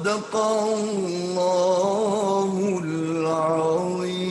صدق الله العظيم.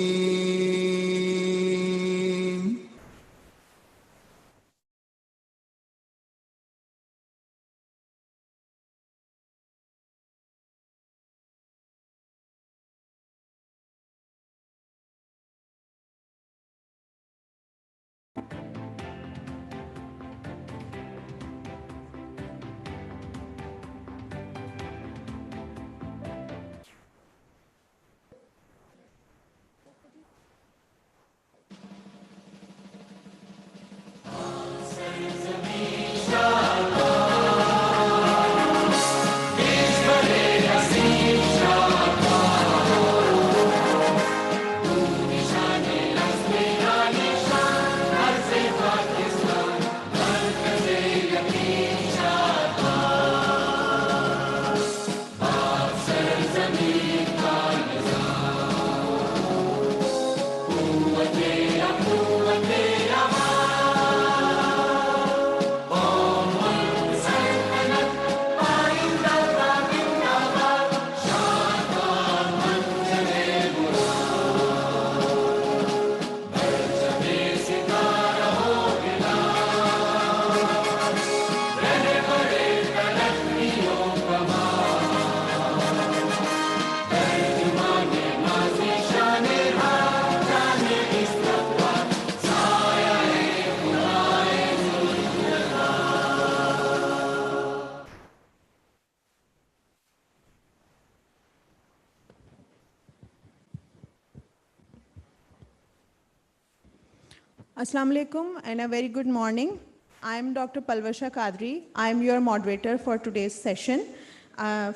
Assalamu alaikum and a very good morning. I am Dr. Palvasha Kadri. I am your moderator for today's session.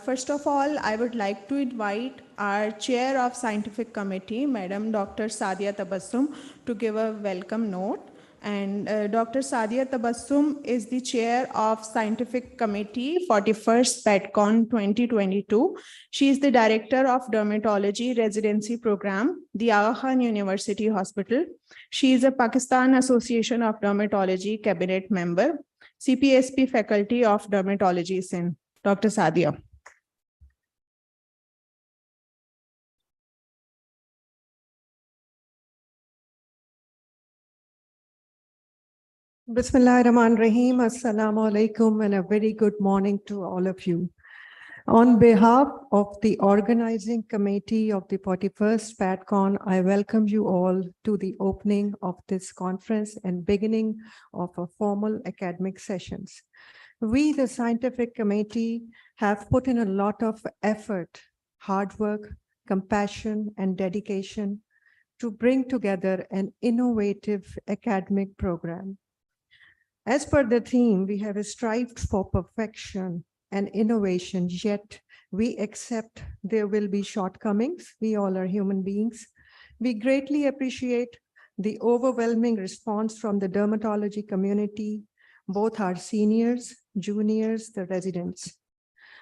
First of all, I would like to invite our Chair of Scientific Committee, Madam Dr. Sadia Tabassum, to give a welcome note. And Dr. Sadia Tabassum is the Chair of Scientific Committee 41st PADCON 2022. She is the Director of Dermatology Residency Program, the Aga Khan University Hospital. She is a Pakistan Association of Dermatology Cabinet Member, CPSP Faculty of Dermatology Sindh. Dr. Sadia. Bismillahirrahmanirrahim. Assalamu alaikum and a very good morning to all of you. On behalf of the organizing committee of the 41st PADCON, I welcome you all to the opening of this conference and beginning of a formal academic sessions. We, the scientific committee, have put in a lot of effort, hard work, compassion, and dedication to bring together an innovative academic program. As per the theme, we have strived for perfection and innovation, yet we accept there will be shortcomings. We all are human beings. We greatly appreciate the overwhelming response from the dermatology community, both our seniors, juniors, the residents.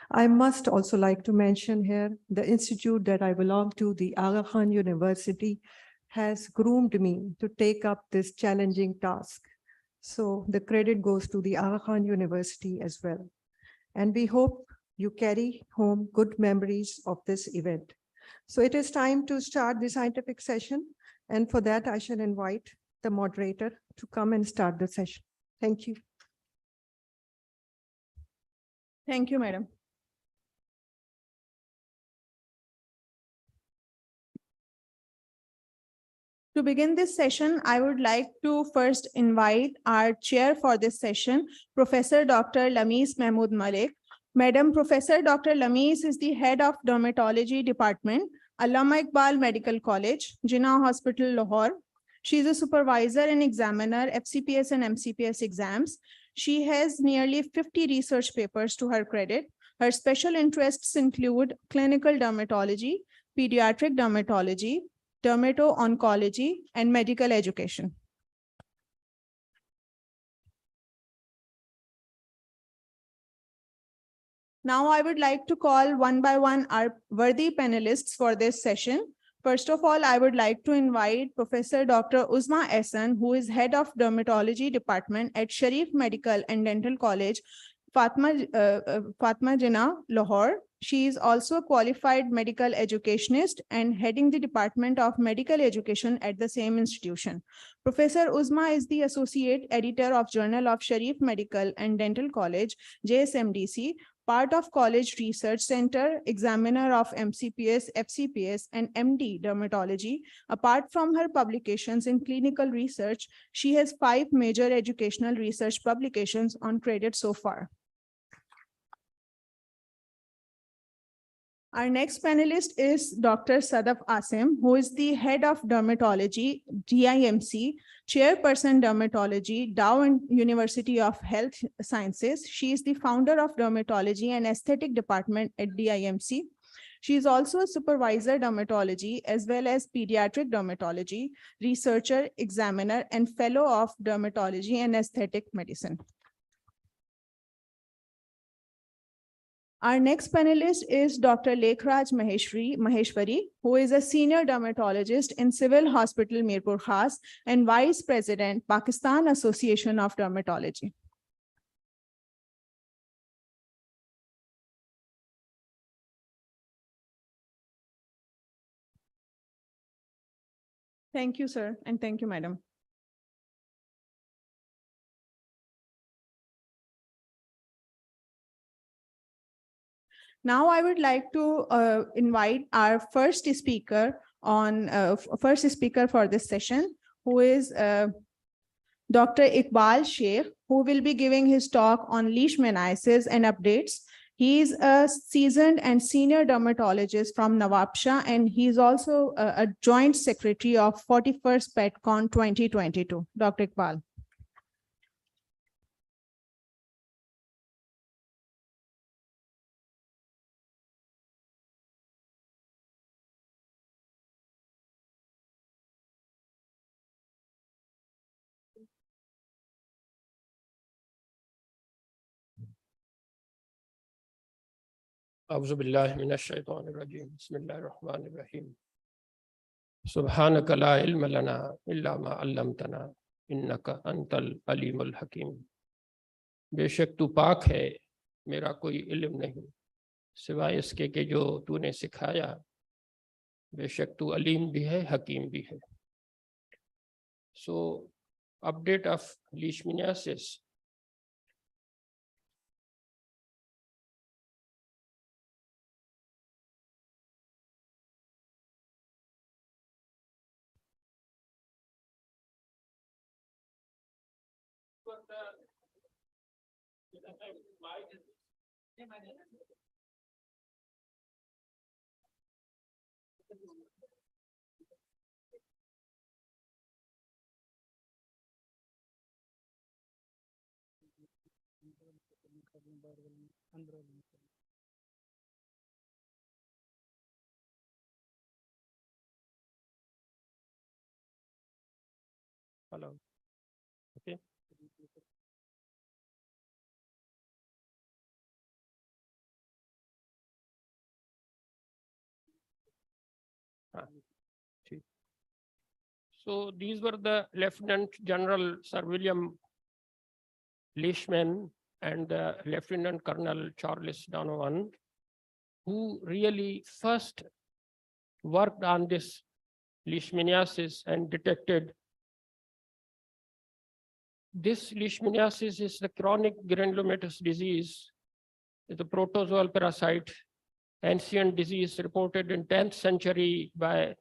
I must also like to mention here, the institute that I belong to, the Aga Khan University, has groomed me to take up this challenging task. So the credit goes to the Aga Khan University as well. And we hope you carry home good memories of this event. So it is time to start the scientific session. And for that, I shall invite the moderator to come and start the session. Thank you. Thank you, Madam. To begin this session, I would like to first invite our chair for this session, Professor Dr. Lameez Mahmood Malik. Madam Professor Dr. Lameez is the head of Dermatology Department, Allama Iqbal Medical College, Jinnah Hospital, Lahore. She is a supervisor and examiner, FCPS and MCPS exams. She has nearly 50 research papers to her credit. Her special interests include clinical dermatology, pediatric dermatology, dermato-oncology, and medical education. Now I would like to call one by one our worthy panelists for this session. First of all, I would like to invite Professor Dr. Uzma Ehsan, who is head of Dermatology Department at Sharif Medical and Dental College, Fatma Jinnah, Lahore. She is also a qualified medical educationist and heading the Department of Medical Education at the same institution. Professor Uzma is the Associate Editor of Journal of Sharif Medical and Dental College, JSMDC, part of College Research Center, examiner of MCPS, FCPS, and MD Dermatology. Apart from her publications in clinical research, she has 5 major educational research publications on credit so far. Our next panelist is Dr. Sadaf Asim, who is the head of dermatology, DIMC, chairperson dermatology, Dow University of Health Sciences. She is the founder of dermatology and aesthetic department at DIMC. She is also a supervisor dermatology as well as pediatric dermatology, researcher, examiner, and fellow of dermatology and aesthetic medicine. Our next panelist is Dr. Lekhraj Maheshwari, who is a senior dermatologist in Civil Hospital Mirpur Khas and Vice President, Pakistan Association of Dermatology. Thank you, sir, and thank you, madam. Now I would like to invite our first speaker for this session, who is Dr. Iqbal Sheikh, who will be giving his talk on Leishmaniasis and updates. He is a seasoned and senior dermatologist from Nawabshah, and he is also a joint secretary of 41st PADCON 2022. Dr. Iqbal. أعوذ بالله من الشيطان الرجيم بسم الله الرحمن الرحيم سبحانك لا علم لنا إلا ما علمتنا إنك أنت العليم الحكيم बेशक तू पाक है मेरा कोई इल्म नहीं सिवाय इसके कि जो तूने सिखाया बेशक तू अलीम भी है हकीम भी है. So update of Leishmaniasis. Hello. Okay. So these were the Lieutenant General Sir William Leishman and the Lieutenant Colonel Charles Donovan, who really first worked on this Leishmaniasis and detected this Leishmaniasis is the chronic granulomatous disease, is a protozoal parasite, ancient disease reported in 10th century by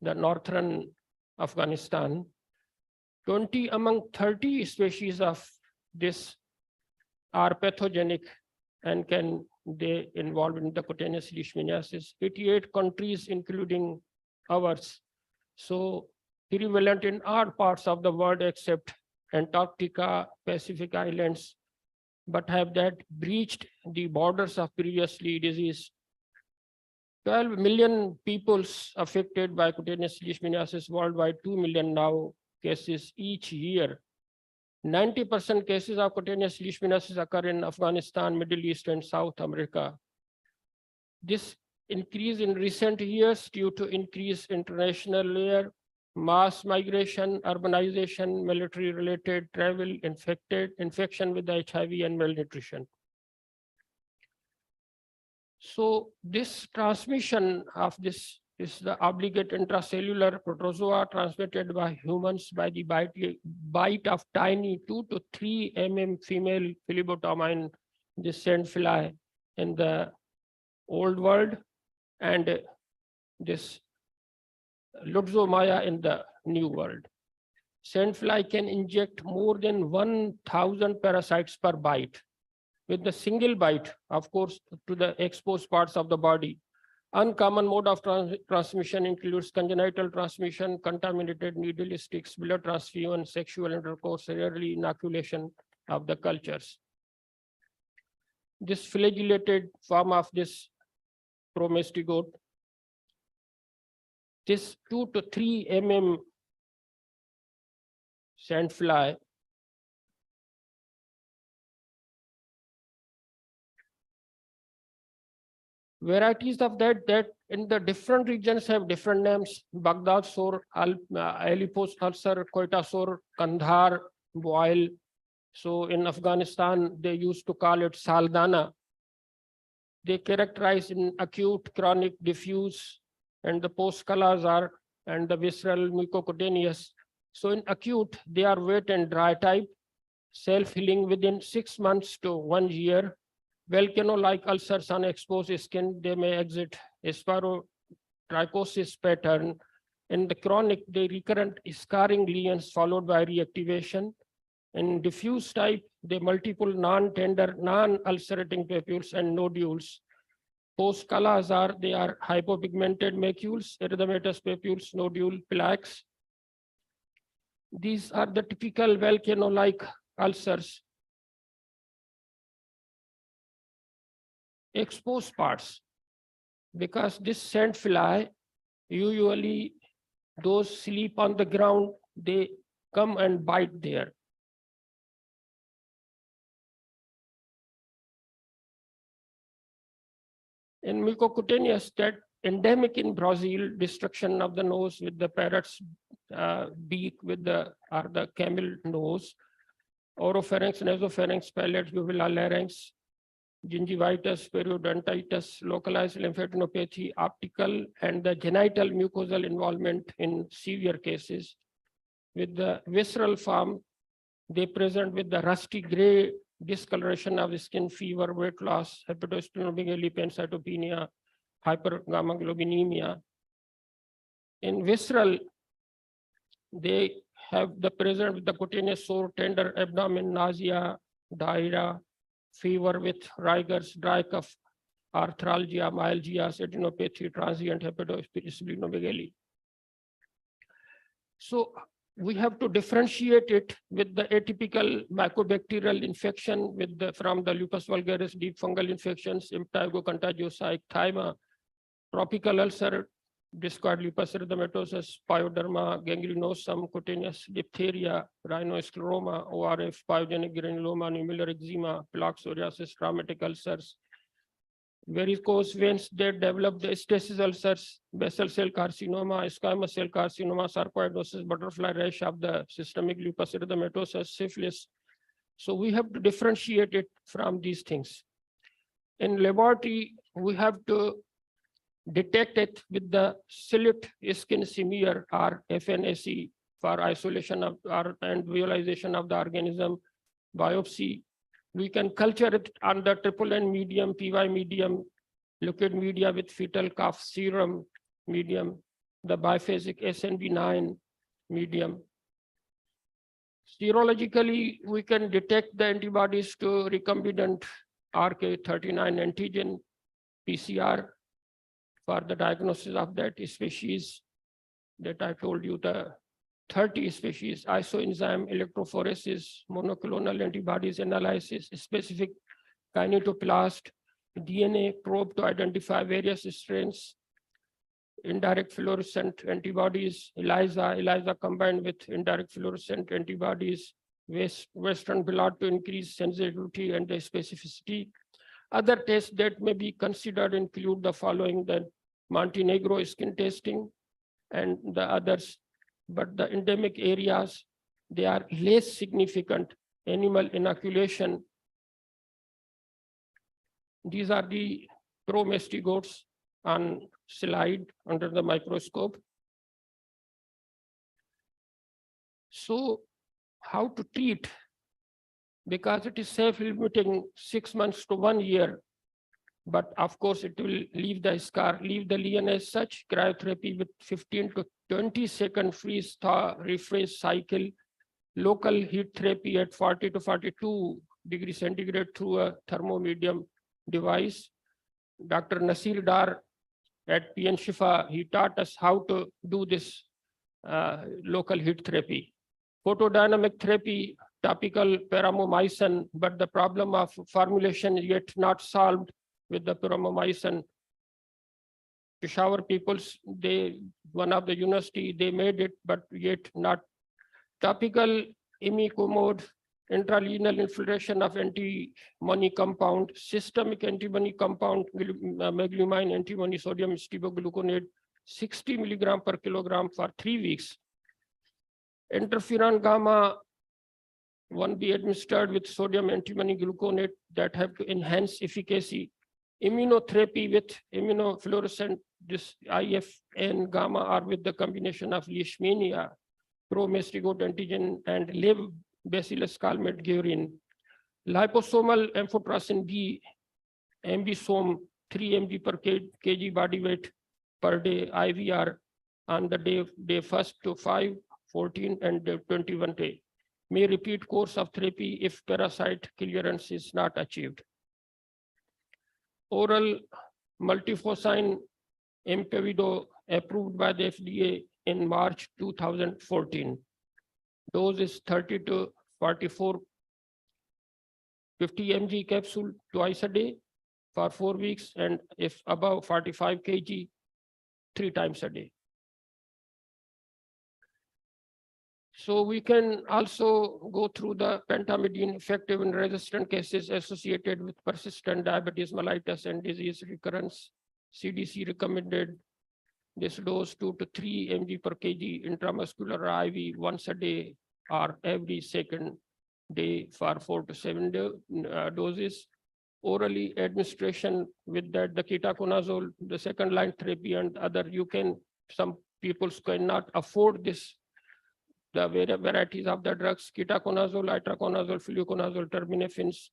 the northern Afghanistan. 20 among 30 species of this are pathogenic and can they involve in the cutaneous leishmaniasis. 88 countries, including ours. So prevalent in all parts of the world except Antarctica, Pacific Islands, but have that breached the borders of previously disease. 12 million people affected by cutaneous leishmaniasis worldwide, 2 million now cases each year. 90% cases of cutaneous leishmaniasis occur in Afghanistan, Middle East, and South America. This increase in recent years due to increased international layer, mass migration, urbanization, military-related travel, infection with HIV, and malnutrition. So this transmission of this is the obligate intracellular protozoa transmitted by humans by the bite of tiny 2 to 3 mm female phlebotomine, this sandfly in the old world, and this Lutzomaya in the new world. Sandfly can inject more than 1,000 parasites per bite. With the single bite, of course, to the exposed parts of the body. Uncommon mode of transmission includes congenital transmission, contaminated needle sticks, blood transfusion, sexual intercourse, rarely inoculation of the cultures. This flagellated form of this promastigote, this 2 to 3 mm sandfly varieties of that in the different regions have different names. Baghdad sore, Alipos ulcer, Quetta sore, Kandhar, boil. So in Afghanistan, they used to call it Saldana. They characterize in acute, chronic, diffuse, and the post-colors are, and the visceral mucocutaneous. So in acute, they are wet and dry type, self-healing within 6 months to 1 year. Volcano-like ulcers on exposed skin, they may exit a spirotrichosis pattern. In the chronic, they recurrent scarring lesions followed by reactivation. In diffuse type, they multiple non-tender, non-ulcerating papules and nodules. Post-colors are, they are hypopigmented macules, erythematous papules, nodule, plaques. These are the typical volcano-like ulcers. Exposed parts, because this sandfly, usually those sleep on the ground, they come and bite there. In mucocutaneous, that endemic in Brazil, destruction of the nose with the parrot's beak with the camel nose, oropharynx, nasopharynx, palate, uvula, larynx, gingivitis, periodontitis, localized lymphadenopathy, optical, and the genital mucosal involvement in severe cases. With the visceral form, they present with the rusty gray discoloration of the skin, fever, weight loss, hepatosplenomegaly, pancytopenia, hypergammaglobulinemia. In visceral, they have the present with the cutaneous sore, tender abdomen, nausea, diarrhea, fever with rigors, dry cough, arthralgia, myalgia, adenopathy, transient hepatosplenomegaly. So we have to differentiate it with the atypical mycobacterial infection with from the lupus vulgaris, deep fungal infections, impetigo contagiosa, ecthyma, tropical ulcer, discoid lupus erythematosus, pyoderma, gangrenosum, cutaneous diphtheria, rhinoscleroma, ORF, pyogenic granuloma, nummular eczema, plaque psoriasis, traumatic ulcers, varicose veins that develop the stasis ulcers, basal cell carcinoma, squamous cell carcinoma, sarcoidosis, butterfly rash of the systemic lupus erythematosus, syphilis. So we have to differentiate it from these things. In laboratory, we have to detect it with the slit skin smear or FNAC for isolation of and visualization of the organism, biopsy. We can culture it on the triple N medium, PY medium, liquid media with fetal cough serum medium, the biphasic SNB9 medium. Serologically, we can detect the antibodies to recombinant RK39 antigen PCR for the diagnosis of that species that I told you, the 30 species, isoenzyme, electrophoresis, monoclonal antibodies analysis, specific kinetoplast, DNA probe to identify various strains, indirect fluorescent antibodies, ELISA combined with indirect fluorescent antibodies, Western blot to increase sensitivity and the specificity. Other tests that may be considered include the following: the Montenegro skin testing and the others. But the endemic areas, they are less significant. Animal inoculation. These are the pro-mastigotes on slide under the microscope. So how to treat? Because it is self-limiting 6 months to 1 year, but of course it will leave the scar, leave the lesion as such. Cryotherapy with 15 to 20 second freeze thaw refresh cycle, local heat therapy at 40 to 42 degrees centigrade through a thermomedium device. Dr. Nasir Dar at PN Shifa, he taught us how to do this local heat therapy. Photodynamic therapy, topical paramomycin, but the problem of formulation yet not solved with the paramomycin. Peshawar peoples, one of the university, they made it, but yet not. Topical imicomod, intralesional infiltration of antimony compound, systemic antimony compound, meglumine antimony sodium stibogluconate, 60 milligram per kilogram for 3 weeks. Interferon gamma, 1B administered with sodium antimony gluconate that have to enhance efficacy. Immunotherapy with immunofluorescent, this IFN gamma, or with the combination of Leishmania, pro-mastigote antigen, and live bacillus calmette guerin. Liposomal amphotericin B, ambisome, 3 mg per kg body weight per day IVR on the day 1st to 5, 14, and 21 day. May repeat course of therapy if parasite clearance is not achieved. Oral multifocine Impevido approved by the FDA in March 2014. Dose is 30 to 44, 50 mg capsule twice a day for 4 weeks, and if above 45 kg, 3 times a day. So we can also go through the pentamidine effective in resistant cases associated with persistent diabetes mellitus and disease recurrence. CDC recommended this dose 2 to 3 mg per kg intramuscular IV once a day or every second day for 4 to 7 doses. Orally administration with that, the ketoconazole, the second line therapy, and other, some people cannot afford this, the varieties of the drugs, ketoconazole, itraconazole, fluconazole, terminafins,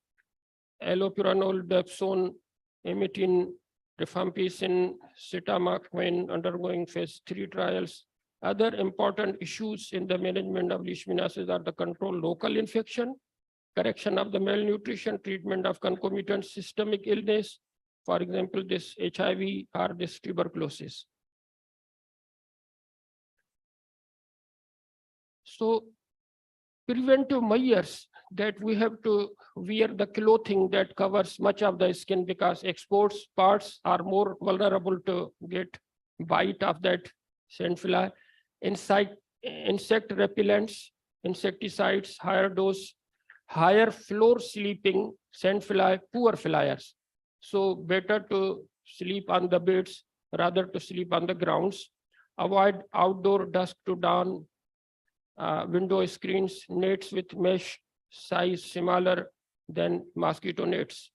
allopurinol, dapsone, emitin, rifampicin, sitamaquine undergoing phase 3 trials. Other important issues in the management of leishmaniasis are the control local infection, correction of the malnutrition, treatment of concomitant systemic illness, for example, this HIV or this tuberculosis. So preventive measures that we have to wear the clothing that covers much of the skin, because exposed parts are more vulnerable to get bite of that sandfly. Insect repellents, insecticides, higher dose, higher floor sleeping, sandfly, poor flyers. So better to sleep on the beds rather to sleep on the grounds. Avoid outdoor dusk to dawn window screens, nets with mesh size smaller than mosquito nets.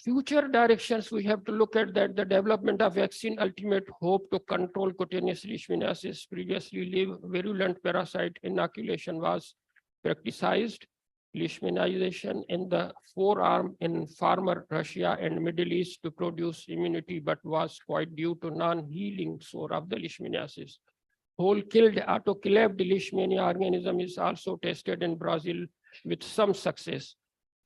Future directions, we have to look at that the development of vaccine ultimate hope to control cutaneous leishmaniasis. Previously, virulent parasite inoculation was practiced. Leishmanization in the forearm in former Russia and Middle East to produce immunity, but was quite due to non-healing sore of the leishmaniasis. Whole killed autoclaved leishmania organism is also tested in Brazil with some success.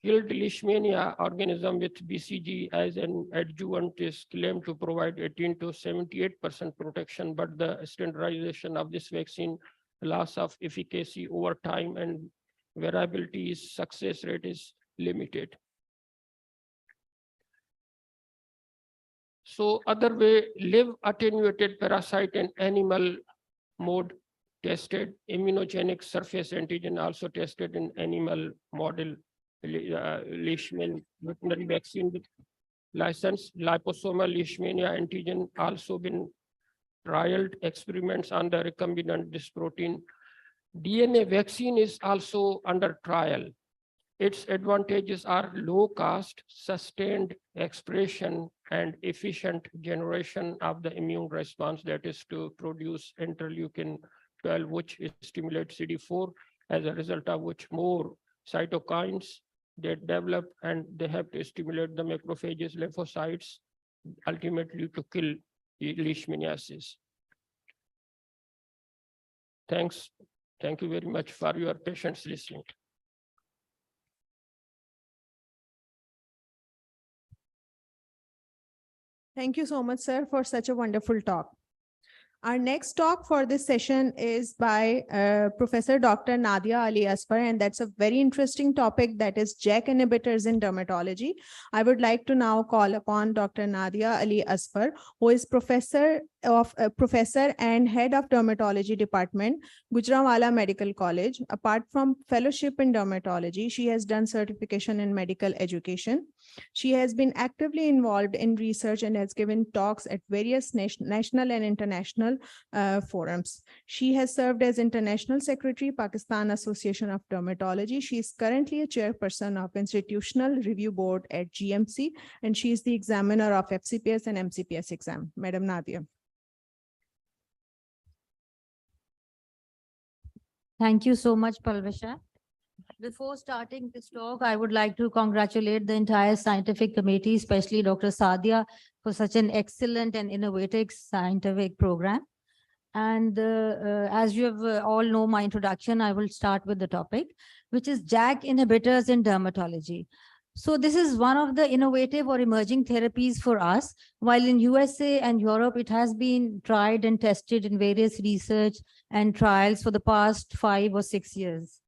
Killed leishmania organism with BCG as an adjuvant is claimed to provide 18 to 78% protection, but the standardization of this vaccine, loss of efficacy over time, and variability is success rate is limited. So other way, live attenuated parasite and animal mode tested, immunogenic surface antigen also tested in animal model, Leishman veterinary vaccine with license, liposomal Leishmania antigen also been trialed, experiments on the recombinant dysprotein. DNA vaccine is also under trial. Its advantages are low cost, sustained expression, and efficient generation of the immune response, that is to produce interleukin 12, which stimulates CD4, as a result of which more cytokines that develop, and they have to stimulate the macrophages, lymphocytes, ultimately to kill Leishmaniasis. Thanks. Thank you very much for your patience listening. Thank you so much, sir, for such a wonderful talk. Our next talk for this session is by Professor Dr. Nadia Ali Asfar, and that's a very interesting topic, that is JAK inhibitors in dermatology. I would like to now call upon Dr. Nadia Ali Asfar, who is professor and head of dermatology department, Gujranwala Medical College. Apart from fellowship in dermatology, she has done certification in medical education. She has been actively involved in research and has given talks at various national and international forums. She has served as International Secretary, Pakistan Association of Dermatology. She is currently a chairperson of Institutional Review Board at GMC, and she is the examiner of FCPS and MCPS exam. Madam Nadia. Thank you so much, Palvisha. Before starting this talk, I would like to congratulate the entire scientific committee, especially Dr. Sadia, for such an excellent and innovative scientific program. And as you have all know my introduction, I will start with the topic, which is JAK inhibitors in dermatology. So this is one of the innovative or emerging therapies for us, while in USA and Europe, it has been tried and tested in various research and trials for the past 5 or 6 years.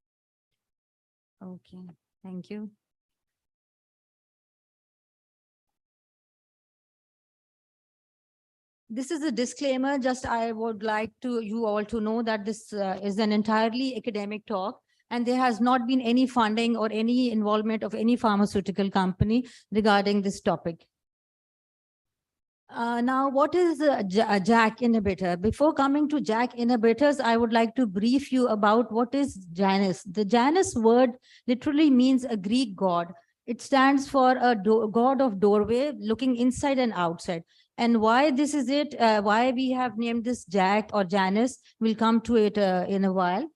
Okay, thank you. This is a disclaimer. Just I would like you all to know that this is an entirely academic talk, and there has not been any funding or any involvement of any pharmaceutical company regarding this topic. Now, what is a JAK inhibitor? Before coming to JAK inhibitors, I would like to brief you about what is Janus. The Janus word literally means a Greek god. It stands for a god of doorway, looking inside and outside. And why this is it, why we have named this JAK or Janus, we'll come to it in a while.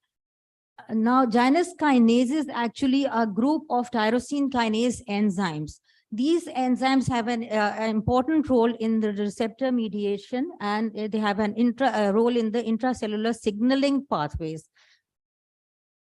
Now, Janus kinase is actually a group of tyrosine kinase enzymes. These enzymes have an important role in the receptor mediation, and they have an role in the intracellular signaling pathways.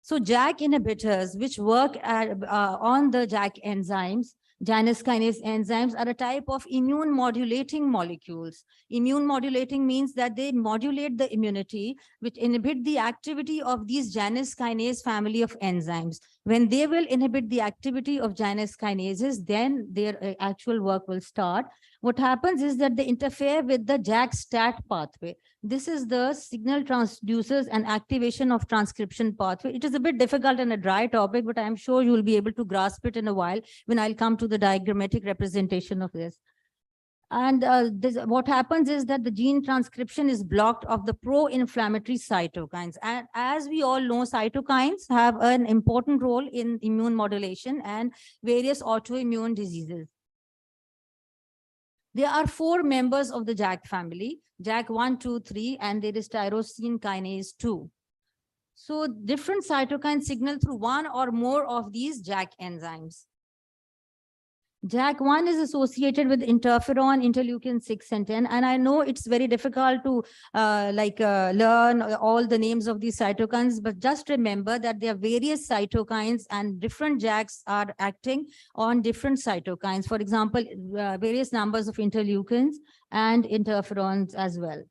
So JAK inhibitors, which work on the JAK enzymes, Janus kinase enzymes, are a type of immune modulating molecules. Immune modulating means that they modulate the immunity, which inhibit the activity of these Janus kinase family of enzymes. When they will inhibit the activity of Janus kinases, then their actual work will start. What happens is that they interfere with the JAK-STAT pathway. This is the signal transducers and activation of transcription pathway. It is a bit difficult and a dry topic, but I'm sure you will be able to grasp it in a while when I'll come to the diagrammatic representation of this. And what happens is that the gene transcription is blocked of the pro-inflammatory cytokines. And as we all know, cytokines have an important role in immune modulation and various autoimmune diseases. There are 4 members of the JAK family, JAK 1, 2, 3, and there is tyrosine kinase 2. So different cytokines signal through one or more of these JAK enzymes. JAK1 is associated with interferon, interleukin 6 and 10. And I know it's very difficult to learn all the names of these cytokines, but just remember that there are various cytokines and different JAKs are acting on different cytokines. For example, various numbers of interleukins and interferons as well.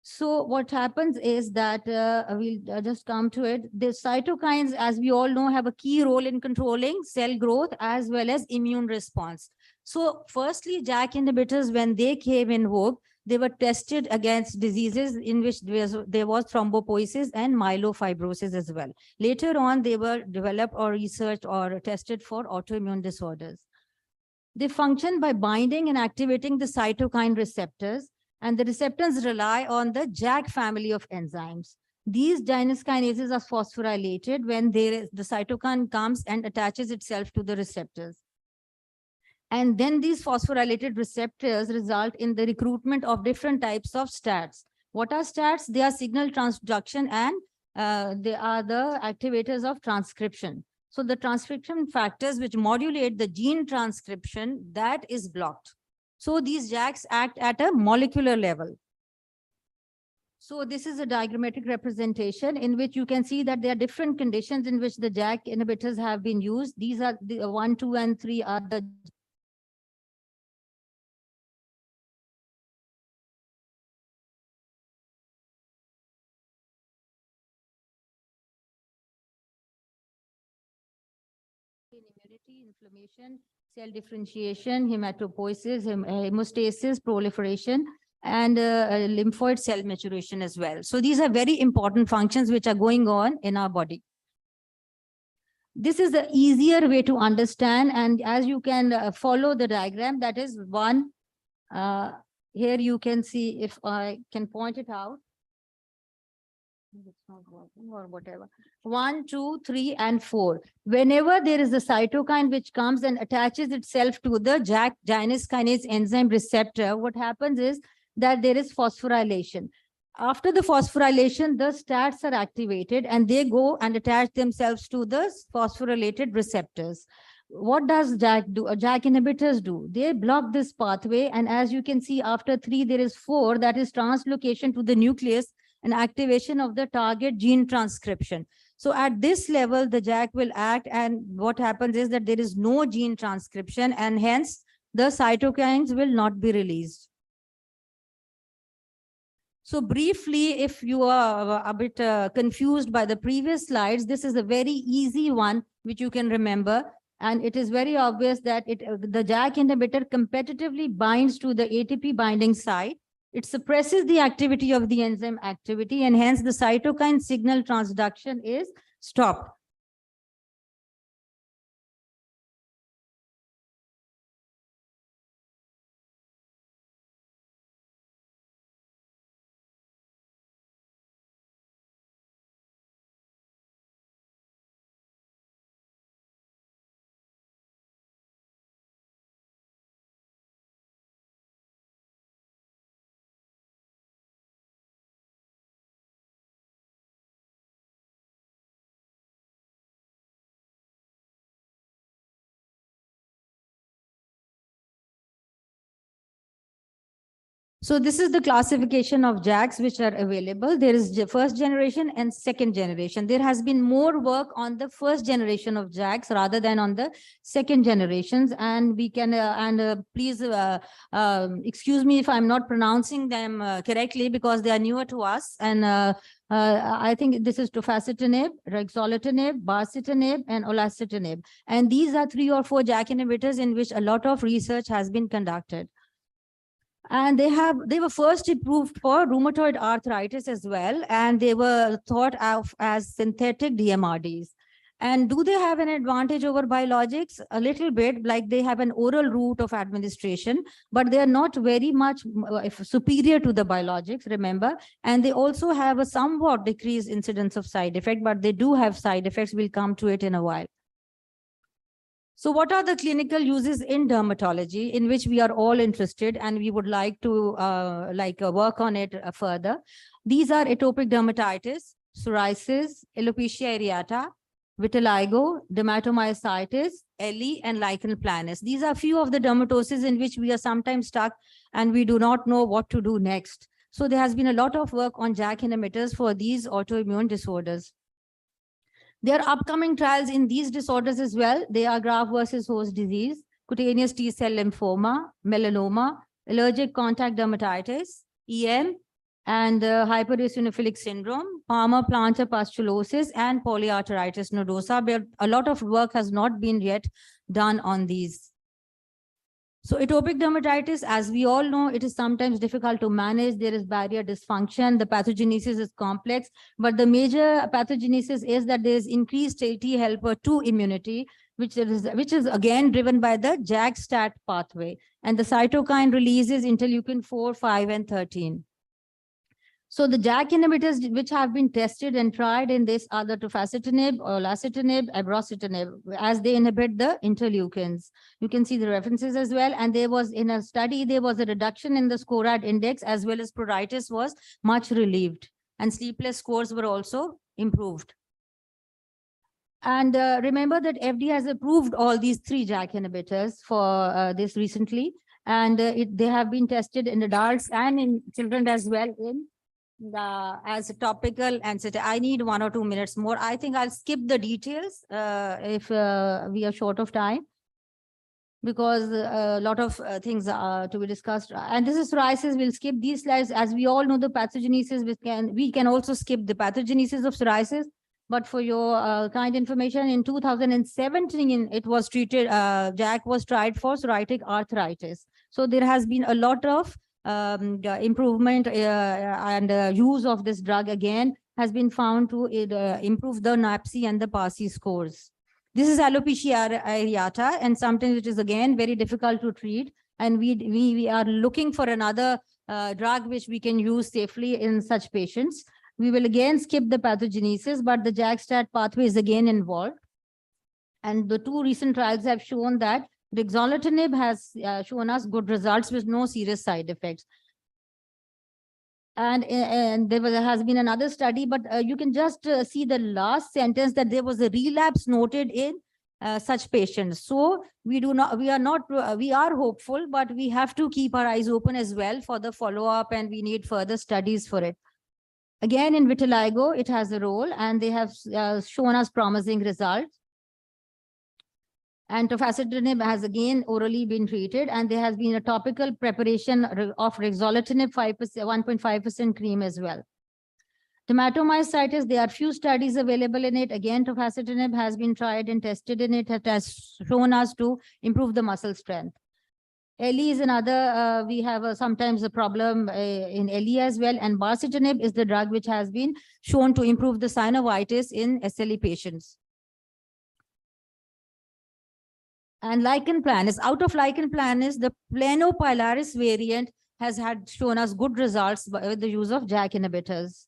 So what happens is that we'll just come to it. The cytokines, as we all know, have a key role in controlling cell growth as well as immune response. So firstly, JAK inhibitors, when they came in vogue, they were tested against diseases in which there was thrombopoiesis and myelofibrosis as well. Later on, they were developed or researched or tested for autoimmune disorders. They function by binding and activating the cytokine receptors, and the receptors rely on the JAK family of enzymes. These Janus kinases are phosphorylated when the cytokine comes and attaches itself to the receptors. And then these phosphorylated receptors result in the recruitment of different types of STATs. What are STATs? They are signal transduction and they are the activators of transcription. So the transcription factors which modulate the gene transcription, that is blocked. So these JAKs act at a molecular level. So this is a diagrammatic representation in which you can see that there are different conditions in which the JAK inhibitors have been used. These are the 1, 2, and 3 are the immunity, inflammation, cell differentiation, hematopoiesis, hemostasis, proliferation, and lymphoid cell maturation as well. So these are very important functions which are going on in our body. This is the easier way to understand, and as you can follow the diagram, that is one. Here you can see, if I can point it out. It's not working or whatever. 1, 2, 3, and 4. Whenever there is a cytokine which comes and attaches itself to the Janus kinase enzyme receptor, what happens is that there is phosphorylation. After the phosphorylation, the STATs are activated and they go and attach themselves to the phosphorylated receptors. What does JAK do? JAK inhibitors do? They block this pathway, and as you can see, after 3, there is 4, that is translocation to the nucleus and activation of the target gene transcription. So at this level, the JAK will act, and what happens is that there is no gene transcription, and hence the cytokines will not be released. So briefly, if you are a bit confused by the previous slides, this is a very easy one which you can remember. And it is very obvious that the JAK inhibitor competitively binds to the ATP binding site. It suppresses the activity of the enzyme activity, and hence the cytokine signal transduction is stopped. So this is the classification of JAKs which are available. There is the first generation and second generation. There has been more work on the first generation of JAKs rather than on the second generations. And we can, please excuse me if I'm not pronouncing them correctly, because they are newer to us. And I think this is tofacitinib, ruxolitinib, baricitinib, and olasitinib. And these are 3 or 4 JAK inhibitors in which a lot of research has been conducted. And they were first approved for rheumatoid arthritis as well, and they were thought of as synthetic DMRDs. And do they have an advantage over biologics? A little bit, like they have an oral route of administration, but they are not very much superior to the biologics, remember. And they also have a somewhat decreased incidence of side effect, but they do have side effects. We'll come to it in a while. So what are the clinical uses in dermatology in which we are all interested, and we would like to work on it further? These are atopic dermatitis, psoriasis, alopecia areata, vitiligo, dermatomyositis, LE, and lichen planus. These are few of the dermatoses in which we are sometimes stuck and we do not know what to do next. So there has been a lot of work on JAK inhibitors for these autoimmune disorders. There are upcoming trials in these disorders as well. They are graft versus host disease, cutaneous T-cell lymphoma, melanoma, allergic contact dermatitis, EM, and hypereosinophilic syndrome, palmar-plantar pustulosis, and polyarteritis nodosa. But a lot of work has not been yet done on these. So atopic dermatitis, as we all know, it is sometimes difficult to manage. There is barrier dysfunction. The pathogenesis is complex, but the major pathogenesis is that there is increased T helper 2 immunity, which is again driven by the JAK-STAT pathway. And the cytokine releases interleukin 4, 5, and 13. So the JAK inhibitors which have been tested and tried in this are the tofacitinib, olasitinib, abrocitinib, as they inhibit the interleukins. You can see the references as well. And there was, in a study, there was a reduction in the SCORAD index, as well as pruritus was much relieved. And sleepless scores were also improved. And remember that FDA has approved all these 3 JAK inhibitors for this recently. And they have been tested in adults and in children as well as a topical and I need 1 or 2 minutes more. I think I'll skip the details if we are short of time, because a lot of things are to be discussed. And this is psoriasis. We'll skip these slides. As we all know, the pathogenesis, we can also skip the pathogenesis of psoriasis. But for your kind information, in 2017, it was treated, JAK was tried for psoriatic arthritis. So there has been a lot of improvement and use of this drug again has been found to improve the NAPSI and the PASI scores. This is alopecia areata, and sometimes it is again very difficult to treat. And we are looking for another drug which we can use safely in such patients. We will again skip the pathogenesis, but the JAK-STAT pathway is again involved. And the 2 recent trials have shown that rexolatinib has shown us good results with no serious side effects. And there has been another study, but you can just see the last sentence that there was a relapse noted in such patients. So we are hopeful, but we have to keep our eyes open as well for the follow-up, and we need further studies for it. Again, in vitiligo, it has a role, and they have shown us promising results. And tofacitinib has again orally been treated, and there has been a topical preparation of rexolatinib 1.5% cream as well. Dermatomyositis, there are few studies available in it. Again, tofacitinib has been tried and tested in it. It has shown us to improve the muscle strength. LE is another, we have sometimes a problem in LE as well. And baricitinib is the drug which has been shown to improve the synovitis in SLE patients. And lichen planus, out of lichen planus, the planopilaris variant has shown us good results with the use of JAK inhibitors.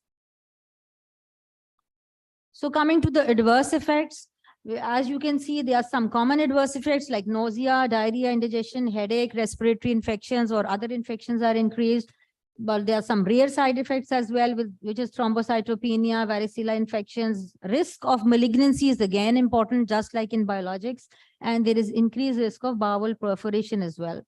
So coming to the adverse effects, as you can see, there are some common adverse effects like nausea, diarrhea, indigestion, headache, respiratory infections or other infections are increased. But there are some rare side effects as well, which is thrombocytopenia, varicella infections. Risk of malignancy is again important, just like in biologics. And there is increased risk of bowel perforation as well.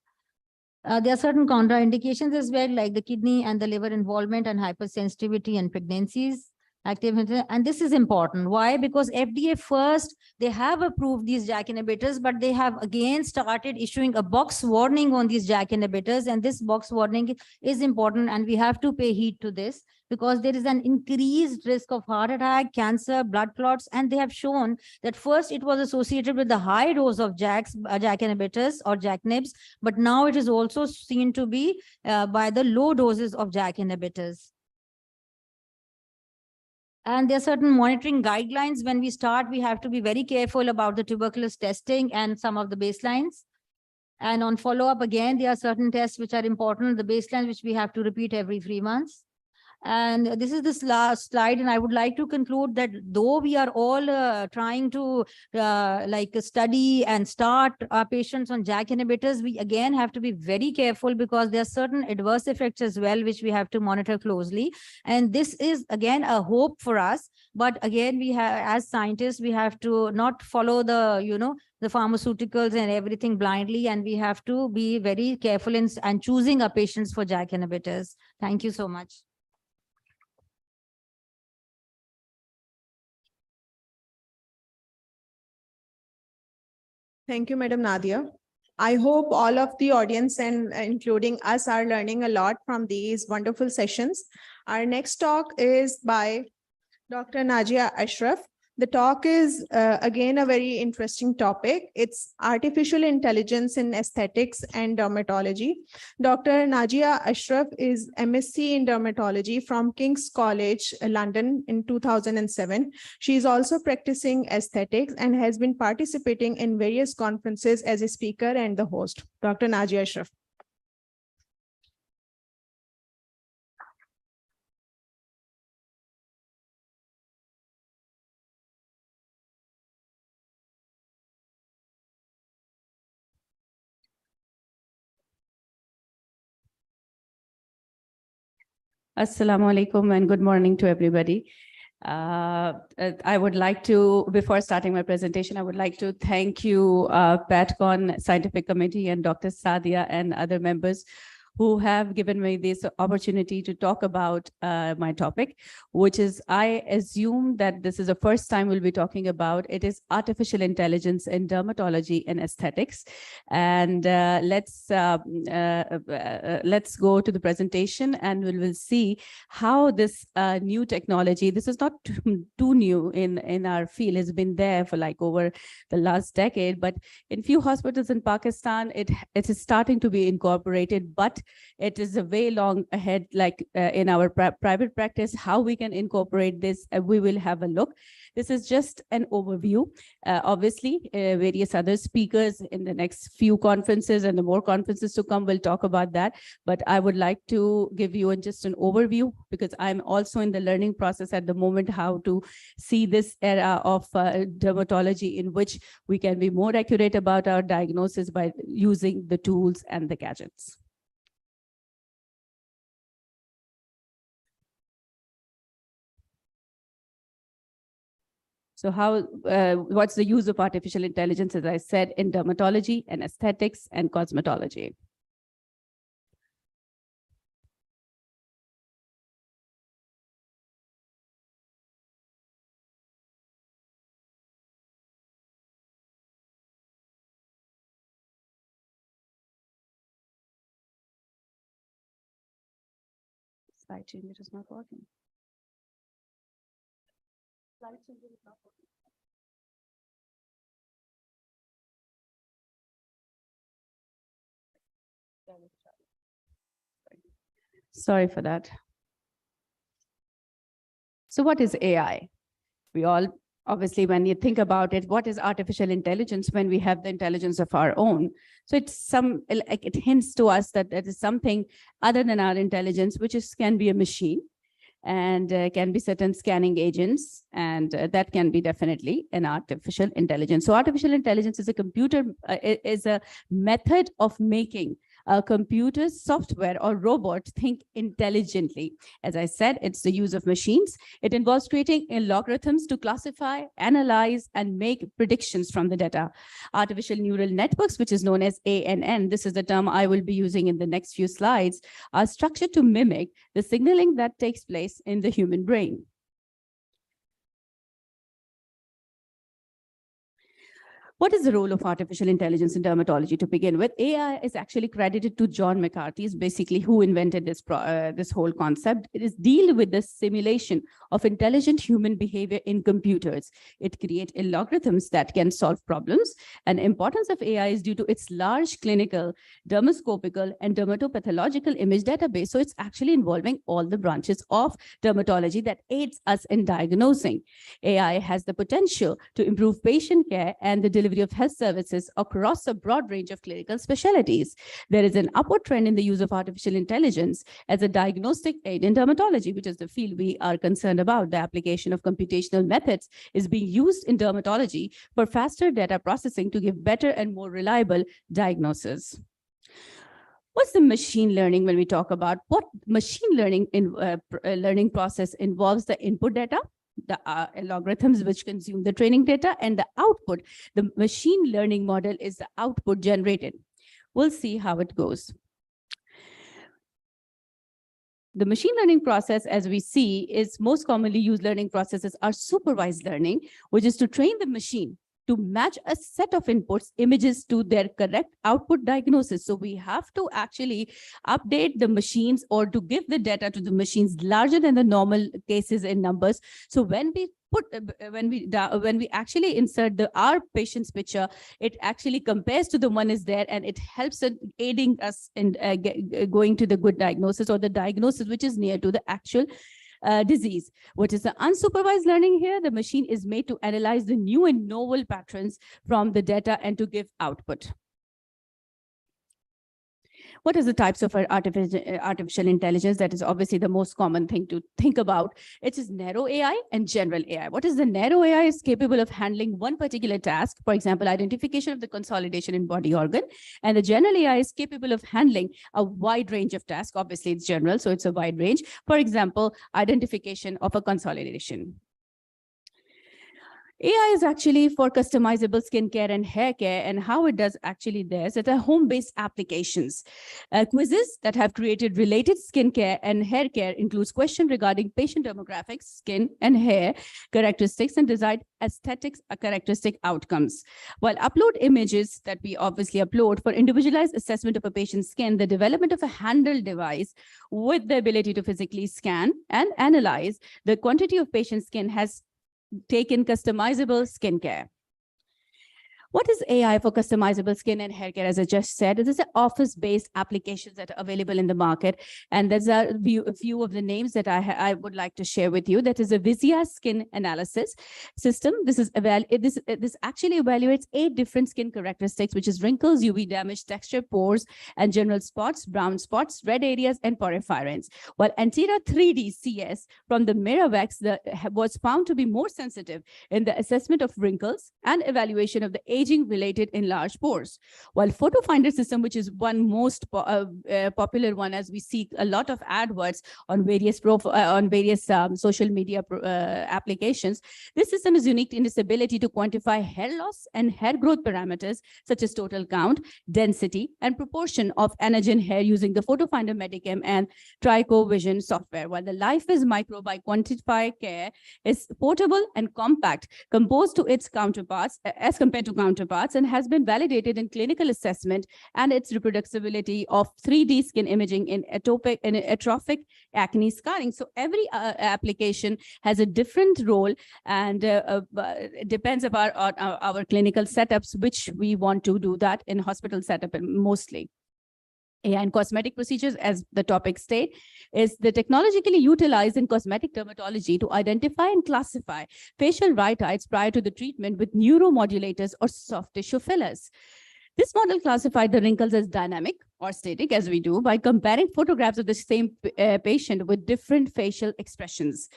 There are certain contraindications as well, like the kidney and the liver involvement and hypersensitivity in pregnancies. And this is important. Why? Because FDA first, they have approved these JAK inhibitors, but they have again started issuing a box warning on these JAK inhibitors. And this box warning is important, and we have to pay heed to this because there is an increased risk of heart attack, cancer, blood clots. And they have shown that first it was associated with the high dose of JAK inhibitors or JAK-NIBs, but now it is also seen to be by the low doses of JAK inhibitors. And there are certain monitoring guidelines. When we start, we have to be very careful about the tuberculosis testing and some of the baselines. And on follow-up, again, there are certain tests which are important, the baseline, which we have to repeat every 3 months. And this is this last slide. And I would like to conclude that though we are all trying to study and start our patients on JAK inhibitors, we again have to be very careful because there are certain adverse effects as well, which we have to monitor closely. And this is again a hope for us. But again, we have, as scientists, we have to not follow the, the pharmaceuticals and everything blindly. And we have to be very careful in choosing our patients for JAK inhibitors. Thank you so much. Thank you, Madam Nadia. I hope all of the audience and including us are learning a lot from these wonderful sessions. Our next talk is by Dr. Najia Ashraf. The talk is again a very interesting topic. It's artificial intelligence in aesthetics and dermatology. Dr. Najia Ashraf is MSc in dermatology from King's College, London in 2007. She is also practicing aesthetics and has been participating in various conferences as a speaker and the host. Dr. Najia Ashraf. Assalamu alaikum and good morning to everybody. I would like to, before starting my presentation, I would like to thank you, PADCON Scientific Committee and Dr. Sadia and other members who have given me this opportunity to talk about my topic, which is, I assume that this is the first time we'll be talking about, it is artificial intelligence in dermatology and aesthetics. And let's go to the presentation and we will see how this new technology, this is not too new in our field, it's been there for like over the last decade, but in few hospitals in Pakistan, it is starting to be incorporated, but it is a way long ahead, like in our private practice, how we can incorporate this, we will have a look. This is just an overview. Obviously, various other speakers in the next few conferences and the more conferences to come will talk about that. But I would like to give you just an overview because I'm also in the learning process at the moment, how to see this era of dermatology in which we can be more accurate about our diagnosis by using the tools and the gadgets. So what's the use of artificial intelligence, as I said, in dermatology and aesthetics and cosmetology? Slide changer is not working. Slide changer is not working. Sorry for that. So what is AI? We all, obviously, when you think about it, what is artificial intelligence when we have the intelligence of our own? So it's like it hints to us that there is something other than our intelligence, which can be a machine and can be certain scanning agents, and that can be definitely an artificial intelligence. So artificial intelligence is is a method of making a computer, software, or robot think intelligently. As I said, it's the use of machines. It involves creating algorithms to classify, analyze, and make predictions from the data. Artificial neural networks, which is known as ANN, this is the term I will be using in the next few slides, are structured to mimic the signaling that takes place in the human brain. What is the role of artificial intelligence in dermatology? To begin with, AI is actually credited to John McCarthy, is basically who invented this whole concept. It is deal with the simulation of intelligent human behavior in computers. It creates algorithms that can solve problems. And importance of AI is due to its large clinical, dermoscopical, and dermatopathological image database. So it's actually involving all the branches of dermatology that aids us in diagnosing. AI has the potential to improve patient care and the delivery of health services across a broad range of clinical specialties. There is an upward trend in the use of artificial intelligence as a diagnostic aid in dermatology, which is the field we are concerned about. The application of computational methods is being used in dermatology for faster data processing to give better and more reliable diagnosis. What's the machine learning when we talk about what machine learning learning process involves? The input data, the algorithms which consume the training data, and the output. The machine learning model is the output generated. We'll see how it goes. The machine learning process, as we see, is most commonly used learning processes are supervised learning, which is to train the machine to match a set of inputs, images to their correct output diagnosis. So we have to actually update the machines or to give the data to the machines larger than the normal cases in numbers. So when we actually insert our patient's picture, it actually compares to the one is there, and it helps in aiding us in going to the good diagnosis or the diagnosis which is near to the actual disease. What is the unsupervised learning here? The machine is made to analyze the new and novel patterns from the data and to give output. What is the types of artificial intelligence? That is obviously the most common thing to think about. It is narrow AI and general AI. What is the narrow AI? Is capable of handling one particular task, for example, identification of the consolidation in body organ. And the general AI is capable of handling a wide range of tasks. Obviously, it's general, so it's a wide range. For example, identification of a consolidation. AI is actually for customizable skincare and hair care, and how it does actually this at a home-based applications. Quizzes that have created related skincare and hair care includes questions regarding patient demographics, skin and hair characteristics, and desired aesthetics characteristic outcomes. While upload images that we obviously upload for individualized assessment of a patient's skin, the development of a handheld device with the ability to physically scan and analyze the quantity of patient skin has taken customizable skincare. What is AI for customizable skin and hair care? As I just said, this is an office-based applications that are available in the market. And there's a few of the names that I would like to share with you. That is a Vizia skin analysis system. This actually evaluates 8 different skin characteristics, which is wrinkles, UV damage, texture, pores, and general spots, brown spots, red areas, and porphyrians. While Antira 3D CS from the Miravax was found to be more sensitive in the assessment of wrinkles and evaluation of the aging-related enlarged pores. While Photo Finder system, which is one most popular one, as we see a lot of AdWords on various social media applications, this system is unique in its ability to quantify hair loss and hair growth parameters such as total count, density, and proportion of anagen hair using the Photo Finder Medicam and TricoVision software. While the Life is Micro by Quantify Care is portable and compact, composed to its counterparts as compared to counterparts, and has been validated in clinical assessment and its reproducibility of 3D skin imaging in atrophic acne scarring. So every application has a different role, and it depends upon our clinical setups, which we want to do that in hospital setup mostly. AI in cosmetic procedures, as the topic state, is the technologically utilized in cosmetic dermatology to identify and classify facial rhytides prior to the treatment with neuromodulators or soft tissue fillers. This model classified the wrinkles as dynamic or static, as we do, by comparing photographs of the same patient with different facial expressions.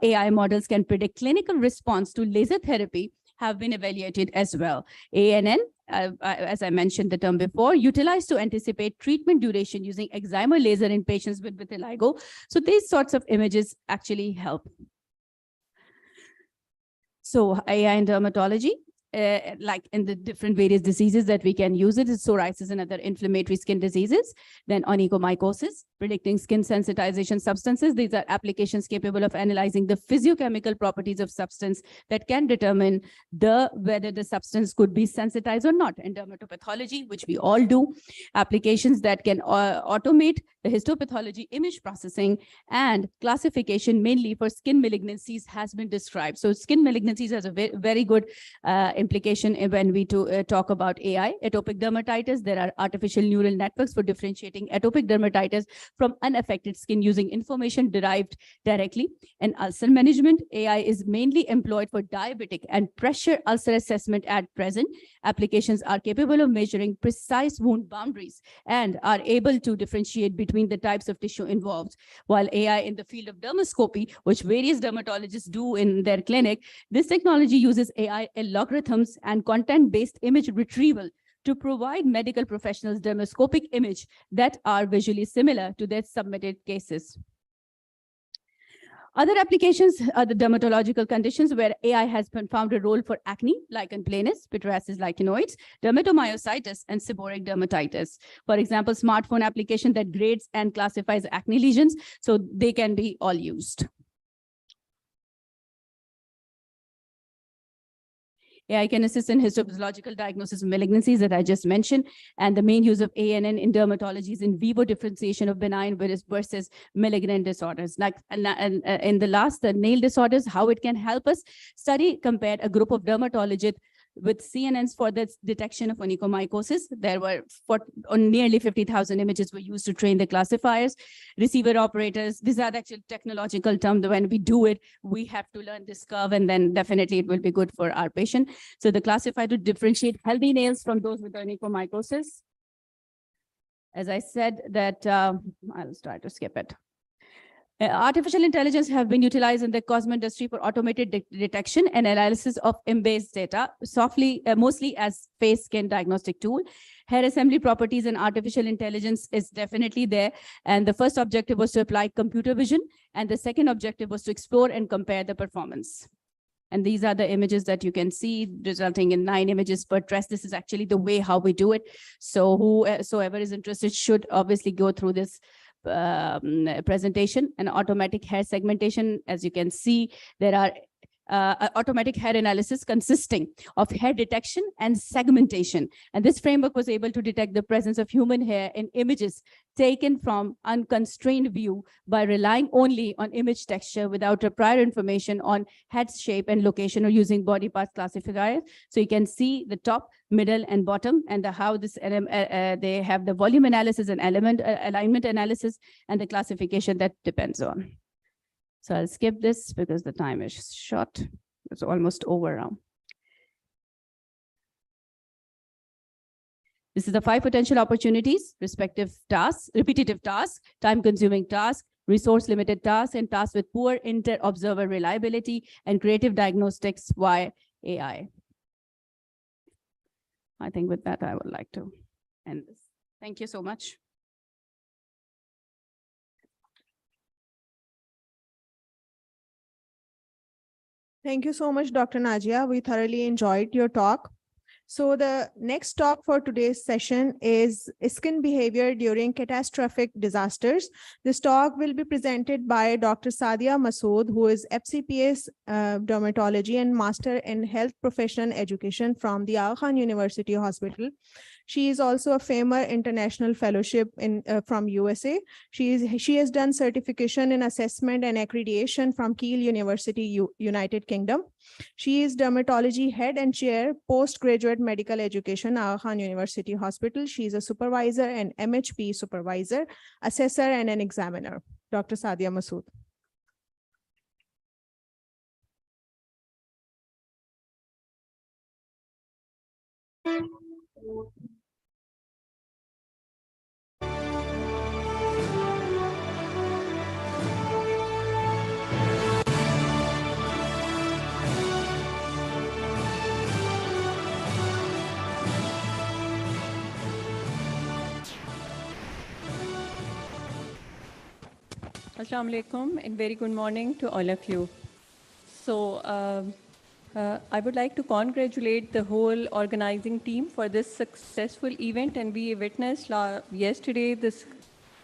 AI models can predict clinical response to laser therapy, have been evaluated as well. ANN, as I mentioned the term before, utilized to anticipate treatment duration using excimer laser in patients with vitiligo. So these sorts of images actually help. So AI in dermatology, like in the different various diseases that we can use it, is psoriasis and other inflammatory skin diseases. Then onychomycosis, predicting skin sensitization substances. These are applications capable of analyzing the physiochemical properties of substance that can determine whether the substance could be sensitized or not. In dermatopathology, which we all do, applications that can automate the histopathology image processing and classification mainly for skin malignancies has been described. So skin malignancies has a very good implication when we talk about AI. Atopic dermatitis, there are artificial neural networks for differentiating atopic dermatitis from unaffected skin using information derived directly. In ulcer management, AI is mainly employed for diabetic and pressure ulcer assessment at present. Applications are capable of measuring precise wound boundaries and are able to differentiate between the types of tissue involved. While AI in the field of dermoscopy, which various dermatologists do in their clinic, this technology uses AI algorithms and content-based image retrieval to provide medical professionals dermoscopic image that are visually similar to their submitted cases. Other applications are the dermatological conditions where AI has found a role for acne, lichen planus, pityriasis lichenoides, dermatomyositis, and seborrheic dermatitis. For example, smartphone application that grades and classifies acne lesions, so they can be all used. AI can assist in histopathological diagnosis of malignancies that I just mentioned, and the main use of ANN in dermatology is in vivo differentiation of benign versus malignant disorders. Like in the last, the nail disorders, how it can help us study, compared a group of dermatologists with CNNs for the detection of onychomycosis. There were nearly 50,000 images were used to train the classifiers. Receiver operators, these are the actual technological terms. When we do it, we have to learn this curve, and then definitely it will be good for our patient. So the classifier to differentiate healthy nails from those with onychomycosis. As I said that, I'll try to skip it. Artificial intelligence have been utilized in the cosmetic industry for automated detection and analysis of embased data, mostly as face scan diagnostic tool. Hair assembly properties and artificial intelligence is definitely there. And the first objective was to apply computer vision. And the second objective was to explore and compare the performance. And these are the images that you can see, resulting in 9 images per dress. This is actually the way how we do it. So whoever is interested should obviously go through this presentation. And automatic hair segmentation, as you can see, there are automatic hair analysis consisting of hair detection and segmentation. And this framework was able to detect the presence of human hair in images taken from unconstrained view by relying only on image texture without a prior information on head shape and location, or using body parts classifiers. So you can see the top, middle, and bottom, and how this they have the volume analysis and element alignment analysis, and the classification that depends on. So I'll skip this because the time is short. It's almost over now. This is the 5 potential opportunities: respective tasks, repetitive tasks, time-consuming tasks, resource-limited tasks, and tasks with poor inter-observer reliability, and creative diagnostics via AI. I think with that, I would like to end this. Thank you so much. Thank you so much, Dr. Najia. We thoroughly enjoyed your talk. So the next talk for today's session is skin behavior during catastrophic disasters. This talk will be presented by Dr. Sadia Masood, who is FCPS Dermatology and Master in Health Professional Education from the Aga Khan University Hospital. She is also a FAMER International Fellowship from USA. She has done certification in assessment and accreditation from Kiel University, United Kingdom. She is Dermatology Head and Chair, Postgraduate Medical Education, Aga Khan University Hospital. She is a supervisor and MHP supervisor, assessor, and an examiner. Dr. Sadia Masood. Assalamu alaikum and very good morning to all of you. So I would like to congratulate the whole organizing team for this successful event, and we witnessed yesterday this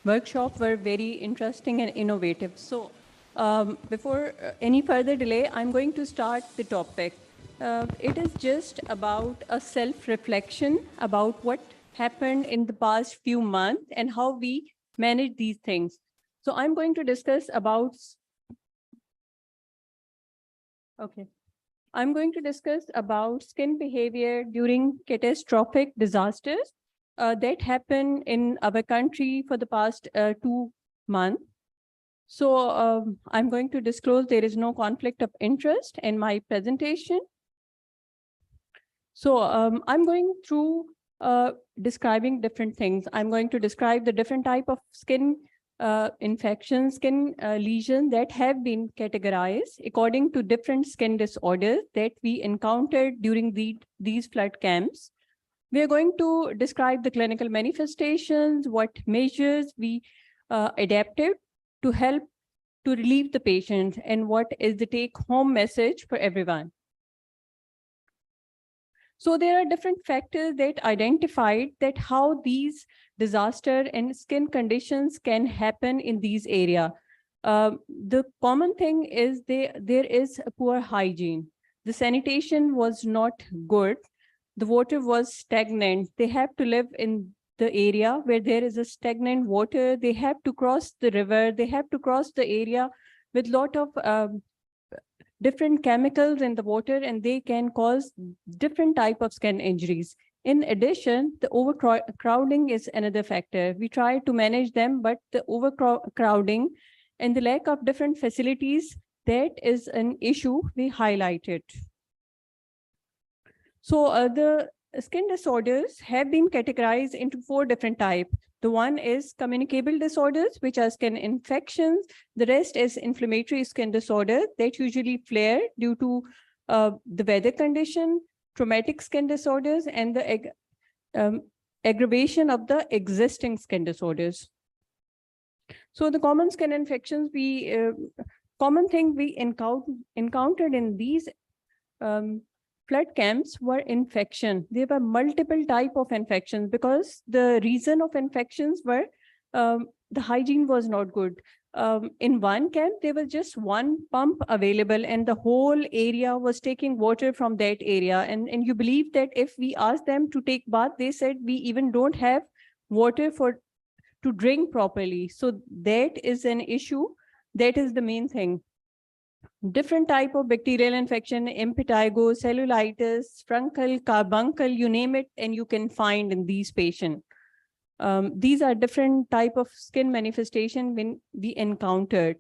workshop were very interesting and innovative. So before any further delay, I'm going to start the topic. It is just about a self-reflection about what happened in the past few months and how we manage these things. So I'm going to discuss about, I'm going to discuss about skin behavior during catastrophic disasters that happen in our country for the past 2 months. So I'm going to disclose there is no conflict of interest in my presentation. So I'm going through describing different things. I'm going to describe the different type of skin infections, skin lesions that have been categorized according to different skin disorders that we encountered during these flood camps. We are going to describe the clinical manifestations, what measures we adapted to help to relieve the patient, and what is the take-home message for everyone. So there are different factors that identified that how these disaster and skin conditions can happen in these areas. The common thing is there is a poor hygiene. The sanitation was not good. The water was stagnant. They have to live in the area where there is a stagnant water. They have to cross the river. They have to cross the area with lot of different chemicals in the water, and they can cause different type of skin injuries. In addition, the overcrowding is another factor. We try to manage them, but the overcrowding and the lack of different facilities, that is an issue we highlighted. So the skin disorders have been categorized into 4 different types. The one is communicable disorders, which are skin infections. The rest is inflammatory skin disorders that usually flare due to the weather condition, traumatic skin disorders, and the aggravation of the existing skin disorders. So the common skin infections, common thing we encountered in these flood camps were infection. There were multiple type of infections because the reason of infections were the hygiene was not good. In one camp, there was just one pump available and the whole area was taking water from that area. And you believe that if we asked them to take bath, they said we even don't have water to drink properly. So that is an issue. That is the main thing. Different type of bacterial infection, impetigo, cellulitis, fruncle, carbuncle, you name it, and you can find in these patients. These are different type of skin manifestation when we encountered.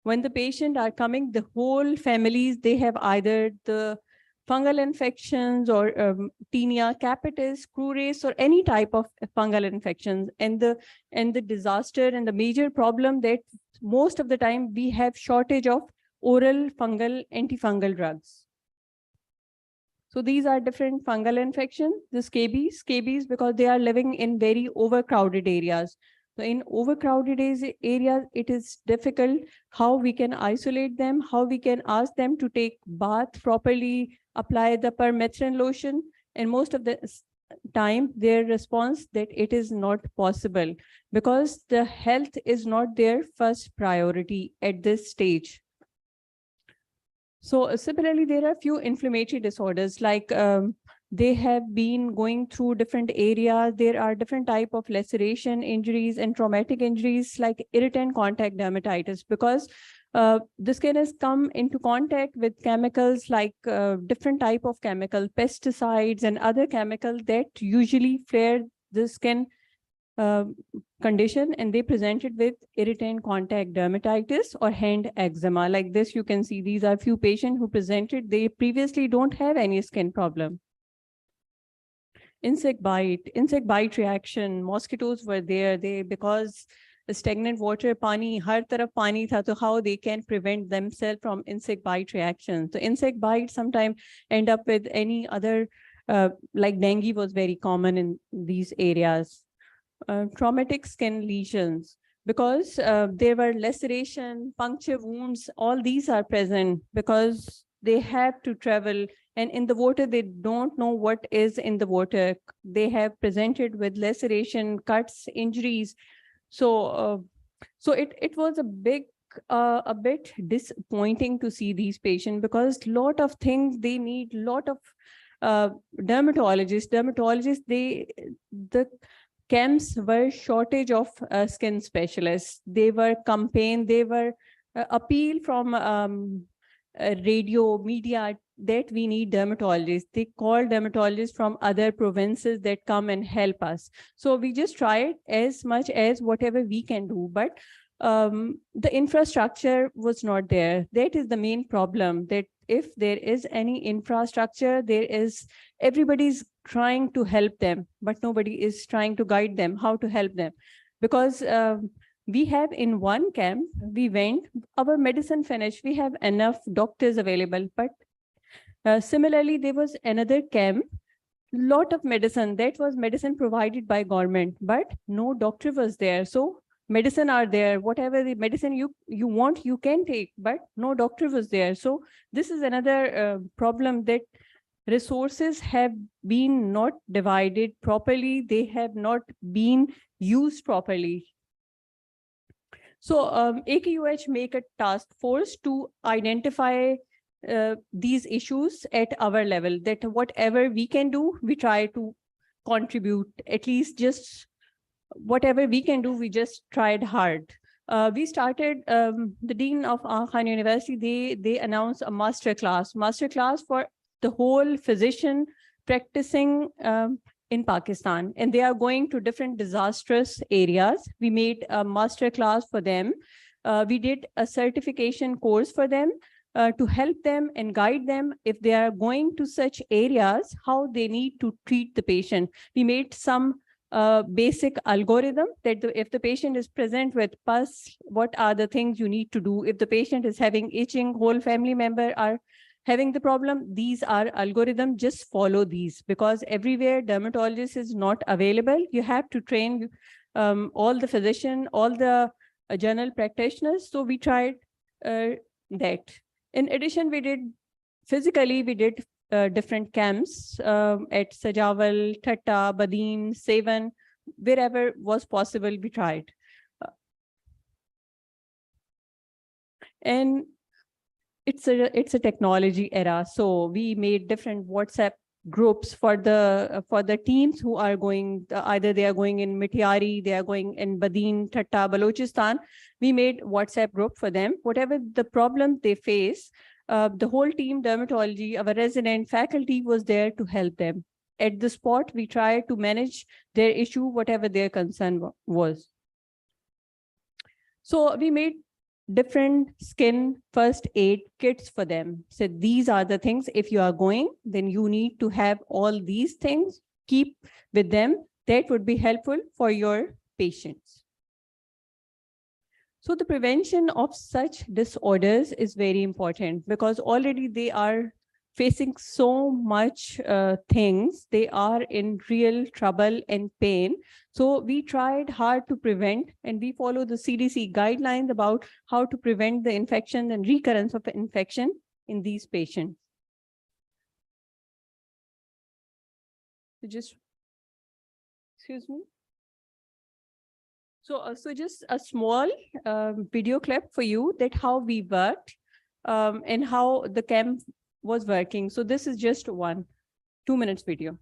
When the patient are coming, the whole families, they have either the fungal infections or tinea capitis, cruris, or any type of fungal infections. And the disaster and the major problem that most of the time we have shortage of oral fungal antifungal drugs. So these are different fungal infections, the scabies, because they are living in very overcrowded areas. So in overcrowded areas, it is difficult how we can isolate them, how we can ask them to take bath properly, apply the permethrin lotion, and most of the time their response that it is not possible because the health is not their first priority at this stage. So similarly, there are a few inflammatory disorders like they have been going through different areas. There are different type of laceration injuries and traumatic injuries like irritant contact dermatitis because the skin has come into contact with chemicals like different type of chemical, pesticides and other chemicals that usually flare the skin condition, and they presented with irritant contact dermatitis or hand eczema. Like this, you can see these are few patients who presented, they previously don't have any skin problem. Insect bite reaction, mosquitoes were there, because the stagnant water, pani, har taraf pani tha, so how they can prevent themselves from insect bite reaction. So insect bite sometimes end up with any other, like dengue was very common in these areas. Traumatic skin lesions, because there were laceration, puncture wounds, all these are present because they have to travel, and in the water, they don't know what is in the water. They have presented with laceration, cuts, injuries. So, it was a bit disappointing to see these patients because lot of things they need, lot of dermatologists, the camps were shortage of skin specialists. They were campaign, they were appeal from radio, media that we need dermatologists. They call dermatologists from other provinces that come and help us. So we just tried as much as whatever we can do, but the infrastructure was not there. That is the main problem, that if there is any infrastructure, everybody's trying to help them, but nobody is trying to guide them how to help them. Because we have in one camp, we went, our medicine finished, we have enough doctors available, but similarly, there was another camp, lot of medicine, that was medicine provided by government, but no doctor was there. So medicine are there, whatever the medicine you want, you can take, but no doctor was there. So this is another problem, that resources have been not divided properly. They have not been used properly. So AKUH make a task force to identify these issues at our level, that whatever we can do, we try to contribute, at least just whatever we can do, we just tried hard. We started, the Dean of Khan University, they announced a master class for the whole physician practicing in Pakistan, and they are going to different disastrous areas. We made a master class for them. We did a certification course for them to help them and guide them if they are going to such areas, how they need to treat the patient. We made some basic algorithm that if the patient is present with pus, what are the things you need to do? If the patient is having itching, whole family member are having the problem, these are algorithm, just follow these, because everywhere dermatologist is not available. You have to train all the physician, all the general practitioners. So we tried that. In addition, we did different camps at Sajawal, Thatta, Badin, Sevan, wherever was possible, we tried. And it's a technology era. So we made different WhatsApp groups for the teams who are going, either they are going in Mitiari, they are going in Badin, Thatta, Balochistan. We made WhatsApp group for them. Whatever the problem they face, the whole team, dermatology, our resident faculty was there to help them. At the spot, we tried to manage their issue, whatever their concern was. So we made different skin first aid kits for them. So these are the things, if you are going, then you need to have all these things, keep with them. That would be helpful for your patients. So the prevention of such disorders is very important, because already they are facing so much things. They are in real trouble and pain. So we tried hard to prevent, and we follow the CDC guidelines about how to prevent the infection and recurrence of the infection in these patients. Excuse me. So just a small video clip for you that how we worked and how the camp was working. So this is just 1 2 minutes video.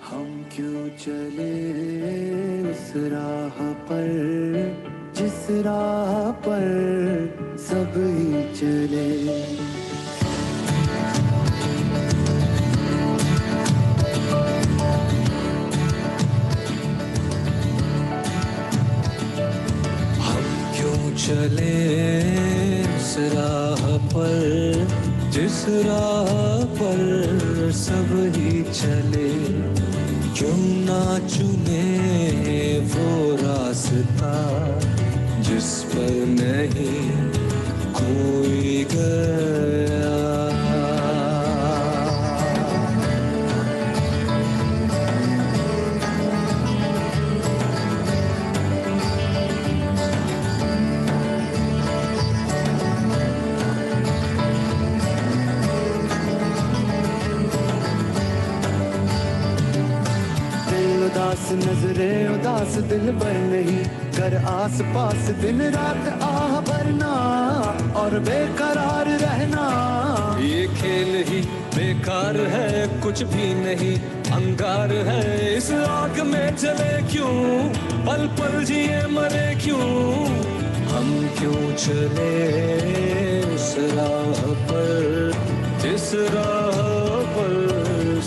हम क्यों चले उस राह पर जिस राह पर सब ही चले हम क्यों चले उस राह पर जिस राह पर सब ही चले क्यों ना चुने वो रास्ता जिस पर नहीं कोई गया उदास नजरे उदास दिल भर नहीं कर आस पास दिन रात आह भरना और बेकरार रहना ये खेल ही बेकार है कुछ भी नहीं अंगार है इस आग में चले क्यों पल पल जिए मरे क्यों हम क्यों चले उस राह पर जिस राह पर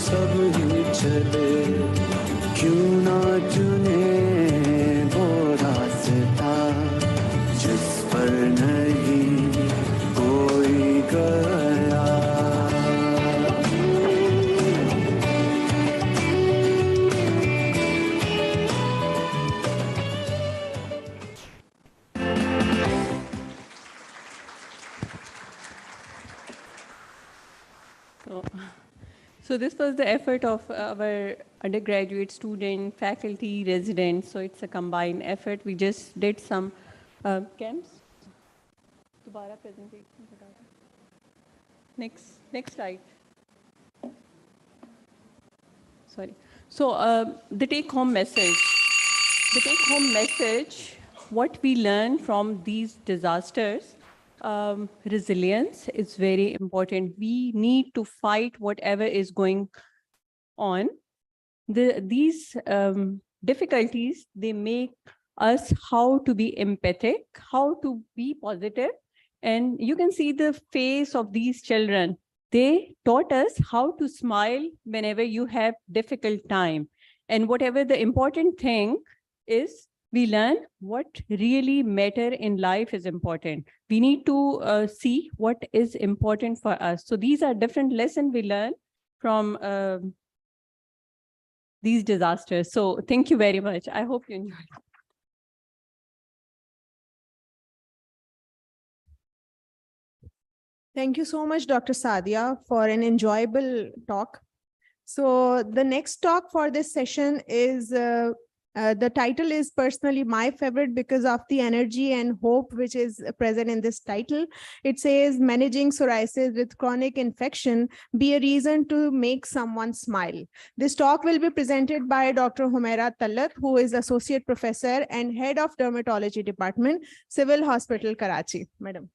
सब ही चले क्यों ना चुने वो रास्ता जिस पर नहीं कोई गया So this was the effort of our undergraduate student, faculty, residents. So it's a combined effort. We just did some camps. Dobara presentation. Next slide. Sorry. So the take-home message. The take-home message, what we learned from these disasters. resilience is very important. We need to fight whatever is going on. These difficulties, they make us how to be empathic, how to be positive. And you can see the face of these children. They taught us how to smile whenever you have difficult time. And whatever the important thing is, we learn what really matter in life is important. We need to see what is important for us. So these are different lessons we learn from these disasters. So thank you very much. I hope you enjoyed. Thank you so much, Dr. Sadia, for an enjoyable talk. So the next talk for this session is, the title is personally my favorite because of the energy and hope which is present in this title. It says, managing psoriasis with chronic infection, be a reason to make someone smile. This talk will be presented by Dr. Humaira Tallat, who is Associate Professor and Head of Dermatology Department, Civil Hospital, Karachi. Madam.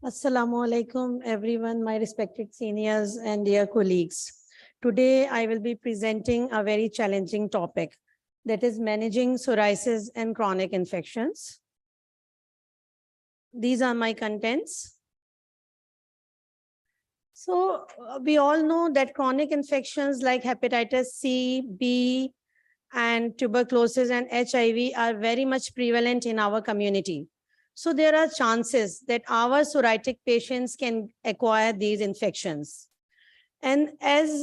Assalamu alaikum, everyone, my respected seniors and dear colleagues. Today, I will be presenting a very challenging topic, that is managing psoriasis and chronic infections. These are my contents. So we all know that chronic infections like hepatitis C, B, and tuberculosis and HIV are very much prevalent in our community. So there are chances that our psoriatic patients can acquire these infections. And as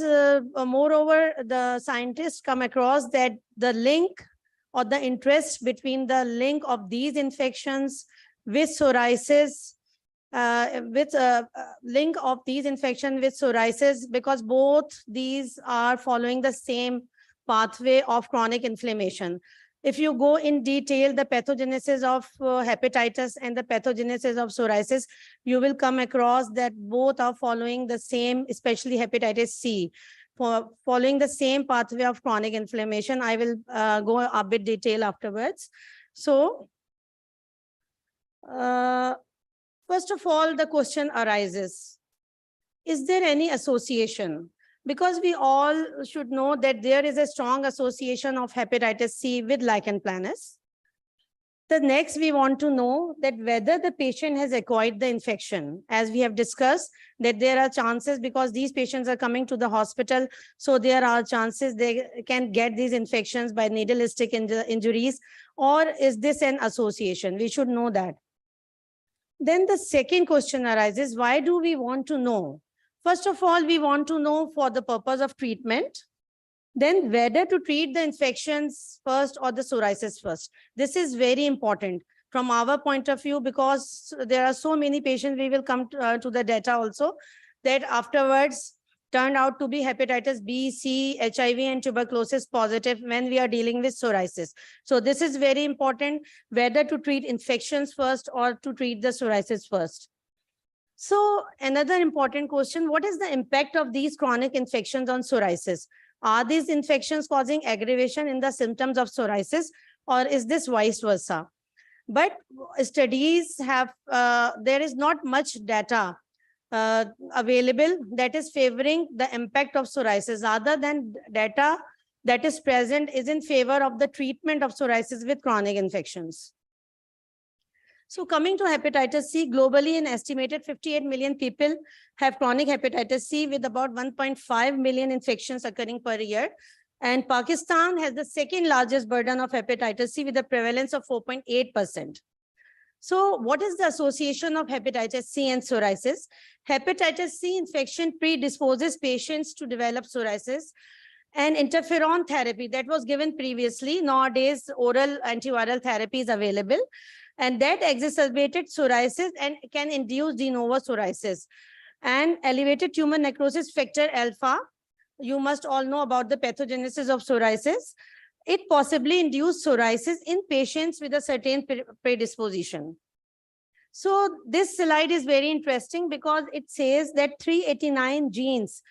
moreover, the scientists come across that the link or the interest between the link of these infections with psoriasis, link of these infections with psoriasis, because both these are following the same pathway of chronic inflammation. If you go in detail, the pathogenesis of hepatitis and the pathogenesis of psoriasis, you will come across that both are following the same, especially hepatitis C, following the same pathway of chronic inflammation. I will go a bit detail afterwards. So, first of all, the question arises, is there any association? Because we all should know that there is a strong association of hepatitis C with lichen planus. The next, we want to know that whether the patient has acquired the infection. As we have discussed, that there are chances because these patients are coming to the hospital, so there are chances they can get these infections by needle-stick injuries, or is this an association? We should know that. Then the second question arises, why do we want to know? First of all, we want to know for the purpose of treatment, then whether to treat the infections first or the psoriasis first. This is very important from our point of view, because there are so many patients, we will come to the data also, that afterwards turned out to be hepatitis B, C, HIV, and tuberculosis positive when we are dealing with psoriasis. So this is very important, whether to treat infections first or to treat the psoriasis first. So another important question, what is the impact of these chronic infections on psoriasis? Are these infections causing aggravation in the symptoms of psoriasis, or is this vice versa? But studies have, there is not much data available that is favoring the impact of psoriasis, other than data that is present is in favor of the treatment of psoriasis with chronic infections. So coming to hepatitis C, globally an estimated 58 million people have chronic hepatitis C, with about 1.5 million infections occurring per year. And Pakistan has the second largest burden of hepatitis C with a prevalence of 4.8%. So what is the association of hepatitis C and psoriasis? Hepatitis C infection predisposes patients to develop psoriasis, and interferon therapy that was given previously, nowadays oral antiviral therapy is available, and that exacerbated psoriasis and can induce de novo psoriasis. And elevated tumor necrosis factor alpha, you must all know about the pathogenesis of psoriasis. It possibly induced psoriasis in patients with a certain predisposition. So this slide is very interesting because it says that 389 genes,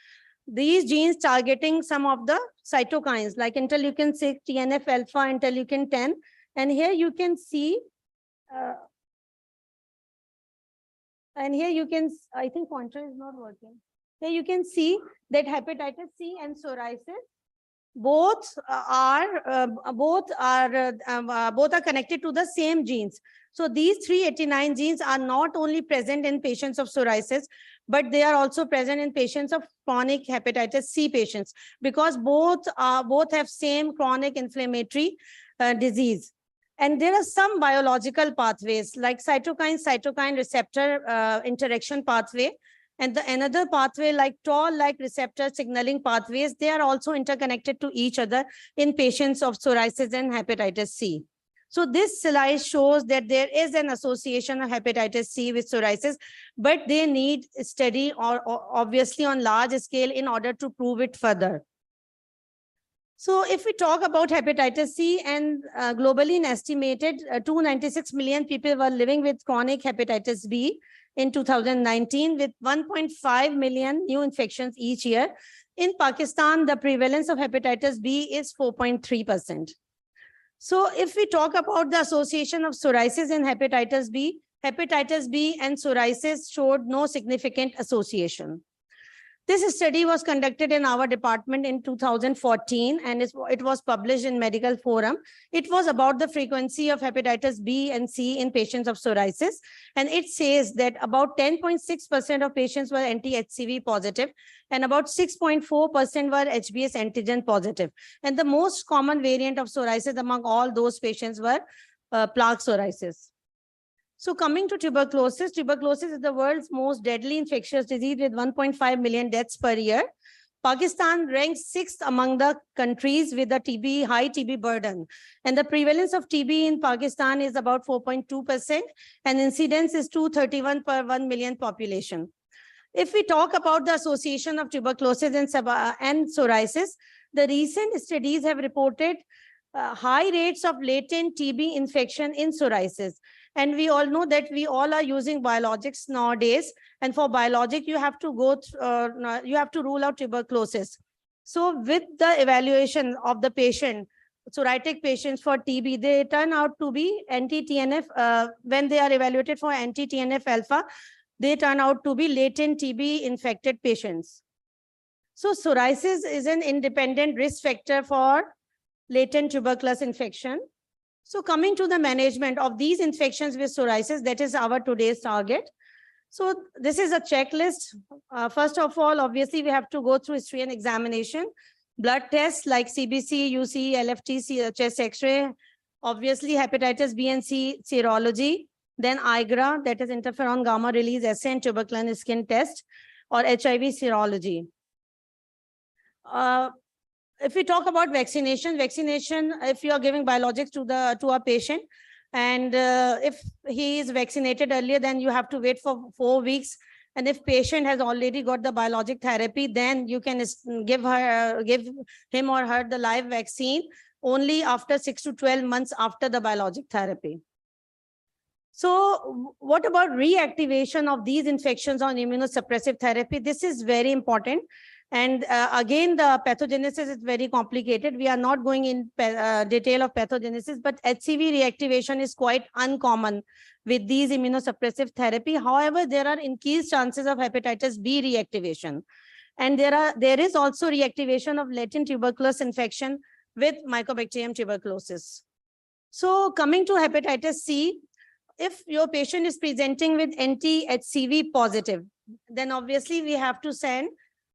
these genes targeting some of the cytokines like interleukin 6, TNF alpha, interleukin 10, And here you can see, I think pointer is not working. Here you can see that hepatitis C and psoriasis both are connected to the same genes. So these 389 genes are not only present in patients of psoriasis, but they are also present in patients of chronic hepatitis C patients, because both have same chronic inflammatory disease. And there are some biological pathways like cytokine receptor interaction pathway, and another pathway like Toll-like receptor signaling pathways. They are also interconnected to each other in patients of psoriasis and hepatitis C. So this slide shows that there is an association of hepatitis C with psoriasis, but they need study or obviously on large scale in order to prove it further. So if we talk about hepatitis C, and globally an estimated 296 million people were living with chronic hepatitis B in 2019, with 1.5 million new infections each year. In Pakistan, the prevalence of hepatitis B is 4.3%. So if we talk about the association of psoriasis and hepatitis B and psoriasis showed no significant association. This study was conducted in our department in 2014, and it was published in Medical Forum. It was about the frequency of hepatitis B and C in patients of psoriasis. And it says that about 10.6% of patients were anti-HCV positive, and about 6.4% were HBs antigen positive. And the most common variant of psoriasis among all those patients were plaque psoriasis. So coming to tuberculosis, tuberculosis is the world's most deadly infectious disease with 1.5 million deaths per year. Pakistan ranks 6th among the countries with a high TB burden. And the prevalence of TB in Pakistan is about 4.2%, and incidence is 231 per 1 million population. If we talk about the association of tuberculosis and psoriasis, the recent studies have reported high rates of latent TB infection in psoriasis. And we all know that we all are using biologics nowadays. And for biologic, you have to rule out tuberculosis. So with the evaluation of the patient, psoriatic patients for TB, they turn out to be anti-TNF. When they are evaluated for anti-TNF alpha, they turn out to be latent TB infected patients. So psoriasis is an independent risk factor for latent tuberculous infection. So coming to the management of these infections with psoriasis, that is our today's target. So this is a checklist. First of all, obviously, we have to go through history and examination. Blood tests like CBC, UC, LFT, chest X-ray. Obviously, hepatitis B and C serology. Then IGRA, that is interferon gamma release assay and tuberculin skin test, or HIV serology. If we talk about vaccination, if you are giving biologics to a patient, and if he is vaccinated earlier, then you have to wait for 4 weeks. And if patient has already got the biologic therapy, then you can give him or her the live vaccine only after 6 to 12 months after the biologic therapy. So what about reactivation of these infections on immunosuppressive therapy? This is very important. And again, the pathogenesis is very complicated. We are not going in detail of pathogenesis, but HCV reactivation is quite uncommon with these immunosuppressive therapy. However, there are increased chances of hepatitis B reactivation. And there is also reactivation of latent tuberculous infection with Mycobacterium tuberculosis. So coming to hepatitis C, if your patient is presenting with anti-HCV positive, then obviously we have to send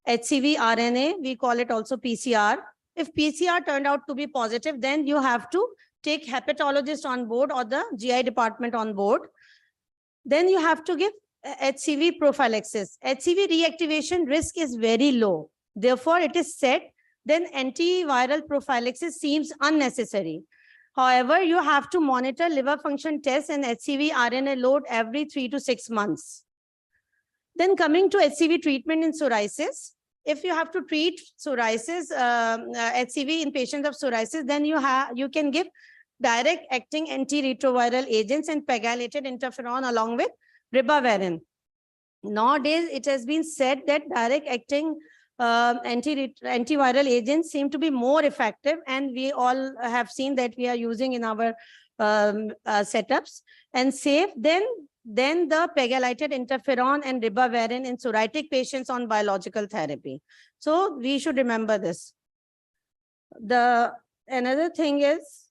HCV RNA, we call it also PCR. If PCR turned out to be positive, then you have to take hepatologist on board or the GI department on board. Then you have to give HCV prophylaxis. HCV reactivation risk is very low. Therefore, it is said, then antiviral prophylaxis seems unnecessary. However, you have to monitor liver function tests and HCV RNA load every 3 to 6 months. Then coming to HCV treatment in psoriasis, if you have to treat psoriasis, HCV in patients of psoriasis, then you can give direct acting antiretroviral agents and pegylated interferon along with ribavirin. Nowadays, it has been said that direct acting antiviral agents seem to be more effective, and we all have seen that we are using in our setups and safe, then the pegylated interferon and ribavirin in psoriatic patients on biological therapy. So we should remember this. Another thing is,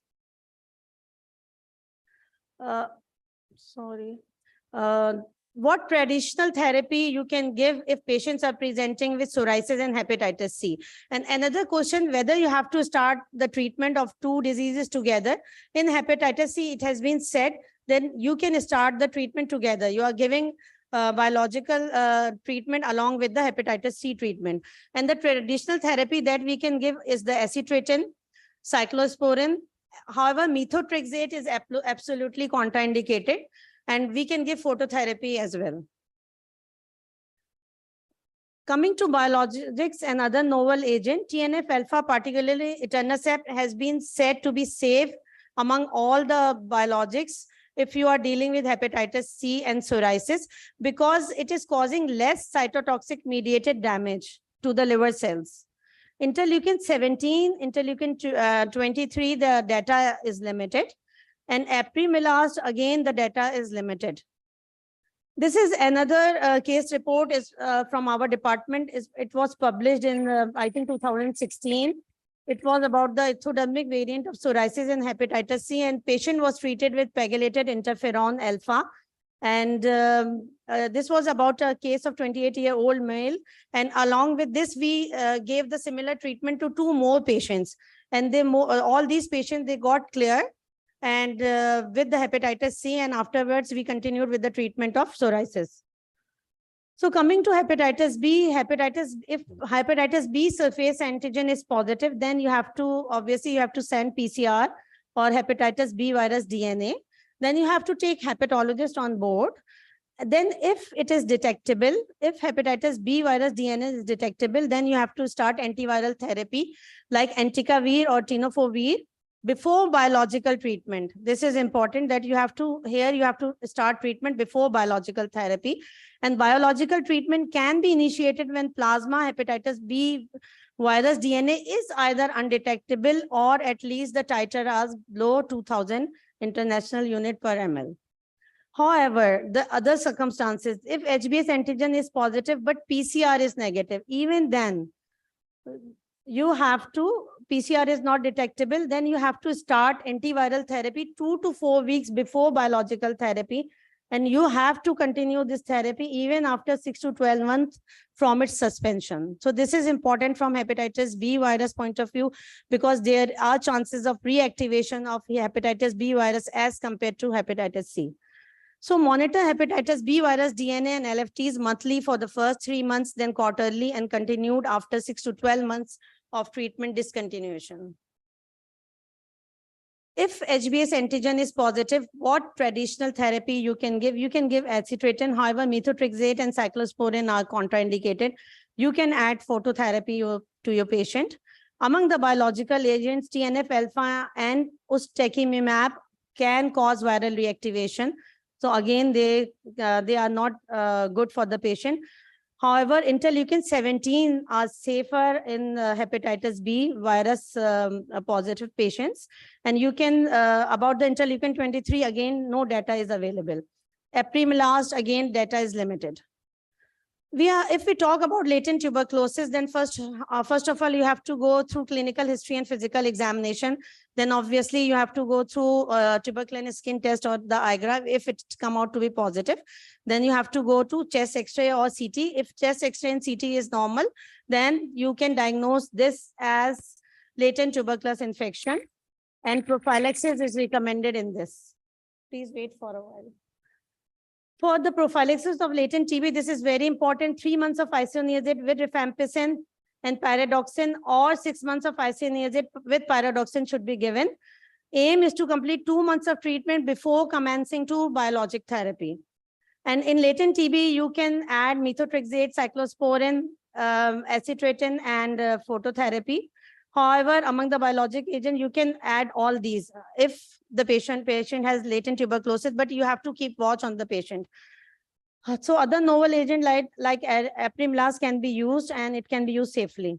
what traditional therapy you can give if patients are presenting with psoriasis and hepatitis C. And another question, whether you have to start the treatment of two diseases together. In hepatitis C, it has been said, then you can start the treatment together. You are giving biological treatment along with the hepatitis C treatment. And the traditional therapy that we can give is the acitretin, cyclosporin. However, methotrexate is absolutely contraindicated, and we can give phototherapy as well. Coming to biologics and other novel agent, TNF-alpha, particularly etanercept, has been said to be safe among all the biologics if you are dealing with hepatitis C and psoriasis, because it is causing less cytotoxic mediated damage to the liver cells. Interleukin 17, interleukin 23, the data is limited. And apremilast, again, the data is limited. This is another case report is from our department. It was published in, I think, 2016. It was about the ectodermic variant of psoriasis and hepatitis C, and patient was treated with pegylated interferon alpha. And this was about a case of 28-year-old male. And along with this, we gave the similar treatment to 2 more patients. And all these patients, they got clear and with the hepatitis C, and afterwards we continued with the treatment of psoriasis. So coming to hepatitis B, if hepatitis B surface antigen is positive, then you have to, obviously you have to send PCR or hepatitis B virus DNA. Then you have to take hepatologist on board. Then if it is detectable, if hepatitis B virus DNA is detectable, then you have to start antiviral therapy like entecavir or tenofovir before biological treatment. This is important that you have to start treatment before biological therapy. And biological treatment can be initiated when plasma hepatitis B virus DNA is either undetectable or at least the titer is below 2000 international unit per ml. However, the other circumstances, if HBs antigen is positive but PCR is negative, even then you have to, PCR is not detectable, then you have to start antiviral therapy 2 to 4 weeks before biological therapy. And you have to continue this therapy even after 6 to 12 months from its suspension. So this is important from hepatitis B virus point of view, because there are chances of reactivation of hepatitis B virus as compared to hepatitis C. So monitor hepatitis B virus DNA and LFTs monthly for the first 3 months, then quarterly, and continued after 6 to 12 months of treatment discontinuation. If HBs antigen is positive, what traditional therapy you can give? You can give acitretin. However, methotrexate and cyclosporin are contraindicated. You can add phototherapy to your patient. Among the biological agents, TNF-alpha and ustekinumab can cause viral reactivation. So again, they are not good for the patient. However, interleukin 17 are safer in hepatitis B virus positive patients. And you can, about the interleukin 23, again, no data is available. Apremilast, again, data is limited. If we talk about latent tuberculosis, then first of all, you have to go through clinical history and physical examination. Then obviously you have to go through tuberculous skin test or the IGRA. If it come out to be positive, then you have to go to chest X-ray or CT. If chest X-ray and CT is normal, then you can diagnose this as latent tuberculosis infection, and prophylaxis is recommended in this. Please wait for a while. For the prophylaxis of latent TB, this is very important. 3 months of isoniazid with rifampicin and pyridoxine, or 6 months of isoniazid with pyridoxine should be given. Aim is to complete 2 months of treatment before commencing to biologic therapy. And in latent TB, you can add methotrexate, cyclosporin, acitretin, and phototherapy. However, among the biologic agent, you can add all these if the patient has latent tuberculosis, but you have to keep watch on the patient. So other novel agent like apremilast can be used, and it can be used safely.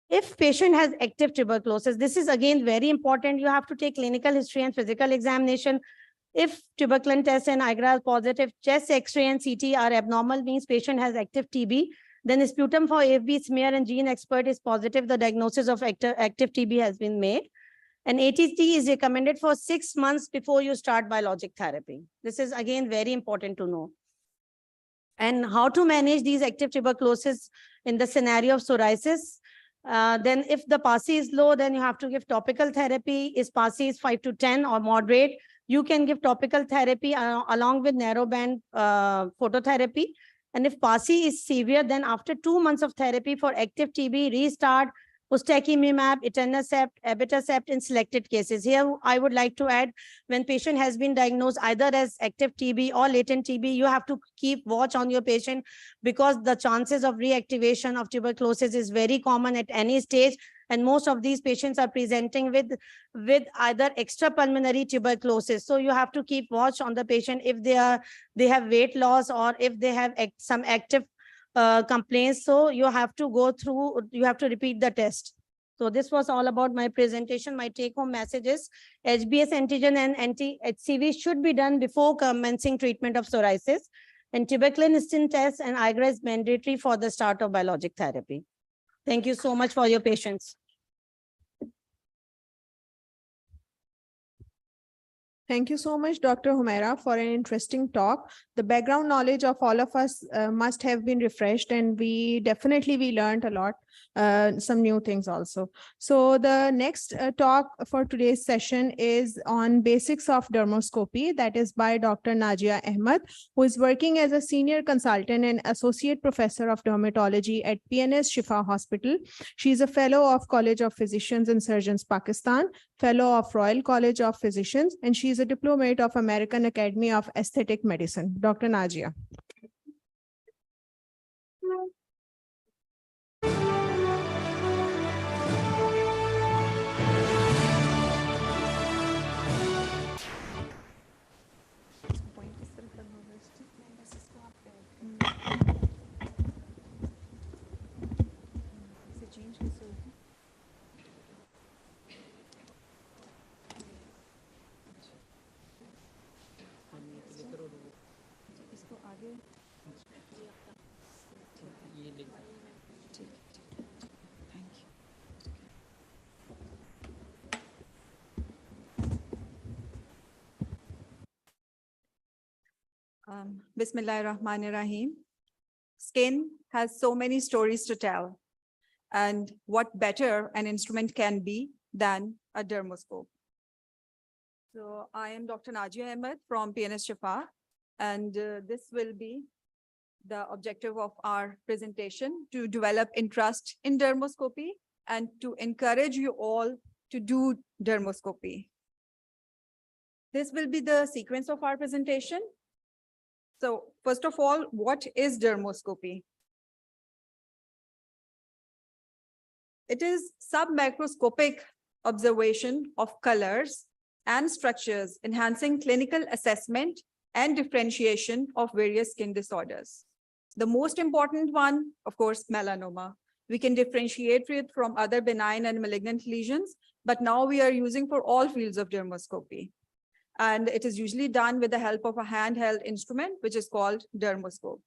If patient has active tuberculosis, this is again very important. You have to take clinical history and physical examination. If tuberculin test and IGRA is positive, chest X-ray and CT are abnormal, means patient has active TB. Then sputum for AFB smear and gene expert is positive. The diagnosis of active TB has been made. And ATT is recommended for 6 months before you start biologic therapy. This is again very important to know. And how to manage these active tuberculosis in the scenario of psoriasis. Then if the PASI is low, then you have to give topical therapy. If PASI is 5 to 10 or moderate, you can give topical therapy along with narrowband phototherapy. And if PASI is severe, then after 2 months of therapy for active TB, restart ustekinumab, etanercept, abatacept in selected cases. Here, I would like to add, when patient has been diagnosed either as active TB or latent TB, you have to keep watch on your patient, because the chances of reactivation of tuberculosis is very common at any stage. And most of these patients are presenting with either extrapulmonary tuberculosis. So you have to keep watch on the patient if they have weight loss or if they have some active complaints. So you have to repeat the test. So this was all about my presentation. My take-home messages: HBS antigen and anti-HCV should be done before commencing treatment of psoriasis. And tuberculin stin test and IGRA is mandatory for the start of biologic therapy. Thank you so much for your patience. Thank you so much, Dr. Humaira, for an interesting talk. The background knowledge of all of us must have been refreshed, and we learned a lot, some new things also. So the next talk for today's session is on basics of dermoscopy. That is by Dr. Najia Ahmed, who is working as a senior consultant and associate professor of dermatology at PNS Shifa Hospital. She is a fellow of College of Physicians and Surgeons, Pakistan, fellow of Royal College of Physicians, and she is a diplomate of American Academy of Aesthetic Medicine. Dr. Najia. Bismillahirrahmanirrahim. Skin has so many stories to tell. And what better an instrument can be than a dermoscope? So I am Dr. Najia Ahmed from PNS Shifa, and this will be the objective of our presentation: to develop interest in dermoscopy and to encourage you all to do dermoscopy. This will be the sequence of our presentation. So first of all, what is dermoscopy? It is submicroscopic observation of colors and structures, enhancing clinical assessment and differentiation of various skin disorders. The most important one, of course, melanoma. We can differentiate it from other benign and malignant lesions, but now we are using for all fields of dermoscopy. And it is usually done with the help of a handheld instrument, which is called dermoscope.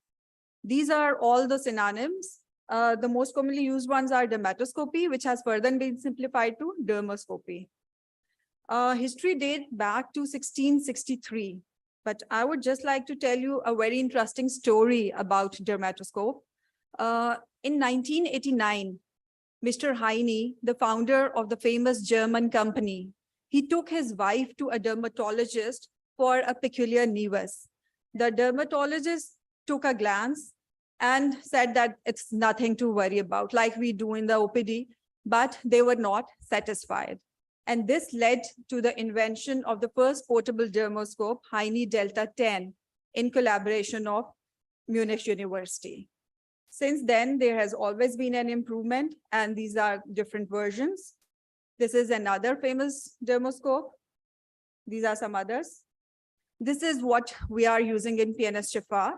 These are all the synonyms. The most commonly used ones are dermatoscopy, which has further been simplified to dermoscopy. History dates back to 1663, but I would just like to tell you a very interesting story about dermatoscope. In 1989, Mr. Heine, the founder of the famous German company, he took his wife to a dermatologist for a peculiar nevus. The dermatologist took a glance and said that it's nothing to worry about, like we do in the OPD, but they were not satisfied. And this led to the invention of the first portable dermoscope, Heine Delta 10, in collaboration of Munich University. Since then, there has always been an improvement, and these are different versions. This is another famous dermoscope. These are some others. This is what we are using in PNS Shifa.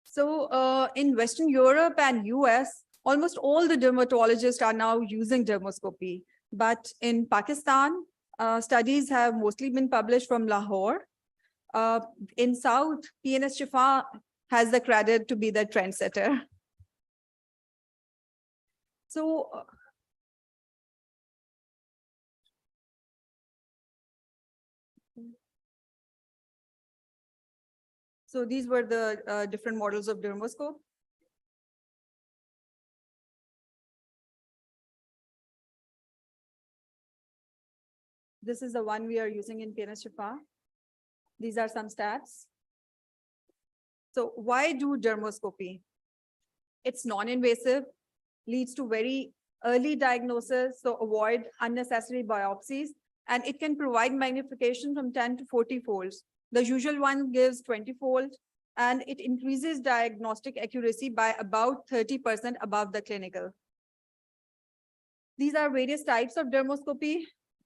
So in Western Europe and US, Almost all the dermatologists are now using dermoscopy. But in Pakistan, studies have mostly been published from Lahore. In South, PNS Shifa has the credit to be the trendsetter. So, these were the different models of dermoscope. This is the one we are using in PNS Shifa. These are some stats. So why do dermoscopy? It's non-invasive, leads to very early diagnosis, so avoid unnecessary biopsies, and it can provide magnification from 10 to 40 folds. The usual one gives 20-fold, and it increases diagnostic accuracy by about 30% above the clinical. These are various types of dermoscopy.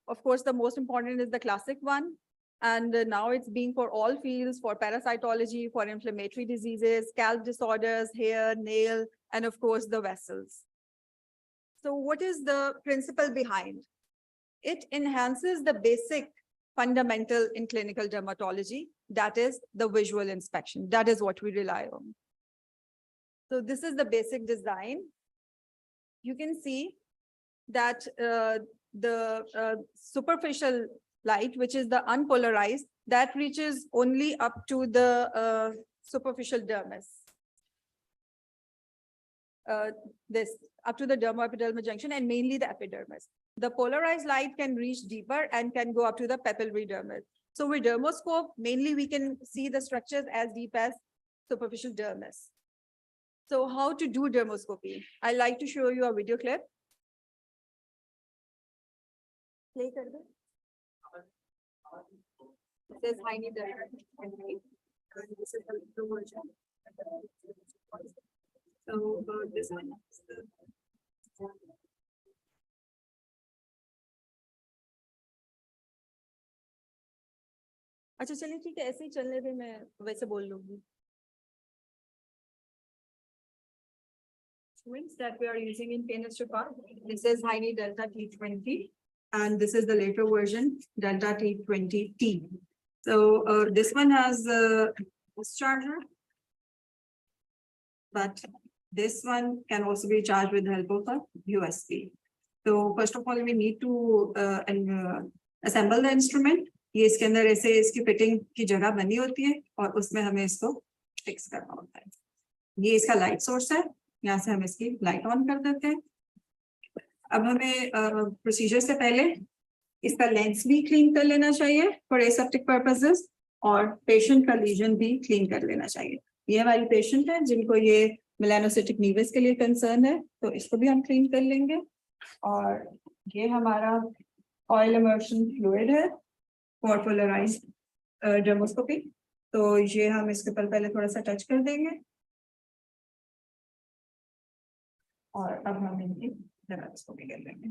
Of course, the most important is the classic one. And now it's being for all fields, for parasitology, for inflammatory diseases, scalp disorders, hair, nail, and of course, the vessels. So what is the principle behind? It enhances the basic fundamental in clinical dermatology, that is the visual inspection. That is what we rely on. So this is the basic design. You can see that the superficial light, which is the unpolarized, that reaches only up to the superficial dermis. This up to the dermoepidermal junction and mainly the epidermis. The polarized light can reach deeper and can go up to the papillary dermis. So with dermoscope, mainly we can see the structures as deep as superficial dermis. So how to do dermoscopy? I like to show you a video clip. Play kar do. It says tiny dermis. This is the version. So this one. अच्छा चलिए ठीक है ऐसे ही चलने दे मैं वैसे बोल लूंगी. That we are using in PNS Shifa. This is Heine Delta T20 and this is the later version Delta T20T. So this one has this charger, but this one can also be charged with the help of a USB. So first of all, we need to assemble the instrument. ये इसके अंदर ऐसे इसकी fitting की जगह बनी होती है और उसमें हमें इसको फिक्स करना होता है. ये इसका लाइट सोर्स है. यहाँ से हम इसकी लाइट ऑन कर देते हैं. अब हमें प्रोसीजर से पहले इसका लेंस भी क्लीन कर लेना चाहिए फॉर एसेप्टिक पर्पसेस और पेशेंट का लीजन भी क्लीन कर लेना चाहिए. ये हमारी पेशेंट है जिनको ये मेलानोसिटिक नीवस के लिए कंसर्न है, तो इसको भी हम क्लीन कर लेंगे. और ये हमारा ऑयल इमर्शन फ्लूइड है फॉर पोलराइज्ड डर्मोस्कोपी. तो ये हम इसके ऊपर पहले थोड़ा सा टच कर देंगे और अब हम इनकी डर्मोस्कोपी कर लेंगे.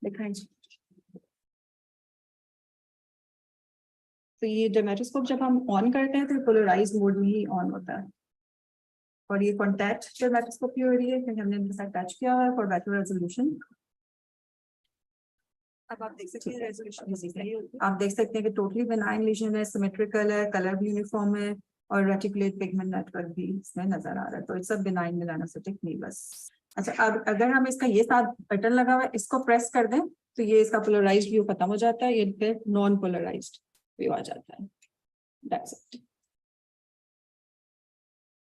दिखाएं. तो ये डर्मेटोस्कोप जब हम ऑन करते हैं तो पोलराइज्ड मोड में ही ऑन होता है और ये कॉन्टैक्ट डर्मेटोस्कोपी हो रही है क्योंकि हमने इनके साथ टच किया है फॉर बेटर रेजोल्यूशन. अब आप देख सकते हैं रेजोल्यूशन. आप देख सकते हैं कि टोटली बेनाइन लीजन है, सिमेट्रिकल है, कलर भी यूनिफॉर्म है और रेटिकुलेट पिगमेंट नेटवर्क भी इसमें नजर आ रहा है. तो इट्स अ बेनाइन मेलानोसिटिक नीवस. अच्छा, अब अगर हम इसका ये साथ बटन लगा हुआ है इसको प्रेस कर दें तो ये इसका पोलराइज्ड व्यू खत्म हो जाता है, ये फिर नॉन पोलराइज्ड व्यू आ जाता है. That's it.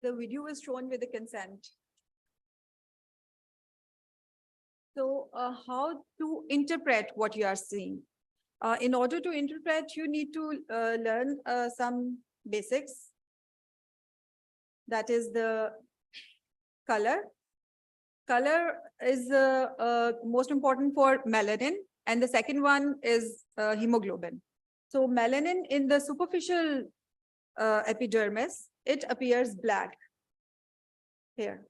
The video is shown with the consent. So how to interpret what you are seeing? In order to interpret, you need to learn some basics. That is the color. Color is most important for melanin, and the second one is hemoglobin. So melanin in the superficial epidermis, it appears black here.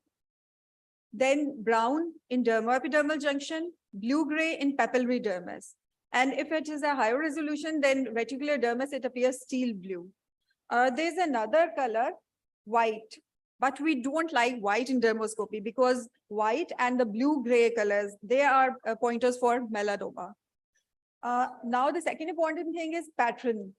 Then brown in dermoepidermal junction, blue-gray in papillary dermis. And if it is a higher resolution, then reticular dermis, it appears steel blue. There's another color, white, but we don't like white in dermoscopy because white and the blue-gray colors, they are pointers for melanoma. Now, the second important thing is pattern.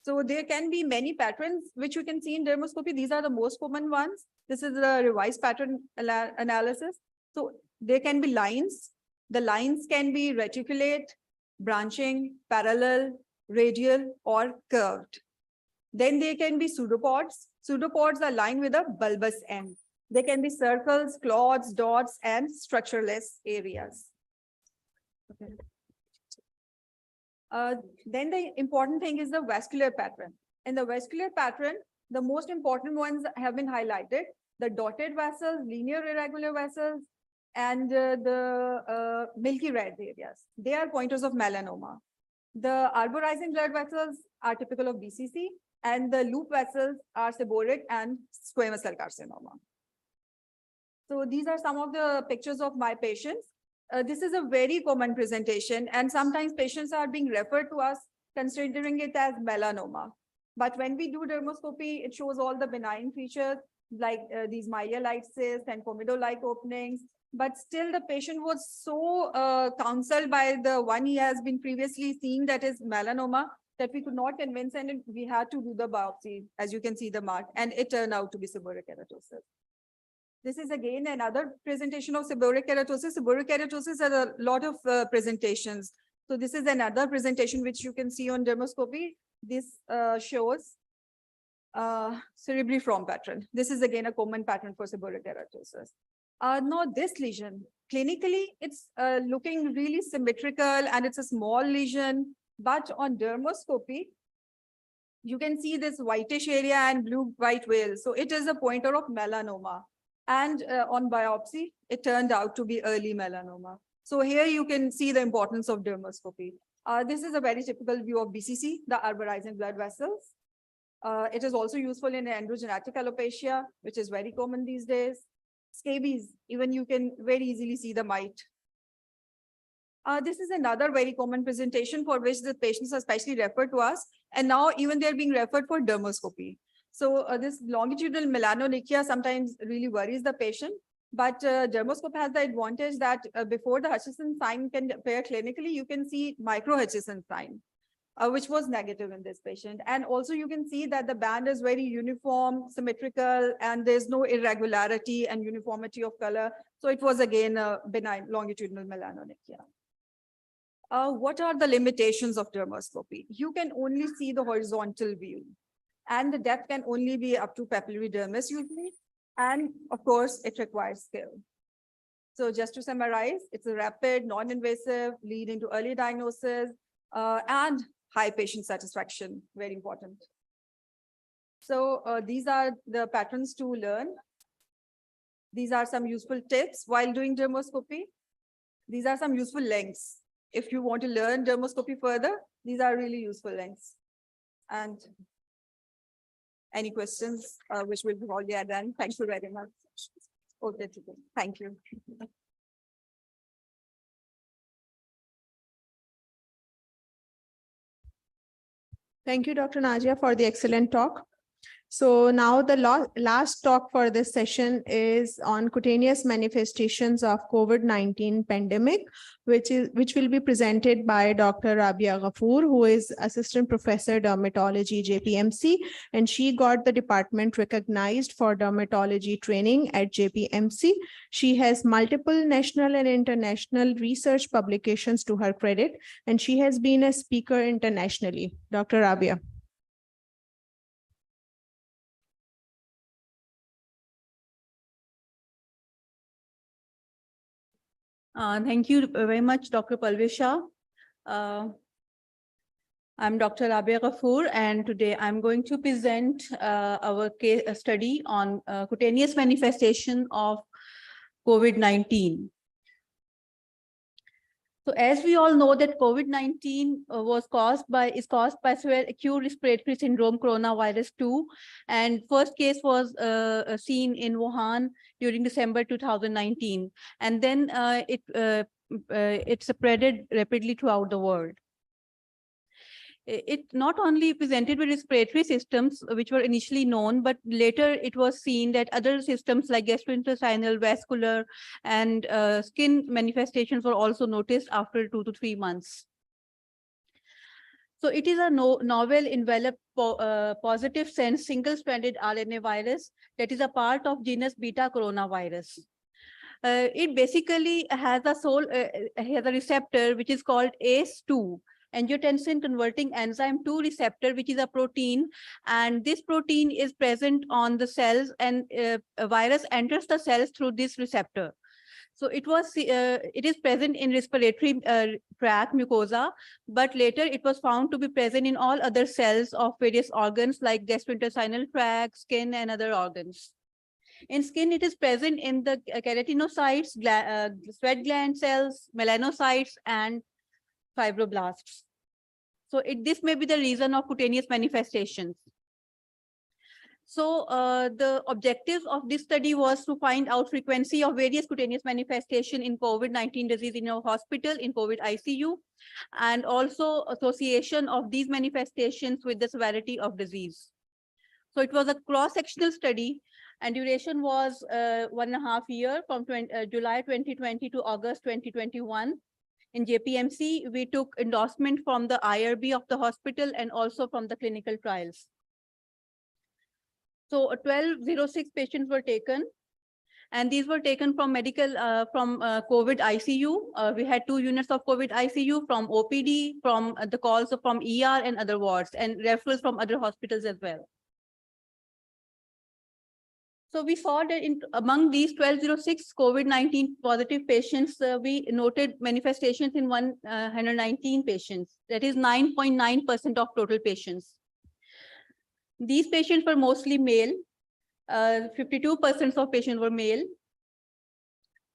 So there can be many patterns which you can see in dermoscopy. These are the most common ones. This is the revised pattern analysis. So there can be lines. The lines can be reticulate, branching, parallel, radial, or curved. Then there can be pseudopods. Pseudopods are lined with a bulbous end. There can be circles, clots, dots, and structureless areas. Okay. Then the important thing is the vascular pattern. In the vascular pattern, the most important ones have been highlighted: the dotted vessels, linear irregular vessels, and the milky red areas. They are pointers of melanoma. The arborizing blood vessels are typical of BCC, and the loop vessels are seborrheic and squamous cell carcinoma. So these are some of the pictures of my patients. This is a very common presentation, and sometimes patients are being referred to us considering it as melanoma. But when we do dermoscopy, it shows all the benign features like these myelitis and comedo-like openings. But still, the patient was so counseled by the one he has been previously seeing, that is melanoma, that we could not convince, and we had to do the biopsy, as you can see the mark, and it turned out to be seborrheic keratosis. This is again another presentation of seborrheic keratosis. Seborrheic keratosis has a lot of presentations. So this is another presentation which you can see on dermoscopy. This shows cerebriform pattern. This is again a common pattern for seborrheic keratosis. Now this lesion, clinically, it's looking really symmetrical and it's a small lesion, but on dermoscopy, you can see this whitish area and blue-white veil. So it is a pointer of melanoma. And on biopsy, it turned out to be early melanoma. So here you can see the importance of dermoscopy. This is a very typical view of BCC, the arborizing blood vessels. It is also useful in androgenetic alopecia, which is very common these days. Scabies, even you can very easily see the mite. This is another very common presentation for which the patients are specially referred to us. And now even they're being referred for dermoscopy. So this longitudinal melanonychia sometimes really worries the patient, but dermoscope has the advantage that before the Hutchinson sign can appear clinically, you can see micro Hutchinson sign, which was negative in this patient. And also you can see that the band is very uniform, symmetrical, and there's no irregularity and uniformity of color. So it was again a benign longitudinal melanonychia. What are the limitations of dermoscopy? You can only see the horizontal view, and the depth can only be up to papillary dermis usually. And of course, it requires skill. So just to summarize, it's a rapid, non-invasive, leading to early diagnosis, and high patient satisfaction, very important. So these are the patterns to learn. These are some useful tips while doing dermoscopy. These are some useful links. If you want to learn dermoscopy further, these are really useful links. And any questions, which will be already done. Thank you very much. Okay, thank you. Thank you, Dr. Najia, for the excellent talk. So now the last talk for this session is on cutaneous manifestations of COVID-19 pandemic, which will be presented by Dr. Rabia Ghafoor, who is Assistant Professor Dermatology, JPMC, and she got the department recognized for dermatology training at JPMC. She has multiple national and international research publications to her credit, and she has been a speaker internationally. Dr. Rabia. Thank you very much, Dr. Palvisha. I'm Dr. Rabia Ghafoor, and today I'm going to present our case study on cutaneous manifestation of COVID-19. So as we all know that COVID-19 is caused by severe acute respiratory syndrome coronavirus 2, and first case was seen in Wuhan during December 2019, and then it spread rapidly throughout the world. it not only presented with respiratory systems, which were initially known, but later it was seen that other systems like gastrointestinal, vascular, and skin manifestations were also noticed after 2 to 3 months. So it is a novel enveloped positive sense single-stranded RNA virus that is a part of genus beta coronavirus. It basically has a receptor which is called ACE2, angiotensin converting enzyme 2 receptor, which is a protein, and this protein is present on the cells, and a virus enters the cells through this receptor. So it is present in respiratory tract mucosa, but later it was found to be present in all other cells of various organs like gastrointestinal tract, skin, and other organs. In skin, it is present in the keratinocytes, sweat gland cells, melanocytes, and fibroblasts. So this may be the reason of cutaneous manifestations. So the objectives of this study was to find out frequency of various cutaneous manifestation in COVID-19 disease in a hospital, in COVID ICU, and also association of these manifestations with the severity of disease. So it was a cross-sectional study, and duration was 1.5 years from July 2020 to August 2021. In JPMC, we took endorsement from the IRB of the hospital and also from the clinical trials. So 1206 patients were taken, and these were taken from COVID ICU. We had 2 units of COVID ICU, from OPD, from the calls from ER and other wards, and referrals from other hospitals as well. So we saw that among these 1206 COVID-19 positive patients, we noted manifestations in 119 patients. That is 9.9% of total patients. These patients were mostly male. 52% of patients were male.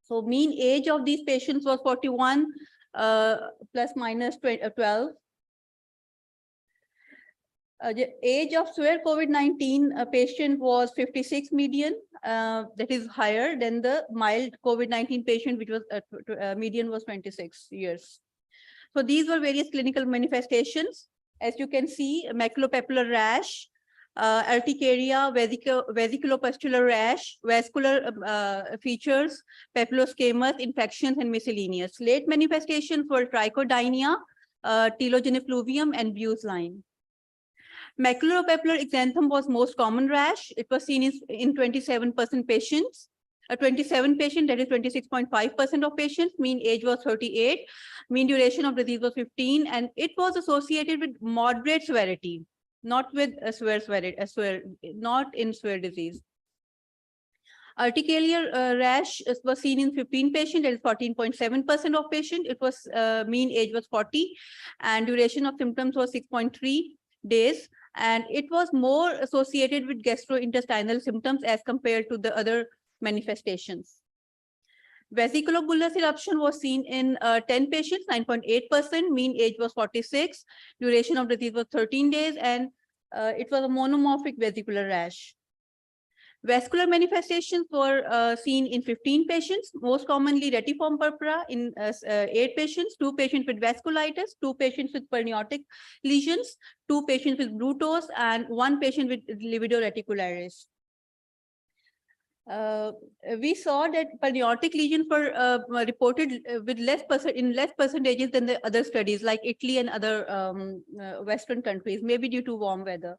So mean age of these patients was 41 plus minus 12. The age of severe COVID-19 patient was 56 median. That is higher than the mild COVID-19 patient, which was median was 26 years. So these were various clinical manifestations. As you can see, maculopapular rash, urticaria, vesiculopustular rash, vascular features, papillosquamous infections, and miscellaneous. Late manifestations were trichodynia, telogenifluvium, and Bewes line. Maculopapular exanthem was most common rash. It was seen in 27% patients. 27 patients, that is 26.5% of patients. Mean age was 38. Mean duration of disease was 15, and it was associated with moderate severity, not with severe severity, not in severe disease. Urticarial rash was seen in 15 patients, that is 14.7% of patients. It was mean age was 40, and duration of symptoms was 6.3 days. And it was more associated with gastrointestinal symptoms as compared to the other manifestations. Vesiculobullous eruption was seen in 10 patients, 9.8%. Mean age was 46. Duration of disease was 13 days, and it was a monomorphic vesicular rash. Vascular manifestations were seen in 15 patients, most commonly retiform purpura in 8 patients, 2 patients with vasculitis, 2 patients with perniotic lesions, 2 patients with brutos, and 1 patient with livedo reticularis. We saw that perniotic lesions were reported with less percentages than the other studies like Italy and other Western countries, maybe due to warm weather.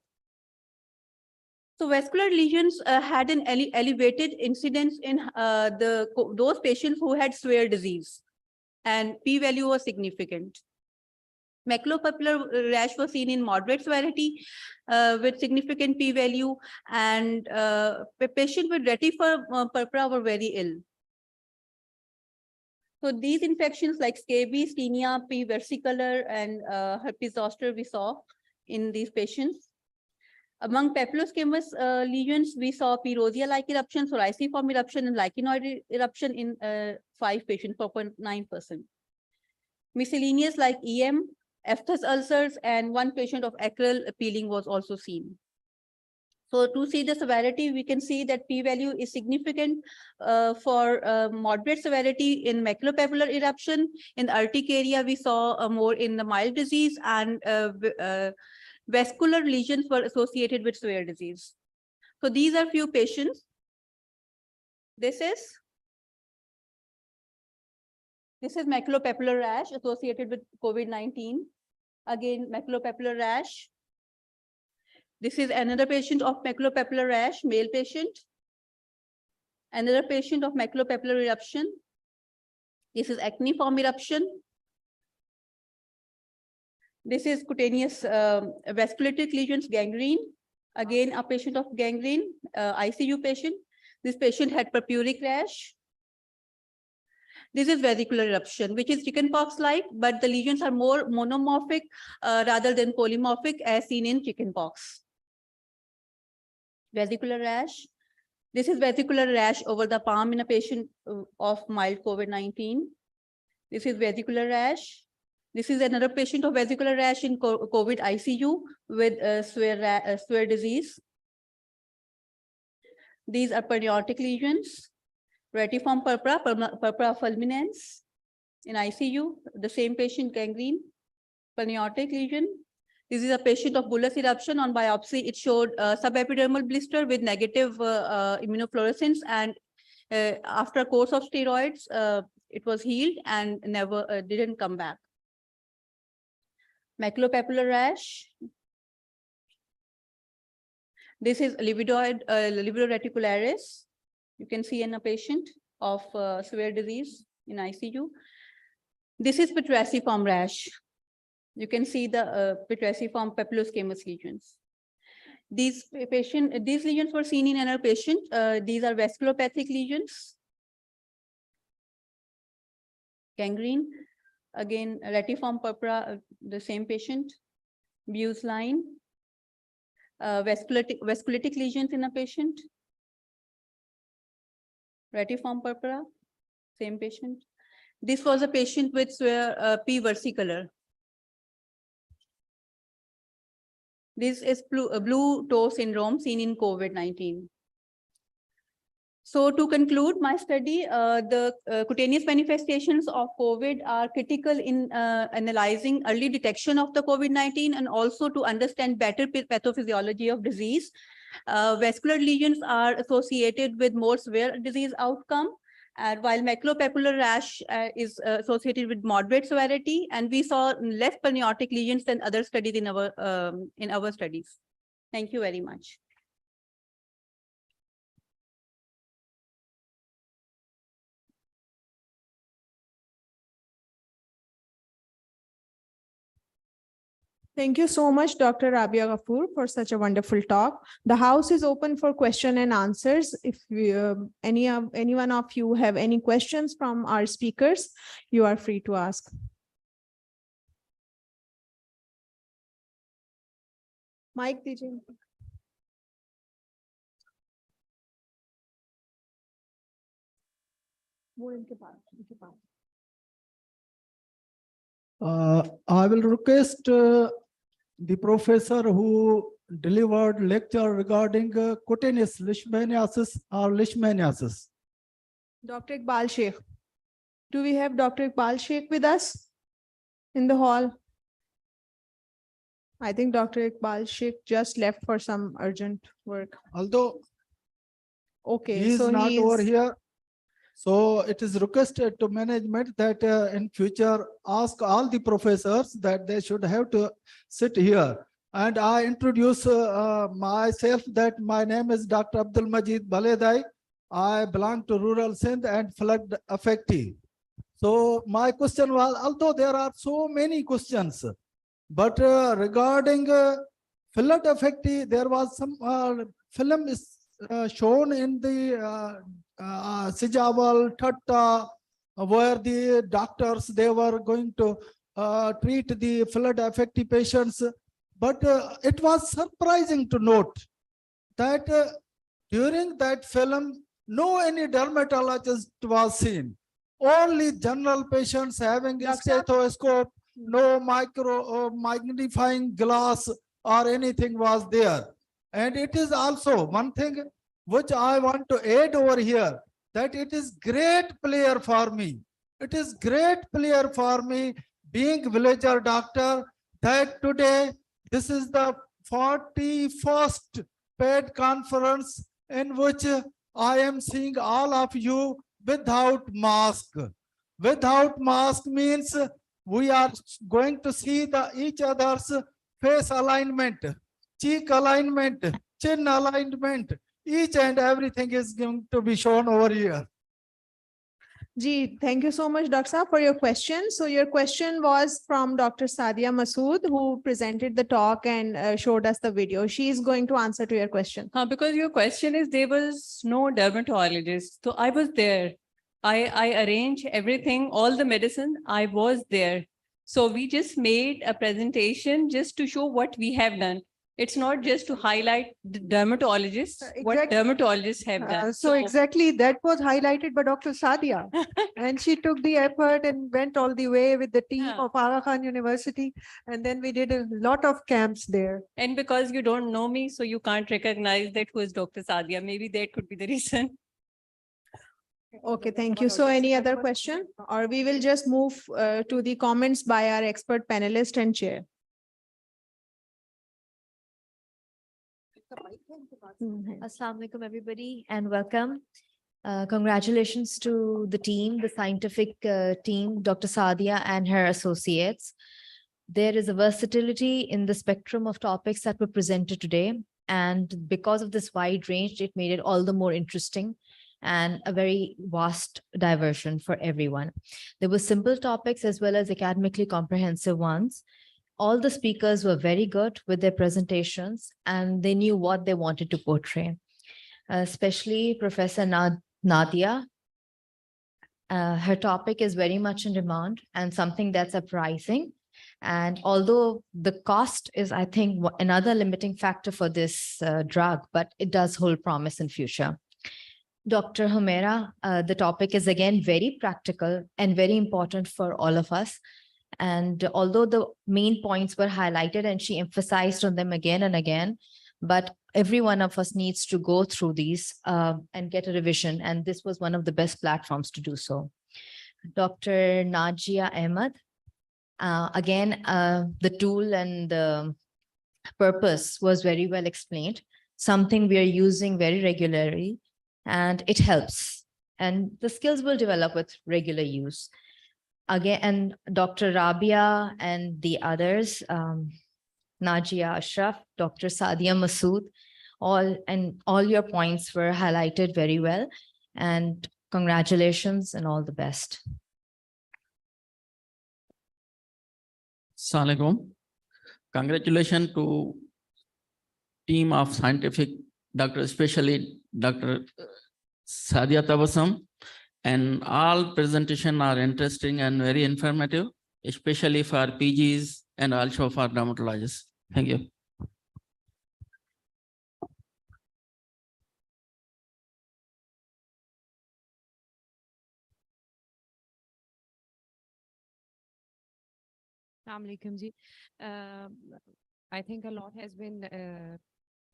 So vascular lesions had an elevated incidence in those patients who had severe disease, and p-value was significant. Maculopapular rash was seen in moderate severity with significant p-value, and patients with retiform purpura were very ill. So these infections like scabies, tinea, P. versicolor, and herpes zoster we saw in these patients. Among papillosquamous lesions, we saw P. rosea-like eruption, psoriasiform eruption, and lichenoid eruption in 5 patients, 4.9%. Miscellaneous like EM, aphthous ulcers, and 1 patient of acral peeling was also seen. So to see the severity, we can see that p-value is significant for moderate severity in maculopapular eruption. In the urticaria, we saw more in the mild disease, and vascular lesions were associated with severe disease. So these are few patients. This is maculopapular rash associated with COVID-19. Again, maculopapular rash. This is another patient of maculopapular rash, male patient. Another patient of maculopapular eruption. This is acneiform eruption. This is cutaneous vasculitic lesions, gangrene. Again, a patient of gangrene, ICU patient. This patient had purpuric rash. This is vesicular eruption, which is chickenpox-like, but the lesions are more monomorphic rather than polymorphic, as seen in chickenpox. Vesicular rash. This is vesicular rash over the palm in a patient of mild COVID-19. This is vesicular rash. This is another patient of vesicular rash in COVID ICU with severe disease. These are periotic lesions. Retiform purpura, purpura fulminans in ICU. The same patient, gangrene, periotic lesion. This is a patient of bullous eruption. On biopsy, it showed subepidermal blister with negative immunofluorescence, and after a course of steroids, it was healed and never didn't come back. Maculopapular rash. This is livedoid reticularis. You can see in a patient of severe disease in ICU. This is petraciform rash. You can see the petraciform papillosquamous lesions. These lesions were seen in another patient. These are vasculopathic lesions. Gangrene. Again, retiform purpura, the same patient. Buse line. Vasculitic lesions in a patient. Retiform purpura, same patient. This was a patient with P versicolor. This is blue toe syndrome seen in COVID-19. So to conclude my study, the cutaneous manifestations of COVID are critical in analyzing early detection of the COVID-19 and also to understand better pathophysiology of disease. Vascular lesions are associated with more severe disease outcome, while maculopapular rash is associated with moderate severity, and we saw less periotic lesions than other studies in our studies. Thank you very much. Thank you so much, Dr. Rabia Ghafoor, for such a wonderful talk. The house is open for question and answers. If any one of you have any questions from our speakers, you are free to ask. Mike, DJ. I will request the professor who delivered lecture regarding cutaneous leishmaniasis or leishmaniasis. Dr. Iqbal Sheikh. Do we have Dr. Iqbal Sheikh with us in the hall? I think Dr. Iqbal Sheikh just left for some urgent work. Although okay, he is so not over here, so it is requested to management that in future ask all the professors that they should have to sit here. And I introduce myself that my name is Dr. Abdul Majid Baledai. I belong to rural Sindh and flood affectee. So my question was, although there are so many questions, but regarding flood affectee, there was some film is shown in the Sijawal, Thatta, where the doctors, they were going to treat the flood affected patients. But it was surprising to note that during that film, no any dermatologist was seen. Only general patients having a stethoscope, no magnifying glass or anything was there. And it is also one thing which I want to add over here, that it is great player for me. It is great player for me being villager doctor, that today this is the 41st paid conference in which I am seeing all of you without mask. Without mask means we are going to see each other's face alignment, cheek alignment, chin alignment. Each and everything is going to be shown over here. Ji, thank you so much, Dr. Saab, for your question. So your question was from Dr. Sadia Masood, who presented the talk and showed us the video. She is going to answer to your question. Because your question is, there was no dermatologist. So I was there. I arranged everything, all the medicine, I was there. So we just made a presentation just to show what we have done. It's not just to highlight the dermatologists, what Exactly. dermatologists have done. So exactly that was highlighted by Dr. Sadia. And she took the effort and went all the way with the team Yeah. of Aga Khan University. And then we did a lot of camps there. And because you don't know me, so you can't recognize that who is Dr. Sadia. Maybe that could be the reason. Okay, thank you. So any other question? Or we will just move to the comments by our expert panelist and chair. Assalamu alaikum, everybody, and welcome. Congratulations to the team, the scientific team, Dr. Sadia and her associates. There is a versatility in the spectrum of topics that were presented today. And because of this wide range, it made it all the more interesting and a very vast diversion for everyone. There were simple topics as well as academically comprehensive ones. All the speakers were very good with their presentations and they knew what they wanted to portray. Especially Professor Nadia. Her topic is very much in demand and something that's surprising. And although the cost is, I think, another limiting factor for this drug, but it does hold promise in future. Dr. Humaira, the topic is again very practical and very important for all of us. And although the main points were highlighted and she emphasized on them again and again, but every one of us needs to go through these and get a revision. And this was one of the best platforms to do so. Dr. Najia Ahmed, again, the tool and the purpose was very well explained, something we are using very regularly, and it helps. And the skills will develop with regular use. Again, and Dr. Rabia and the others, Najia Ashraf, Dr. Sadia Masood, all your points were highlighted very well. And congratulations and all the best. Assalamu alaikum. Congratulations to team of scientific doctor, especially Dr. Sadia Tabassum. And all presentation are interesting and very informative, especially for PGs and also for dermatologists. Thank you. Assalamu alaikum ji. I think a lot has been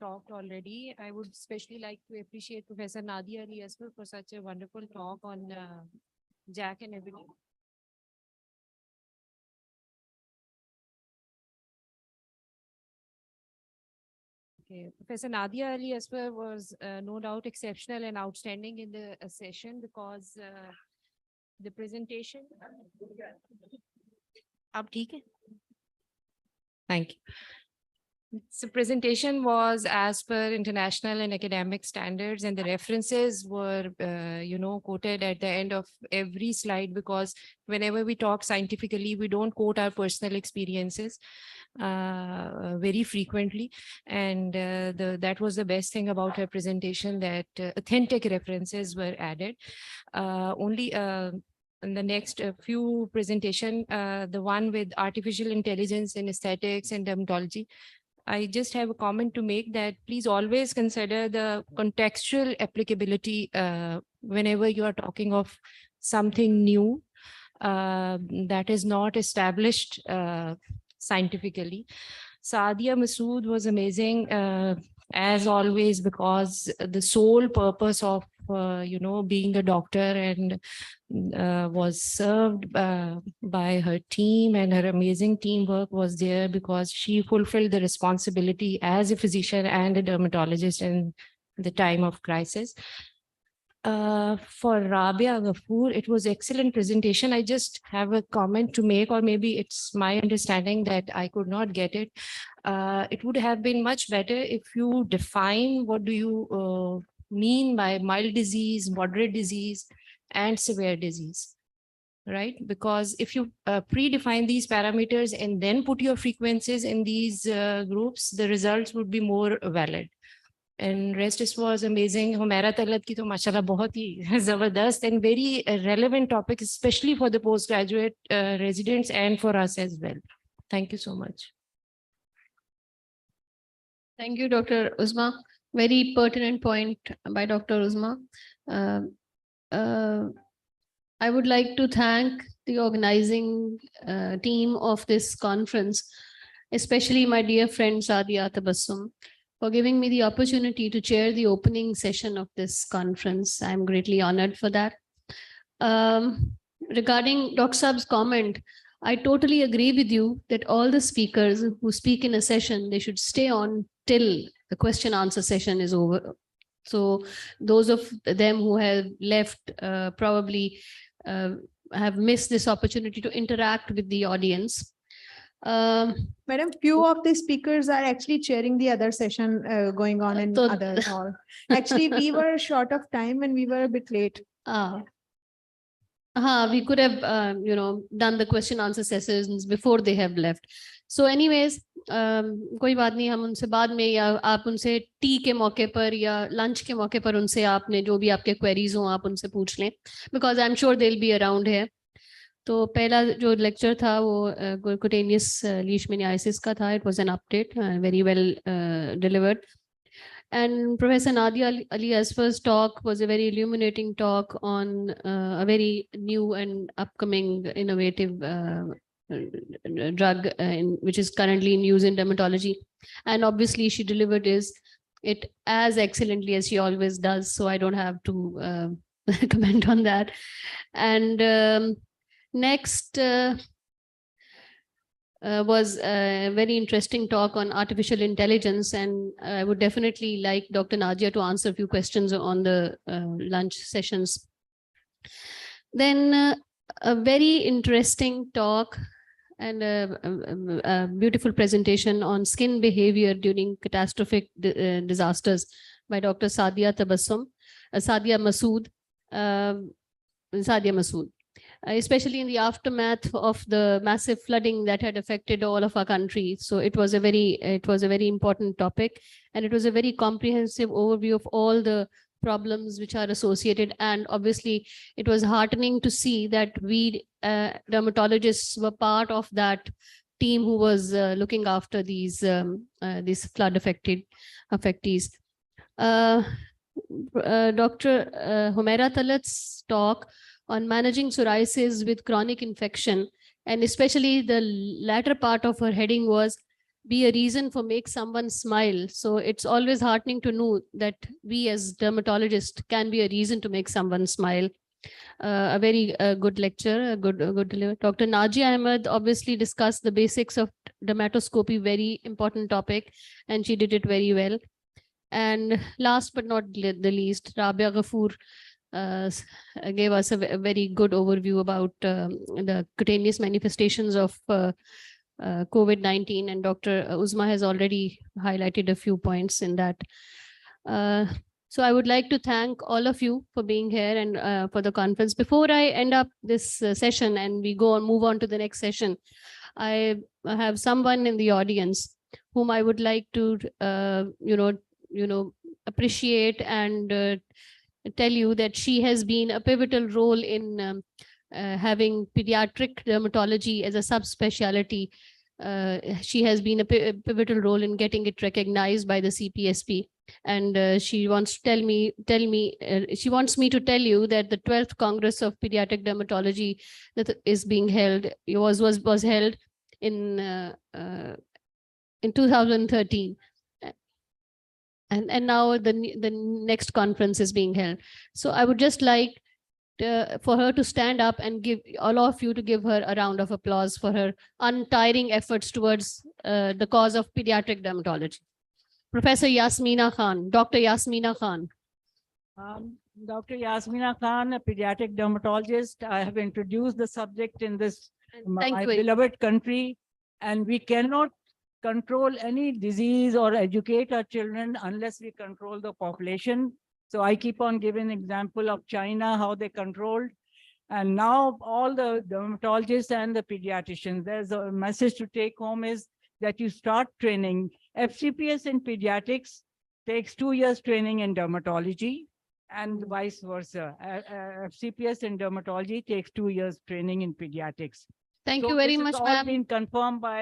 talked already. I would especially like to appreciate Professor Nadia Ali as well for such a wonderful talk on JAK and everything. Okay, Professor Nadia Ali as well was no doubt exceptional and outstanding in the session because the presentation. Thank you. So presentation was as per international and academic standards, and the references were, quoted at the end of every slide, because whenever we talk scientifically, we don't quote our personal experiences very frequently. And that was the best thing about her presentation, that authentic references were added. Only in the next few presentation, the one with artificial intelligence in aesthetics and dermatology, I just have a comment to make that please always consider the contextual applicability whenever you are talking of something new that is not established scientifically. Sadia Masood was amazing. as always, because the sole purpose of, being a doctor and was served by her team, and her amazing teamwork was there because she fulfilled the responsibility as a physician and a dermatologist in the time of crisis. For Rabia Ghafoor, it was excellent presentation. I just have a comment to make, or maybe it's my understanding that I could not get it. It would have been much better if you define what do you mean by mild disease, moderate disease, and severe disease, right? Because if you predefine these parameters and then put your frequencies in these groups, the results would be more valid. And rest is was amazing. Humaira Talat ki to mashallah bahut hi zabardast and very relevant topic, especially for the postgraduate residents and for us as well. Thank you so much. Thank you, Dr. Uzma. Very pertinent point by Dr. Uzma. I would like to thank the organizing team of this conference, especially my dear friend Sadia Tabassum, for giving me the opportunity to chair the opening session of this conference. I'm greatly honored for that. Regarding Dr. Saab's comment, I totally agree with you that all the speakers who speak in a session, they should stay on till the question answer session is over. So those of them who have left probably have missed this opportunity to interact with the audience. Madam, few of the speakers are actually chairing the other session going on in So- other hall. Actually, we were short of time and we were a bit late. We could have, done the question answer sessions before they have left. So anyways, कोई बात नहीं, हम उनसे बाद में या आप उनसे टी के मौके पर या लंच के मौके पर उनसे आपने जो भी आपके क्वेरीज हो आप उनसे पूछ लें, because I'm sure they'll be around here. तो पहला जो लेक्चर था वो cutaneous leishmaniasis का था. It was an update, very well delivered. And Professor Nadia Alia's first talk was a very illuminating talk on a very new and upcoming innovative drug which is currently in use in dermatology. And obviously she delivered it as excellently as she always does. So I don't have to comment on that. And next was a very interesting talk on artificial intelligence, and I would definitely like Dr. Nadia to answer a few questions on the lunch sessions. Then a very interesting talk and a beautiful presentation on skin behavior during catastrophic disasters by Dr. Sadia Tabassum, Sadia Masood. Especially in the aftermath of the massive flooding that had affected all of our country. So it was a very important topic, and it was a very comprehensive overview of all the problems which are associated. And obviously it was heartening to see that we dermatologists were part of that team who was looking after these flood affectees. Dr. Humaira Talat's talk on managing psoriasis with chronic infection, and especially the latter part of her heading was be a reason for make someone smile. So it's always heartening to know that we as dermatologists can be a reason to make someone smile. A very good lecture, a good delivery. Dr. Najia Ahmed obviously discussed the basics of dermatoscopy, very important topic, and she did it very well. And last but not the least, Rabia Ghafoor gave us a very good overview about the cutaneous manifestations of COVID-19, and Dr. Uzma has already highlighted a few points in that. So I would like to thank all of you for being here and for the conference. Before I end up this session and we move on to the next session, I have someone in the audience whom I would like to, appreciate and tell you that she has been a pivotal role in having pediatric dermatology as a subspecialty. She has been a pivotal role in getting it recognized by the CPSP, and she wants to she wants me to tell you that the 12th Congress of Pediatric Dermatology that is being held was held in 2013. And now the next conference is being held. So I would just like for her to stand up and give all of you to give her a round of applause for her untiring efforts towards the cause of pediatric dermatology. Professor Yasmina Khan, Dr. Yasmina Khan. Dr. Yasmina Khan, a pediatric dermatologist. I have introduced the subject in this my beloved country, and we cannot control any disease or educate our children unless we control the population. So I keep on giving example of China, how they controlled. And now all the dermatologists and the pediatricians, there's a message to take home is that you start training. FCPS in pediatrics takes 2 years training in dermatology and vice versa. FCPS in dermatology takes 2 years training in pediatrics. Thank you very much, ma'am. All been confirmed by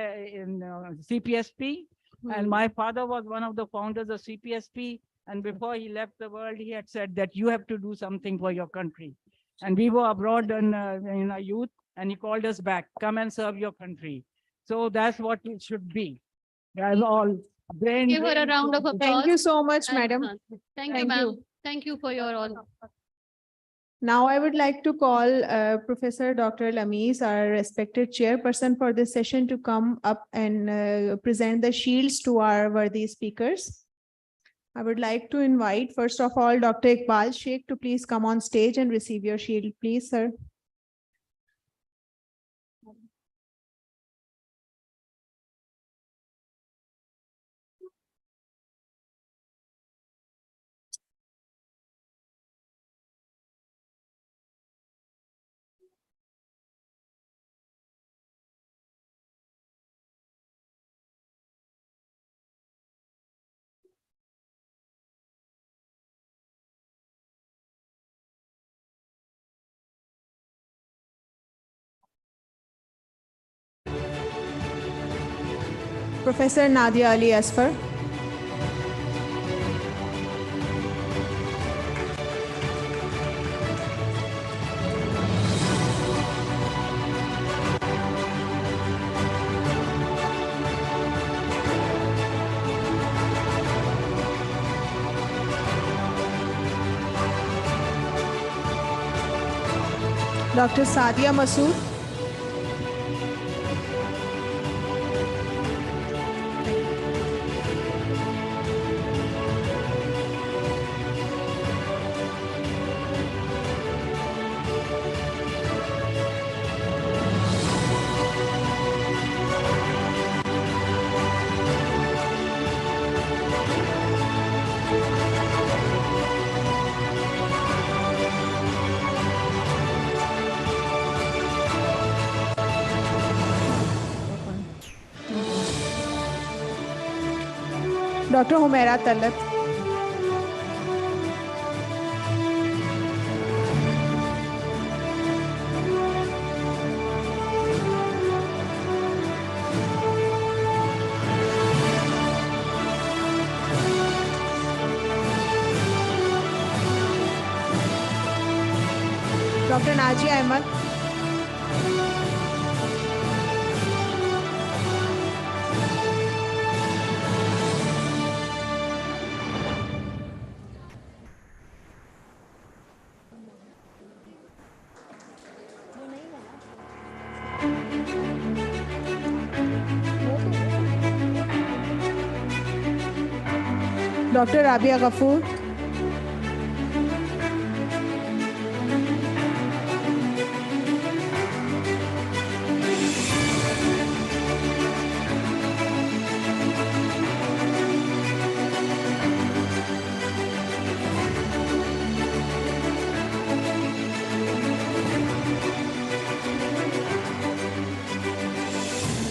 CPSP. And my father was one of the founders of CPSP. And before he left the world, he had said that you have to do something for your country. And we were abroad in our youth, and he called us back, come and serve your country. So that's what it should be. That's all. Give her a round of applause. Thank you so much, madam. Thank you, ma'am. Thank you for your all. Now I would like to call Professor Dr. Lameez, our respected chairperson for this session, to come up and present the shields to our worthy speakers. I would like to invite, first of all, Dr. Iqbal Sheikh to please come on stage and receive your shield, please, sir. Professor Nadia Ali Asfar. Dr. Sadia Masood. Dr. Humaira Talat. Dr. Naji Ahmed. Dr. Rabia Ghafoor.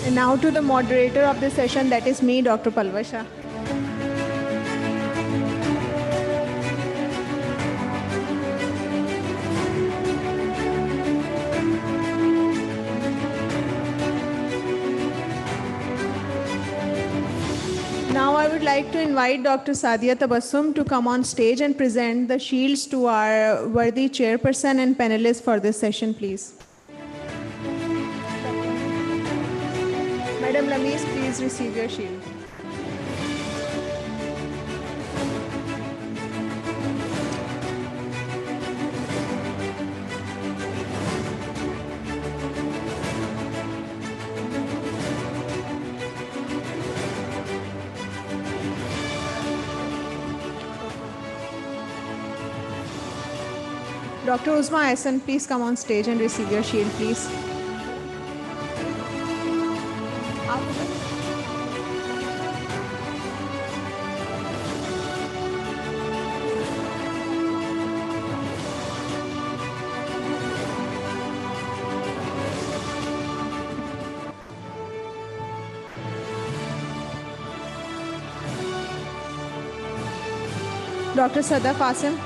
And now to the moderator of the session, that is me, Dr. Palvasha. Now I would like to invite Dr. Sadia Tabassum to come on stage and present the shields to our worthy chairperson and panelists for this session, please. Madam Lameez, please receive your shield. Dr. Uzma Ahsan, please come on stage and receive your shield, please. Dr. Sada Qasim.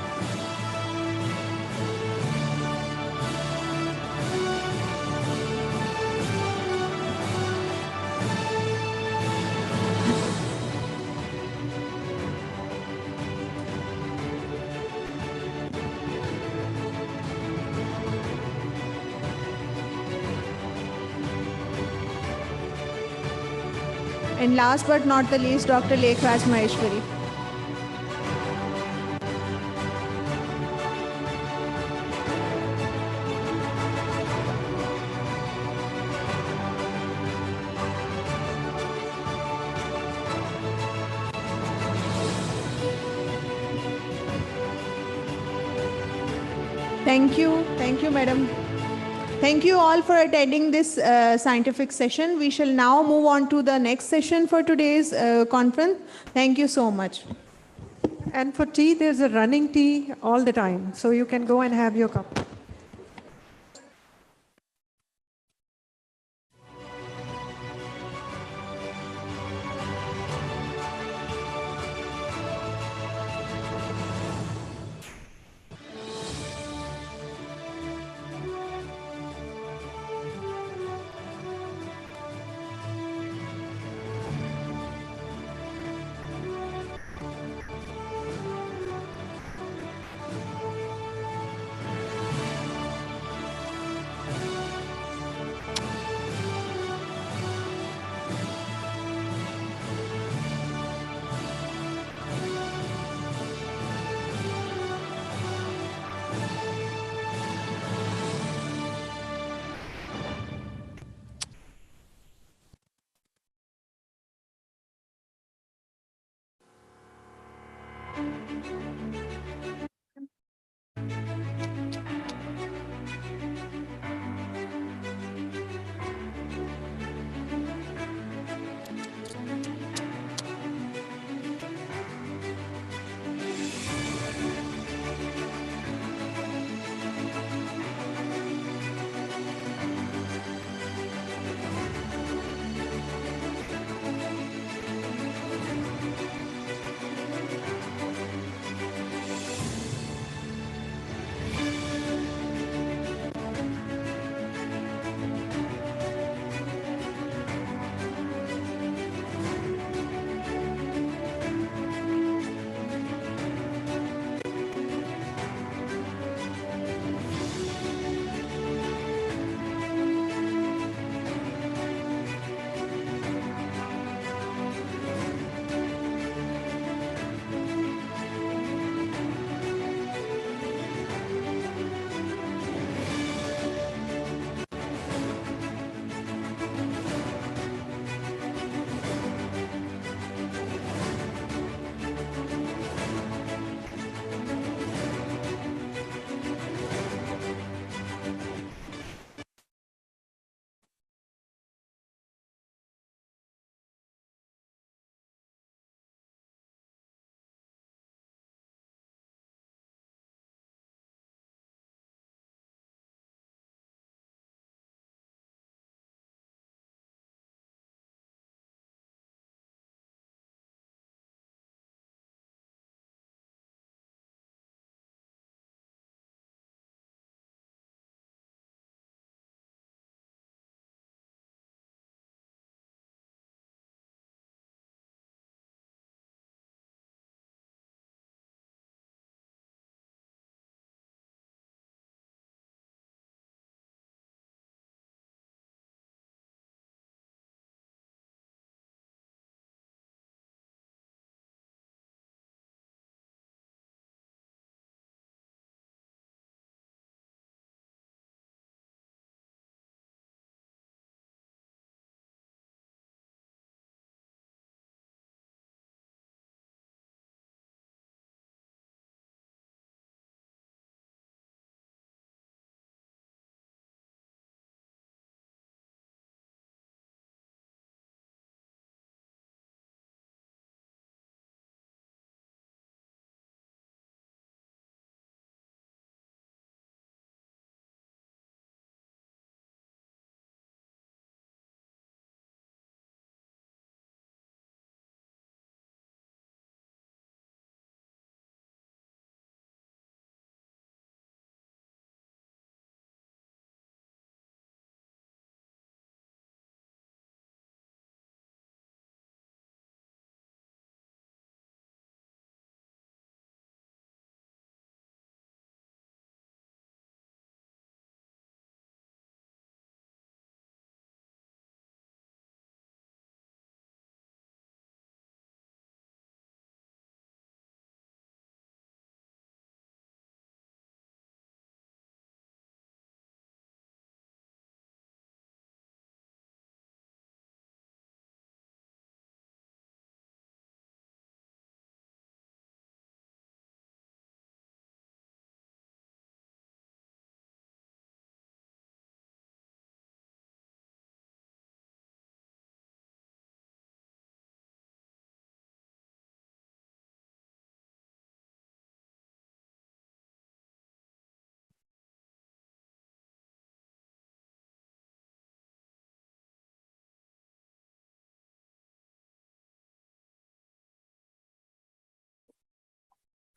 And last but not the least, Dr. Lekhraj Maheshwari. Thank you, madam. Thank you all for attending this scientific session. We shall now move on to the next session for today's conference. Thank you so much. And for tea, there's a running tea all the time. So you can go and have your cup.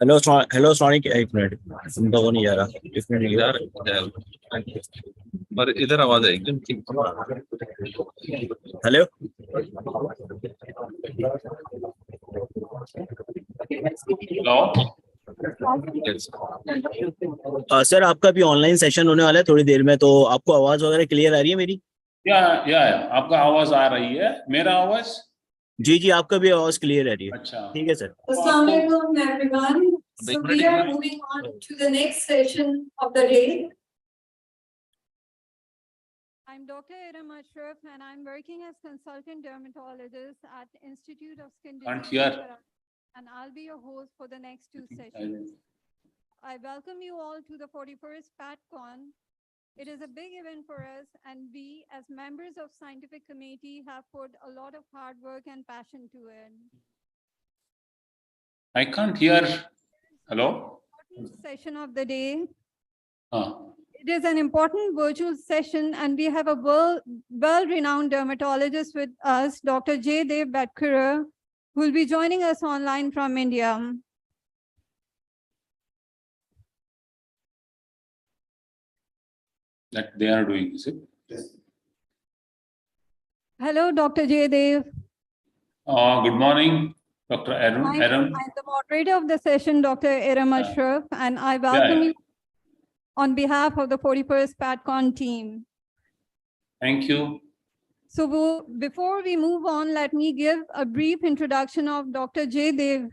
Hello hello sonic, एक minute सुनता वो नहीं जा रहा, एक minute यार। और इधर आवाज है एकदम ठीक। हेलो सर, आपका भी ऑनलाइन सेशन होने वाला है थोड़ी देर में, तो आपको आवाज वगैरह क्लियर आ रही है मेरी? या आपका आवाज आ रही है, मेरा आवाज? जी जी, आपका भी आवाज क्लियर आ रही है। अच्छा, ठीक है sir. Assalamualaikum everyone. So we are moving on to the next session of the day. I'm Dr. Iram Ashraf and I'm working as consultant dermatologist at the Institute of Skin Can't Disease hear. in Karachi, and I'll be your host for the next two sessions. I welcome you all to the 41st PADCON. It is a big event for us, and we, as members of scientific committee, have put a lot of hard work and passion to it. I can't hear. Hello? Session of the day. Huh. It is an important virtual session, and we have a world-renowned dermatologist with us, Dr. J. Dev Badkura, who will be joining us online from India. That they are doing, is it? Yes. Hello, Dr. J. Dev. Good morning, Dr. Aram. I'm the moderator of the session, Dr. Iram Ashraf, and I welcome you on behalf of the 41st PADCON team. Thank you. So before we move on, let me give a brief introduction of Dr. J. Dev.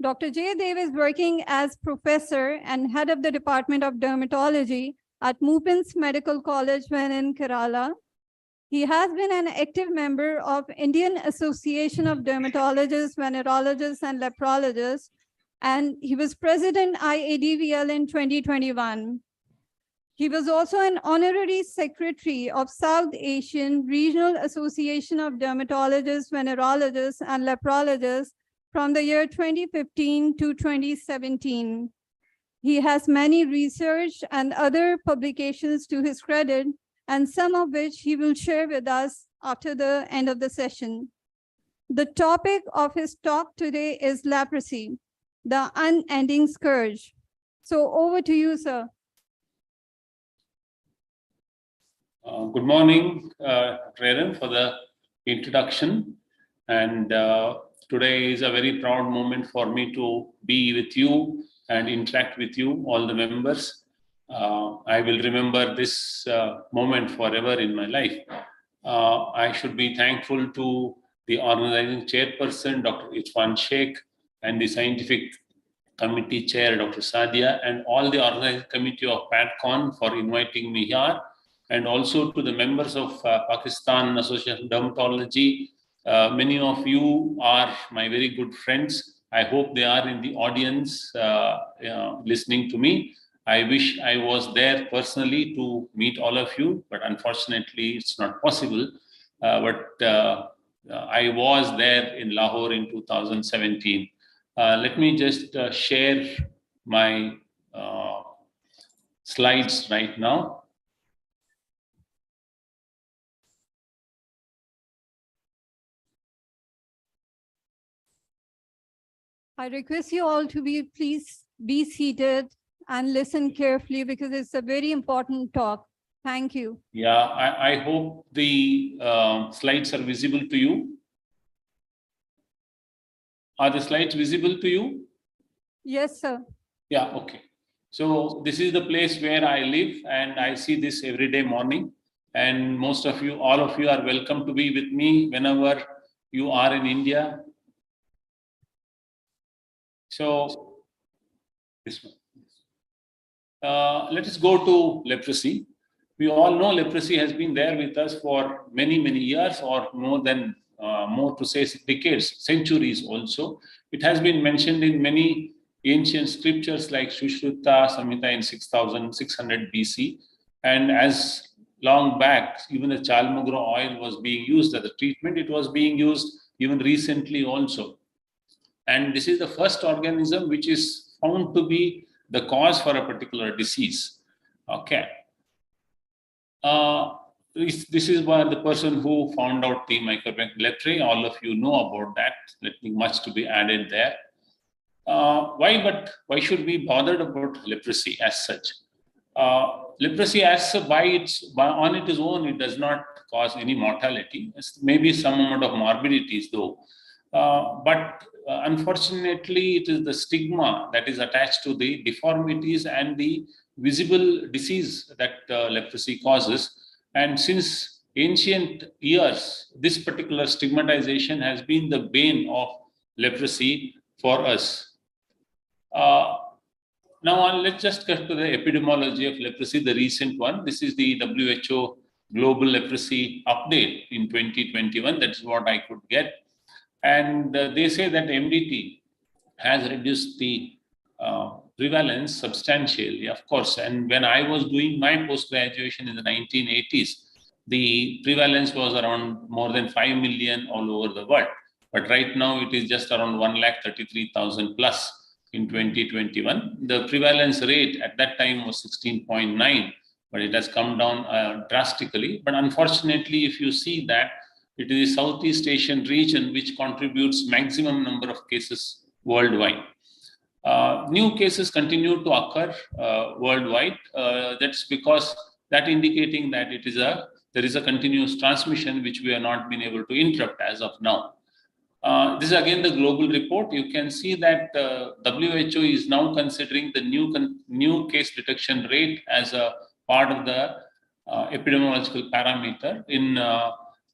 Dr. J. Dev is working as professor and head of the Department of Dermatology at Mupin's Medical College when in Kerala. He has been an active member of Indian Association of Dermatologists, Venerologists, and Leprologists, and he was president IADVL in 2021. He was also an honorary secretary of South Asian Regional Association of Dermatologists, Venerologists, and Leprologists from the year 2015 to 2017. He has many research and other publications to his credit, and some of which he will share with us after the end of the session. The topic of his talk today is leprosy, the unending scourge. So over to you, sir. Good morning, Dr. Aram, for the introduction. And today is a very proud moment for me to be with you and interact with you, all the members. I will remember this moment forever in my life. I should be thankful to the organizing chairperson, Dr. Irfan Sheikh, and the scientific committee chair, Dr. Sadia, and all the organizing committee of PADCON for inviting me here, and also to the members of Pakistan Association of Dermatology. Many of you are my very good friends. I hope they are in the audience listening to me. I wish I was there personally to meet all of you, but unfortunately it's not possible. I was there in Lahore in 2017. Let me just share my slides right now. I request you all to please be seated and listen carefully because it's a very important talk. Thank you. Yeah, I hope the slides are visible to you. Are the slides visible to you? Yes, sir. Yeah, okay. So this is the place where I live, and I see this every day morning. And most of you, all of you are welcome to be with me whenever you are in India. So this one. Let us go to leprosy. We all know leprosy has been there with us for many, many years, or more to say decades, centuries also. It has been mentioned in many ancient scriptures like Sushruta Samhita in 6600 BC. And as long back, even the chalmugro oil was being used as a treatment. It was being used even recently also. And this is the first organism which is found to be the cause for a particular disease. Okay. This is by the person who found out the Mycobacterium leprae. All of you know about that. Nothing much to be added there. Why should we bother about leprosy as such? Leprosy on its own, it does not cause any mortality. Maybe some amount of morbidities though. But unfortunately, it is the stigma that is attached to the deformities and the visible disease that leprosy causes. And since ancient years, this particular stigmatization has been the bane of leprosy for us. Now, let's just get to the epidemiology of leprosy, the recent one. This is the WHO Global Leprosy Update in 2021. That's what I could get. And they say that MDT has reduced the prevalence substantially, of course. And when I was doing my post-graduation in the 1980s, the prevalence was around more than 5 million all over the world. But right now it is just around 133,000 plus in 2021. The prevalence rate at that time was 16.9, but it has come down drastically. But unfortunately, if you see that, it is the Southeast Asian region which contributes maximum number of cases worldwide. New cases continue to occur worldwide. That's because that indicating that there is a continuous transmission which we have not been able to interrupt as of now. This is again the global report. You can see that WHO is now considering the new case detection rate as a part of the epidemiological parameter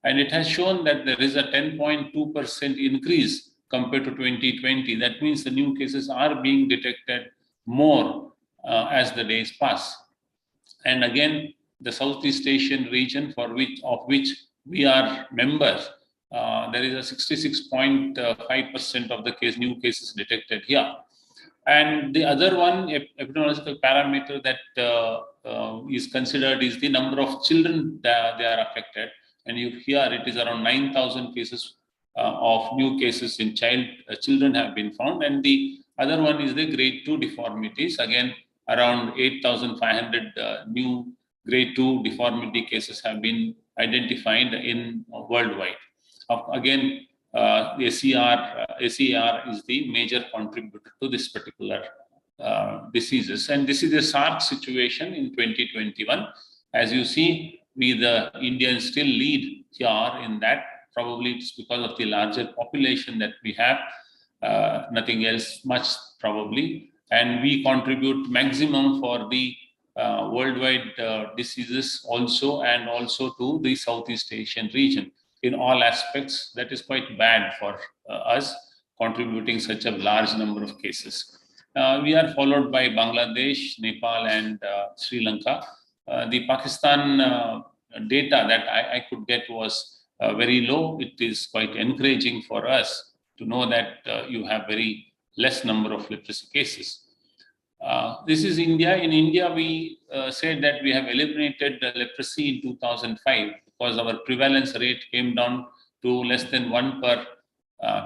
and it has shown that there is a 10.2% increase compared to 2020. That means the new cases are being detected more as the days pass. And again, the Southeast Asian region of which we are members, there is a 66.5% of the new cases detected here. And the other one, epidemiological parameter that is considered is the number of children that they are affected. And here it is around 9,000 cases of new cases in children have been found. And the other one is the grade 2 deformities. Again, around 8,500 new grade 2 deformity cases have been identified in worldwide. Again, ACR is the major contributor to this particular diseases. And this is a SARC situation in 2021. As you see, the Indians still lead here in that. Probably it's because of the larger population that we have, nothing else much probably. And we contribute maximum for the worldwide diseases also, and also to the Southeast Asian region. In all aspects, that is quite bad for us, contributing such a large number of cases. We are followed by Bangladesh, Nepal, and Sri Lanka. The Pakistan data that I could get was very low. It is quite encouraging for us to know that you have very less number of leprosy cases. This is India. In India, we said that we have eliminated leprosy in 2005 because our prevalence rate came down to less than 1 per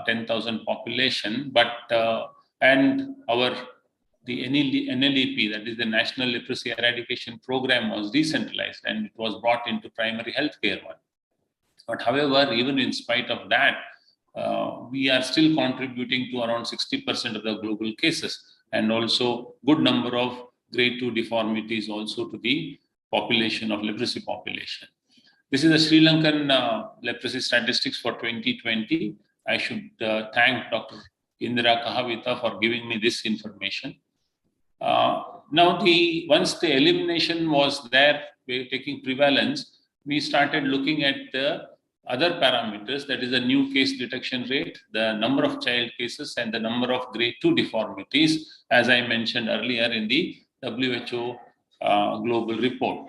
10,000 population. But and the NLEP, that is the National Leprosy Eradication Program, was decentralized and it was brought into primary healthcare one. But however, even in spite of that, we are still contributing to around 60% of the global cases, and also good number of grade 2 deformities also to the population of leprosy population. This is the Sri Lankan leprosy statistics for 2020. I should thank Dr. Indira Kahavita for giving me this information. Now, once the elimination was there, we're taking prevalence, we started looking at the other parameters, that is the new case detection rate, the number of child cases, and the number of grade 2 deformities, as I mentioned earlier in the WHO global report.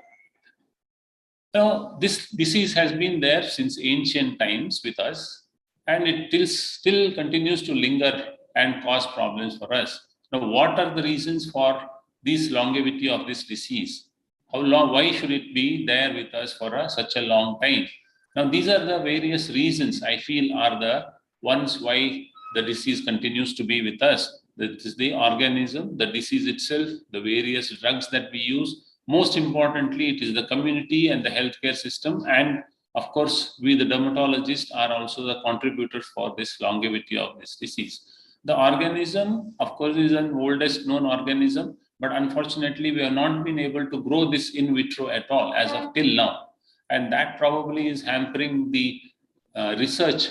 Now, this disease has been there since ancient times with us, and it still continues to linger and cause problems for us. Now, what are the reasons for this longevity of this disease? How long? Why should it be there with us for such a long time? Now, these are the various reasons I feel are the ones why the disease continues to be with us. That is the organism, the disease itself, the various drugs that we use. Most importantly, it is the community and the healthcare system. And of course, we, the dermatologists, are also the contributors for this longevity of this disease. The organism, of course, is an oldest known organism, but unfortunately, we have not been able to grow this in vitro at all as of till now. And that probably is hampering the research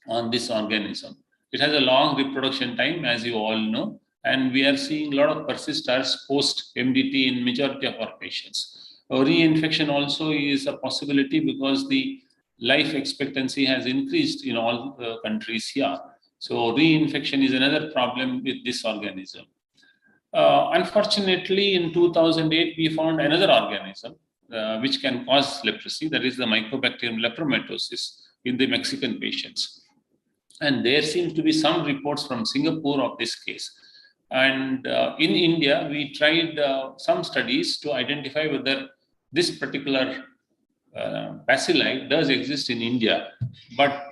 on this organism. It has a long reproduction time, as you all know, and we are seeing a lot of persisters post MDT in majority of our patients. Reinfection also is a possibility because the life expectancy has increased in all countries here. So reinfection is another problem with this organism. Unfortunately, in 2008, we found another organism which can cause leprosy, that is the Mycobacterium lepromatosis in the Mexican patients. And there seems to be some reports from Singapore of this case. And in India, we tried some studies to identify whether this particular bacilli does exist in India, but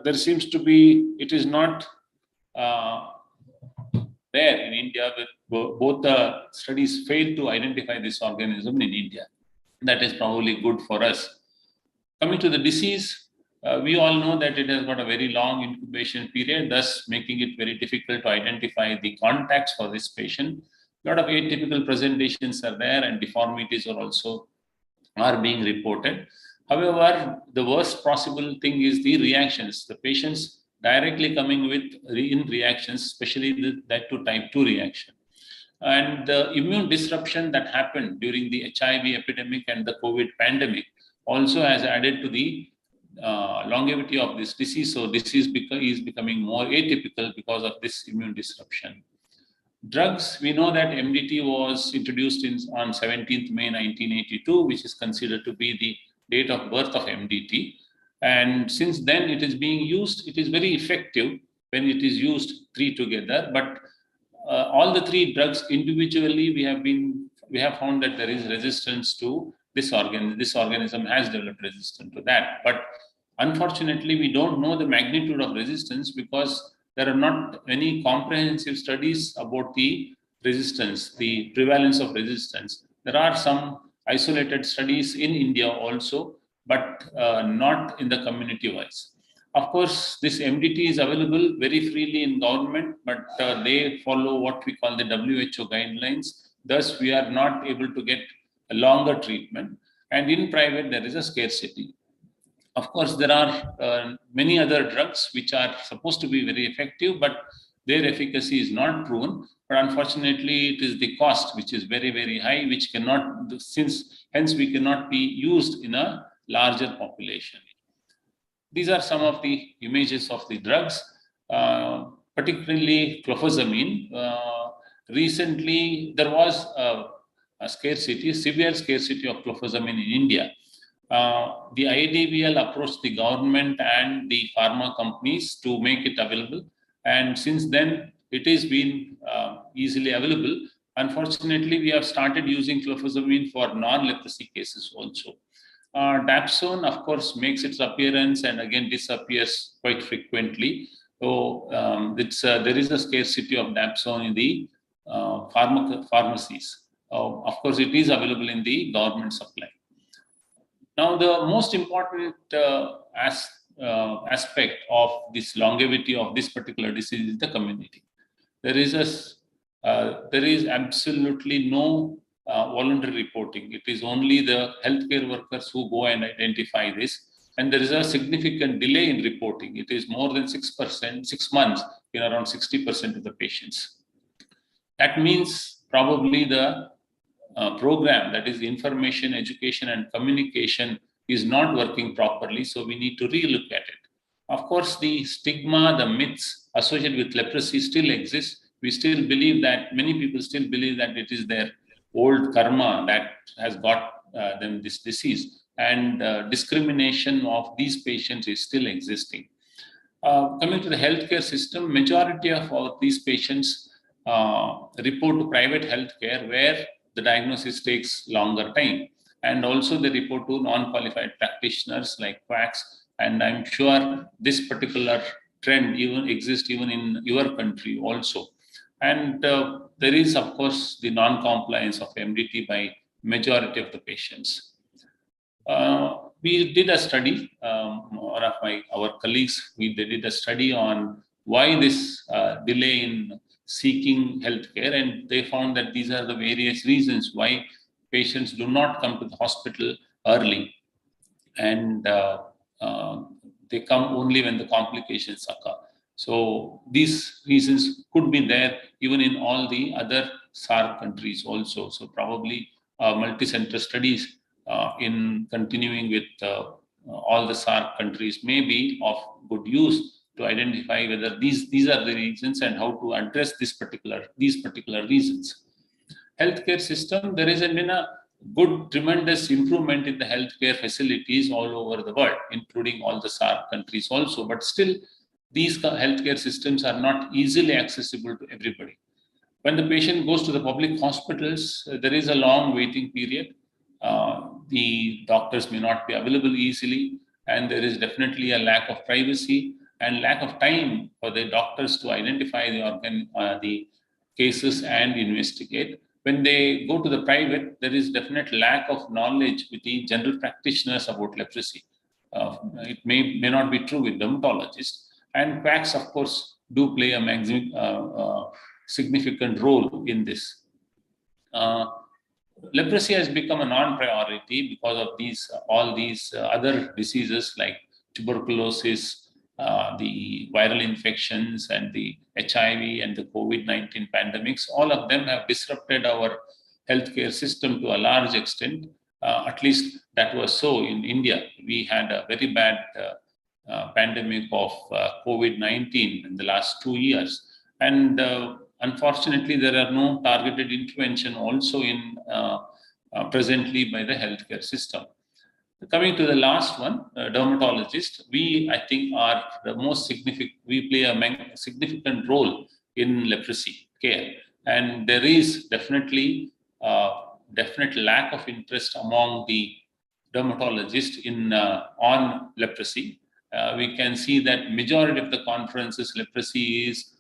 there seems to be, it is not there in India. Both the studies failed to identify this organism in India. That is probably good for us. Coming to the disease, we all know that it has got a very long incubation period, thus making it very difficult to identify the contacts for this patient. A lot of atypical presentations are there and deformities are being reported. However, the worst possible thing is the reactions. The patients directly coming with reactions, especially that to type 2 reaction. And the immune disruption that happened during the HIV epidemic and the COVID pandemic also has added to the longevity of this disease. So this is becoming more atypical because of this immune disruption. Drugs, we know that MDT was introduced on 17th May 1982, which is considered to be the date of birth of MDT. And since then it is being used, it is very effective when it is used 3 together. But all the 3 drugs individually, we have found that there is resistance to this organ. This organism has developed resistance to that. But unfortunately, we don't know the magnitude of resistance because there are not any comprehensive studies about the resistance, the prevalence of resistance. There are some isolated studies in India also, but not in the community-wise. Of course, this MDT is available very freely in government, but they follow what we call the WHO guidelines. Thus, we are not able to get a longer treatment. And in private, there is a scarcity. Of course, there are many other drugs which are supposed to be very effective, but their efficacy is not proven. But unfortunately, it is the cost which is very, very high, which cannot, hence we cannot be used in a larger population. These are some of the images of the drugs, particularly clofazimine. Recently, there was a scarcity, severe scarcity of clofazimine in India. The IDVL approached the government and the pharma companies to make it available. And since then, it has been easily available. Unfortunately, we have started using clofazimine for non-leprosy cases also. Dapsone, of course, makes its appearance and again disappears quite frequently. So there is a scarcity of Dapsone in the pharmacies. Of course, it is available in the government supply. Now, the most important aspect of this longevity of this particular disease is the community. There is absolutely no voluntary reporting. It is only the healthcare workers who go and identify this. And there is a significant delay in reporting. It is more than 6 months in around 60% of the patients. That means probably the program, that is information, education, and communication, is not working properly. So we need to relook at it. Of course, the stigma, the myths associated with leprosy still exist. We still believe that, many people still believe that it is their old karma that has got them this disease. And discrimination of these patients is still existing. Coming to the healthcare system, majority of these patients report to private healthcare where the diagnosis takes longer time. And also they report to non-qualified practitioners like quacks. And I'm sure this particular trend even exists even in your country also. And there is, of course, the non-compliance of MDT by majority of the patients. We did a study one of our colleagues, we did a study on why this delay in seeking healthcare, and they found that these are the various reasons why patients do not come to the hospital early, and they come only when the complications occur. So these reasons could be there even in all the other SAARC countries also. So probably multi-center studies in continuing with all the SAARC countries may be of good use to identify whether these are the reasons and how to address these particular reasons. Healthcare system, there has been a good, tremendous improvement in the healthcare facilities all over the world, including all the SAARC countries also. But still, these healthcare systems are not easily accessible to everybody. When the patient goes to the public hospitals, there is a long waiting period. The doctors may not be available easily, and there is definitely a lack of privacy and lack of time for the doctors to identify the cases and investigate. When they go to the private, there is definite lack of knowledge with the general practitioners about leprosy. It may not be true with dermatologists. And quacks, of course, do play a significant role in this. Leprosy has become a non-priority because of all these other diseases like tuberculosis, the viral infections, and the HIV and the COVID-19 pandemics. All of them have disrupted our healthcare system to a large extent. At least that was so in India. We had a very bad pandemic of COVID-19 in the last 2 years. And unfortunately, there are no targeted intervention also in presently by the healthcare system. Coming to the last one, dermatologists, I think are the most significant, we play a significant role in leprosy care. And there is definitely definite lack of interest among the dermatologists on leprosy. We can see that majority of the conferences, leprosy is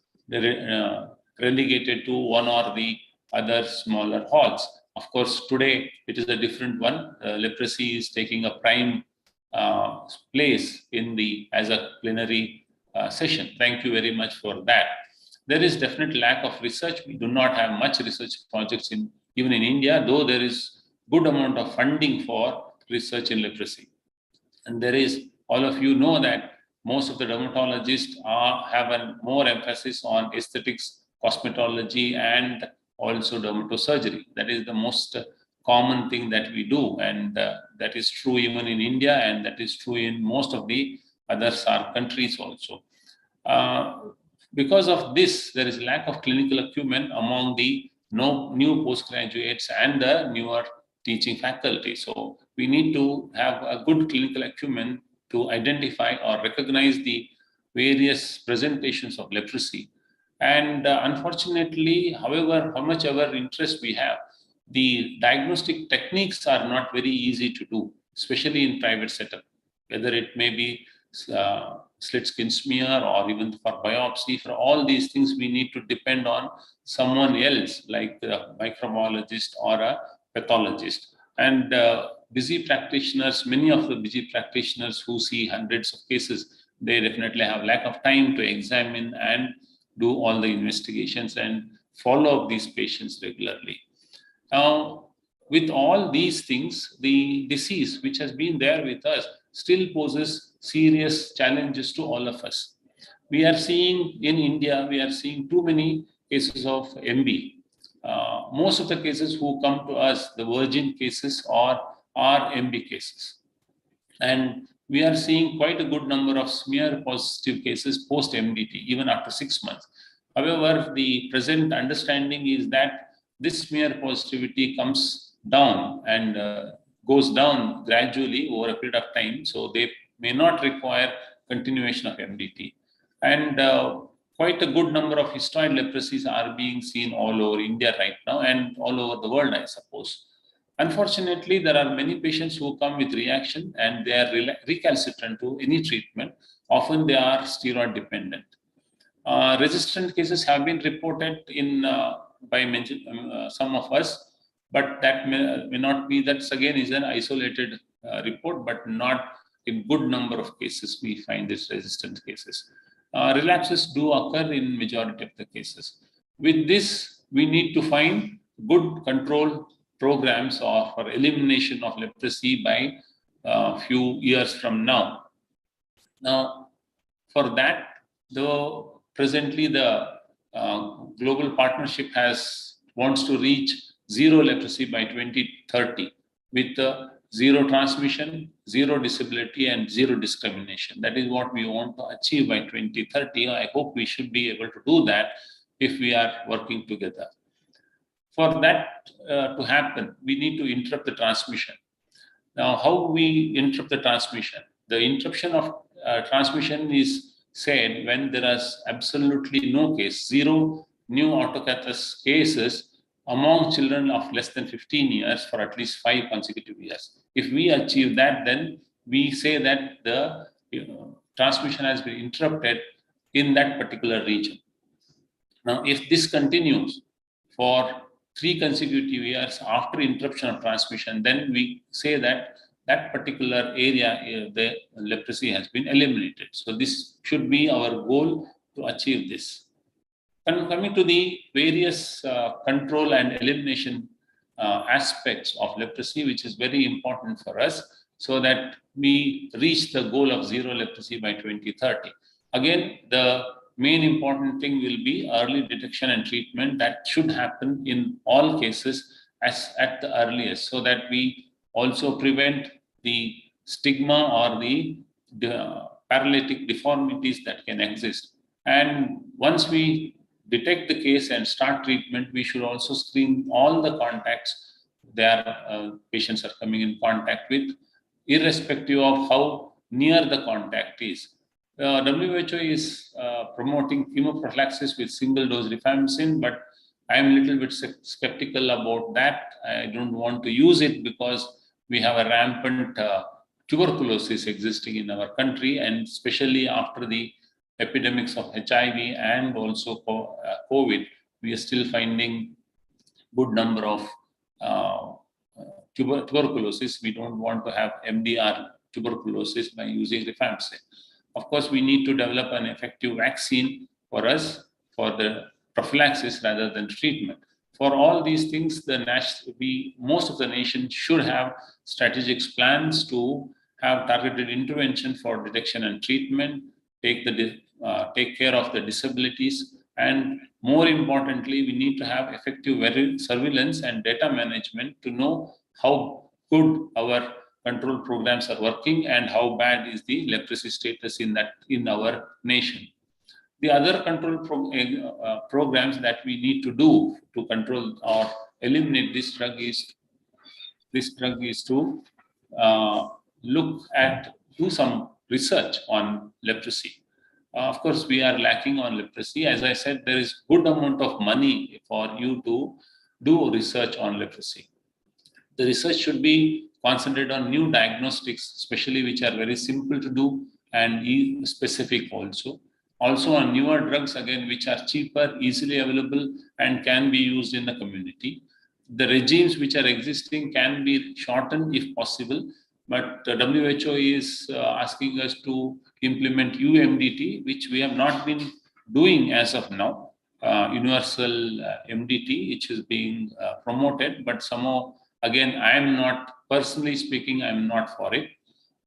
relegated to one or the other smaller halls. Of course, today it is a different one. Leprosy is taking a prime place as a plenary session. Thank you very much for that. There is definite lack of research. We do not have much research projects even in India, though there is good amount of funding for research in leprosy. And there is, all of you know that most of the dermatologists have a more emphasis on aesthetics, cosmetology, and also dermatosurgery. That is the most common thing that we do. And that is true even in India, and that is true in most of the other SAARC countries also. Because of this, there is lack of clinical acumen among the new postgraduates and the newer teaching faculty. So we need to have a good clinical acumen to identify or recognize the various presentations of leprosy. And unfortunately, however, how much ever interest we have, the diagnostic techniques are not very easy to do, especially in private setup, whether it may be slit skin smear or even for biopsy. For all these things, we need to depend on someone else, like a microbiologist or a pathologist. And busy practitioners, many of the busy practitioners who see hundreds of cases, they definitely have lack of time to examine and do all the investigations and follow up these patients regularly. Now, with all these things, the disease which has been there with us still poses serious challenges to all of us. We are seeing in India, we are seeing too many cases of MB. Most of the cases who come to us, the virgin cases are MB cases. And we are seeing quite a good number of smear positive cases post MDT, even after 6 months. However, the present understanding is that this smear positivity comes down and goes down gradually over a period of time. So they may not require continuation of MDT. And quite a good number of histoid leprosies are being seen all over India right now and all over the world, I suppose. Unfortunately, there are many patients who come with reaction and they are recalcitrant to any treatment. Often they are steroid dependent. Resistant cases have been reported by some of us, but that may not be, that's again is an isolated report, but not in good number of cases, we find this resistant cases. Relapses do occur in majority of the cases. With this, we need to find good control programs for elimination of leprosy by a few years from now. Now, for that, though presently the global partnership wants to reach zero leprosy by 2030 with zero transmission, zero disability, and zero discrimination. That is what we want to achieve by 2030. I hope we should be able to do that if we are working together. For that to happen, we need to interrupt the transmission. Now, how we interrupt the transmission? The interruption of transmission is said when there is absolutely no case, zero new autocathars cases among children of less than 15 years for at least 5 consecutive years. If we achieve that, then we say that the transmission has been interrupted in that particular region. Now, if this continues for 3 consecutive years after interruption of transmission, then we say that that particular area, the leprosy has been eliminated. So this should be our goal to achieve this. And coming to the various control and elimination aspects of leprosy, which is very important for us, so that we reach the goal of zero leprosy by 2030. Again, the main important thing will be early detection and treatment. That should happen in all cases at the earliest, so that we also prevent the stigma or the paralytic deformities that can exist. And once we detect the case and start treatment, we should also screen all the contacts their patients are coming in contact with, irrespective of how near the contact is. WHO is promoting chemoprophylaxis with single-dose rifampicin, but I am a little bit skeptical about that. I don't want to use it because we have a rampant tuberculosis existing in our country, and especially after the epidemics of HIV and also COVID, we are still finding good number of tuberculosis. We don't want to have MDR tuberculosis by using rifampicin. Of course, we need to develop an effective vaccine for us for the prophylaxis rather than treatment. For all these things, most of the nation should have strategic plans to have targeted intervention for detection and treatment, take care of the disabilities, and more importantly, we need to have effective surveillance and data management to know how good our control programs are working and how bad is the leprosy status in our nation. The other control programs that we need to do to control or eliminate this drug is to do some research on leprosy. Of course, we are lacking on leprosy. As I said, there is good amount of money for you to do research on leprosy. The research should be concentrated on new diagnostics, especially which are very simple to do and specific also. Also on newer drugs, again, which are cheaper, easily available, and can be used in the community. The regimes which are existing can be shortened if possible, but the WHO is asking us to implement UMDT, which we have not been doing as of now. Universal MDT, which is being promoted, but somehow, again, I am not, personally speaking, I am not for it.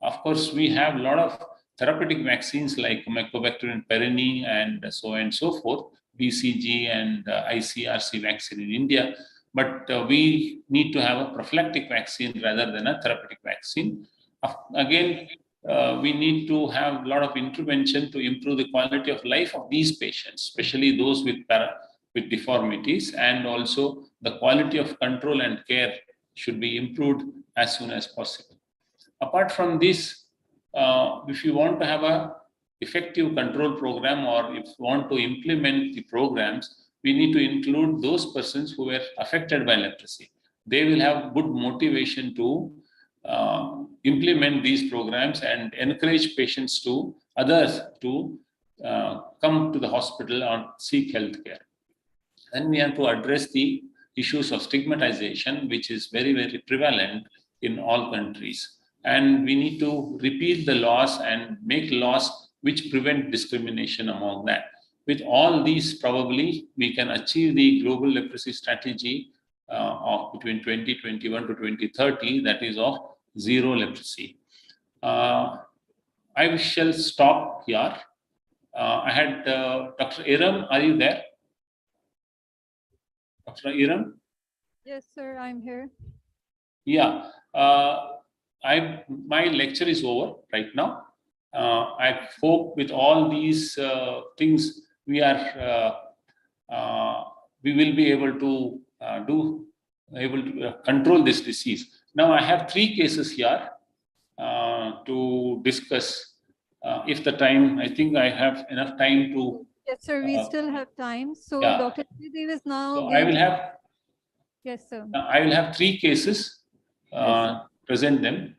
Of course, we have a lot of therapeutic vaccines like Mycobacterium perini and so forth, BCG and ICRC vaccine in India. But we need to have a prophylactic vaccine rather than a therapeutic vaccine. Again, we need to have a lot of intervention to improve the quality of life of these patients, especially those with deformities, and also the quality of control and care should be improved as soon as possible. Apart from this, if you want to have an effective control program, or if you want to implement the programs, we need to include those persons who were affected by leprosy. They will have good motivation to implement these programs and encourage others to come to the hospital and seek health care. Then we have to address the issues of stigmatization, which is very, very prevalent in all countries. and we need to repeal the laws and make laws which prevent discrimination among that. With all these, probably we can achieve the global leprosy strategy of between 2021 to 2030, that is of zero leprosy. I shall stop here. I had Dr. Iram, are you there? Dr. Iram? Yes, sir, I'm here. Yeah, my lecture is over right now. I hope with all these things we will be able to control this disease. Now I have 3 cases here to discuss. If the time, I think I have enough time to. Yes, sir, we still have time. So yeah. Dr. Dev is now So going to... Yes, sir. I will have 3 cases. Present them.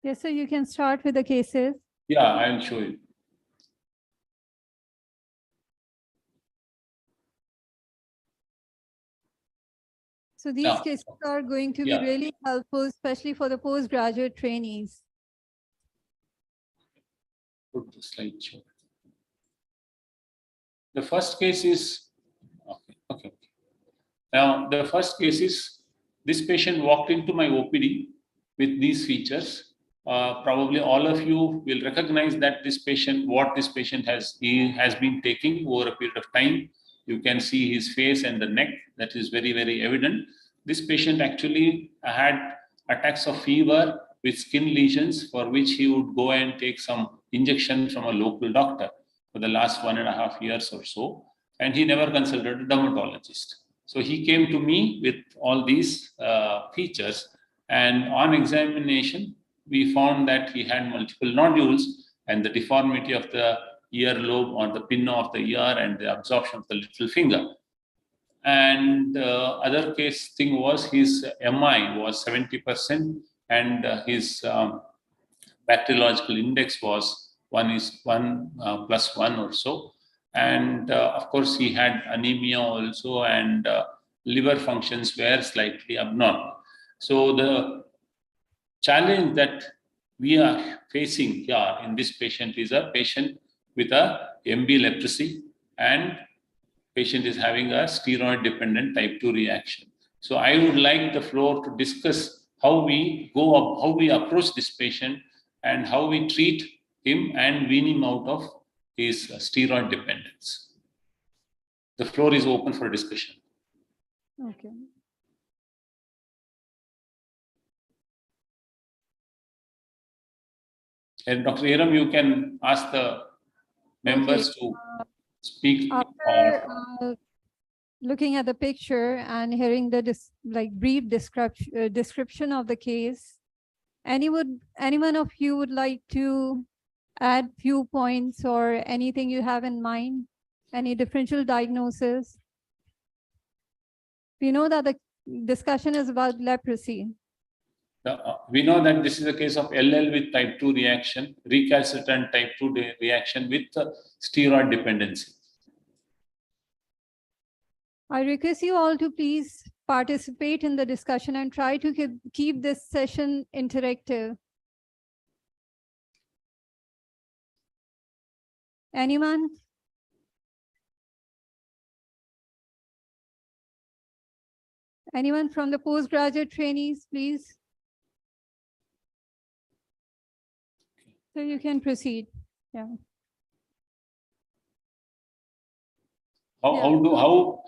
Yes, sir, you can start with the cases. Yeah, I will show you. So these cases are going to be really helpful, especially for the postgraduate trainees. Put the slideshow. The first case is, okay. Now, the first case is, this patient walked into my OPD with these features. Probably all of you will recognize that this patient, what this patient has been taking over a period of time. You can see his face and the neck. That is very, very evident. This patient actually had attacks of fever with skin lesions, for which he would go and take some injection from a local doctor for the last 1.5 years or so. And he never consulted a dermatologist. So he came to me with all these features, and on examination, we found that he had multiple nodules and the deformity of the earlobe or the pinna of the ear and the absorption of the little finger. And other case thing was his MI was 70%, and his bacteriological index was 1+1 or so. And of course, he had anemia also, and liver functions were slightly abnormal. So the challenge that we are facing here in this patient is a patient with a MB leprosy, and patient is having a steroid-dependent type 2 reaction. So I would like the floor to discuss how we go up, how we approach this patient, and how we treat him and wean him out of his steroid dependence. The floor is open for discussion. Okay. And Dr. Iram, you can ask the members to speak. After looking at the picture and hearing the brief description of the case, anyone of you would like to add few points or anything you have in mind? Any differential diagnosis? We know that the discussion is about leprosy. We know that this is a case of LL with type 2 reaction, recalcitrant type 2 reaction with steroid dependency. I request you all to please participate in the discussion and try to keep this session interactive. Anyone? Anyone from the postgraduate trainees, please? So you can proceed. Yeah. How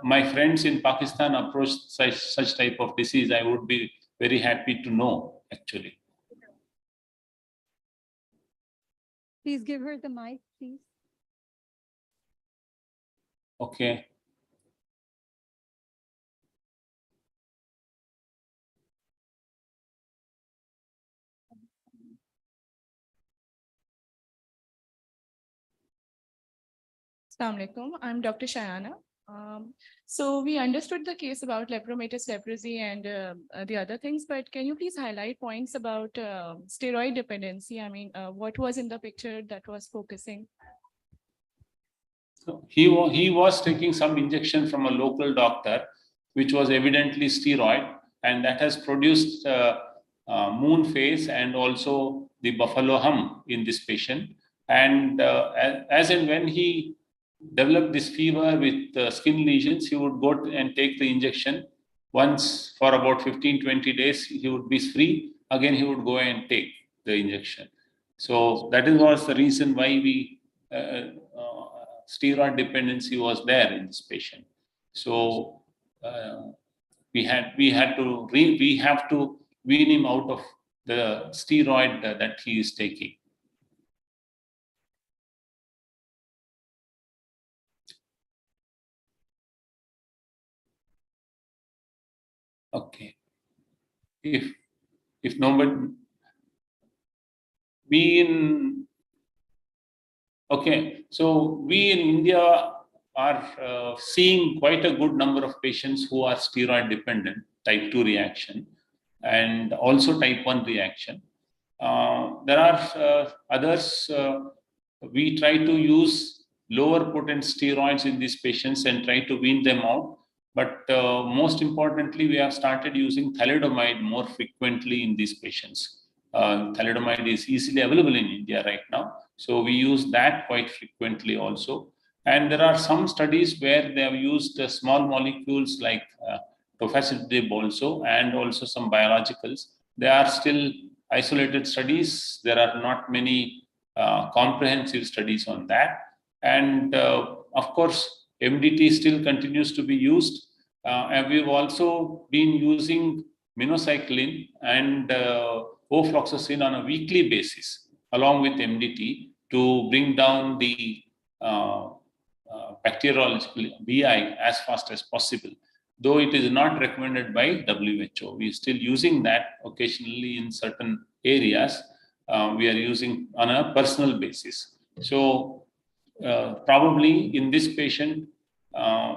my friends in Pakistan approach such type of disease? I would be very happy to know, actually. Please give her the mic, please. Okay. Assalamu alaikum. I'm Dr. Shayana. So we understood the case about lepromatous leprosy and the other things, but can you please highlight points about steroid dependency? I mean, what was in the picture that was focusing? He was taking some injection from a local doctor, which was evidently steroid, and that has produced moon face and also the buffalo hum in this patient. And as and when he developed this fever with skin lesions, he would go and take the injection. Once for about 15-20 days, he would be free. Again, he would go and take the injection. So that was the reason why we steroid dependency was there in this patient. So we have to wean him out of the steroid that he is taking. Okay. If nobody, so we in India are seeing quite a good number of patients who are steroid dependent, type 2 reaction, and also type 1 reaction. There are others, we try to use lower potent steroids in these patients and try to wean them out. But most importantly, we have started using thalidomide more frequently in these patients. Thalidomide is easily available in India right now. So we use that quite frequently also. And there are some studies where they have used small molecules like Professionalism also, and also some biologicals. They are still isolated studies. There are not many comprehensive studies on that. And of course, MDT still continues to be used. And we've also been using minocycline and ofloxacin on a weekly basis, along with MDT, to bring down the bacteriological BI as fast as possible. Though it is not recommended by WHO, we are still using that occasionally in certain areas. We are using on a personal basis. So probably in this patient,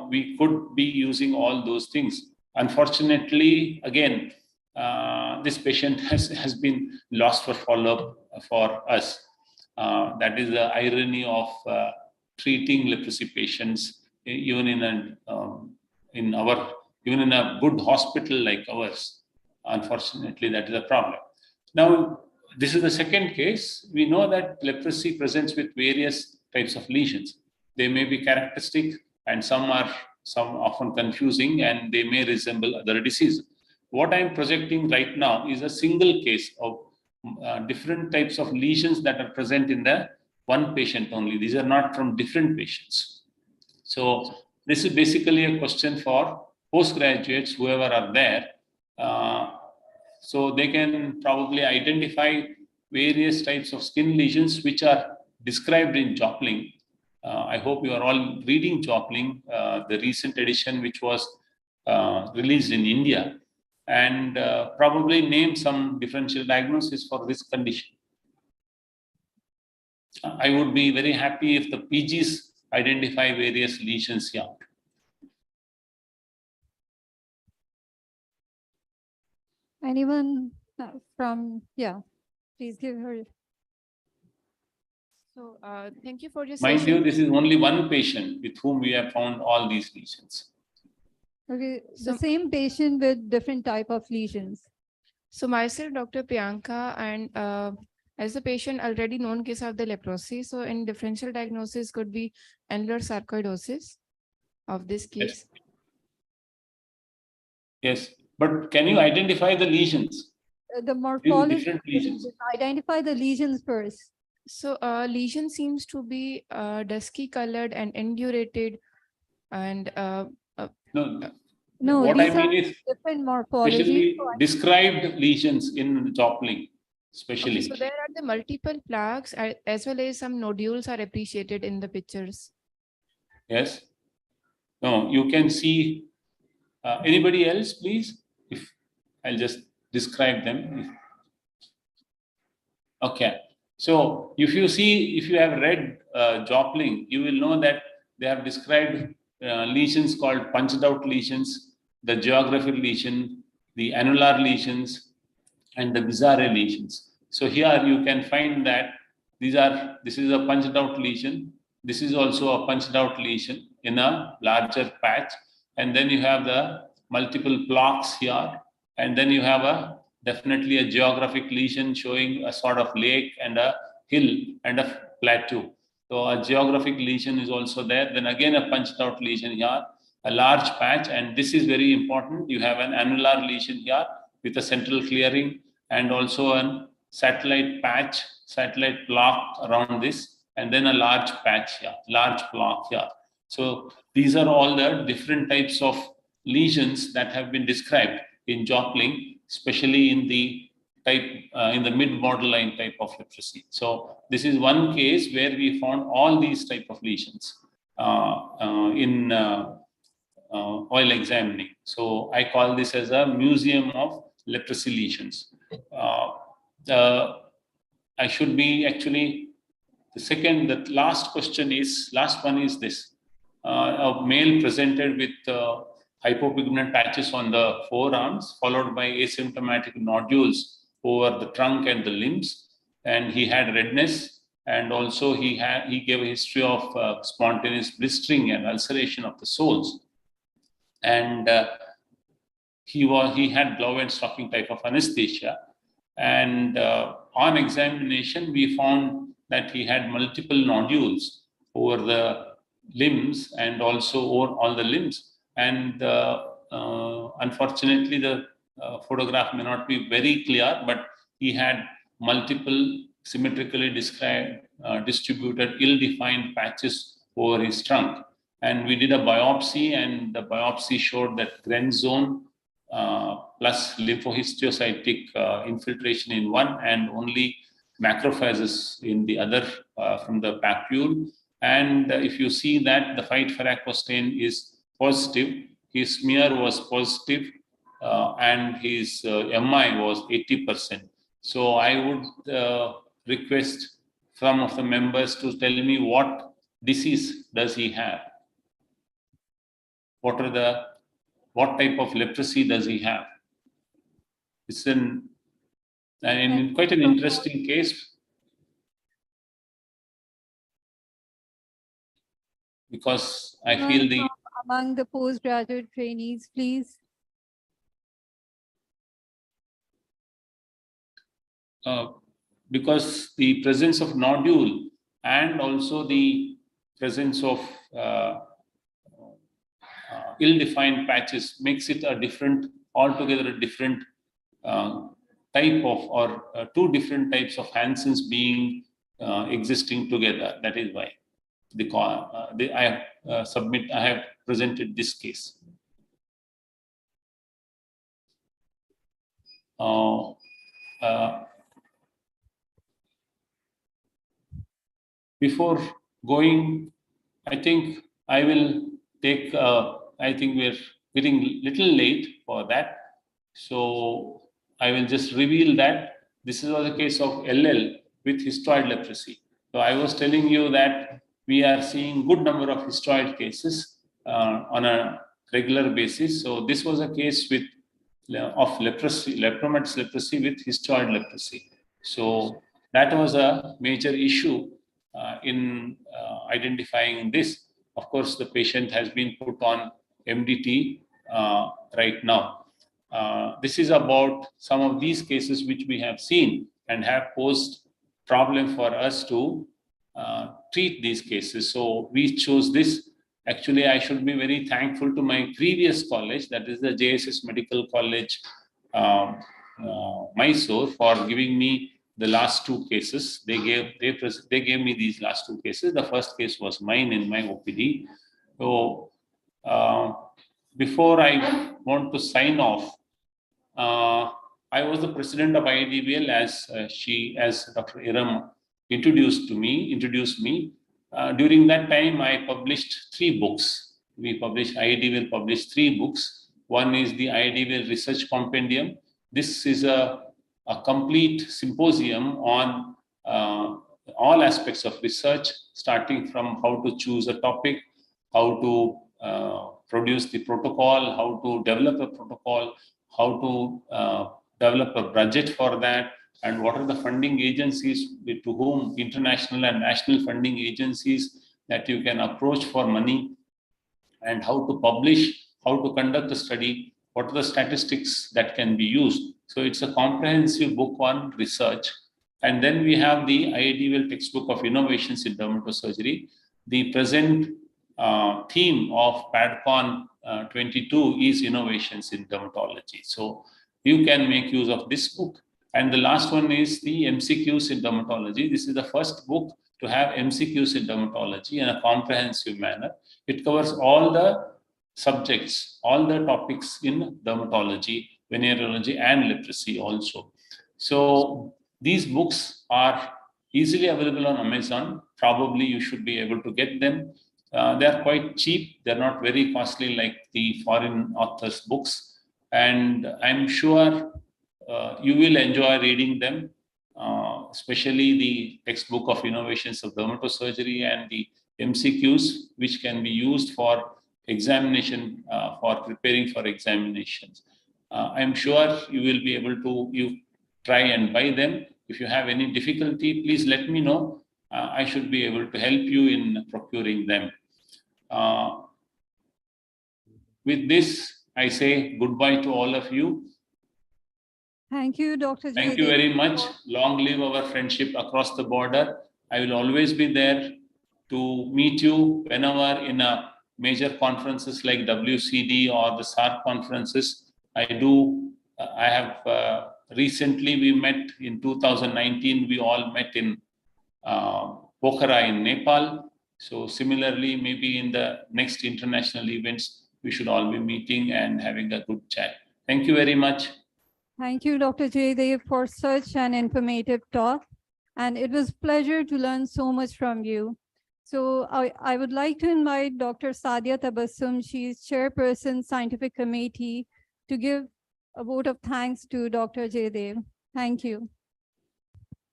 we could be using all those things. Unfortunately, again, this patient has been lost for follow-up for us. That is the irony of treating leprosy patients, even in a good hospital like ours. Unfortunately, that is a problem. Now, this is the second case. We know that leprosy presents with various types of lesions. They may be characteristic, and some often confusing, and they may resemble other diseases. What I'm projecting right now is a single case of different types of lesions that are present in the one patient only. These are not from different patients. So this is basically a question for postgraduates, whoever are there. So they can probably identify various types of skin lesions which are described in Jopling. I hope you are all reading Jopling, the recent edition which was released in India, and probably name some differential diagnosis for this condition. I would be very happy if the PGs identify various lesions here. Anyone from, yeah, please give her. So thank you for your Mind session. you, this is only one patient with whom we have found all these lesions. Okay, the same patient with different type of lesions. So myself, Dr. Priyanka, and as the patient already known case of the leprosy, so in differential diagnosis could be annular sarcoidosis of this case. Yes, but can you identify the lesions? The morphology, different lesions. identify the lesions first. So lesion seems to be dusky colored and indurated, and no, what these I mean are is different morphology. especially described lesions in Jopling, especially. Okay, so there are the multiple plaques as well as some nodules are appreciated in the pictures. Yes. No, you can see. Anybody else, please? If I'll just describe them. Okay. So if you have read Jopling, you will know that they have described lesions called punched out lesions, the geographic lesion, the annular lesions, and the bizarre lesions. So here you can find that this is a punched out lesion. This is also a punched out lesion in a larger patch. And then you have the multiple plaques here. And then you have definitely a geographic lesion showing a sort of lake and a hill and a plateau. So a geographic lesion is also there. Then again, a punched out lesion here, a large patch. And this is very important. You have an annular lesion here with a central clearing and also a satellite patch, satellite plaque around this, and then a large patch here, large plaque here. So these are all the different types of lesions that have been described in Joplin, especially in the type, in the mid-borderline type of leprosy. So this is one case where we found all these type of lesions in oil examining. So I call this as a museum of leprosy lesions. I should be actually the last one is this. A male presented with hypopigment patches on the forearms, followed by asymptomatic nodules over the trunk and the limbs. And he had redness, and also he gave a history of spontaneous blistering and ulceration of the soles. And he had glove and stocking type of anesthesia. And on examination, we found that he had multiple nodules over the limbs and also over all the limbs. And unfortunately, the photograph may not be very clear, but he had multiple symmetrically distributed, ill-defined patches over his trunk. And we did a biopsy, and the biopsy showed that Gren zone plus lymphohistiocytic infiltration in one and only macrophages in the other from the papule. And if you see that the fight Ferraco stain is positive, his smear was positive, and his MI was 80%. So I would request some of the members to tell me what disease does he have? What type of leprosy does he have? It's quite an interesting case, because I feel among the postgraduate trainees, please. Because the presence of nodule and also the presence of ill-defined patches makes it altogether a different type of, or two different types of Hansen's being existing together. That is why I have presented this case. Before going, I think I will take, I think we're getting little late for that. So I will just reveal that this is a case of LL with histoid leprosy. So I was telling you that we are seeing good number of histoid cases on a regular basis. So this was a case of leprosy, Lepromatosis leprosy with histoid leprosy. So that was a major issue in identifying this. Of course, the patient has been put on MDT right now. This is about some of these cases which we have seen and have posed problem for us to treat these cases. So we chose this. Actually, I should be very thankful to my previous college, that is the JSS Medical College, Mysore, for giving me the last two cases. They gave me these last two cases. The first case was mine in my OPD. So before I want to sign off, I was the president of IDBL as Dr. Iram introduced me. During that time, I published 3 books. IDBL published 3 books. One is the IDBL Research Compendium. This is a complete symposium on all aspects of research, starting from how to choose a topic, how to produce the protocol, how to develop a protocol, how to develop a budget for that, and what are the funding agencies to whom international and national funding agencies that you can approach for money, and how to publish, how to conduct a study, what are the statistics that can be used. So it's a comprehensive book on research. And then we have the IITVL textbook of innovations in dermatosurgery. The present theme of PADCON 22 is innovations in dermatology. So you can make use of this book. And the last one is the MCQs in dermatology. This is the first book to have MCQs in dermatology in a comprehensive manner. It covers all the subjects, all the topics in dermatology, venereology, and leprosy also. So these books are easily available on Amazon. Probably you should be able to get them. They're quite cheap. They're not very costly like the foreign authors' books. And I'm sure you will enjoy reading them, especially the textbook of innovations of dermatosurgery and the MCQs, which can be used for examination, for preparing for examinations. I'm sure you will be able to try and buy them. If you have any difficulty, please let me know. I should be able to help you in procuring them. With this, I say goodbye to all of you. Thank you, Dr. Thank you very much. Long live our friendship across the border. I will always be there to meet you whenever in a major conferences like WCD or the SARC conferences. I have recently, we met in 2019, we all met in Pokhara in Nepal. So similarly, maybe in the next international events, we should all be meeting and having a good chat. Thank you very much. Thank you, Dr. Jaydev, for such an informative talk. And it was a pleasure to learn so much from you. So I would like to invite Dr. Sadia Tabassum. She is Chairperson, Scientific Committee, to give a vote of thanks to Dr. Jaydev. Thank you.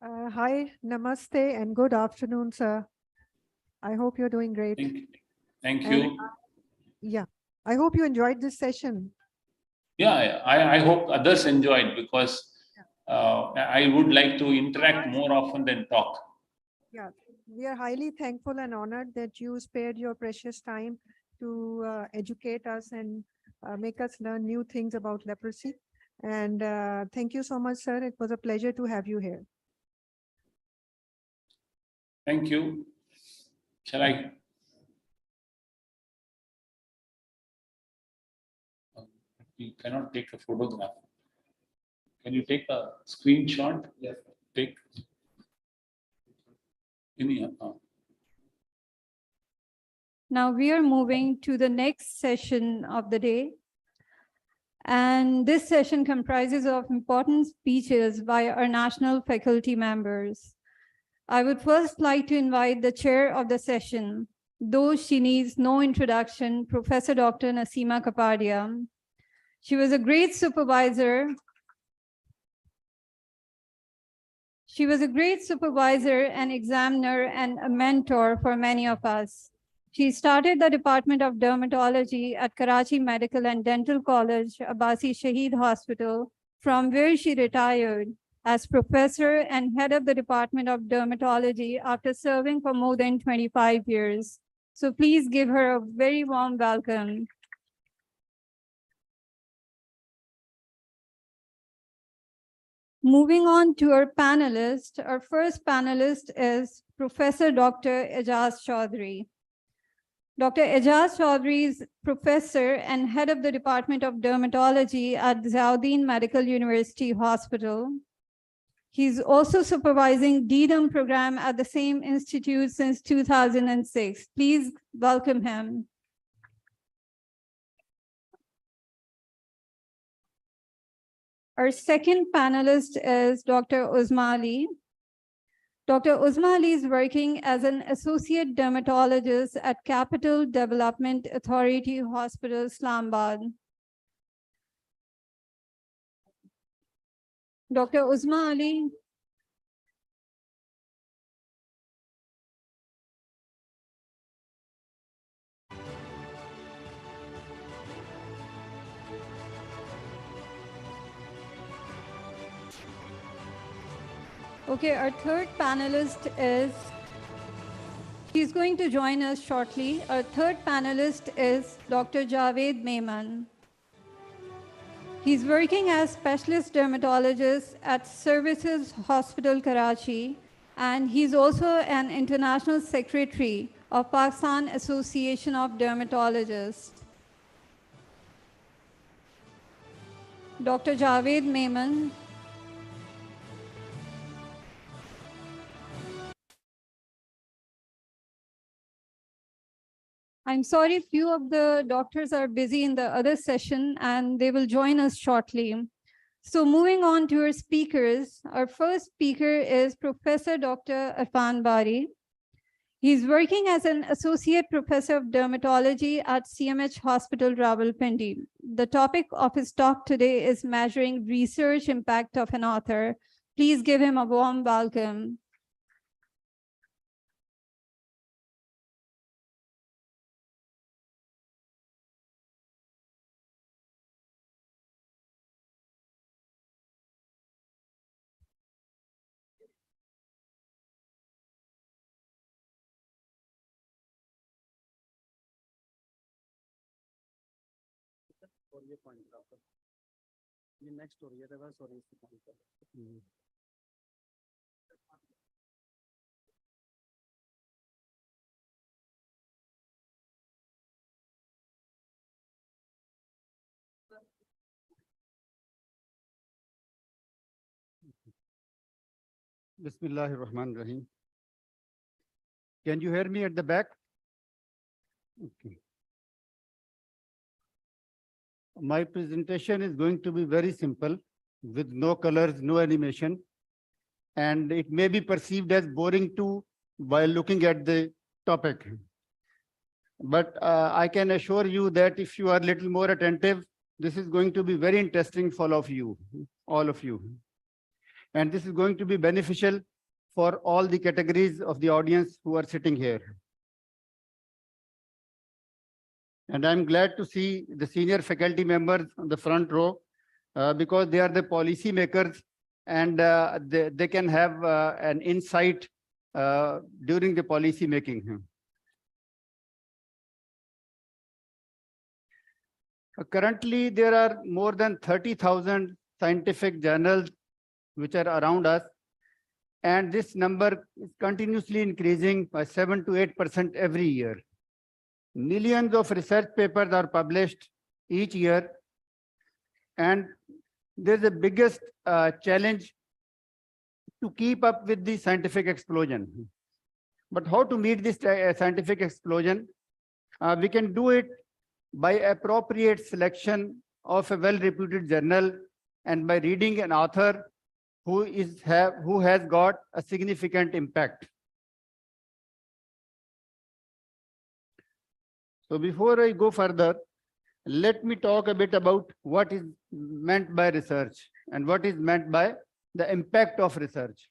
Hi, namaste, and good afternoon, sir. I hope you're doing great. Thank you. Yeah, I hope you enjoyed this session. Yeah, I hope others enjoyed, because I would like to interact more often than talk. Yeah, we are highly thankful and honored that you spared your precious time to educate us and make us learn new things about leprosy. And thank you so much, sir. It was a pleasure to have you here. Thank you. Shall I? You cannot take a photograph. Can you take a screenshot? Yes. Take. Now we are moving to the next session of the day. And this session comprises of important speeches by our national faculty members. I would first like to invite the chair of the session, though she needs no introduction, Professor Dr. Naseema Kapadia. She was a great supervisor. She was a great supervisor and examiner and a mentor for many of us. She started the Department of Dermatology at Karachi Medical and Dental College, Abbasi Shaheed Hospital, from where she retired as professor and head of the Department of Dermatology after serving for more than 25 years. So please give her a very warm welcome. Moving on to our panelists, our first panelist is Professor Dr. Ejaz Chaudhry. Dr. Ejaz Chaudhry is professor and head of the Department of Dermatology at Ziauddin Medical University Hospital. He's also supervising DDERM program at the same institute since 2006. Please welcome him. Our second panelist is Dr. Uzma Ali. Dr. Uzma Ali is working as an associate dermatologist at Capital Development Authority Hospital, Islamabad. Dr. Uzma Ali. Okay, our third panelist is, she He's going to join us shortly. Our third panelist is Dr. Javed Mehman. He's working as specialist dermatologist at Services Hospital, Karachi, and he's also an international secretary of Pakistan Association of Dermatologists. Dr. Javed Mehman. I'm sorry, few of the doctors are busy in the other session and they will join us shortly. So moving on to our speakers, our first speaker is Professor Dr. Irfan Bari. He's working as an associate professor of dermatology at CMH Hospital, Rawalpindi. The topic of his talk today is measuring research impact of an author. Please give him a warm welcome. Bismillahir Rahmanir Rahim. Can you hear me at the back? Okay. My presentation is going to be very simple, with no colors, no animation, and it may be perceived as boring too while looking at the topic. But I can assure you that if you are a little more attentive, this is going to be very interesting for all of you. And this is going to be beneficial for all the categories of the audience who are sitting here. And I'm glad to see the senior faculty members on the front row because they are the policy makers and they can have an insight during the policy making. Currently, there are more than 30,000 scientific journals which are around us. And this number is continuously increasing by 7 to 8% every year. Millions of research papers are published each year. And there's the biggest challenge to keep up with the scientific explosion. But how to meet this scientific explosion? We can do it by appropriate selection of a well-reputed journal and by reading an author who has got a significant impact. So before I go further, let me talk a bit about what is meant by research and what is meant by the impact of research.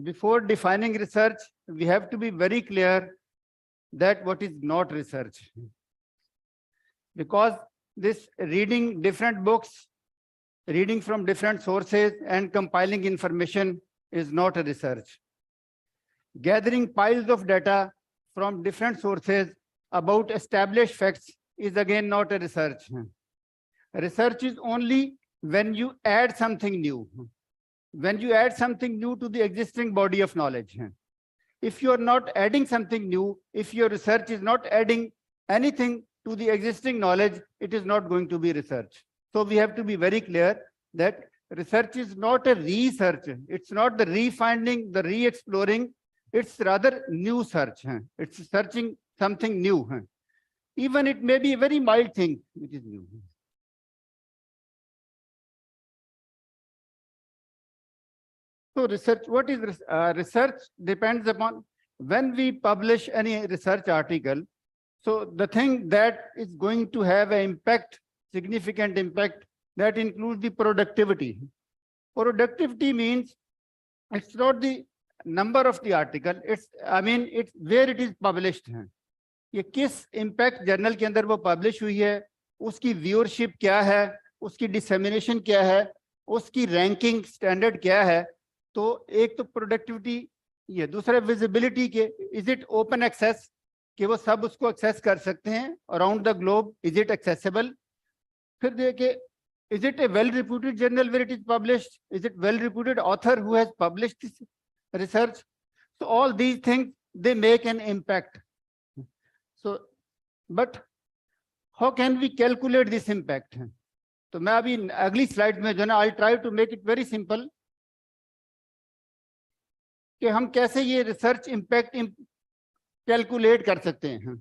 Before defining research, we have to be very clear that what is not research. Because this reading different books, reading from different sources and compiling information is not a research. Gathering piles of data from different sources about established facts is again not a research. Research is only when you add something new. When you add something new to the existing body of knowledge. If you are not adding something new, if your research is not adding anything to the existing knowledge, it is not going to be research. So we have to be very clear that research is not a research. It's not the refinding, the re-exploring. It's rather new search. It's searching something new. Even it may be a very mild thing which is new. So research, what is research depends upon when we publish any research article. So the thing that is going to have an impact, significant impact, that includes the productivity. Productivity means it's not the number of the article, it's where it is published. ये किस impact journal के अंदर वो publish हुई है, उसकी viewership क्या है, उसकी dissemination क्या है, उसकी ranking standard क्या है. तो एक तो productivity ये दूसरा विजिबिलिटी के, इज इट ओपन एक्सेस, कि वो सब उसको एक्सेस कर सकते हैं around the globe, is it accessible. फिर देखिए, is it a well-reputed journal where it is published? Is it well-reputed author who has published this research? So all these things, they make an impact. So, but how can we calculate this impact? तो मैं अभी अगली slide में जो ना, I'll try to make it very simple, कि हम कैसे ये रिसर्च इम्पैक्ट कैलकुलेट कर सकते हैं.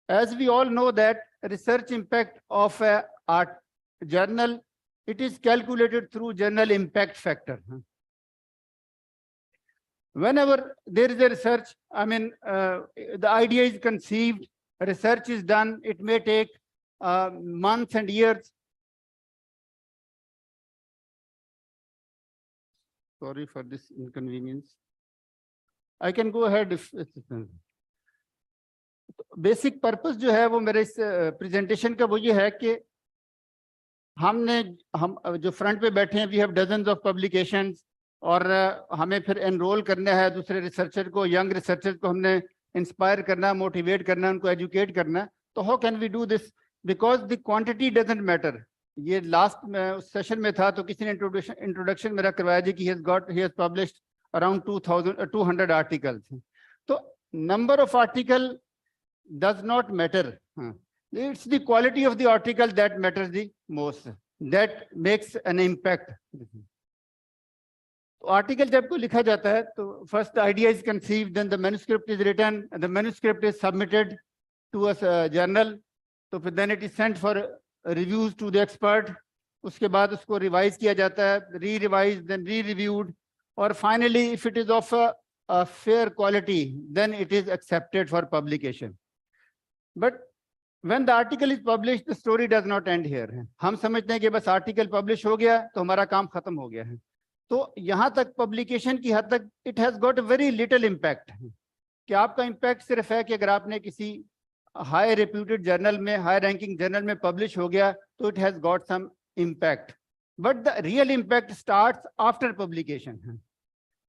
As we all know that research impact of a art journal, it is calculated through journal impact factor. Whenever there is a research, I mean, the idea is conceived, research is done, it may take months and years. Sorry for this inconvenience. I can go ahead if it's basic purpose जो है वो मेरे इस presentation का वो ये है कि हम जो फ्रंट पे बैठे हैं, we have dozens of publications, और हमें फिर एनरोल करना है दूसरे रिसर्चर को, यंग रिसर्चर को हमने इंस्पायर करना, मोटिवेट करना, उनको एजुकेट करना. तो how can we do this, because the quantity doesn't matter. ये लास्ट सेशन में था तो किसी ने इंट्रोडक्शन मेरा करवाया जी कि he has published around 200 articles. तो number of article does not matter. It's the quality of the article that matters the most, that makes an impact. तो आर्टिकल जब को लिखा जाता है तो first the idea is conceived, then the manuscript is written, and the manuscript is submitted to a journal. तो फिर then it is sent for reviews to the expert. उसके बाद उसको revise किया जाता है, re-revised, then re-reviewed, और finally if it is of a fair quality, then it is accepted for publication. But when the article is published, the story does not end here. हम समझते हैं कि बस आर्टिकल पब्लिश हो गया तो हमारा काम खत्म हो गया है. तो यहाँ तक पब्लिकेशन की हद तक it has got a very little impact. कि आपका इम्पैक्ट सिर्फ है कि अगर आपने किसी हाई रेप्यूटेड जर्नल में, हाई रैंकिंग जर्नल में पब्लिश हो गया तो it has got some impact. But the real impact starts after publication.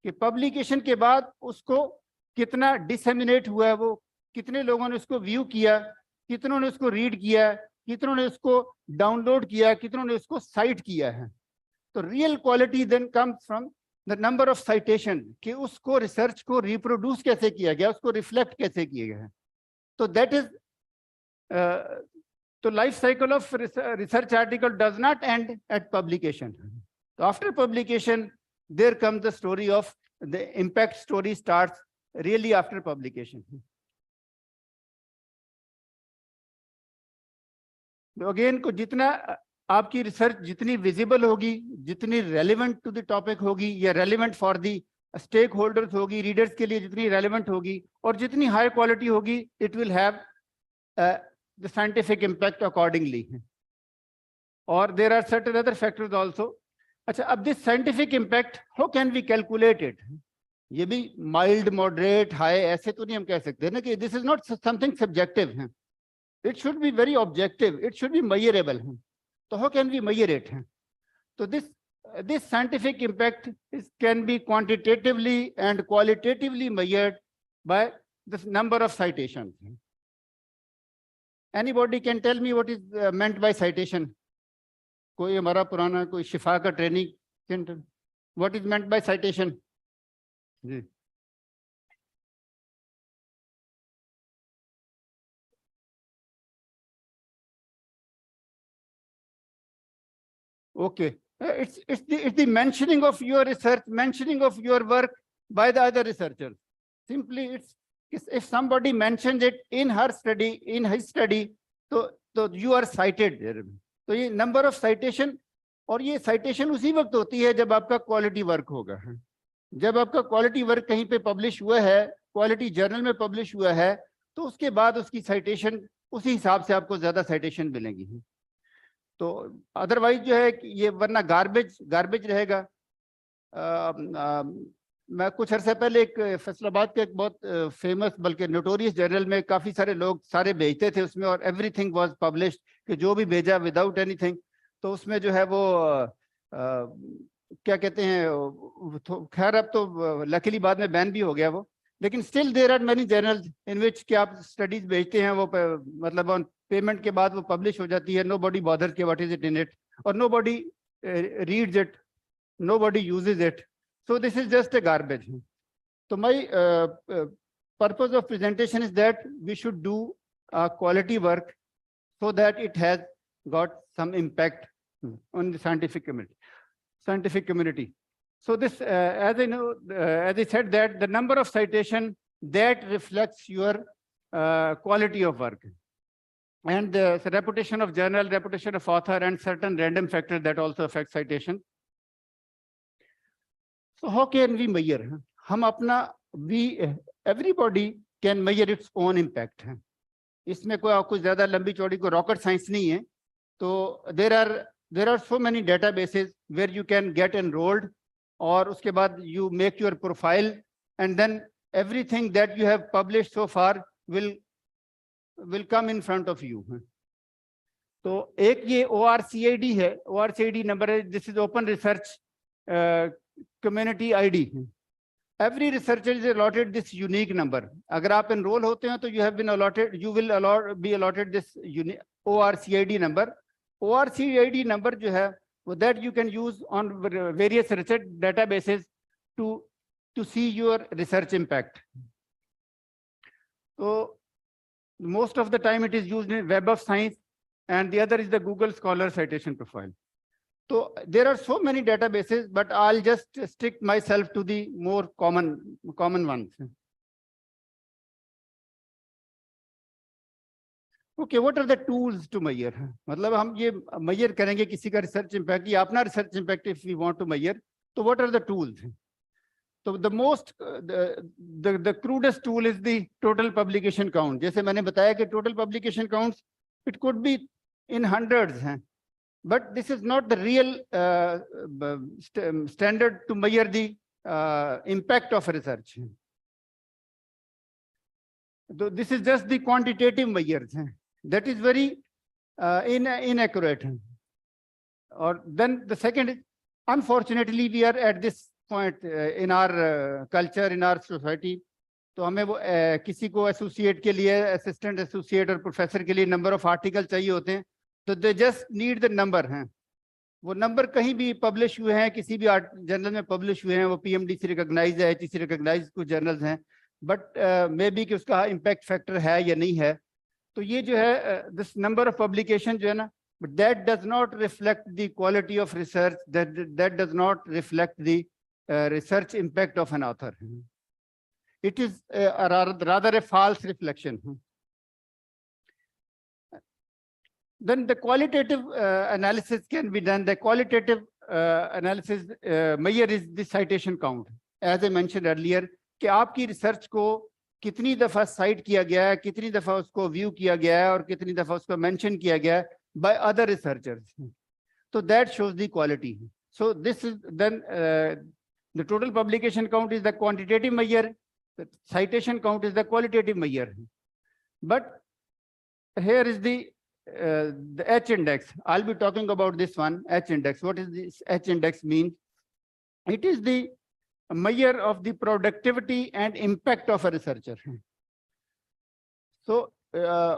कि पब्लिकेशन के बाद उसको कितना डिसेमिनेट हुआ है, वो कितने लोगों ने उसको व्यू किया, कितनों ने उसको रीड किया, कितनों ने उसको डाउनलोड किया, कितनों ने उसको साइट किया है. तो real quality then comes from the number of citation, कि उसको रिसर्च को रिप्रोड्यूस कैसे किया गया, उसको रिफ्लेक्ट कैसे किया गया है. तो दैट इज तो life cycle of research article does not end at publication. तो after publication there comes the story of the impact. Story starts really after publication. Again को जितना आपकी रिसर्च जितनी विजिबल होगी, जितनी रेलिवेंट टू द टॉपिक होगी, या relevant for the stakeholders होगी, रीडर्स के लिए जितनी रेलिवेंट होगी, और जितनी हाई क्वालिटी होगी, it will have the scientific impact accordingly. और there are certain other factors also. अच्छा, अब this scientific impact how can we calculate it. ये भी माइल्ड, मॉडरेट, हाई ऐसे तो नहीं हम कह सकते ना, कि this is not something subjective है. It should be very objective. It should be measurable. So how can we measure it? So this scientific impact can be quantitatively and qualitatively measured by the number of citations. Anybody can tell me what is meant by citation? कोई हमारा पुराना कोई शिफा का training, what is meant by citation? जी. Okay, it's the mentioning of your research, mentioning of your work by the other researchers. Simply, it's if somebody mentions it in her study, in his study, so you are cited there. तो ये number of citation, और ये citation उसी वक्त होती है जब आपका quality work होगा. जब आपका quality work कहीं पे publish हुआ है, quality journal में publish हुआ है, तो उसके बाद उसकी citation उसी हिसाब से आपको ज्यादा citation मिलेंगी. तो अदरवाइज जो है ये वरना गार्बेज रहेगा. मैं कुछ अर्से पहले एक फैसलाबाद के एक बहुत फेमस बल्कि नोटोरियस जर्नल में काफ़ी सारे लोग सारे भेजते थे उसमें, और एवरीथिंग वाज पब्लिश्ड, कि जो भी भेजा विदाउट एनीथिंग. तो उसमें जो है वो क्या कहते हैं, खैर अब तो लकीली बाद में बैन भी हो गया वो, लेकिन still there are many journals in which कि आप स्टडीज भेजते हैं, वो मतलब ऑन पेमेंट के बाद वो पब्लिश हो जाती है, नो बॉडी बॉदर के what is it in it, और nobody reads it, nobody uses it, so this is just a garbage. So my purpose of presentation is that we should do quality work so that it has got some impact on the scientific community. So this, as I know, as I said, that the number of citation that reflects your quality of work, and the reputation of journal, reputation of author, and certain random factors that also affect citation. So how can we measure? हम अपना everybody can measure its own impact है. इसमें कोई ज्यादा लंबी चौड़ी कोई rocket science नहीं है. तो there are so many databases where you can get enrolled, और उसके बाद you make your profile, and then everything that you have published so far will come in front of you. तो एक ये ORCID है, ORCID number है, this is Open Research Community ID. Every researcher is allotted this unique number. अगर आप enroll होते हैं तो you will be allotted this ORCID number. ORCID number जो है वो that you can use on various research databases to see your research impact. So most of the time it is used in Web of Science, and the other is the Google Scholar Citation Profile. So there are so many databases, but I'll just stick myself to the more common ones. Okay, what are the tools to measure? मतलब हम ये measure करेंगे किसी का research impact या अपना research impact if we want to measure. So what are the tools? So the most, the crudest tool is the total publication count. जैसे मैंने बताया कि total publication counts, it could be in hundreds. But this is not the real standard to measure the impact of research. So this is just the quantitative measures. That is very inaccurate. Or then the second is, unfortunately, we are at this point in our culture, in our society. तो हमें वो किसी को associate के लिए, assistant associate और professor के लिए number of article चाहिए होते हैं. तो they just need the number हैं. वो नंबर कहीं भी पब्लिश हुए हैं, किसी भी जर्नल में पब्लिश हुए हैं, वो PMD से रिकॉग्नाइज है, HEC रिकॉग्नाइज कुछ जर्नल्स हैं, बट मे बी कि उसका इम्पैक्ट फैक्टर है या नहीं है. तो ये जो है दिस नंबर ऑफ पब्लिकेशन जो है ना, but that does not reflect the quality of research, that does not reflect the research impact of an author. It is rather a false reflection. Then the qualitative analysis can be done. The qualitative analysis measure is the citation count. As I mentioned earlier, कि आपकी research को कितनी दफा site किया गया है, कितनी दफा उसको व्यू किया गया है और कितनी दफा उसको मेंशन किया गया है by other researchers. So that shows the quality. So this is then the total publication count is the quantitative measure. The citation count is the qualitative measure. But here is the H index. I'll be talking about this one, H index. What is this H index mean? It is the measure of the productivity and impact of a researcher. So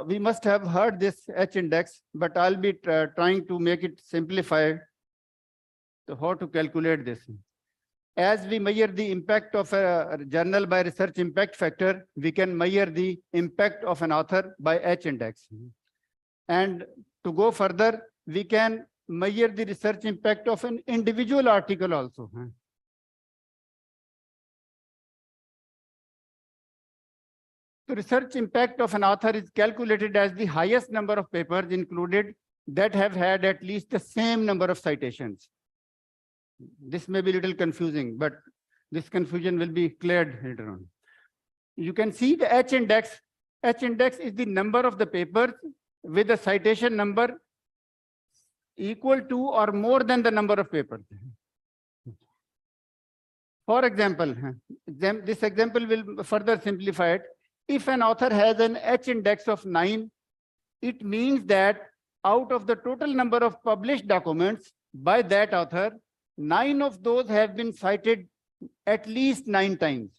we must have heard this H index, but I'll be trying to make it simplified. So how to calculate this? As we measure the impact of a journal by research impact factor, we can measure the impact of an author by H index. And to go further, we can measure the research impact of an individual article also. The research impact of an author is calculated as the highest number of papers included that have had at least the same number of citations. This may be a little confusing, but this confusion will be cleared later on. You can see the H index. H index is the number of the papers with a citation number equal to or more than the number of papers. For example, this example will further simplify it. If an author has an H index of 9, it means that out of the total number of published documents by that author, 9 of those have been cited at least 9 times.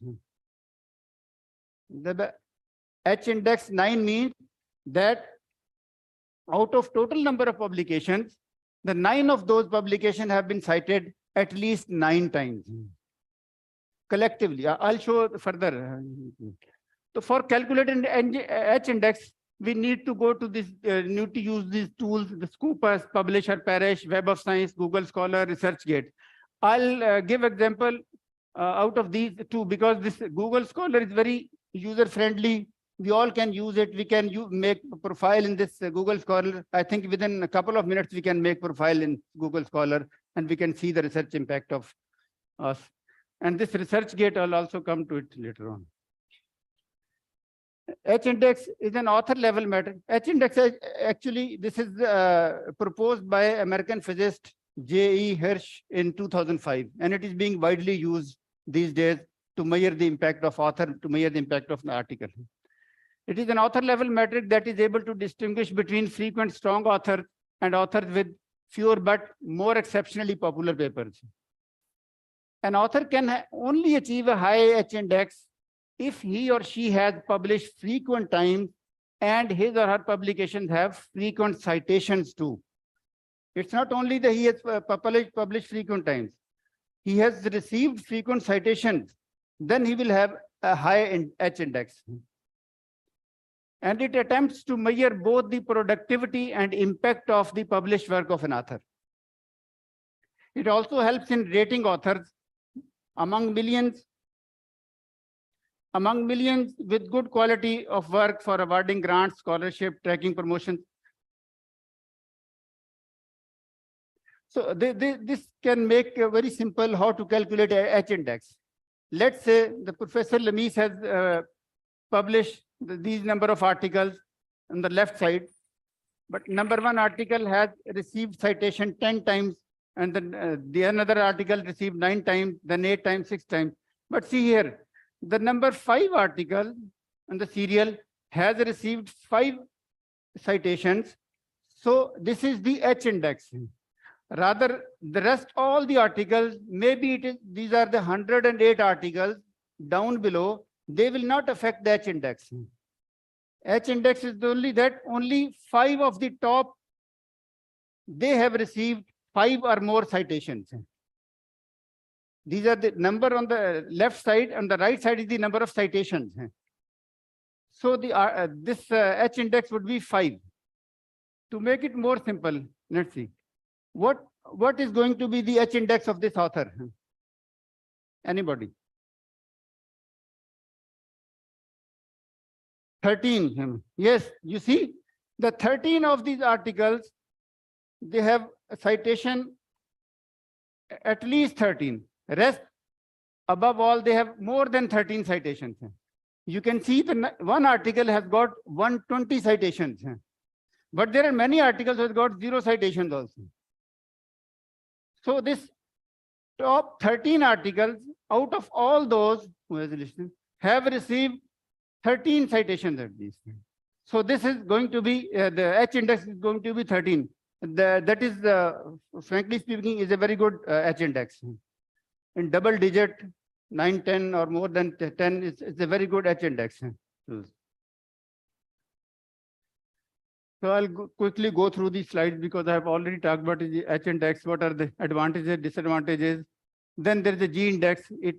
The H index 9 means that out of total number of publications, the 9 of those publications have been cited at least 9 times. Collectively, I'll show further. So for calculating H index, we need to go to this, need to use these tools, the Scopus, Publisher, Parish, Web of Science, Google Scholar, ResearchGate. I'll give example out of these two, because this Google Scholar is very user-friendly. We all can use it. We can make a profile in this Google Scholar. I think within a couple of minutes, we can make profile in Google Scholar, and we can see the research impact of us. And this ResearchGate, I'll also come to it later on. H index is an author level metric. H index actually, this is proposed by American physicist J.E. Hirsch in 2005, and it is being widely used these days to measure the impact of author, to measure the impact of the article. It is an author level metric that is able to distinguish between frequent strong authors and authors with fewer but more exceptionally popular papers. An author can only achieve a high H index if he or she has published frequent times and his or her publications have frequent citations too. It's not only that he has published frequent times. He has received frequent citations, then he will have a high H index. And it attempts to measure both the productivity and impact of the published work of an author. It also helps in rating authors among millions with good quality of work for awarding grants, scholarship, tracking, promotion. So this can make very simple how to calculate H index. Let's say the Professor Lemis has published these number of articles on the left side, but number 1 article has received citation 10 times, and then the another article received 9 times, then 8 times, 6 times. But see here, the number 5 article in the serial has received 5 citations. So this is the H index. Rather, the rest, all the articles, maybe these are the 108 articles down below, they will not affect the H index. H index is only that only 5 of the top, they have received 5 or more citations. These are the number on the left side, and the right side is the number of citations. So this H index would be 5. To make it more simple, let's see. What is going to be the H index of this author? Anybody? 13. Yes, you see, the 13 of these articles, they have a citation at least 13. Rest, above all, they have more than 13 citations. You can see the one article has got 120 citations, but there are many articles that have got 0 citations also. So this top 13 articles, out of all those who has listened, have received 13 citations at least. So this is going to be, the H index is going to be 13. That is, frankly speaking, is a very good H index. In double digit, 9, 10 or more than 10, it's a very good H index. So I'll quickly go through these slides because I have already talked about the H index. What are the advantages, disadvantages? Then there is the G index. It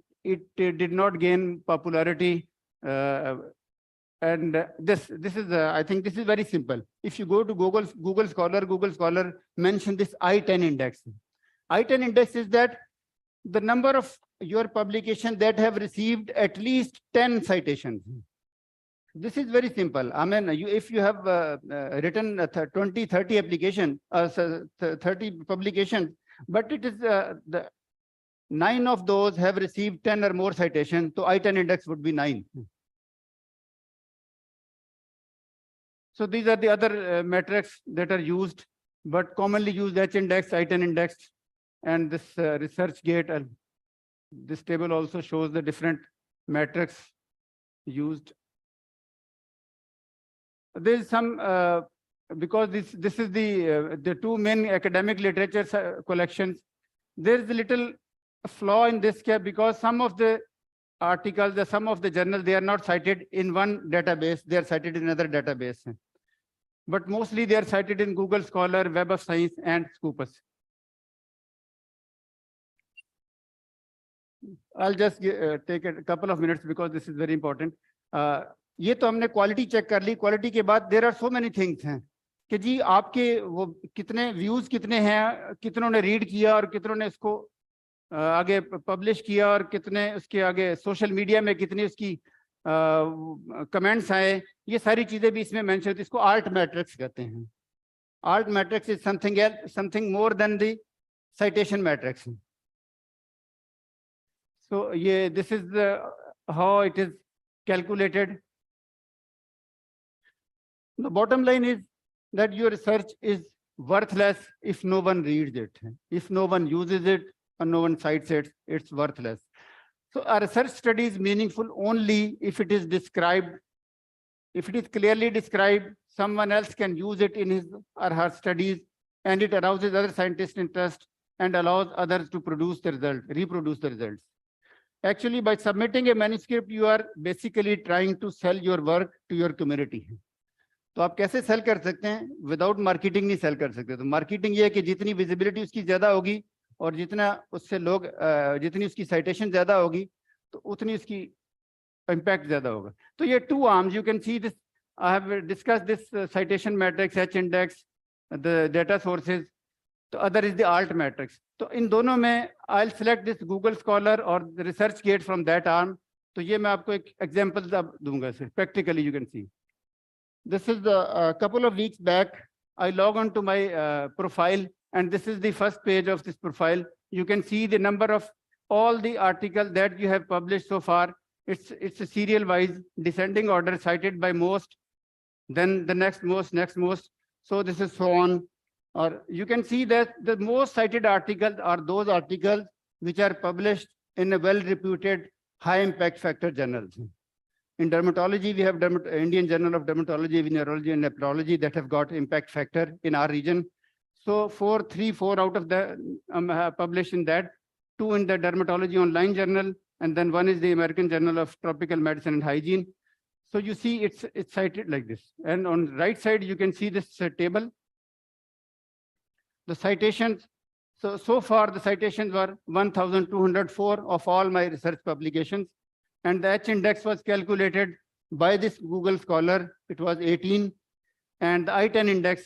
did not gain popularity. And this is, I think this is very simple. If you go to Google Scholar mention this I-10 index. I-10 index is that the number of your publications that have received at least 10 citations. This is very simple. I mean, if you have written 20, 30 applications, 30 publications, but it is the 9 of those have received 10 or more citations, so I-10 index would be 9. So these are the other metrics that are used, but commonly used H index, I-10 index, and this ResearchGate. This table also shows the different metrics used. There is some, because this is the 2 main academic literature collections. there is a little flaw in this case because some of the articles, some of the journals, they are not cited in one database, they are cited in another database. But mostly they are cited in Google Scholar, Web of Science, and Scopus. I'll just take a couple of minutes because this is very important. ये तो हमने quality check कर ली, quality के बाद there are so many things हैं कि जी आपके वो कितने views कितने हैं, कितनों ने read किया और कितनों ने इसको आगे publish किया और कितने उसके आगे social media में कितनी उसकी comments आए, ये सारी चीजें भी इसमें mention होती हैं. इसको alt matrix कहते हैं. Alt matrix is something else, something more than the citation matrix. So yeah, this is how it is calculated. The bottom line is that your research is worthless if no one reads it. If no one uses it or no one cites it, it's worthless. So a research study is meaningful only if it is described, if it is clearly described, someone else can use it in his or her studies, and it arouses other scientists' interest and allows others to produce the result, reproduce the results. Actually, by submitting a manuscript, you are basically trying to sell your work to your community. तो आप कैसे cell कर सकते हैं? Without marketing नहीं cell कर सकते. तो मार्केटिंग ये है कि जितनी विजिबिलिटी उसकी ज्यादा होगी और जितना उससे लोग जितनी उसकी साइटेशन ज्यादा होगी तो उतनी उसकी इम्पैक्ट ज्यादा होगा. तो ये two arms, you can see this, I have discussed this citation metrics, H index, the data sources. तो other is the alt metrics. तो इन दोनों में I will select this Google Scholar और ResearchGate from that arm. तो ये मैं आपको एक एग्जांपल दूंगा sir. Practically you can see this is a couple of weeks back I log on to my profile, and this is the first page of this profile. You can see the number of all the articles that you have published so far. It's a serial wise descending order, cited by most, then the next most. So this is so on. Or you can see that the most cited articles are those articles which are published in a well-reputed high impact factor journals. In dermatology, we have Indian Journal of Dermatology, Venereology, and Leprosy that have got impact factor in our region. So 4 out of the published in that, 2 in the Dermatology Online Journal, and then 1 is the American Journal of Tropical Medicine and Hygiene. So you see it's cited like this. And on the right side, you can see this table. The citations, so far the citations were 1,204 of all my research publications. And the H index was calculated by this Google Scholar. It was 18, and the I-10 index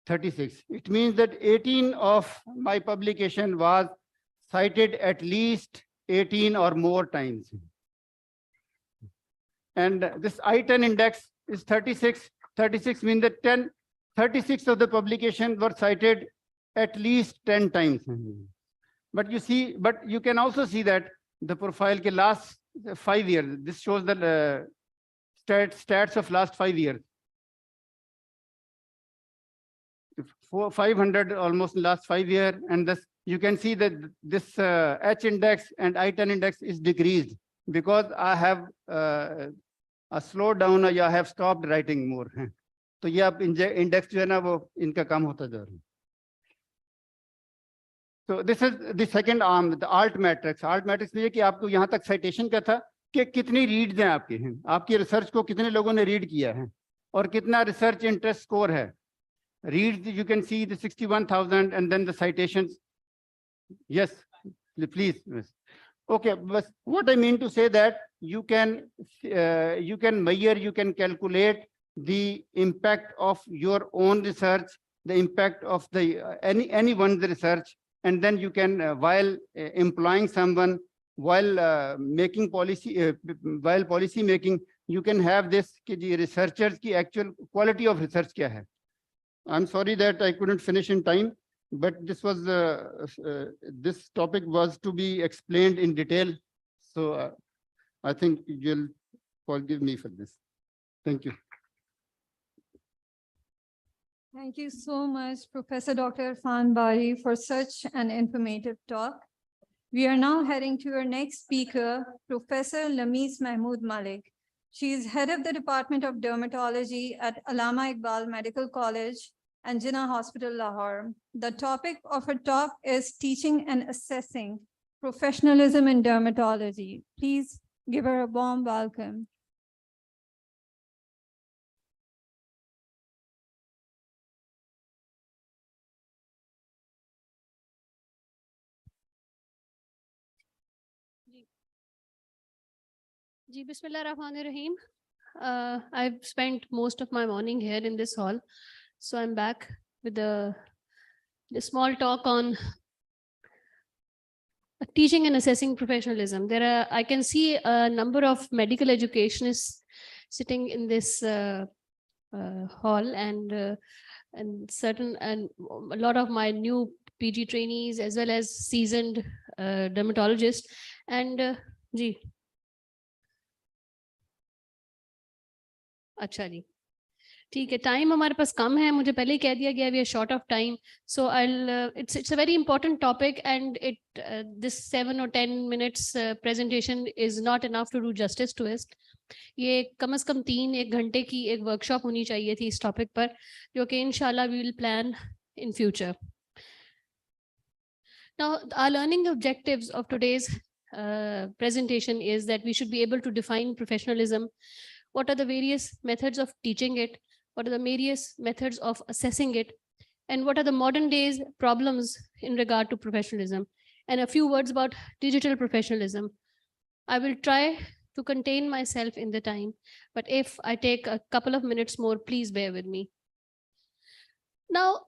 36. It means that 18 of my publication was cited at least 18 or more times. And this I-10 index is 36. 36 means that 36 of the publication were cited at least 10 times. But you can also see that the profile ke last 5 years. This shows the stats of last 5 years. 500 almost in last 5 years, and this you can see that this H index and I-10 index is decreased because I have a slowed down, or I have stopped writing more. तो ये आप index जो है ना वो इनका कम होता जा रहा है. So this is the second arm, the alt matrix. Alt matrix में ये कि आपको यहाँ तक citation का था कि कितनी reads हैं आपकी research को कितने लोगों ने read किया है और कितना research interest score है. Reads, you can see the 61,000, and then the citations. Yes, please. Okay, but what I mean to say that you can measure, you can calculate the impact of your own research, the impact of the anyone's research. And then you can, while employing someone, while making policy, while policy making, you can have this कि researchers की actual quality of research क्या है. I'm sorry that I couldn't finish in time, but this was this topic was to be explained in detail. So I think you'll forgive me for this. Thank you. Thank you so much, Professor Dr. Irfan Bari, for such an informative talk. We are now heading to our next speaker, Professor Lamis Mahmood Malik. She is head of the Department of Dermatology at Allama Iqbal Medical College and Jinnah Hospital, Lahore. The topic of her talk is teaching and assessing professionalism in dermatology. Please give her a warm welcome. Ji, Bismillah Rahman Rahim. I've spent most of my morning here in this hall. So I'm back with the small talk on teaching and assessing professionalism. I can see a number of medical educationists sitting in this hall, and a lot of my new PG trainees as well as seasoned dermatologists. And ji. अच्छा जी, ठीक है, time हमारे पास कम है, मुझे पहले ही कह दिया गया, we are short of time, so it's a very important topic, and this 7 or 10 minutes presentation is not enough to do justice to it. ये कम से कम 3-1 घंटे की एक वर्कशॉप होनी चाहिए थी इस टॉपिक पर, जो कि इंशाल्लाह we will plan in future. Now, our learning objectives of today's presentation is that we should be able to define professionalism. What are the various methods of teaching it? What are the various methods of assessing it? And what are the modern days problems in regard to professionalism? And a few words about digital professionalism. I will try to contain myself in the time, but if I take a couple of minutes more, please bear with me. Now,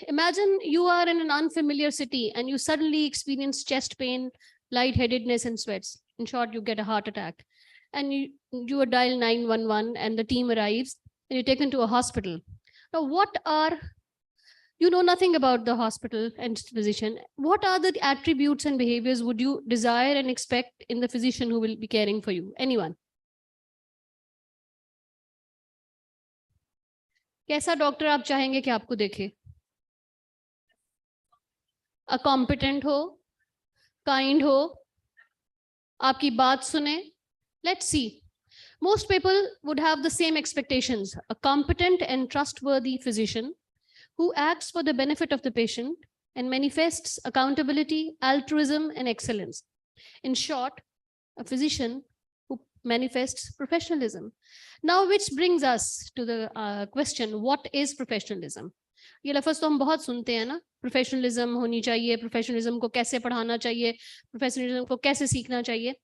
imagine you are in an unfamiliar city and you suddenly experience chest pain, lightheadedness, and sweats. In short, you get a heart attack. And you dial 911 and the team arrives and you're taken to a hospital. Now, you know nothing about the hospital and physician. What are the attributes and behaviors would you desire and expect in the physician who will be caring for you? Anyone? कैसा doctor आप चाहेंगे कि आपको देखे? A competent हो, kind हो, आपकी बात सुने. Let's see. Most people would have the same expectations. A competent and trustworthy physician who acts for the benefit of the patient and manifests accountability, altruism, and excellence. In short, a physician who manifests professionalism. Now, which brings us to the question, what is professionalism? ये लफ्ज़ तो हम बहुत सुनते हैं ना, professionalism होनी चाहिए, professionalism को कैसे पढ़ाना चाहिए, professionalism को कैसे सीखना चाहिए.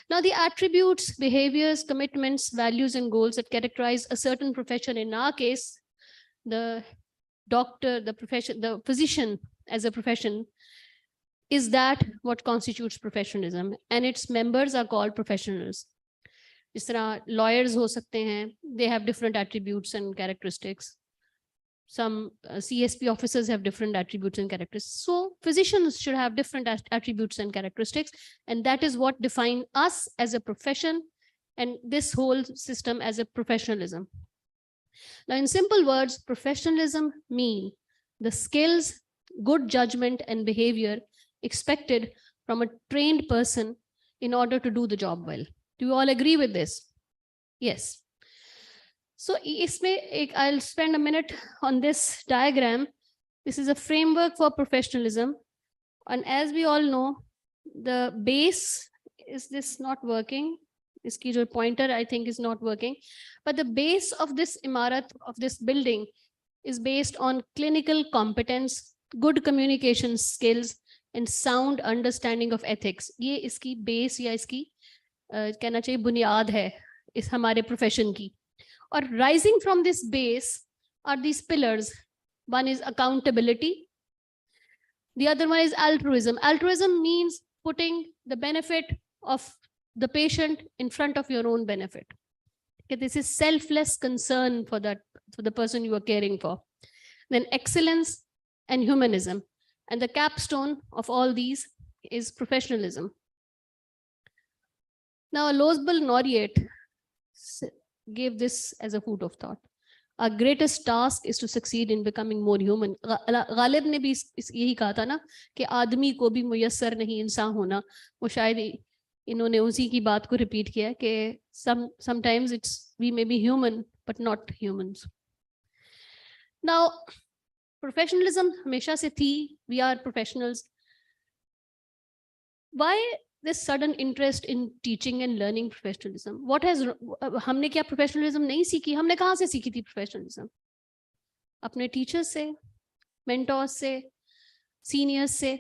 Now, the attributes, behaviors, commitments, values, and goals that characterize a certain profession, in our case, the doctor, the physician as a profession, is that what constitutes professionalism, and its members are called professionals. जिस तरह lawyers हो सकते हैं, they have different attributes and characteristics. Some CSP officers have different attributes and characteristics. So physicians should have different attributes and characteristics, and that is what defines us as a profession and this whole system as a professionalism. Now, in simple words, professionalism means the skills, good judgment, and behavior expected from a trained person in order to do the job well. Do you all agree with this? Yes. So I'll spend a minute on this diagram. This is a framework for professionalism. And as we all know, the base, is this not working? This key pointer, I think, is not working. But the base of this imarat, of this building, is based on clinical competence, good communication skills, and sound understanding of ethics. ये इसकी base या इसकी कहना चाहिए बुनियाद है इस हमारे profession की. Or rising from this base are these pillars. One is accountability. The other one is altruism. Altruism means putting the benefit of the patient in front of your own benefit. Okay, this is selfless concern for the person you are caring for. Then excellence and humanism. And the capstone of all these is professionalism. Now, Losbel Laureate gave this as a food of thought. Our greatest task is to succeed in becoming more human. Ghalib ने भी यही कहा था ना कि आदमी को भी मुयस्सर नहीं इंसान होना. वो शायद इन्होंने उसी की बात को रिपीट किया कि sometimes we may be human but not humans. Now, Professionalism हमेशा से थी. We are professionals. Why this sudden interest in teaching and learning professionalism? What has हमने क्या professionalism नहीं सीखी? हमने कहाँ से सीखी थी professionalism? अपने teachers से, mentors से, seniors से.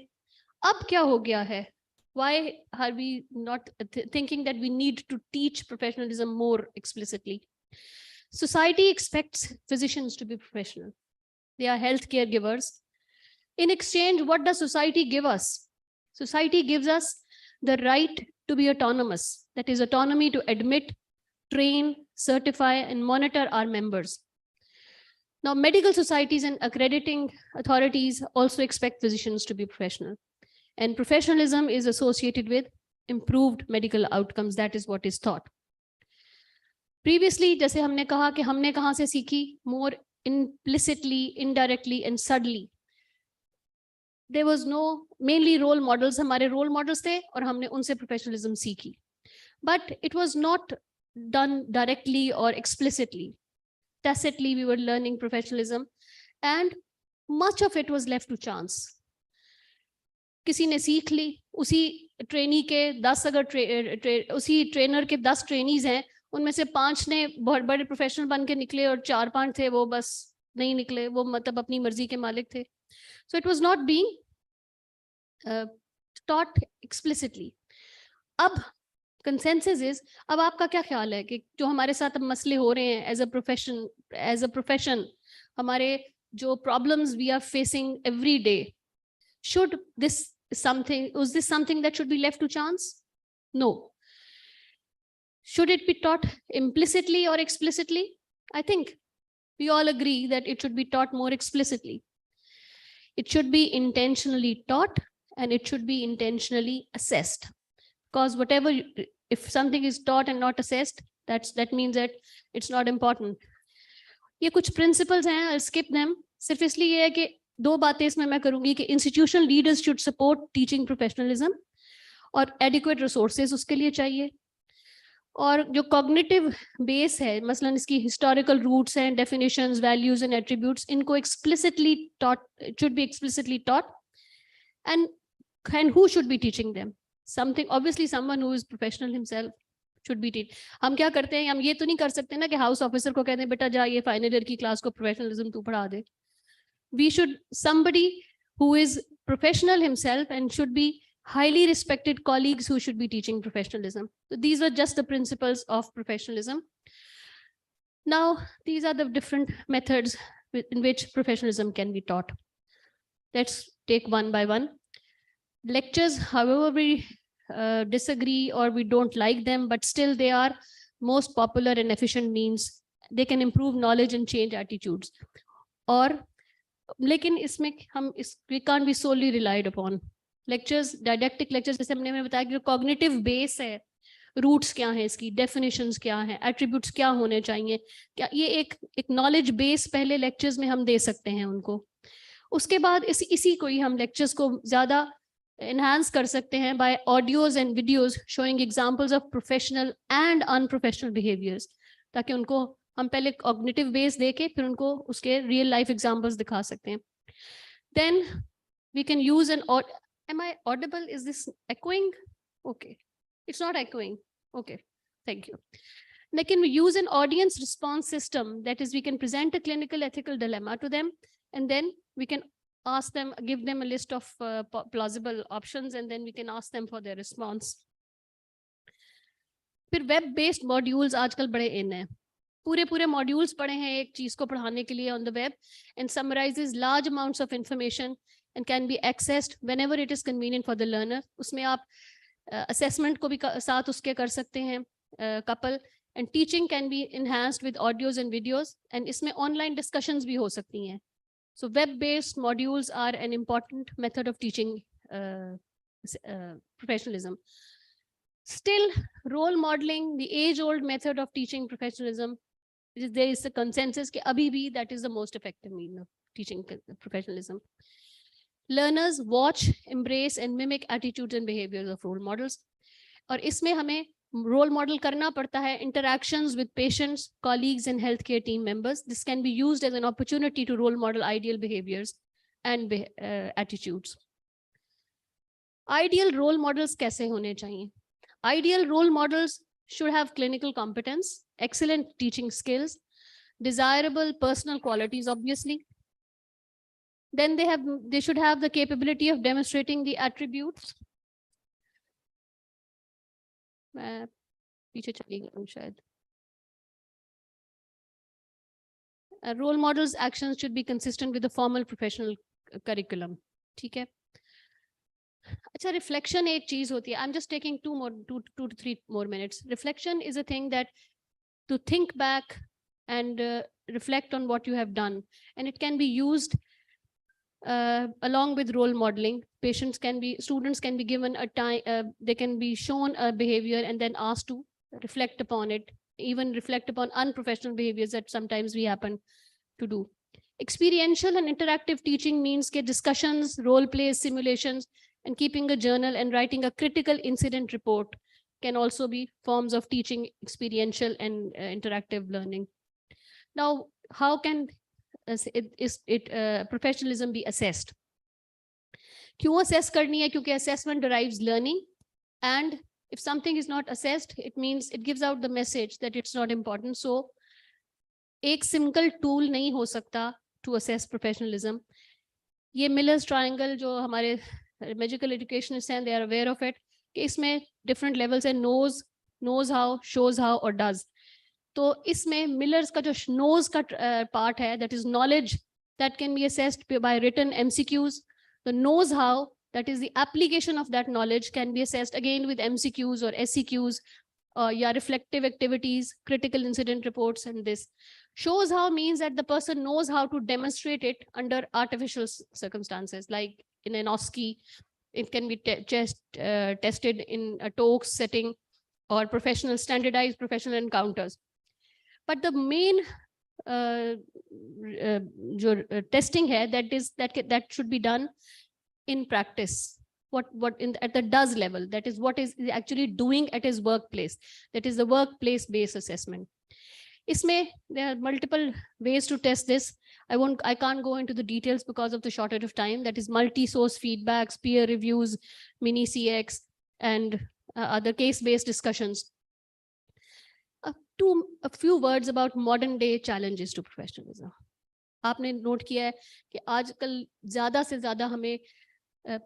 अब क्या हो गया है? Why are we not thinking that we need to teach professionalism more explicitly? Society expects physicians to be professional. They are healthcare givers. In exchange, what does society give us? Society gives us the right to be autonomous. That is autonomy to admit, train, certify, and monitor our members. Now, medical societies and accrediting authorities also expect physicians to be professional. And professionalism is associated with improved medical outcomes. That is what is taught. Previously, जैसे हमने कहा कि हमने कहाँ से सीखी? More implicitly, indirectly, and subtly. There was no, mainly role models, हमारे role models थे और हमने उनसे professionalism सीखी. But it was not done directly or explicitly. Tacitly, we were learning professionalism, and much of it was left to chance. किसी ने सीख ली, उसी ट्रेनी के 10 अगर उसी ट्रेनर के 10 ट्रेनीज हैं, उनमें से 5 ने बहुत बड़े प्रोफेशनल बन के निकले और 4-5 थे वो बस नहीं निकले, वो मतलब अपनी मर्जी के मालिक थे. So it was not being taught explicitly. अब consensus is, अब आपका क्या ख्याल है कि जो हमारे साथ अब मसले हो रहे हैं as a profession, हमारे जो problems we are facing every day, was this something that should be left to chance? No. Should it be taught implicitly or explicitly? I think we all agree that it should be taught more explicitly. It should be intentionally taught and it should be intentionally assessed. Because if something is taught and not assessed, that means that it's not important. ये कुछ principles हैं, I'll skip them. सिर्फ इसलिए ये है कि 2 बातें इसमें मैं करूंगी कि institutional leaders should support teaching professionalism और adequate resources उसके लिए चाहिए. और जो cognitive base है, मसलन इसकी historical roots हैं, definitions, values and attributes, इनको explicitly taught, it should be explicitly taught. And who should be teaching them? Obviously someone who is professional himself should be teach. हम क्या करते हैं, हम ये तो नहीं कर सकते ना कि house officer को कहते हैं बेटा जा ये final year की class को professionalism तू पढ़ा दे. Somebody who is professional himself and should be highly respected colleagues who should be teaching professionalism. So these were just the principles of professionalism. Now, these are the different methods in which professionalism can be taught. Let's take one by one. Lectures, however we disagree or we don't like them, but still they are most popular and efficient means. They can improve knowledge and change attitudes. Or, लेकिन इसमें we can't be solely relied upon. Lectures, didactic lectures, जैसे हमने बताया कि cognitive base है, roots क्या हैं इसकी, definitions क्या हैं, attributes क्या होने चाहिए, क्या ये एक knowledge base पहले lectures में हम दे सकते हैं उनको. उसके बाद इसी को ही हम lectures को ज़्यादा enhance कर सकते हैं by audios and videos showing examples of professional and unprofessional behaviors, ताकि उनको हम पहले cognitive base देके फिर उनको उसके real life examples दिखा सकते हैं. Then we can use am I audible? Is this echoing? Okay. It's not echoing. Okay. Thank you. Now, can we use an audience response system? That is, we can present a clinical ethical dilemma to them, and then we can ask them, give them a list of plausible options, and then we can ask them for their response. फिर web-based modules आजकल बड़े in हैं. पूरे modules पढ़े हैं एक चीज को पढ़ाने के लिए on the web and summarizes large amounts of information and can be accessed whenever it is convenient for the learner. उसमें आप assessment को भी साथ उसके कर सकते हैं couple, and teaching can be enhanced with audios and videos, and इसमें online discussions भी हो सकती हैं. So web-based modules are an important method of teaching professionalism. Still, role modeling, the age-old method of teaching professionalism, there is a consensus that abhi bhi that is the most effective means of teaching professionalism. Learners watch, embrace, and mimic attitudes and behaviors of role models. और इसमें हमें role model करना पड़ता है interactions with patients, colleagues and healthcare team members. This can be used as an opportunity to role model ideal behaviors and attitudes. Ideal role models कैसे होने चाहिए? Ideal role models should have clinical competence, excellent teaching skills, desirable personal qualities, obviously. Then they should have the capability of demonstrating the attributes. मैं पीछे चली गई हूँ शायद. Role models' actions should be consistent with the formal professional curriculum. ठीक है. अच्छा, reflection एक चीज होती है. I'm just taking two to 3 more minutes. Reflection is a thing that to think back and reflect on what you have done, and it can be used along with role modeling. Students can be given a time, they can be shown a behavior and then asked to reflect upon it, even reflect upon unprofessional behaviors that sometimes we happen to do. Experiential and interactive teaching means that discussions, role plays, simulations, and keeping a journal and writing a critical incident report can also be forms of teaching experiential and interactive learning. Now, how can professionalism be assessed? क्यों assess करनी है? क्योंकि assessment derives learning, and if something is not assessed, it means it gives out the message that it's not important. So, एक single tool नहीं हो सकता to assess professionalism. ये Miller's triangle जो हमारे medical educationists हैं, they are aware of it. कि इसमें different levels है, knows how, shows how, or does. तो इसमें Miller's का जो knows का part है, that is knowledge, that can be assessed by written MCQs. The knows how, that is the application of that knowledge, can be assessed again with MCQs or SCQs, yeah, reflective activities, critical incident reports, and this. Shows how means that the person knows how to demonstrate it under artificial circumstances, like in an OSCE. It can be tested in a talk setting or standardized professional encounters. But the main testing here that should be done in practice. At the does level, that is what is actually doing at his workplace. That is the workplace-based assessment. There are multiple ways to test this. I can't go into the details because of the shortage of time. That is multi-source feedbacks, peer reviews, mini CX, and other case-based discussions. A few words about modern day challenges to professionalism. आपने note किया है कि आजकल ज़्यादा से ज़्यादा हमें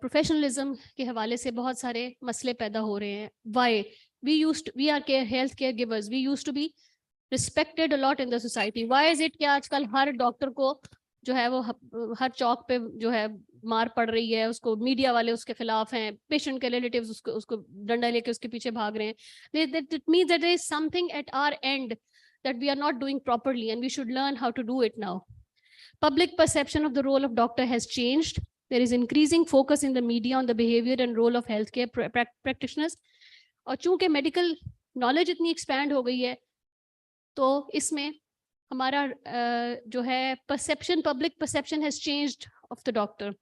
professionalism के हवाले से बहुत सारे मसले पैदा हो रहे हैं. Why? We are health care givers. We used to be respected a lot in the society. Why is it कि आजकल हर डॉक्टर को जो है वो हर चौक पे जो है मार पड़ रही है, उसको मीडिया वाले उसके खिलाफ हैं, पेशेंट के रिलेटिव्स उसको डंडा लेके उसके पीछे भाग रहे हैं. That means that there is something at our end that we are not doing properly, and we should learn how to do it now. Public perception of the role of doctor has changed. There is increasing focus in the media on the behavior and role of healthcare practitioners. और चूंकि medical knowledge इतनी expand हो गई है, तो इसमें हमारा जो है public perception has changed of the doctor.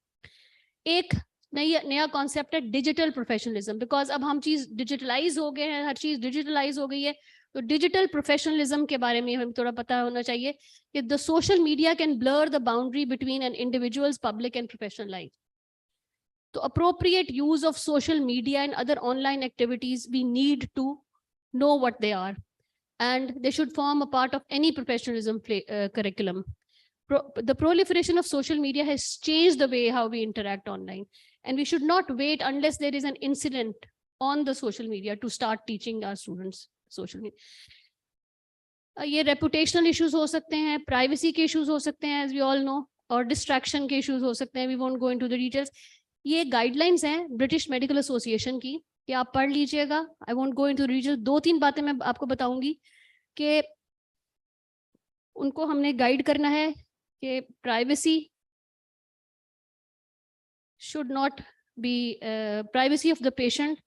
एक नया concept है digital professionalism, because अब हम चीज digitalize हो गए हैं, हर चीज digitalize हो गई है. तो digital professionalism के बारे में हमें थोड़ा पता होना चाहिए कि the social media can blur the boundary between an individual's public and professional life. So appropriate use of social media and other online activities, we need to know what they are, and they should form a part of any professionalism curriculum. The proliferation of social media has changed the way how we interact online, and we should not wait unless there is an incident on the social media to start teaching our students social media. ये reputational issues हो सकते हैं, privacy के issues हो सकते हैं, as we all know, और distraction के issues हो सकते हैं. We won't go into the details. ये guidelines हैं British Medical Association की, कि आप पढ़ लीजिएगा. I won't go into the details. 2-3 बातें मैं आपको बताऊंगी कि उनको हमने guide करना है कि privacy should not be, privacy of the patient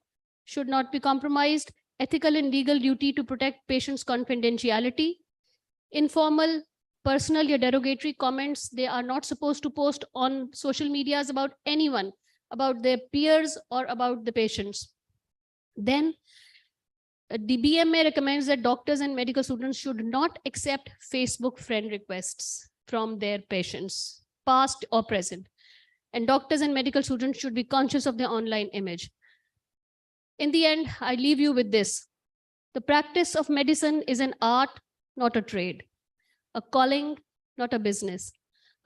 should not be compromised. Ethical and legal duty to protect patients' confidentiality. Informal, personal or derogatory comments, they are not supposed to post on social medias about anyone, about their peers or about the patients. Then The BMA recommends that doctors and medical students should not accept Facebook friend requests from their patients, past or present. And doctors and medical students should be conscious of their online image. In the end, I leave you with this. The practice of medicine is an art, not a trade, a calling, not a business,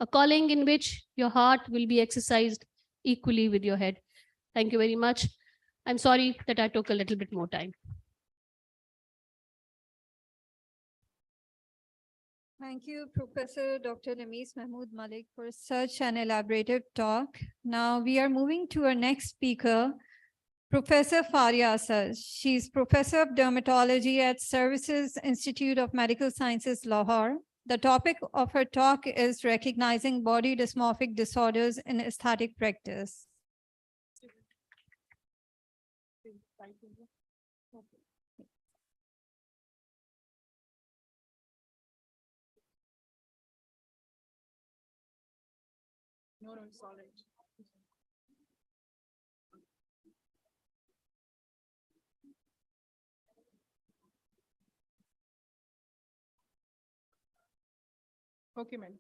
a calling in which your heart will be exercised equally with your head. Thank you very much. I'm sorry that I took a little bit more time. Thank you, Professor Dr. Namis Mahmood Malik, for such an elaborative talk. Now we are moving to our next speaker, Professor Faria Asad. She's Professor of Dermatology at Services Institute of Medical Sciences, Lahore. The topic of her talk is recognizing body dysmorphic disorders in aesthetic practice. No, it's all right. Okay, ma'am.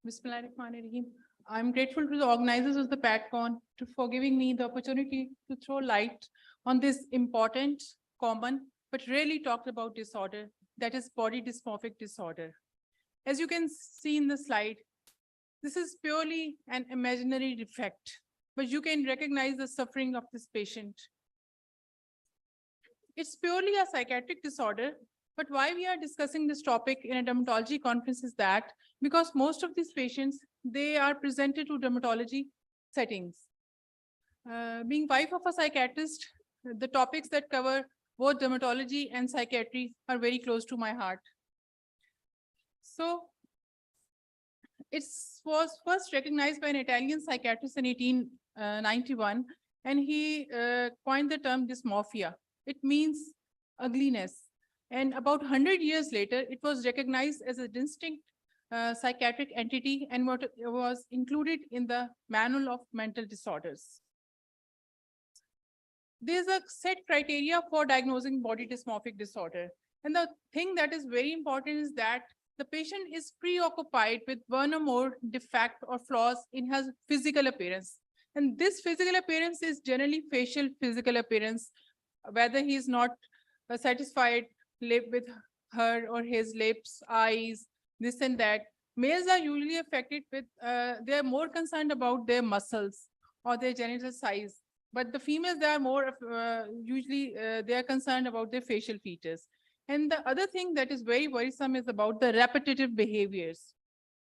Bismillahirrahmanirrahim. I'm grateful to the organizers of the PADCON for giving me the opportunity to throw light on this important, common, but rarely talked about disorder, that is body dysmorphic disorder. As you can see in the slide, this is purely an imaginary defect, but you can recognize the suffering of this patient. It's purely a psychiatric disorder, but why we are discussing this topic in a dermatology conference is that because most of these patients, they are presented to dermatology settings. Being wife of a psychiatrist, the topics that cover both dermatology and psychiatry are very close to my heart. So it was first recognized by an Italian psychiatrist in 1891, and he coined the term dysmorphia. It means ugliness. And about 100 years later, it was recognized as a distinct psychiatric entity and what was included in the Manual of Mental Disorders. There's a set criteria for diagnosing body dysmorphic disorder. And the thing that is very important is that the patient is preoccupied with one or more defect or flaws in his physical appearance. And this physical appearance is generally facial physical appearance, whether he is not satisfied with her or his lips, eyes, this and that. Males are usually affected with, they're more concerned about their muscles or their genital size. But the females, they are more, usually they are concerned about their facial features. And the other thing that is very worrisome is about the repetitive behaviors.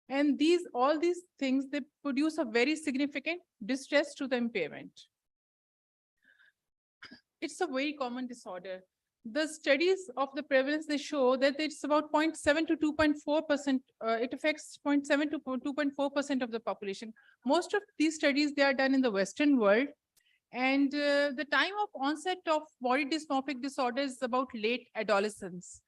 And all these things, they produce a very significant distress to the impairment. It's a very common disorder. The studies of the prevalence, they show that it's about 0.7 to 2.4%. It affects 0.7 to 2.4% of the population. Most of these studies, they are done in the Western world. And the time of onset of body dysmorphic disorder is about late adolescence.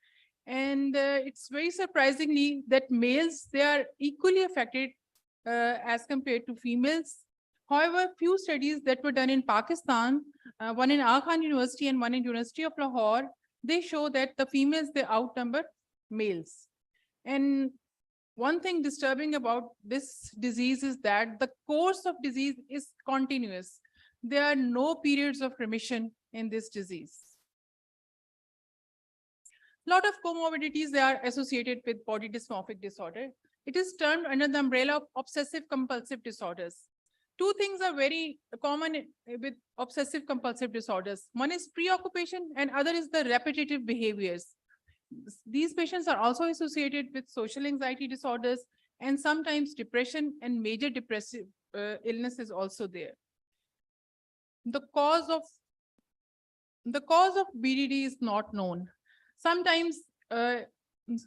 And it's very surprisingly that males, they are equally affected as compared to females. However, few studies that were done in Pakistan, one in Aga Khan University and one in University of Lahore, they show that the females, they outnumber males. And one thing disturbing about this disease is that the course of disease is continuous. There are no periods of remission in this disease. A lot of comorbidities, they are associated with body dysmorphic disorder. It is termed under the umbrella of obsessive compulsive disorders. Two things are very common with obsessive compulsive disorders. One is preoccupation and other is the repetitive behaviors. These patients are also associated with social anxiety disorders and sometimes depression and major depressive illness is also there. The cause of BDD is not known. Sometimes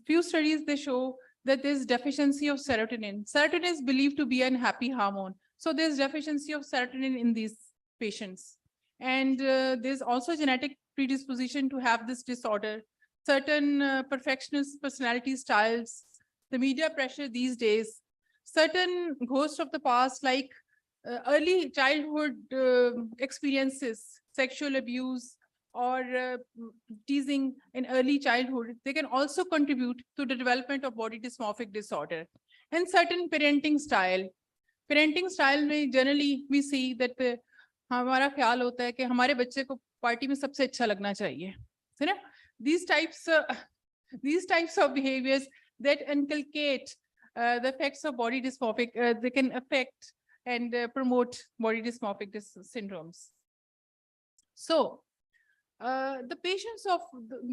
few studies, they show that there's deficiency of serotonin. Serotonin is believed to be an happy hormone. So there's deficiency of serotonin in these patients. And there's also genetic predisposition to have this disorder. Certain perfectionist personality styles, the media pressure these days, certain ghosts of the past like early childhood experiences, sexual abuse, or teasing in early childhood, they can also contribute to the development of body dysmorphic disorder. And certain parenting style में generally we see that हमारा ख्याल होता है कि हमारे बच्चे को party में सबसे अच्छा लगना चाहिए, है ना? These types of behaviors that inculcate the effects of body dysmorphic, they can affect and promote body dysmorphic syndromes. So the patients of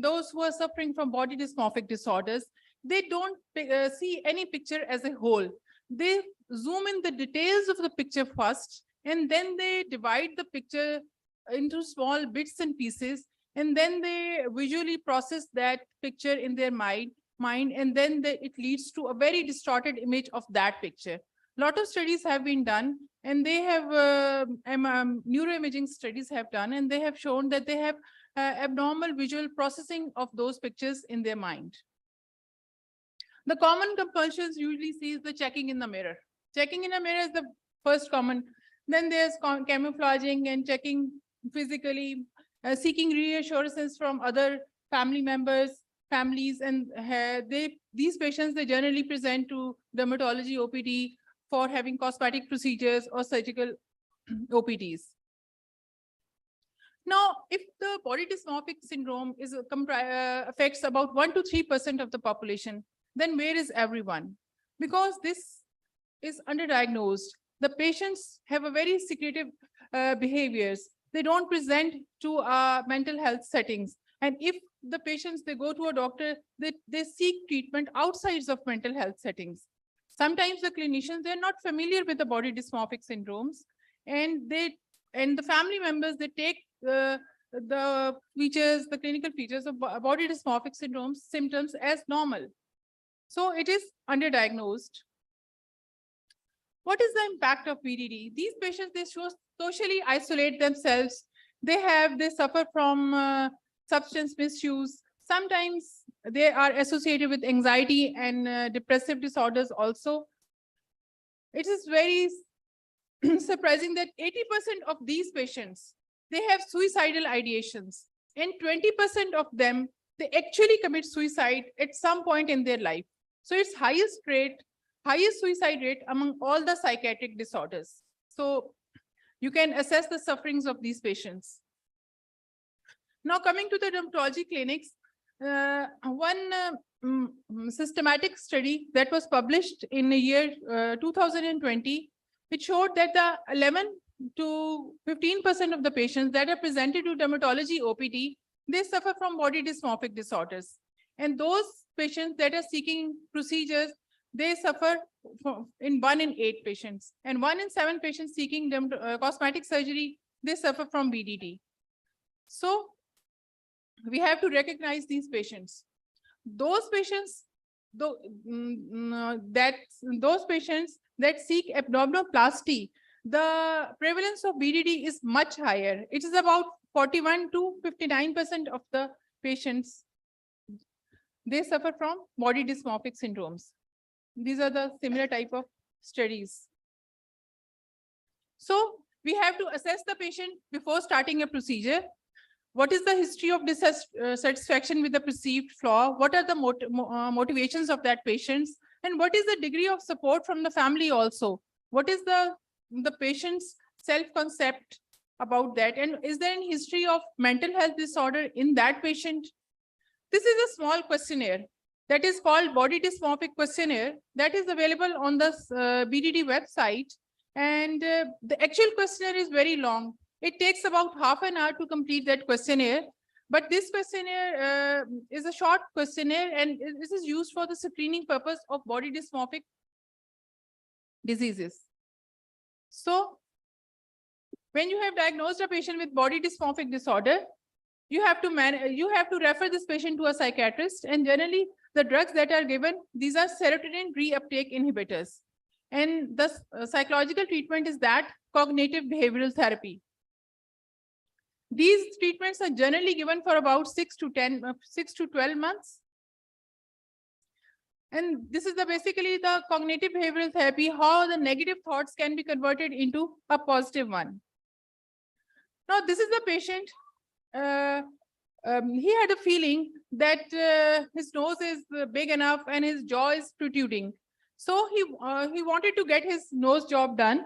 those who are suffering from body dysmorphic disorders, they don't see any picture as a whole. They zoom in the details of the picture first, and then they divide the picture into small bits and pieces, and then they visually process that picture in their mind, and then it leads to a very distorted image of that picture. A lot of studies have been done, and they have neuroimaging studies have done, and they have shown that they have abnormal visual processing of those pictures in their mind. The common compulsions usually see the checking in the mirror. Checking in a mirror is the first common. Then there's camouflaging and checking physically, seeking reassurances from other family members, families, and these patients, they generally present to dermatology OPD for having cosmetic procedures or surgical OPDs. Now, if the body dysmorphic syndrome is affects about 1 to 3% of the population, then where is everyone? Because this is underdiagnosed. The patients have a very secretive behaviors. They don't present to mental health settings. And if the patients, they go to a doctor, they seek treatment outside of mental health settings. Sometimes the clinicians, they're not familiar with the body dysmorphic syndromes, and the family members, they take the features, the clinical features of body dysmorphic symptoms as normal. So it is underdiagnosed. What is the impact of BDD? These patients, they socially isolate themselves. They suffer from substance misuse. Sometimes they are associated with anxiety and depressive disorders also. It is very surprising that 80% of these patients, they have suicidal ideations, and 20% of them, they actually commit suicide at some point in their life. So it's highest suicide rate among all the psychiatric disorders. So you can assess the sufferings of these patients. Now coming to the dermatology clinics, one systematic study that was published in the year 2020, it showed that the 11 to 15% of the patients that are presented to dermatology OPD, they suffer from body dysmorphic disorders. And those patients that are seeking procedures, they suffer in 1 in 8 patients. And 1 in 7 patients seeking cosmetic surgery, they suffer from BDD. So we have to recognize these patients. Those patients that seek abdominoplasty, the prevalence of BDD is much higher. It is about 41 to 59% of the patients, they suffer from body dysmorphic syndromes. These are the similar type of studies. So we have to assess the patient before starting a procedure. What is the history of dissatisfaction with the perceived flaw? What are the motivations of that patient? And what is the degree of support from the family also? What is the patient's self-concept about that? And is there any history of mental health disorder in that patient? This is a small questionnaire that is called Body Dysmorphic Questionnaire that is available on the BDD website. And the actual questionnaire is very long. It takes about half an hour to complete that questionnaire. But this questionnaire is a short questionnaire, and this is used for the screening purpose of body dysmorphic diseases. So when you have diagnosed a patient with body dysmorphic disorder, you have to refer this patient to a psychiatrist, and generally the drugs that are given, these are serotonin reuptake inhibitors. And the psychological treatment is that cognitive behavioral therapy. These treatments are generally given for about 6 to 12 months. And this is basically the cognitive behavioral therapy, how the negative thoughts can be converted into a positive one. Now, this is the patient he had a feeling that his nose is big enough and his jaw is protruding. So he wanted to get his nose job done.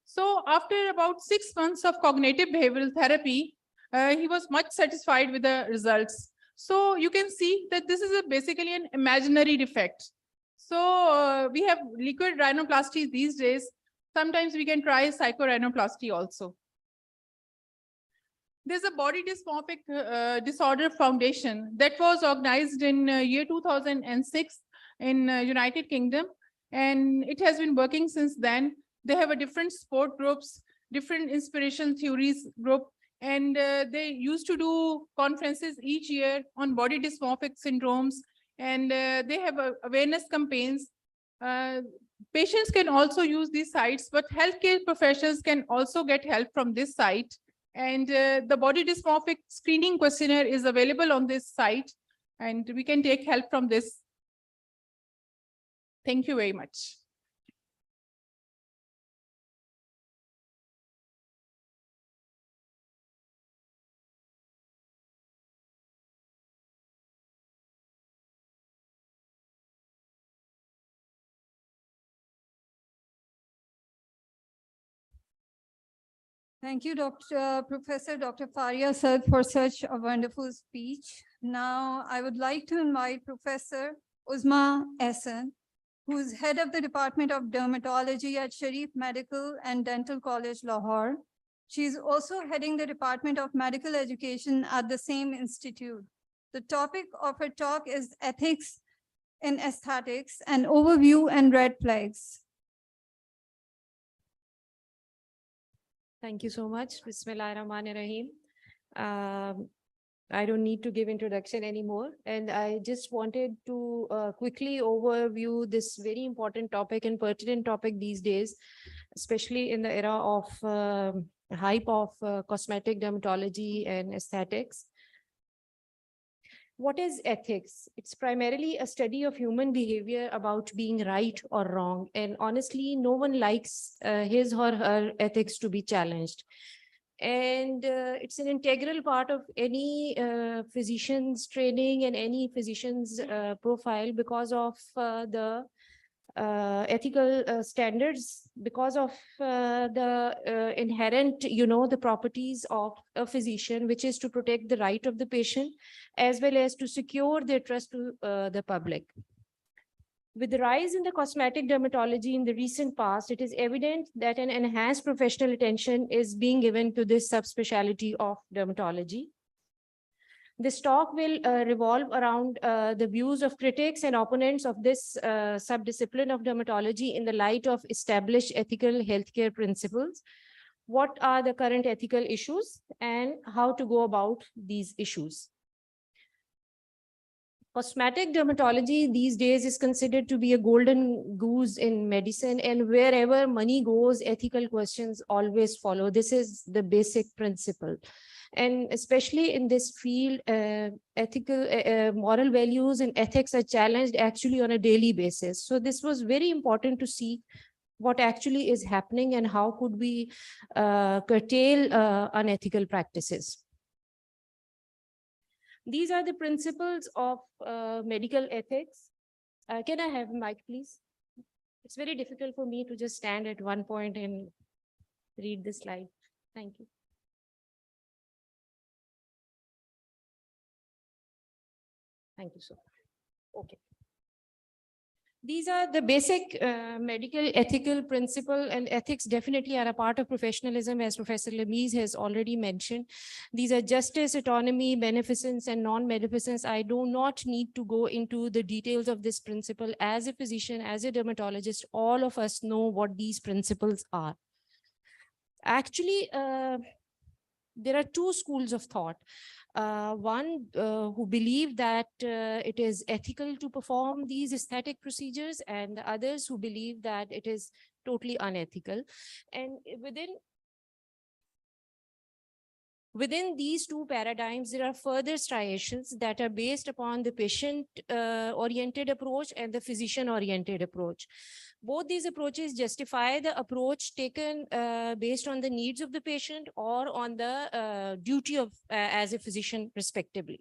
So after about 6 months of cognitive behavioral therapy, he was much satisfied with the results. So you can see that this is basically an imaginary defect. So we have liquid rhinoplasty these days. Sometimes we can try psychorhinoplasty also. There's a body dysmorphic disorder foundation that was organized in year 2006 in United Kingdom, and it has been working since then. They have a different support groups, different inspiration theories group, and they used to do conferences each year on body dysmorphic syndromes, and they have awareness campaigns. Patients can also use these sites, but healthcare professionals can also get help from this site. And the body dysmorphic screening questionnaire is available on this site, and we can take help from this. Thank you very much. Thank you, Professor Dr. Faria sir, for such a wonderful speech. Now, I would like to invite Professor Uzma Ehsan, who is head of the Department of Dermatology at Sharif Medical and Dental College, Lahore. She is also heading the Department of Medical Education at the same institute. The topic of her talk is Ethics in Aesthetics, an Overview and Red Flags. Thank you so much. Bismillahirrahmanirrahim. I don't need to give introduction anymore. And I just wanted to quickly overview this very important topic and pertinent topic these days, especially in the era of hype of cosmetic dermatology and aesthetics. What is ethics? It's primarily a study of human behavior about being right or wrong. And honestly, no one likes his or her ethics to be challenged. And it's an integral part of any physician's training and any physician's profile because of the ethical standards, because of the inherent, the properties of a physician, which is to protect the right of the patient, as well as to secure their trust to the public. With the rise in the cosmetic dermatology in the recent past, it is evident that an enhanced professional attention is being given to this subspecialty of dermatology. This talk will revolve around the views of critics and opponents of this subdiscipline of dermatology in the light of established ethical healthcare principles. What are the current ethical issues and how to go about these issues? Cosmetic dermatology these days is considered to be a golden goose in medicine, and wherever money goes, ethical questions always follow. This is the basic principle. And especially in this field, ethical, moral values and ethics are challenged actually on a daily basis. So this was very important to see what actually is happening and how could we curtail unethical practices. These are the principles of medical ethics. Can I have a mic, please? It's very difficult for me to just stand at one point and read the slide. Thank you. Thank you so much. Okay. These are the basic medical ethical principle, and ethics definitely are a part of professionalism, as Professor Lamiz has already mentioned. These are justice, autonomy, beneficence, and non-beneficence. I do not need to go into the details of this principle. As a physician, as a dermatologist, all of us know what these principles are. Actually, there are two schools of thought. One who believe that it is ethical to perform these aesthetic procedures, and the others who believe that it is totally unethical. And within Within these two paradigms, there are further striations that are based upon the patient-oriented approach and the physician-oriented approach. Both these approaches justify the approach taken based on the needs of the patient or on the duty of as a physician, respectively.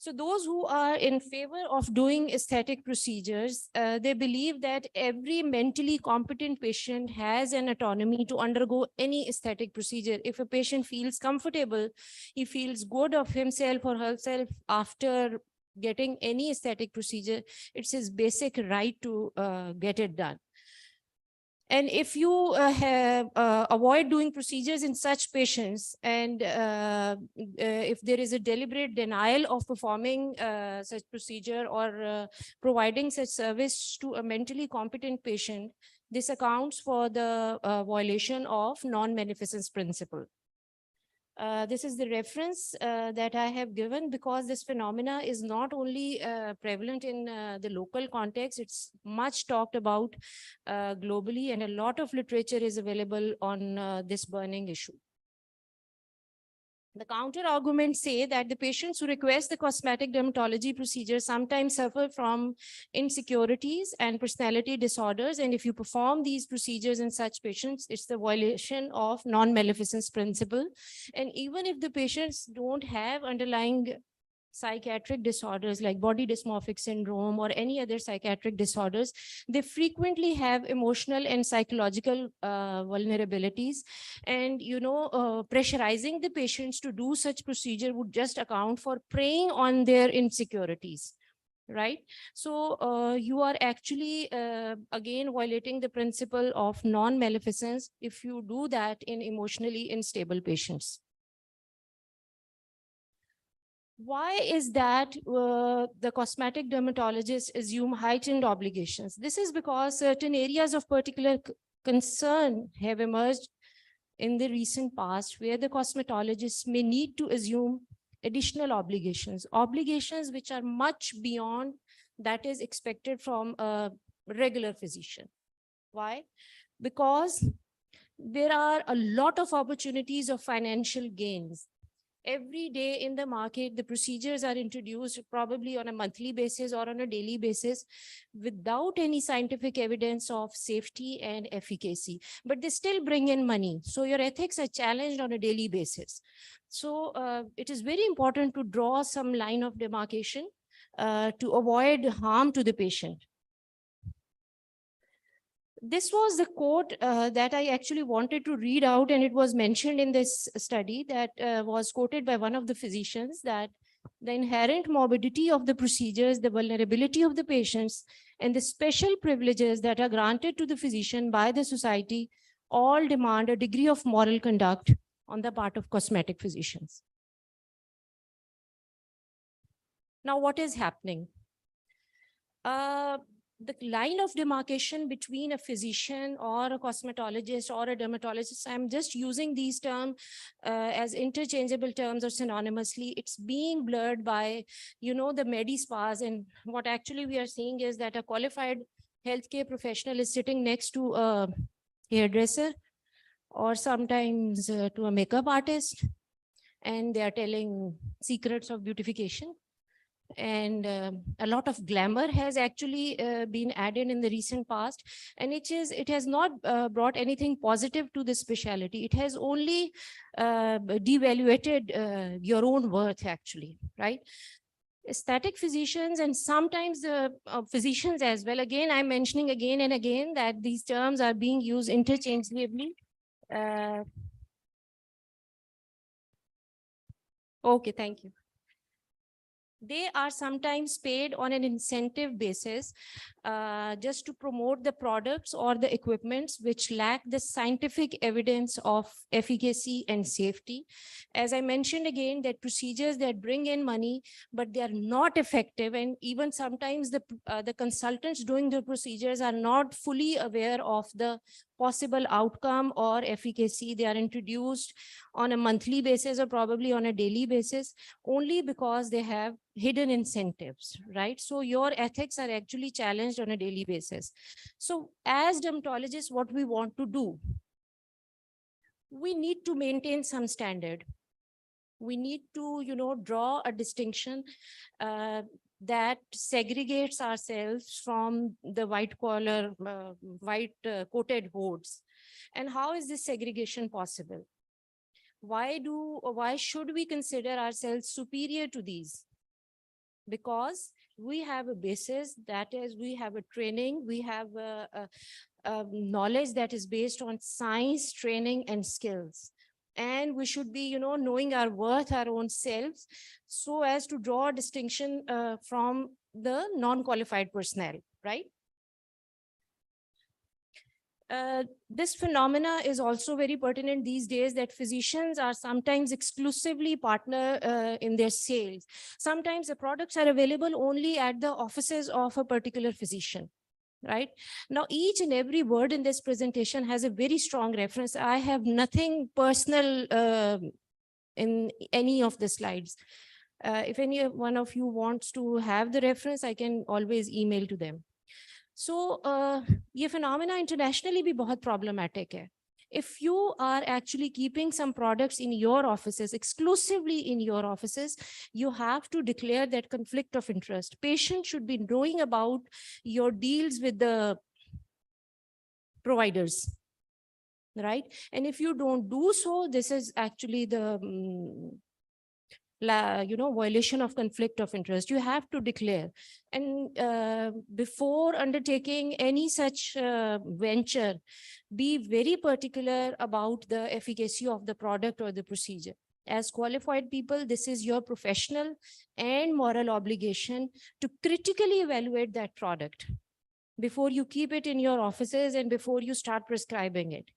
So those who are in favor of doing aesthetic procedures, they believe that every mentally competent patient has an autonomy to undergo any aesthetic procedure. If a patient feels comfortable, he feels good of himself or herself after getting any aesthetic procedure, it's his basic right to get it done. And if you avoid doing procedures in such patients, and if there is a deliberate denial of performing such procedure or providing such service to a mentally competent patient, this accounts for the violation of non-maleficence principle. This is the reference that I have given because this phenomena is not only prevalent in the local context, it's much talked about globally, and a lot of literature is available on this burning issue. The counter arguments say that the patients who request the cosmetic dermatology procedure sometimes suffer from insecurities and personality disorders. And if you perform these procedures in such patients, it's the violation of non-maleficence principle. And even if the patients don't have underlying psychiatric disorders like body dysmorphic syndrome or any other psychiatric disorders, they frequently have emotional and psychological vulnerabilities. And, pressurizing the patients to do such procedure would just account for preying on their insecurities. Right? So you are actually, again, violating the principle of non-maleficence if you do that in emotionally unstable patients. Why is that the cosmetic dermatologists assume heightened obligations? This is because certain areas of particular concern have emerged in the recent past where the cosmetologists may need to assume additional obligations which are much beyond that is expected from a regular physician. Why? Because there are a lot of opportunities of financial gains. Every day in the market, the procedures are introduced probably on a monthly basis or on a daily basis without any scientific evidence of safety and efficacy, but they still bring in money. So your ethics are challenged on a daily basis. So it is very important to draw some line of demarcation to avoid harm to the patient. This was the quote that I actually wanted to read out, and it was mentioned in this study that was quoted by one of the physicians, that the inherent morbidity of the procedures, the vulnerability of the patients, and the special privileges that are granted to the physician by the society all demand a degree of moral conduct on the part of cosmetic physicians. Now, what is happening? The line of demarcation between a physician or a cosmetologist or a dermatologist, I'm just using these terms as interchangeable terms or synonymously. It's being blurred by, the medi-spas. And what actually we are seeing is that a qualified healthcare professional is sitting next to a hairdresser or sometimes to a makeup artist, and they are telling secrets of beautification. And a lot of glamour has actually been added in the recent past, and it has not brought anything positive to this specialty. It has only devaluated your own worth, actually, right? Aesthetic physicians and sometimes the physicians as well, again, I'm mentioning again and again that these terms are being used interchangeably. Okay, thank you. They are sometimes paid on an incentive basis just to promote the products or the equipments which lack the scientific evidence of efficacy and safety. As I mentioned again, that procedures that bring in money, but they are not effective. And even sometimes the consultants doing the procedures are not fully aware of the possible outcome or efficacy. They are introduced on a monthly basis or probably on a daily basis only because they have hidden incentives, right? So your ethics are actually challenged on a daily basis. So as dermatologists, what we want to do we need to maintain some standard. We need to, draw a distinction that segregates ourselves from the white collar, white coated hordes. And how is this segregation possible? Why should we consider ourselves superior to these? Because we have a basis, that is, we have a training, we have a knowledge that is based on science, training, and skills. And we should be, knowing our worth, our own selves, so as to draw a distinction from the non-qualified personnel, right? This phenomena is also very pertinent these days, that physicians are sometimes exclusively partner in their sales. Sometimes the products are available only at the offices of a particular physician. Right now, each and every word in this presentation has a very strong reference. I have nothing personal in any of the slides. If any one of you wants to have the reference, I can always email to them. So ये phenomena internationally भी बहुत problematic है. If you are actually keeping some products in your offices, exclusively in your offices, you have to declare that conflict of interest. Patients should be knowing about your deals with the providers, right? And if you don't do so, this is actually the violation of conflict of interest. You have to declare. And before undertaking any such venture, be very particular about the efficacy of the product or the procedure. As qualified people, this is your professional and moral obligation to critically evaluate that product before you keep it in your offices and before you start prescribing it.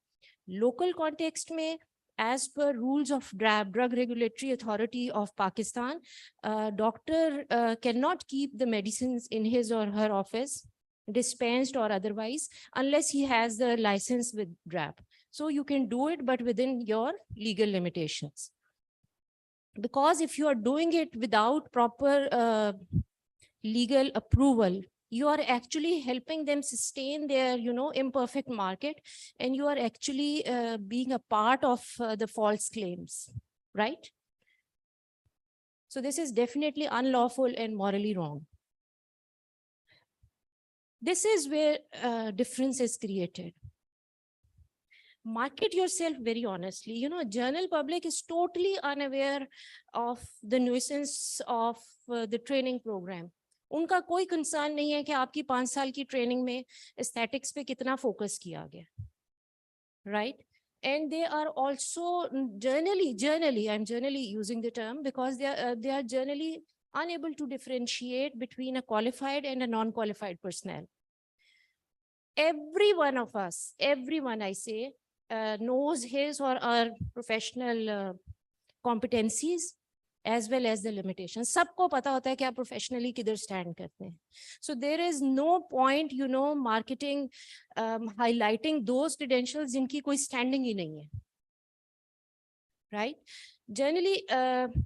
Local context mein, as per rules of DRAP, Drug Regulatory Authority of Pakistan, doctor cannot keep the medicines in his or her office, dispensed or otherwise, unless he has the license with DRAP. So you can do it, but within your legal limitations. Because if you are doing it without proper legal approval, you are actually helping them sustain their, imperfect market, and you are actually being a part of the false claims, right? So this is definitely unlawful and morally wrong. This is where difference is created. Market yourself very honestly. General public is totally unaware of the nuisance of the training program. उनका कोई concern नहीं है कि आपकी 5 साल की training में aesthetics पे कितना फोकस किया गया, right? And they are also generally, I'm generally using the term because they are generally unable to differentiate between a qualified and a non-qualified personnel. Every one of us, everyone I say, knows his or her professional competencies as well as the limitations. सबको पता होता है कि आप professionally किधर stand करते हैं. So there is no point, marketing, highlighting those credentials जिनकी कोई standing ही नहीं है. Right? Generally,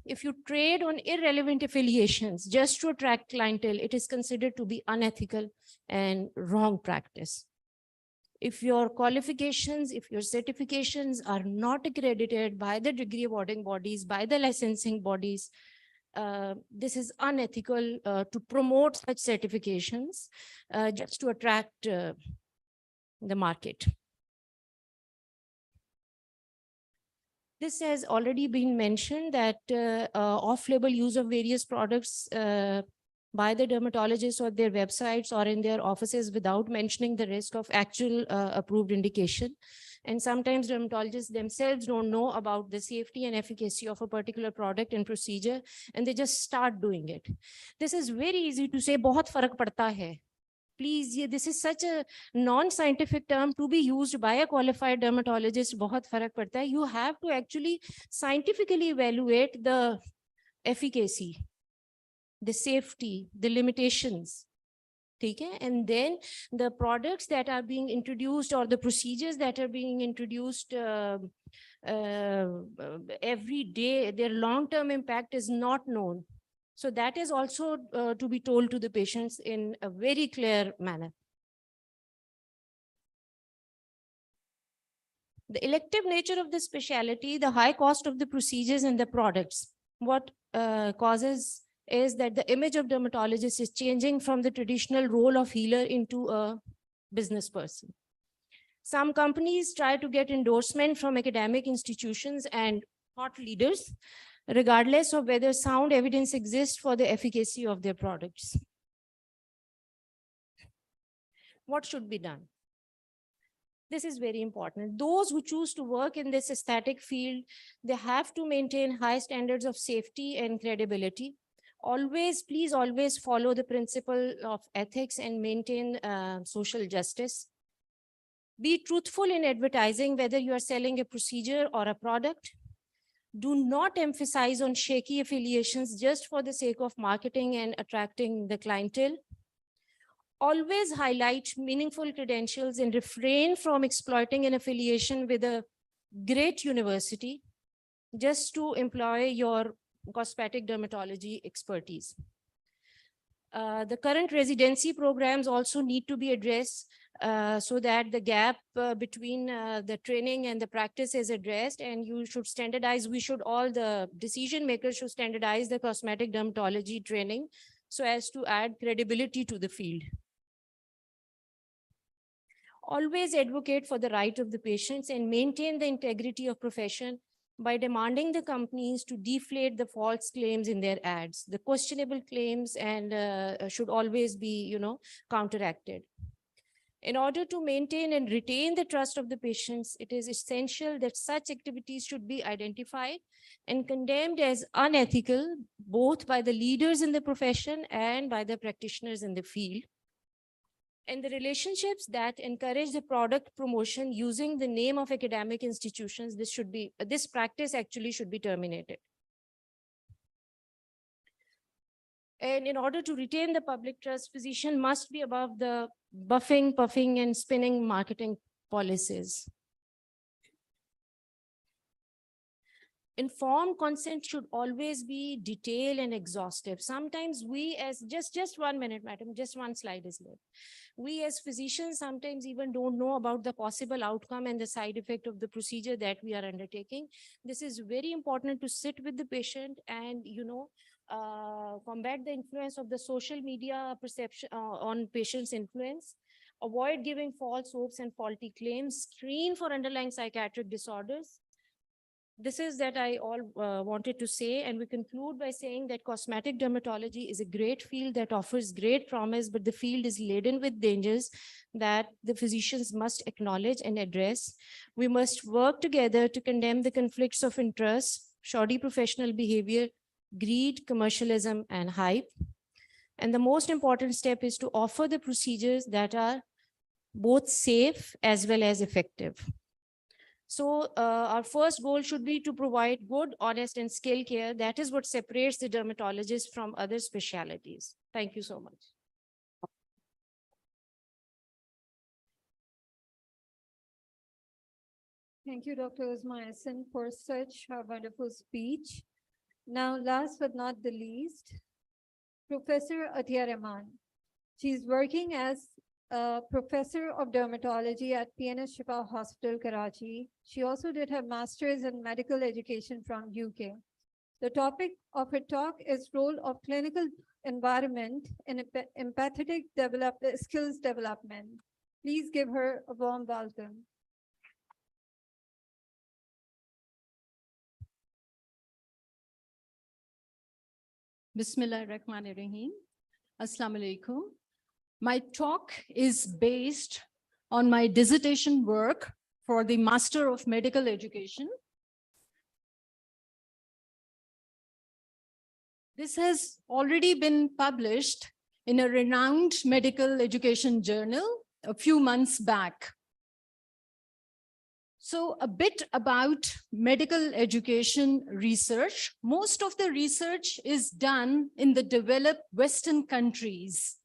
if you trade on irrelevant affiliations just to attract clientele, it is considered to be unethical and wrong practice. If your qualifications, if your certifications are not accredited by the degree awarding bodies, by the licensing bodies, this is unethical to promote such certifications just to attract the market. This has already been mentioned that off-label use of various products by the dermatologists on their websites or in their offices without mentioning the risk of actual approved indication. And sometimes dermatologists themselves don't know about the safety and efficacy of a particular product and procedure, and they just start doing it. This is very easy to say, बहुत फर्क पड़ता है. Please, this is such a non-scientific term to be used by a qualified dermatologist. बहुत फर्क पड़ता है. You have to actually scientifically evaluate the efficacy, the safety, the limitations. Okay? And then the products that are being introduced or the procedures that are being introduced every day, their long-term impact is not known. So that is also to be told to the patients in a very clear manner. The elective nature of the specialty, the high cost of the procedures and the products, what causes is that the image of dermatologist is changing from the traditional role of healer into a business person. Some companies try to get endorsement from academic institutions and thought leaders, regardless of whether sound evidence exists for the efficacy of their products. What should be done? This is very important. Those who choose to work in this aesthetic field, they have to maintain high standards of safety and credibility. Always, please always follow the principle of ethics and maintain social justice. Be truthful in advertising, whether you are selling a procedure or a product. Do not emphasize on shaky affiliations just for the sake of marketing and attracting the clientele. Always highlight meaningful credentials and refrain from exploiting an affiliation with a great university just to employ your cosmetic dermatology expertise. The current residency programs also need to be addressed so that the gap between the training and the practice is addressed, and you should standardize, all the decision makers should standardize the cosmetic dermatology training so as to add credibility to the field. Always advocate for the right of the patients and maintain the integrity of profession by demanding the companies to deflate the false claims in their ads. The questionable claims and should always be, counteracted. In order to maintain and retain the trust of the patients, it is essential that such activities should be identified and condemned as unethical, both by the leaders in the profession and by the practitioners in the field. And the relationships that encourage the product promotion using the name of academic institutions, this practice actually should be terminated. And in order to retain the public trust, physician must be above the buffing, puffing, and spinning marketing policies. Informed consent should always be detailed and exhaustive. Sometimes we as, just 1 minute, madam, just one slide is left. We as physicians sometimes even don't know about the possible outcome and the side effect of the procedure that we are undertaking. This is very important to sit with the patient and, combat the influence of the social media perception on patient's influence. Avoid giving false hopes and faulty claims. Screen for underlying psychiatric disorders. This is that I all wanted to say, and we conclude by saying that cosmetic dermatology is a great field that offers great promise, but the field is laden with dangers that the physicians must acknowledge and address. We must work together to condemn the conflicts of interest, shoddy professional behavior, greed, commercialism, and hype. And the most important step is to offer the procedures that are both safe as well as effective. So our first goal should be to provide good, honest, and skilled care. That is what separates the dermatologist from other specialties. Thank you so much. Thank you, Dr. Ismailson, for such a wonderful speech. Now, last but not the least, Professor Atiya Rahman. She's working as a professor of dermatology at PNS Shifa Hospital, Karachi. She also did her master's in medical education from UK. The topic of her talk is role of clinical environment in empathetic skills development. Please give her a warm welcome. Bismillahirrahmanirrahim. Assalamu alaikum. My talk is based on my dissertation work for the Master of Medical Education. This has already been published in a renowned medical education journal a few months back. So a bit about medical education research. Most of the research is done in the developed Western countries.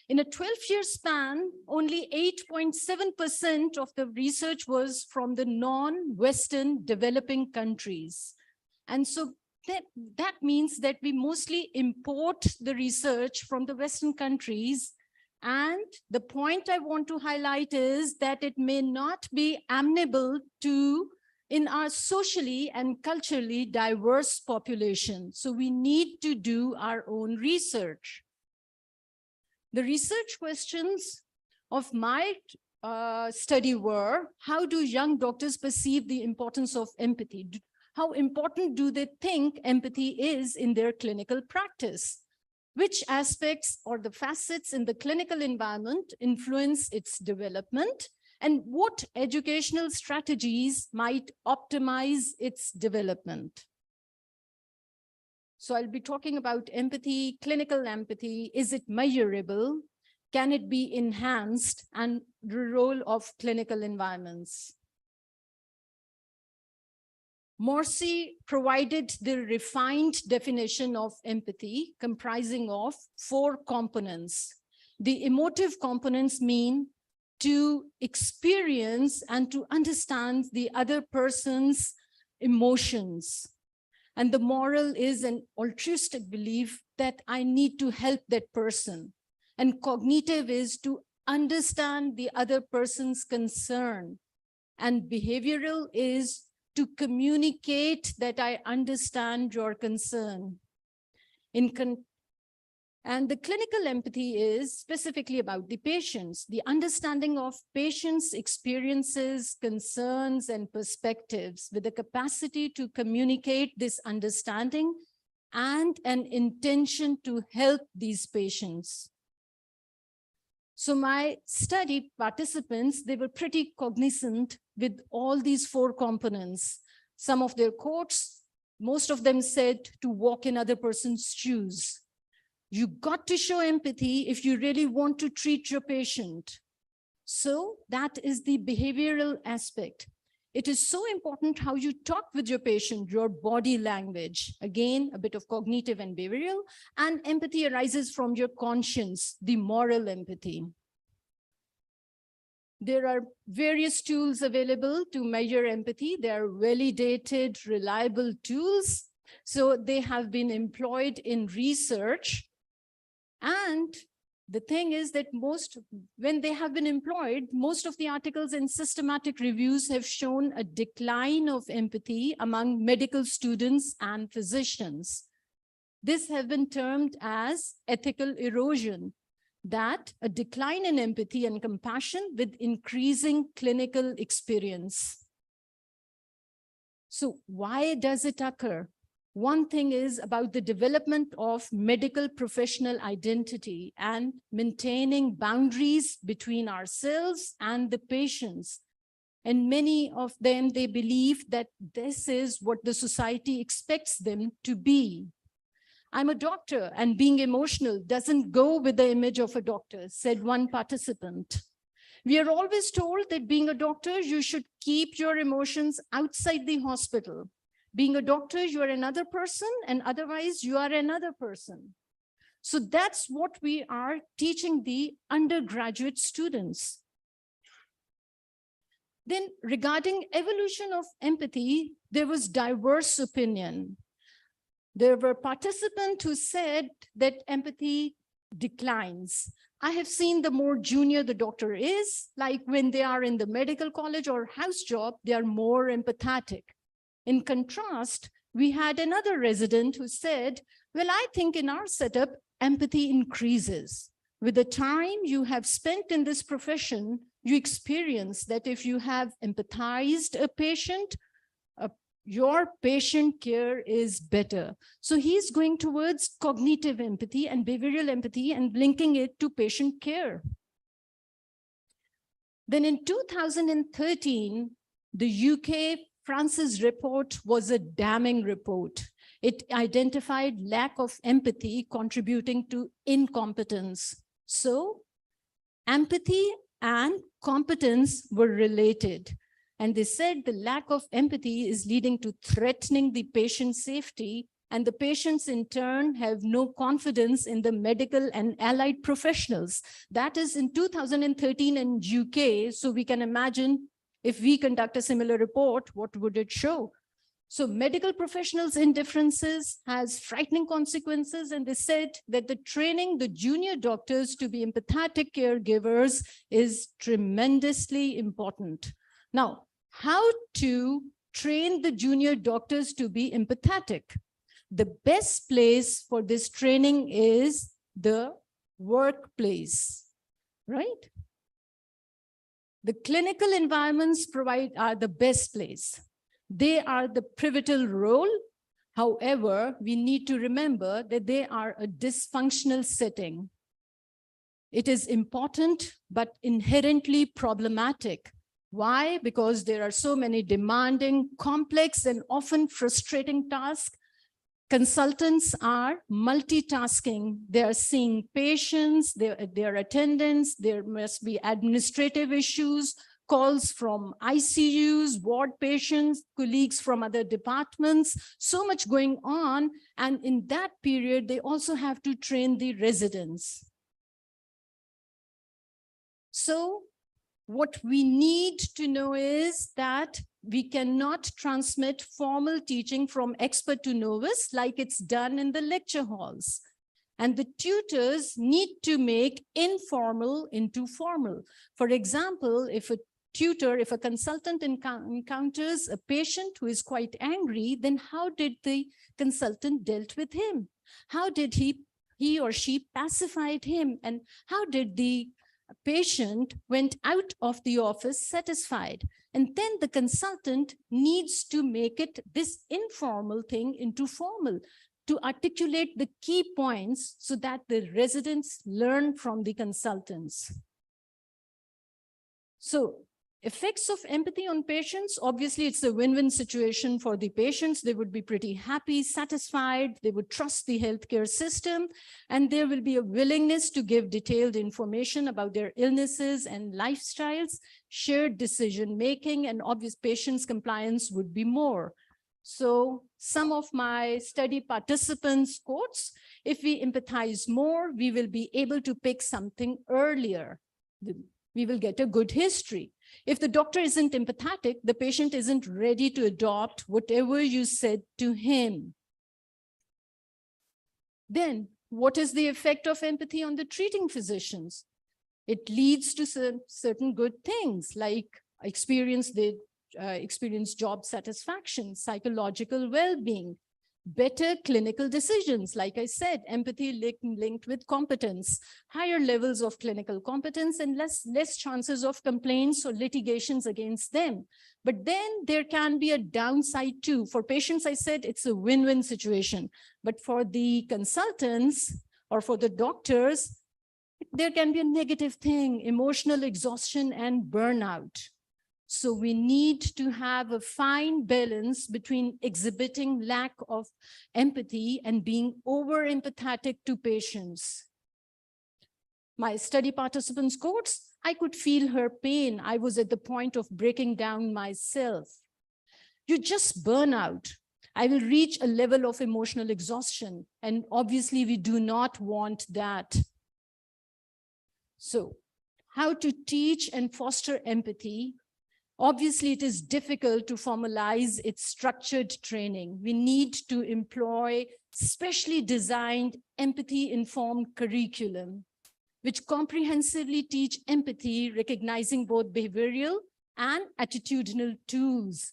In a 12-year span, only 8.7% of the research was from the non-Western developing countries. And so that means that we mostly import the research from the Western countries And the point I want to highlight is that it may not be amenable to in our socially and culturally diverse population. So we need to do our own research. The research questions of my study were, how do young doctors perceive the importance of empathy? How important do they think empathy is in their clinical practice? Which aspects or the facets in the clinical environment influence its development? And what educational strategies might optimize its development? So I'll be talking about empathy, clinical empathy. Is it measurable? Can it be enhanced? And the role of clinical environments. Morsi provided the refined definition of empathy comprising of 4 components. The emotive components mean to experience and to understand the other person's emotions. And the moral is an altruistic belief that I need to help that person. And cognitive is to understand the other person's concern. And behavioral is to communicate that I understand your concern. And the clinical empathy is specifically about the patients, the understanding of patients' experiences, concerns, and perspectives with the capacity to communicate this understanding and an intention to help these patients. So my study participants, they were pretty cognizant with all these 4 components. Some of their quotes, most of them said to walk in other person's shoes. You got to show empathy if you really want to treat your patient. So that is the behavioral aspect. It is so important how you talk with your patient, your body language. Again, a bit of cognitive and behavioral, and empathy arises from your conscience, the moral empathy. There are various tools available to measure empathy. They are validated, reliable tools. So they have been employed in research. And the thing is that when they have been employed, most of the articles and systematic reviews have shown a decline of empathy among medical students and physicians. This has been termed as ethical erosion, that a decline in empathy and compassion with increasing clinical experience. So why does it occur? One thing is about the development of medical professional identity and maintaining boundaries between ourselves and the patients. And many of them, they believe that this is what the society expects them to be. I'm a doctor, and being emotional doesn't go with the image of a doctor, said one participant. We are always told that being a doctor, you should keep your emotions outside the hospital. Being a doctor, you are another person, and otherwise you are another person. So that's what we are teaching the undergraduate students. Then regarding evolution of empathy, there was diverse opinion. There were participants who said that empathy declines. I have seen the more junior the doctor is, like when they are in the medical college or house job, they are more empathetic. In contrast, we had another resident who said, well, I think in our setup, empathy increases. With the time you have spent in this profession, you experience that if you have empathized a patient, your patient care is better. So he's going towards cognitive empathy and behavioral empathy and linking it to patient care. Then in 2013, the UK Francis report was a damning report. It identified lack of empathy contributing to incompetence. So empathy and competence were related. And they said the lack of empathy is leading to threatening the patient's safety, and the patients in turn have no confidence in the medical and allied professionals. That is in 2013 in UK. So we can imagine if we conduct a similar report, what would it show? So medical professionals' indifferences has frightening consequences, and they said that the training the junior doctors to be empathetic caregivers is tremendously important. Now, how to train the junior doctors to be empathetic? The best place for this training is the workplace, right? The clinical environments are the best place. They are the pivotal role. However, we need to remember that they are a dysfunctional setting. It is important, but inherently problematic. Why? Because there are so many demanding, complex, and often frustrating tasks. Consultants are multitasking. They are seeing patients, their attendants, there must be administrative issues, calls from ICUs, ward patients, colleagues from other departments, so much going on. And in that period, they also have to train the residents. So what we need to know is that we cannot transmit formal teaching from expert to novice like it's done in the lecture halls. And the tutors need to make informal into formal. For example, if a consultant encounters a patient who is quite angry, then how did the consultant dealt with him? How did he or she pacified him? And how did the patient went out of the office satisfied? And then the consultant needs to make it this informal thing into formal, to articulate the key points so that the residents learn from the consultants. So effects of empathy on patients, obviously it's a win-win situation for the patients. They would be pretty happy, satisfied, they would trust the healthcare system, and there will be a willingness to give detailed information about their illnesses and lifestyles, shared decision-making, and obvious patients' compliance would be more. So some of my study participants' quotes: if we empathize more, we will be able to pick something earlier. We will get a good history. If the doctor isn't empathetic, the patient isn't ready to adopt whatever you said to him. Then, what is the effect of empathy on the treating physicians? It leads to certain good things like experience job satisfaction, psychological well-being, better clinical decisions. Like I said, empathy linked with competence, higher levels of clinical competence, and less chances of complaints or litigations against them. But then there can be a downside too. For patients, I said it's a win-win situation. But for the consultants or for the doctors, there can be a negative thing: emotional exhaustion and burnout. So we need to have a fine balance between exhibiting lack of empathy and being over-empathetic to patients. My study participants' quotes: I could feel her pain. I was at the point of breaking down myself. You just burn out. I will reach a level of emotional exhaustion. And obviously we do not want that. So how to teach and foster empathy? Obviously, it is difficult to formalize its structured training. We need to employ specially designed empathy-informed curriculum, which comprehensively teach empathy, recognizing both behavioral and attitudinal tools.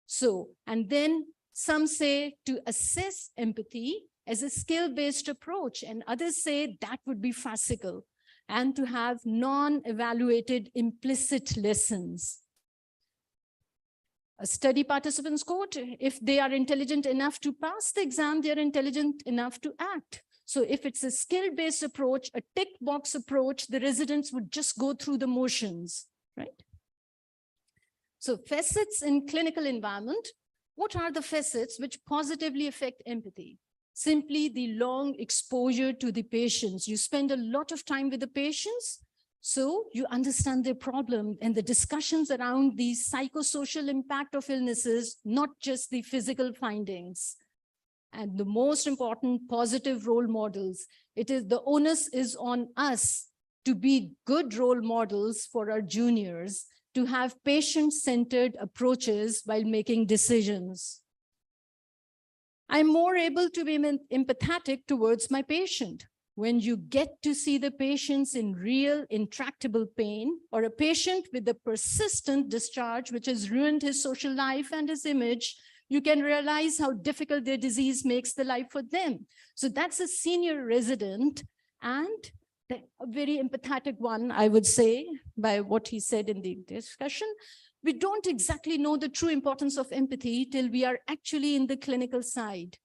So, and then some say to assess empathy as a skill-based approach, and others say that would be farcical, and to have non-evaluated implicit lessons. A study participant's quote: if they are intelligent enough to pass the exam, they're intelligent enough to act. So if it's a skill-based approach, a tick box approach, the residents would just go through the motions, right? So facets in clinical environment. What are the facets which positively affect empathy? Simply the long exposure to the patients. You spend a lot of time with the patients, so you understand their problem and the discussions around the psychosocial impact of illnesses, not just the physical findings. And the most important, positive role models. The onus is on us to be good role models for our juniors, to have patient-centered approaches while making decisions. I'm more able to be empathetic towards my patient. When you get to see the patients in real intractable pain, or a patient with a persistent discharge which has ruined his social life and his image, you can realize how difficult their disease makes the life for them. So that's a senior resident, and a very empathetic one, I would say, by what he said in the discussion. We don't exactly know the true importance of empathy till we are actually in the clinical side.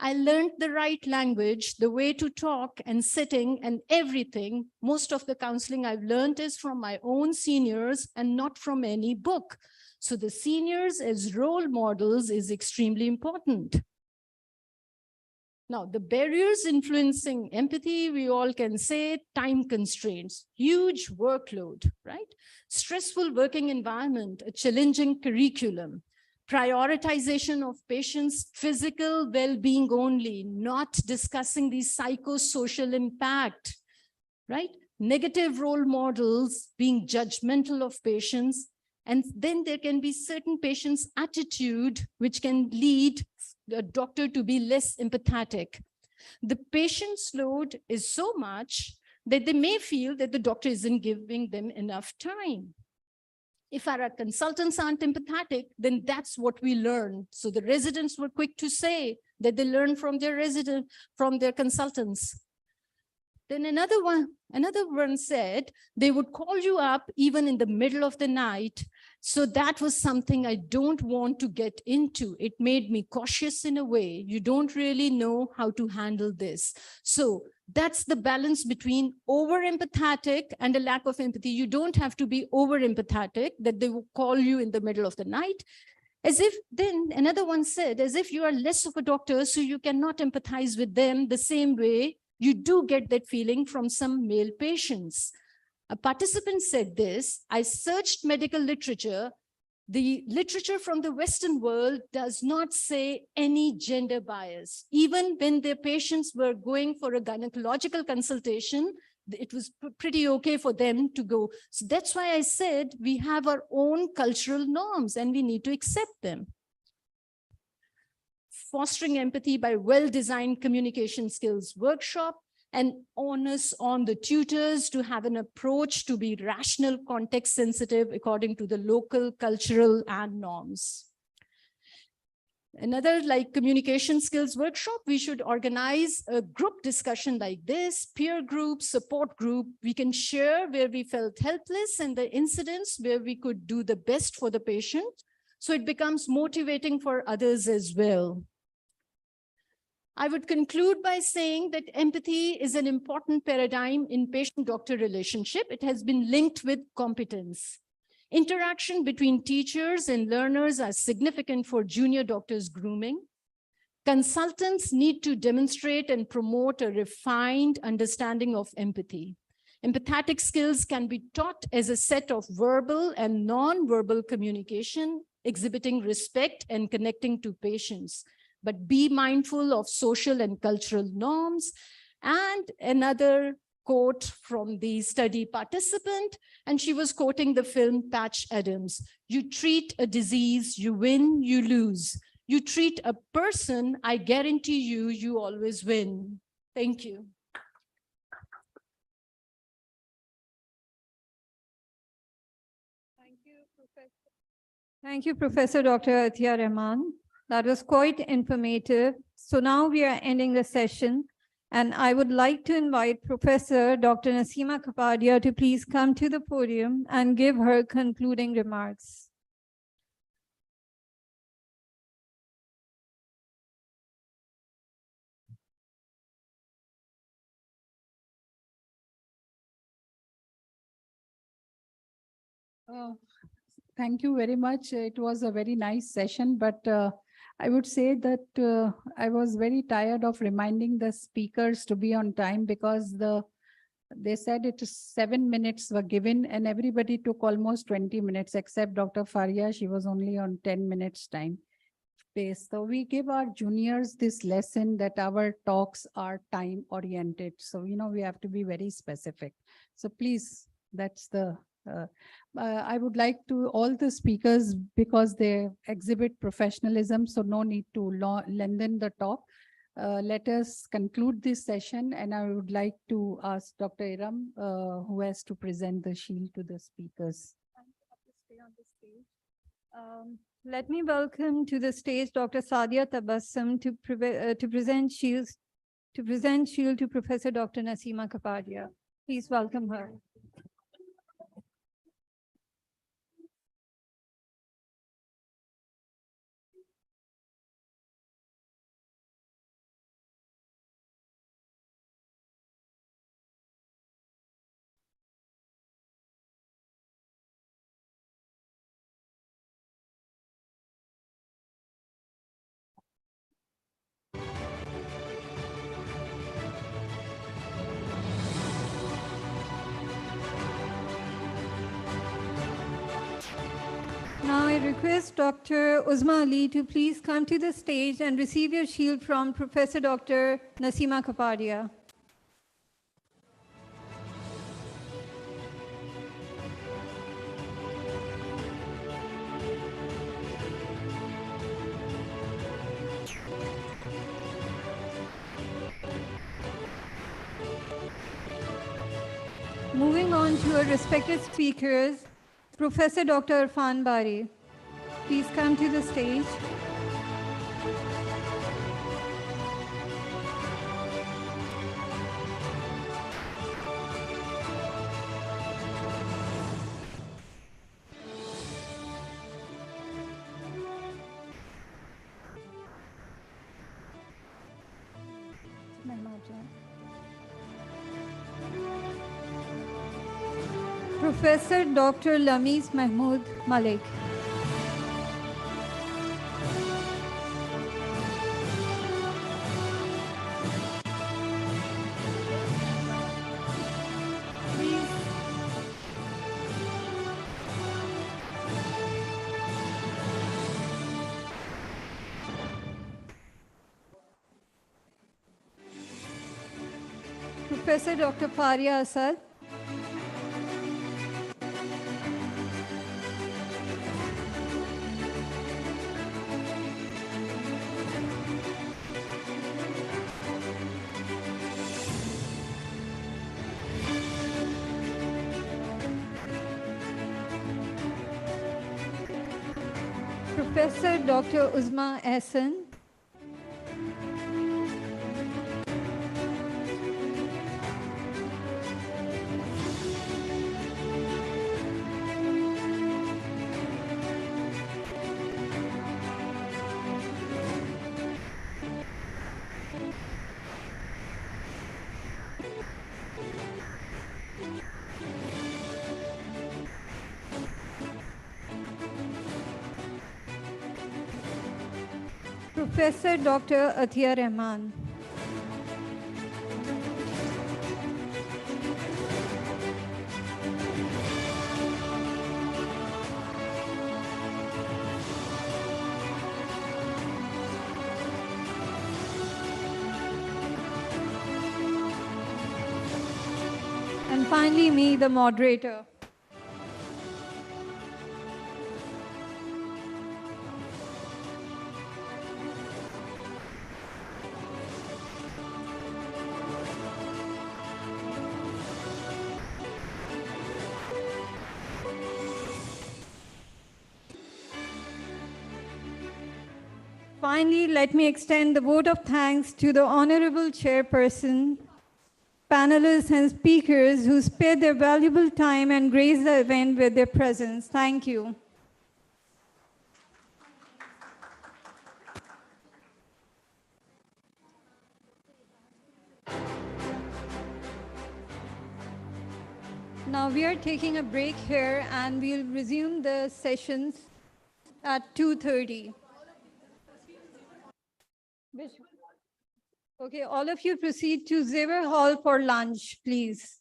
I learned the right language, the way to talk and sitting and everything. Most of the counseling I've learned is from my own seniors and not from any book. So the seniors as role models is extremely important. Now, the barriers influencing empathy, we all can say time constraints, huge workload, right? Stressful working environment, a challenging curriculum, prioritization of patients' physical well-being only, not discussing the psychosocial impact, right? Negative role models, being judgmental of patients, and then there can be certain patients' attitude which can lead the doctor to be less empathetic. The patient's load is so much that they may feel that the doctor isn't giving them enough time. If our consultants aren't empathetic, then that's what we learn. So the residents were quick to say that they learn from their consultants. Then another one said they would call you up even in the middle of the night. So that was something I don't want to get into. It made me cautious in a way. You don't really know how to handle this. So that's the balance between over-empathetic and a lack of empathy. You don't have to be over-empathetic, that they will call you in the middle of the night. As if, then another one said, as if you are less of a doctor, so you cannot empathize with them the same way you do get that feeling from some male patients. A participant said this: I searched medical literature. The literature from the Western world does not say any gender bias. Even when their patients were going for a gynecological consultation, it was pretty okay for them to go. So that's why I said we have our own cultural norms and we need to accept them. Fostering empathy by well-designed communication skills workshop, and onus on the tutors to have an approach to be rational, context sensitive according to the local, cultural, and norms. Another like communication skills workshop, we should organize a group discussion like this, peer group, support group. We can share where we felt helpless and the incidents where we could do the best for the patient. So it becomes motivating for others as well. I would conclude by saying that empathy is an important paradigm in patient-doctor relationship. It has been linked with competence. Interaction between teachers and learners are significant for junior doctors' grooming. Consultants need to demonstrate and promote a refined understanding of empathy. Empathetic skills can be taught as a set of verbal and non-verbal communication, exhibiting respect and connecting to patients. But be mindful of social and cultural norms. And another quote from the study participant, and she was quoting the film Patch Adams: you treat a disease, you win, you lose. You treat a person, I guarantee you, you always win. Thank you. Thank you, Professor Dr. Atiya Rahman. That was quite informative. So now we are ending the session, and I would like to invite Professor Dr. Naseema Kapadia to please come to the podium and give her concluding remarks. Thank you very much. It was a very nice session, but I would say that I was very tired of reminding the speakers to be on time, because they said it is 7 minutes were given and everybody took almost 20 minutes except Dr. Faria. She was only on 10 minutes time pace. So we give our juniors this lesson that our talks are time oriented. So, we have to be very specific. So please, that's the I would like to all the speakers, because they exhibit professionalism, so no need to lengthen the talk. Let us conclude this session, and I would like to ask Dr. Iram, who has to present the shield to the speakers. Let me welcome to the stage Dr. Sadia Tabassum to present shield to Professor Dr. Nasima Kapadia. Please welcome her. Now I request Dr. Uzma Ali to please come to the stage and receive your shield from Professor Dr. Nasima Kapadia. Moving on to our respected speakers, Professor Dr. Irfan Bari. Please come to the stage. Professor Dr. Lamis Mahmood Malik. Professor Dr. Faria Asad. Professor Dr. Uzma Ehsan. Professor Dr. Atia Rahman. And finally, me, the moderator. Finally, let me extend the vote of thanks to the Honorable Chairperson, panelists and speakers who spared their valuable time and graced the event with their presence. Thank you. Now we are taking a break here and we'll resume the sessions at 2:30. Okay, all of you proceed to Xavier Hall for lunch, please.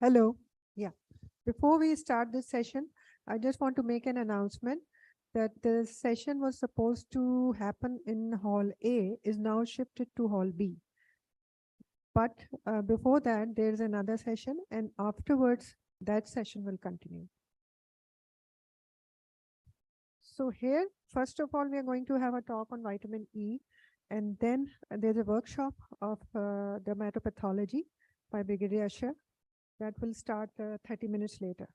Hello. Yeah. Before we start this session, I just want to make an announcement that the session was supposed to happen in Hall A is now shifted to Hall B. But before that, there's another session, and afterwards, that session will continue. So here, first of all, we are going to have a talk on vitamin E, and then there's a workshop of dermatopathology by Brigadier Asher that will start 30 minutes later.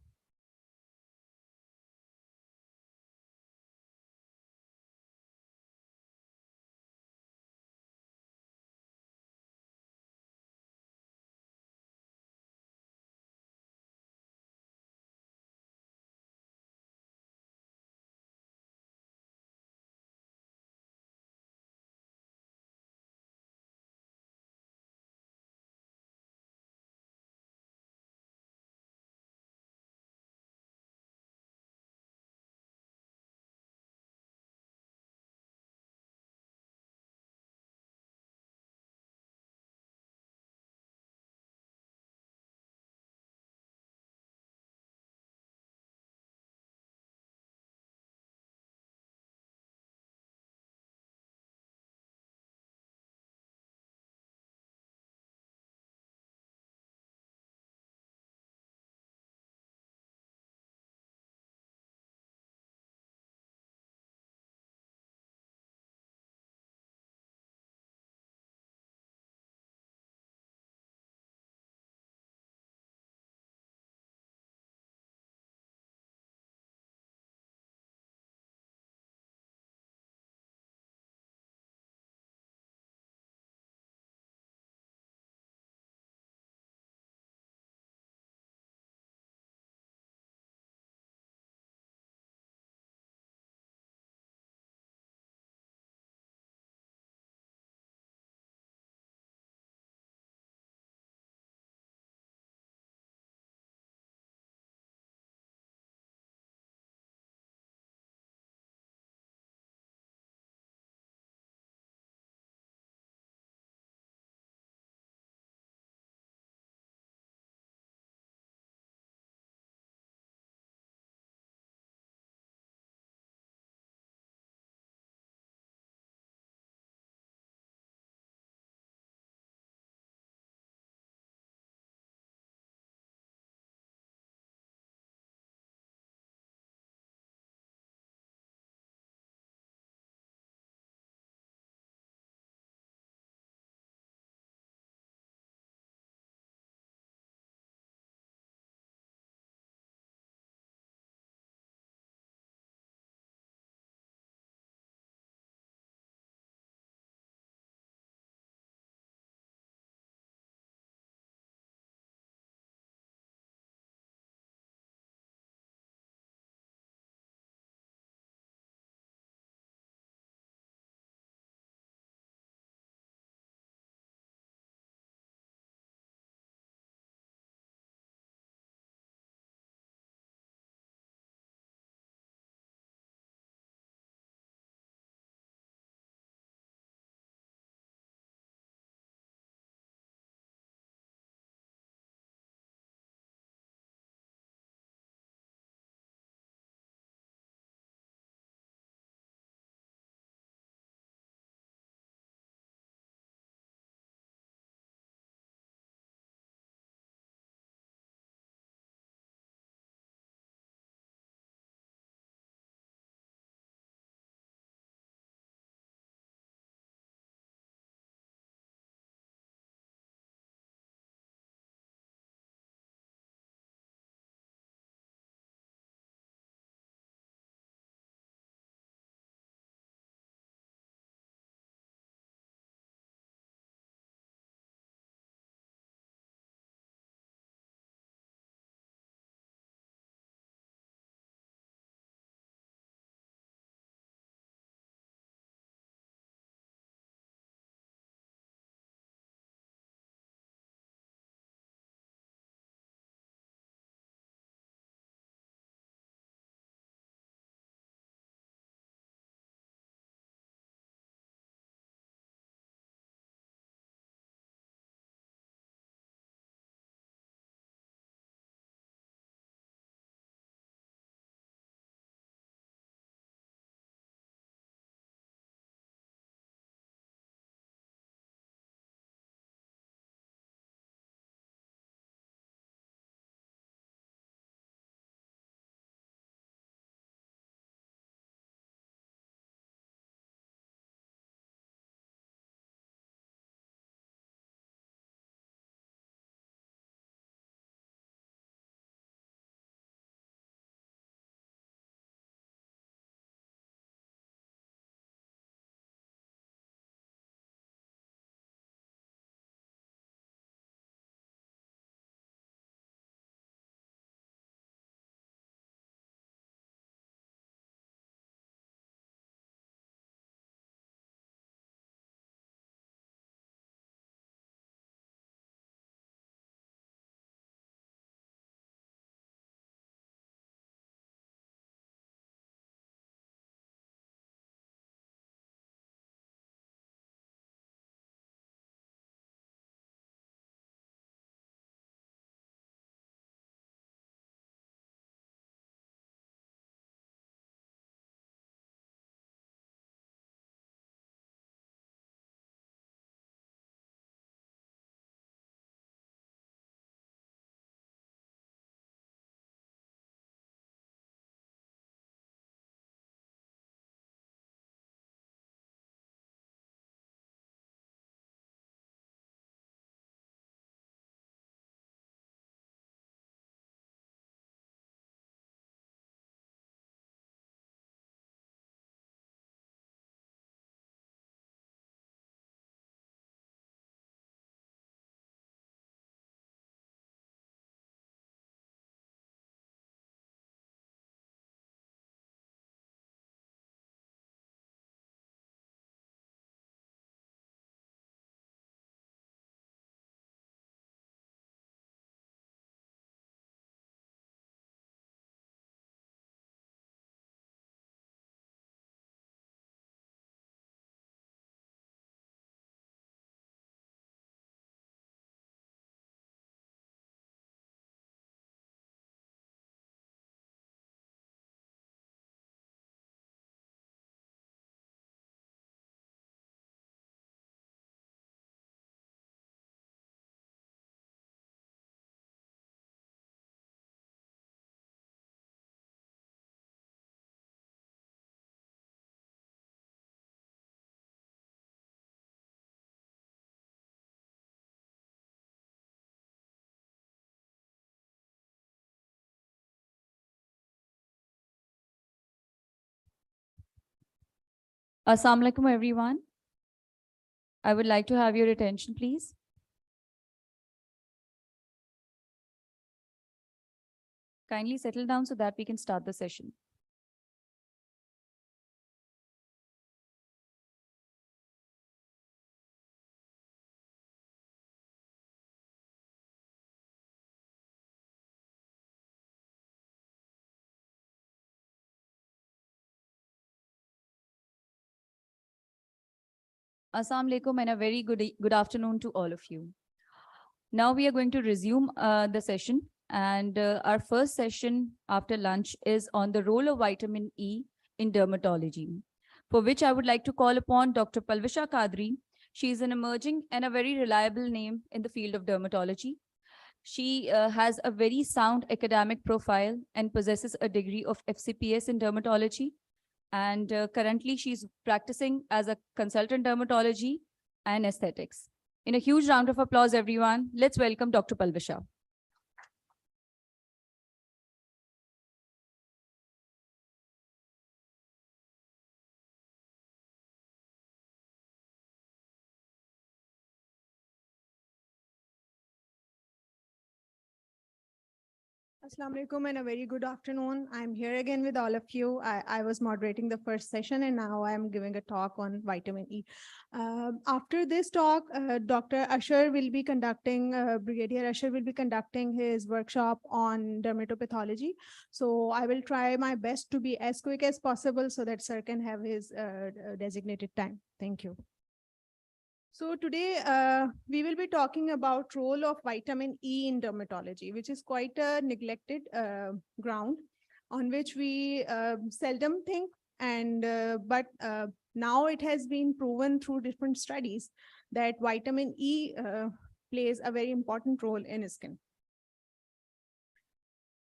Assalamu alaikum, everyone. I would like to have your attention, please. Kindly settle down so that we can start the session. Assalamu alaikum and a very good afternoon to all of you. Now we are going to resume the session, and our first session after lunch is on the role of vitamin E in dermatology, for which I would like to call upon Dr. Palvisha Kadri. She is an emerging and a very reliable name in the field of dermatology. She has a very sound academic profile and possesses a degree of FCPS in dermatology. And currently she's practicing as a consultant dermatology and aesthetics. In a huge round of applause, everyone, let's welcome Dr. Palvisha. Assalamu alaikum and a very good afternoon. I'm here again with all of you. I was moderating the first session and now I'm giving a talk on vitamin E. After this talk, Dr. Usher will be conducting, Brigadier Usher will be conducting his workshop on dermatopathology. So I will try my best to be as quick as possible so that sir can have his designated time. Thank you. So today we will be talking about role of vitamin E in dermatology, which is quite a neglected ground on which we seldom think, and but now it has been proven through different studies that vitamin E plays a very important role in skin.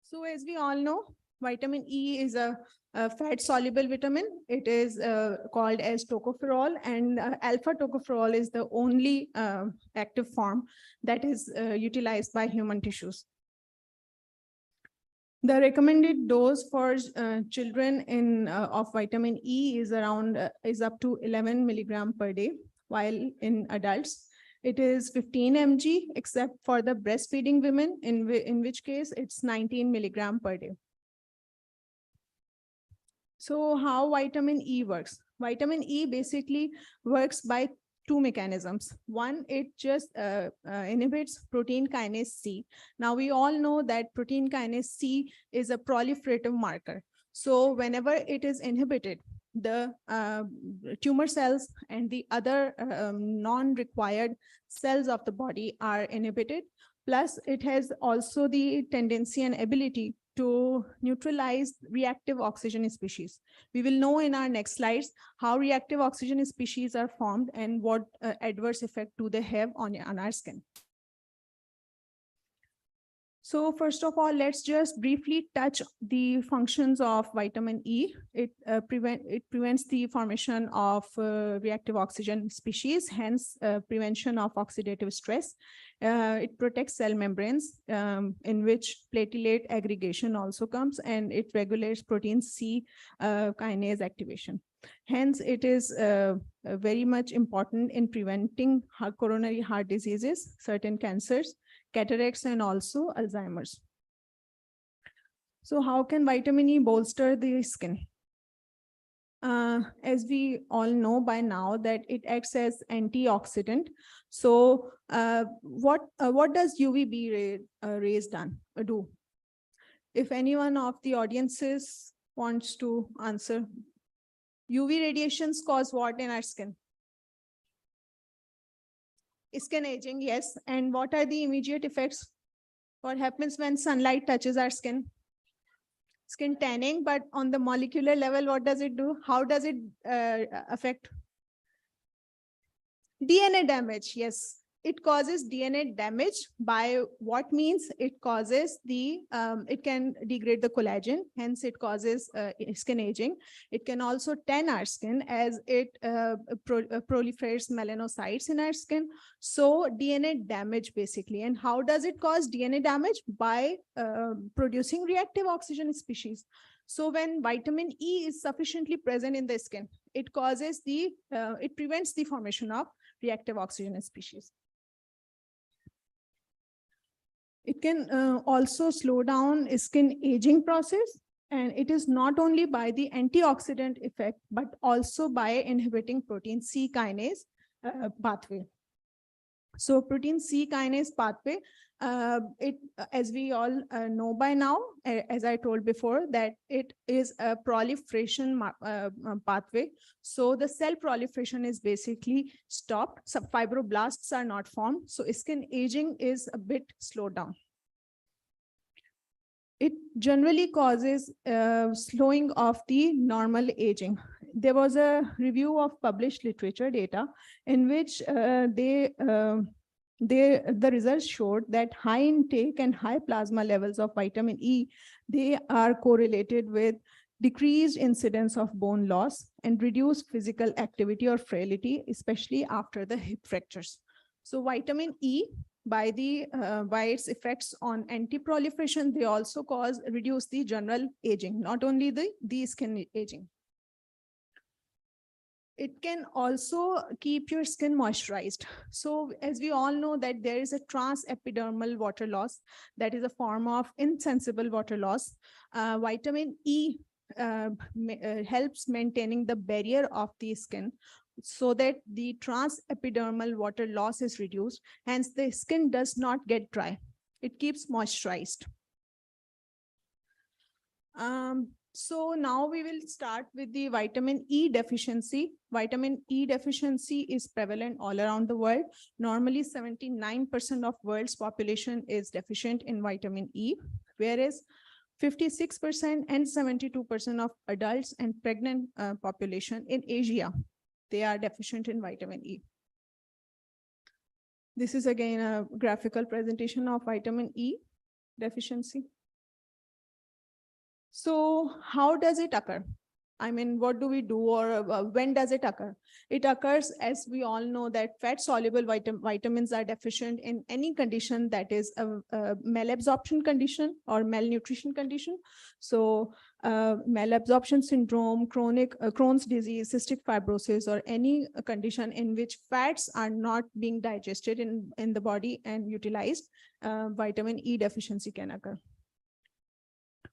So as we all know, vitamin E is a fat-soluble vitamin. It is called as tocopherol, and alpha tocopherol is the only active form that is utilized by human tissues. The recommended dose for children of vitamin E is up to 11 milligram per day, while in adults it is 15 mg, except for the breastfeeding women, in which case it's 19 milligram per day. So how vitamin E works? Vitamin E basically works by two mechanisms. One, it just inhibits protein kinase C. Now we all know that protein kinase C is a proliferative marker. So whenever it is inhibited, the tumor cells and the other non-required cells of the body are inhibited. Plus, it has also the tendency and ability to neutralize reactive oxygen species. We will know in our next slides how reactive oxygen species are formed and what adverse effect do they have on our skin. So first of all, let's just briefly touch the functions of vitamin E. It prevents the formation of reactive oxygen species, hence prevention of oxidative stress. It protects cell membranes, in which platelet aggregation also comes, and it regulates protein C kinase activation. Hence, it is very much important in preventing coronary heart diseases, certain cancers, cataracts, and also Alzheimer's. So how can vitamin E bolster the skin? As we all know by now that it acts as antioxidant. So what does UVB rays do? If anyone of the audiences wants to answer. UV radiations cause what in our skin? Skin aging, yes. And what are the immediate effects? What happens when sunlight touches our skin? Skin tanning, but on the molecular level, what does it do? How does it affect? DNA damage, yes. It causes DNA damage by what means it causes it can degrade the collagen, hence it causes skin aging. It can also tan our skin as it proliferates melanocytes in our skin. So DNA damage basically. And how does it cause DNA damage? By producing reactive oxygen species. So when vitamin E is sufficiently present in the skin, it causes it prevents the formation of reactive oxygen species. It can also slow down skin aging process, and it is not only by the antioxidant effect, but also by inhibiting protein C kinase pathway. So protein C kinase pathway, as we all know by now, as I told before, that it is a proliferation pathway. So the cell proliferation is basically stopped. Some fibroblasts are not formed. So skin aging is a bit slowed down. It generally causes slowing of the normal aging. There was a review of published literature data in which the results showed that high intake and high plasma levels of vitamin E, they are correlated with decreased incidence of bone loss and reduced physical activity or frailty, especially after the hip fractures. So vitamin E, by its effects on anti-proliferation, they also reduce the general aging, not only the skin aging. It can also keep your skin moisturized. So as we all know that there is a transepidermal water loss, that is a form of insensible water loss. Vitamin E helps maintaining the barrier of the skin so that the transepidermal water loss is reduced. Hence, the skin does not get dry. It keeps moisturized. So now we will start with the vitamin E deficiency. Vitamin E deficiency is prevalent all around the world. Normally, 79% of world's population is deficient in vitamin E, whereas 56% and 72% of adults and pregnant population in Asia, they are deficient in vitamin E. This is again a graphical presentation of vitamin E deficiency. So how does it occur? I mean, what do we do, or when does it occur? It occurs, as we all know, that fat-soluble vitamins are deficient in any condition that is a malabsorption condition or malnutrition condition. So malabsorption syndrome, Crohn's disease, cystic fibrosis, or any condition in which fats are not being digested in the body and utilized, vitamin E deficiency can occur.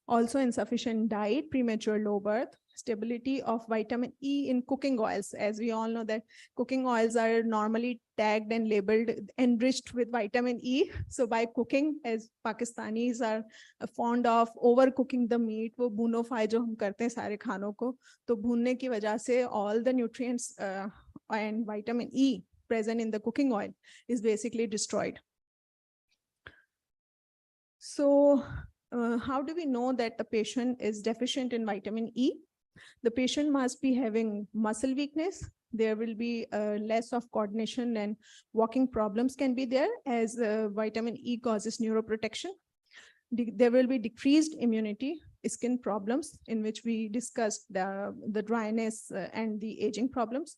Also, insufficient diet, premature low birth, stability of vitamin E in cooking oils. As we all know that cooking oils are normally tagged and labeled enriched with vitamin E. So by cooking, as Pakistanis are fond of overcooking the meat, वो भूनो fry जो हम करते हैं सारे खानों को, तो भूनने की वजह से all the nutrients and vitamin E present in the cooking oil is basically destroyed. So how do we know that the patient is deficient in vitamin E? The patient must be having muscle weakness. There will be less of coordination and walking problems can be there, as vitamin E causes neuroprotection. There will be decreased immunity, skin problems, in which we discussed the dryness and the aging problems,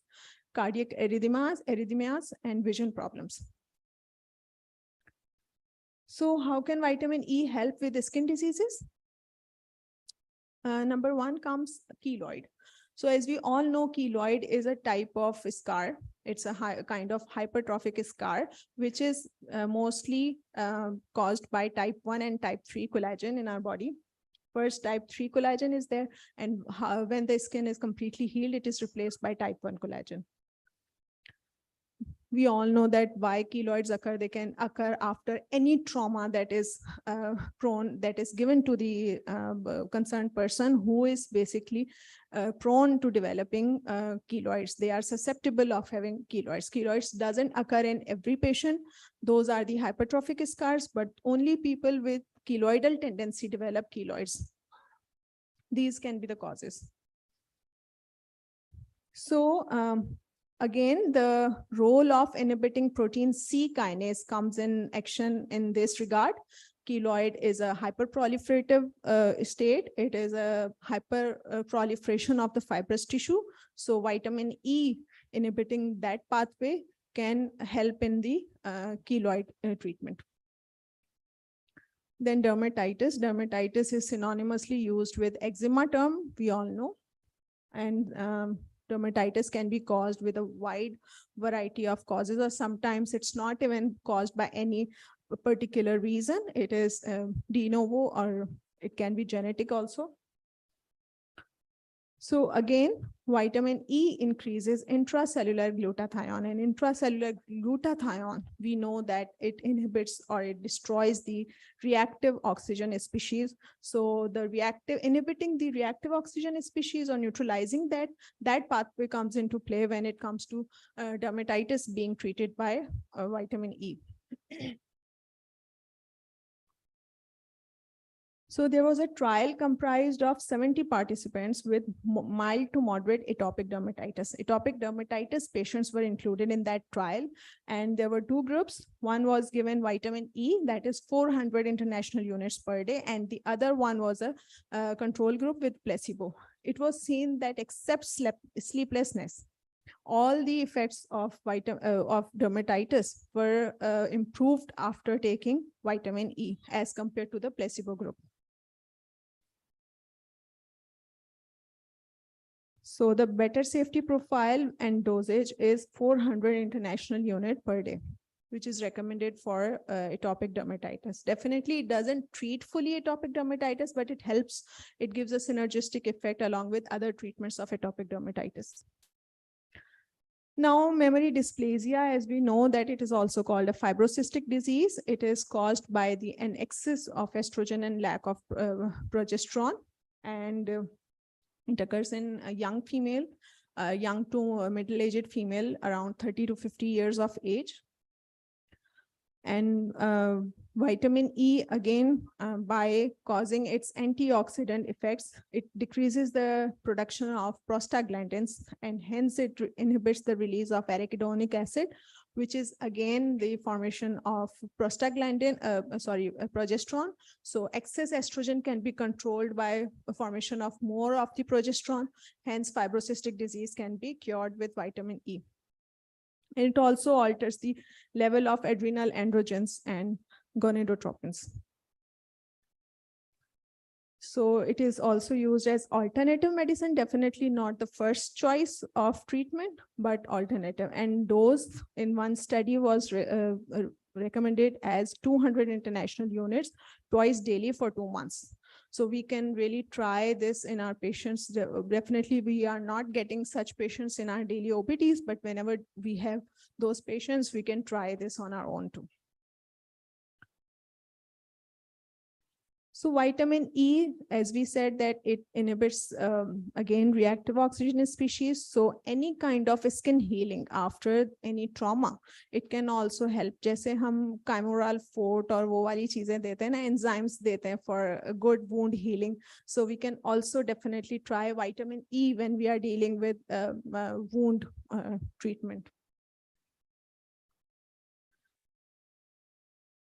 cardiac arrhythmias, and vision problems. So how can vitamin E help with skin diseases? Number one comes keloid. So as we all know, keloid is a type of scar. It's a kind of hypertrophic scar, which is mostly caused by type 1 and type 3 collagen in our body. First, type 3 collagen is there, and when the skin is completely healed, it is replaced by type 1 collagen. We all know that why keloids occur. They can occur after any trauma that is given to the concerned person who is basically prone to developing keloids. They are susceptible of having keloids. Keloids doesn't occur in every patient. Those are the hypertrophic scars, but only people with keloidal tendency develop keloids. These can be the causes. So, again, the role of inhibiting protein C kinase comes in action in this regard. Keloid is a hyperproliferative state. It is a hyperproliferation of the fibrous tissue. So vitamin E inhibiting that pathway can help in the keloid treatment. Then dermatitis. Dermatitis is synonymously used with eczema term, we all know. And dermatitis can be caused with a wide variety of causes, or sometimes it's not even caused by any particular reason. It is de novo, or it can be genetic also. So again, vitamin E increases intracellular glutathione, and intracellular glutathione, we know that it inhibits or it destroys the reactive oxygen species. So inhibiting the reactive oxygen species or neutralizing that pathway comes into play when it comes to dermatitis being treated by vitamin E. So there was a trial comprised of 70 participants with mild to moderate atopic dermatitis. Atopic dermatitis patients were included in that trial, and there were two groups. One was given vitamin E, that is 400 international units per day, and the other one was a control group with placebo. It was seen that except sleeplessness, all the effects of dermatitis were improved after taking vitamin E as compared to the placebo group. So the better safety profile and dosage is 400 international unit per day, which is recommended for atopic dermatitis. Definitely, it doesn't treat fully atopic dermatitis, but it helps. It gives a synergistic effect along with other treatments of atopic dermatitis. Now, memory dysplasia, as we know that it is also called a fibrocystic disease. It is caused by an excess of estrogen and lack of progesterone, and it occurs in a young female, young to middle-aged female around 30 to 50 years of age. And vitamin E, again, by causing its antioxidant effects, it decreases the production of prostaglandins, and hence it inhibits the release of arachidonic acid, which is again the formation of progesterone. So excess estrogen can be controlled by the formation of more of the progesterone. Hence, fibrocystic disease can be cured with vitamin E. And it also alters the level of adrenal androgens and gonadotropins. So it is also used as alternative medicine, definitely not the first choice of treatment, but alternative. And dose in one study was recommended as 200 international units twice daily for 2 months. So we can really try this in our patients. Definitely, we are not getting such patients in our daily OPDs, but whenever we have those patients, we can try this on our own too. So vitamin E, as we said, that it inhibits, again, reactive oxygen species. So any kind of skin healing after any trauma, it can also help. जैसे हम chimeral fort और वो वाली चीजें देते हैं ना, enzymes देते हैं for a good wound healing. So we can also definitely try vitamin E when we are dealing with wound treatment.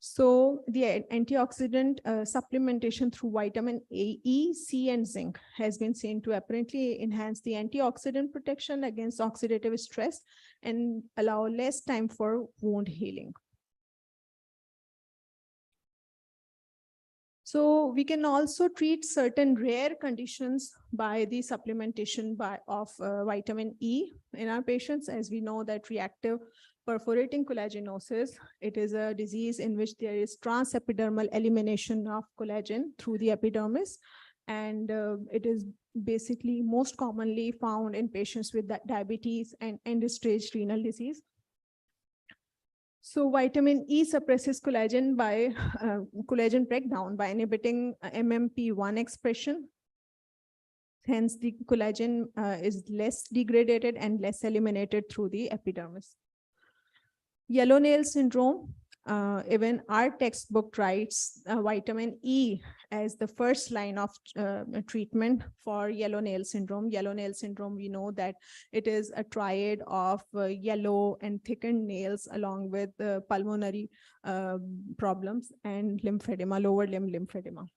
So the antioxidant supplementation through vitamin A, E, C, and zinc has been seen to apparently enhance the antioxidant protection against oxidative stress and allow less time for wound healing. So we can also treat certain rare conditions by the supplementation of vitamin E in our patients. As we know that reactive perforating collagenoses, it is a disease in which there is transepidermal elimination of collagen through the epidermis. And it is basically most commonly found in patients with diabetes and end-stage renal disease. So vitamin E suppresses collagen by collagen breakdown by inhibiting MMP1 expression. Hence, the collagen is less degraded and less eliminated through the epidermis. Yellow nail syndrome, even our textbook writes vitamin E as the first line of treatment for yellow nail syndrome. Yellow nail syndrome, we know that it is a triad of yellow and thickened nails along with pulmonary problems and lymphedema, lower limb lymphedema.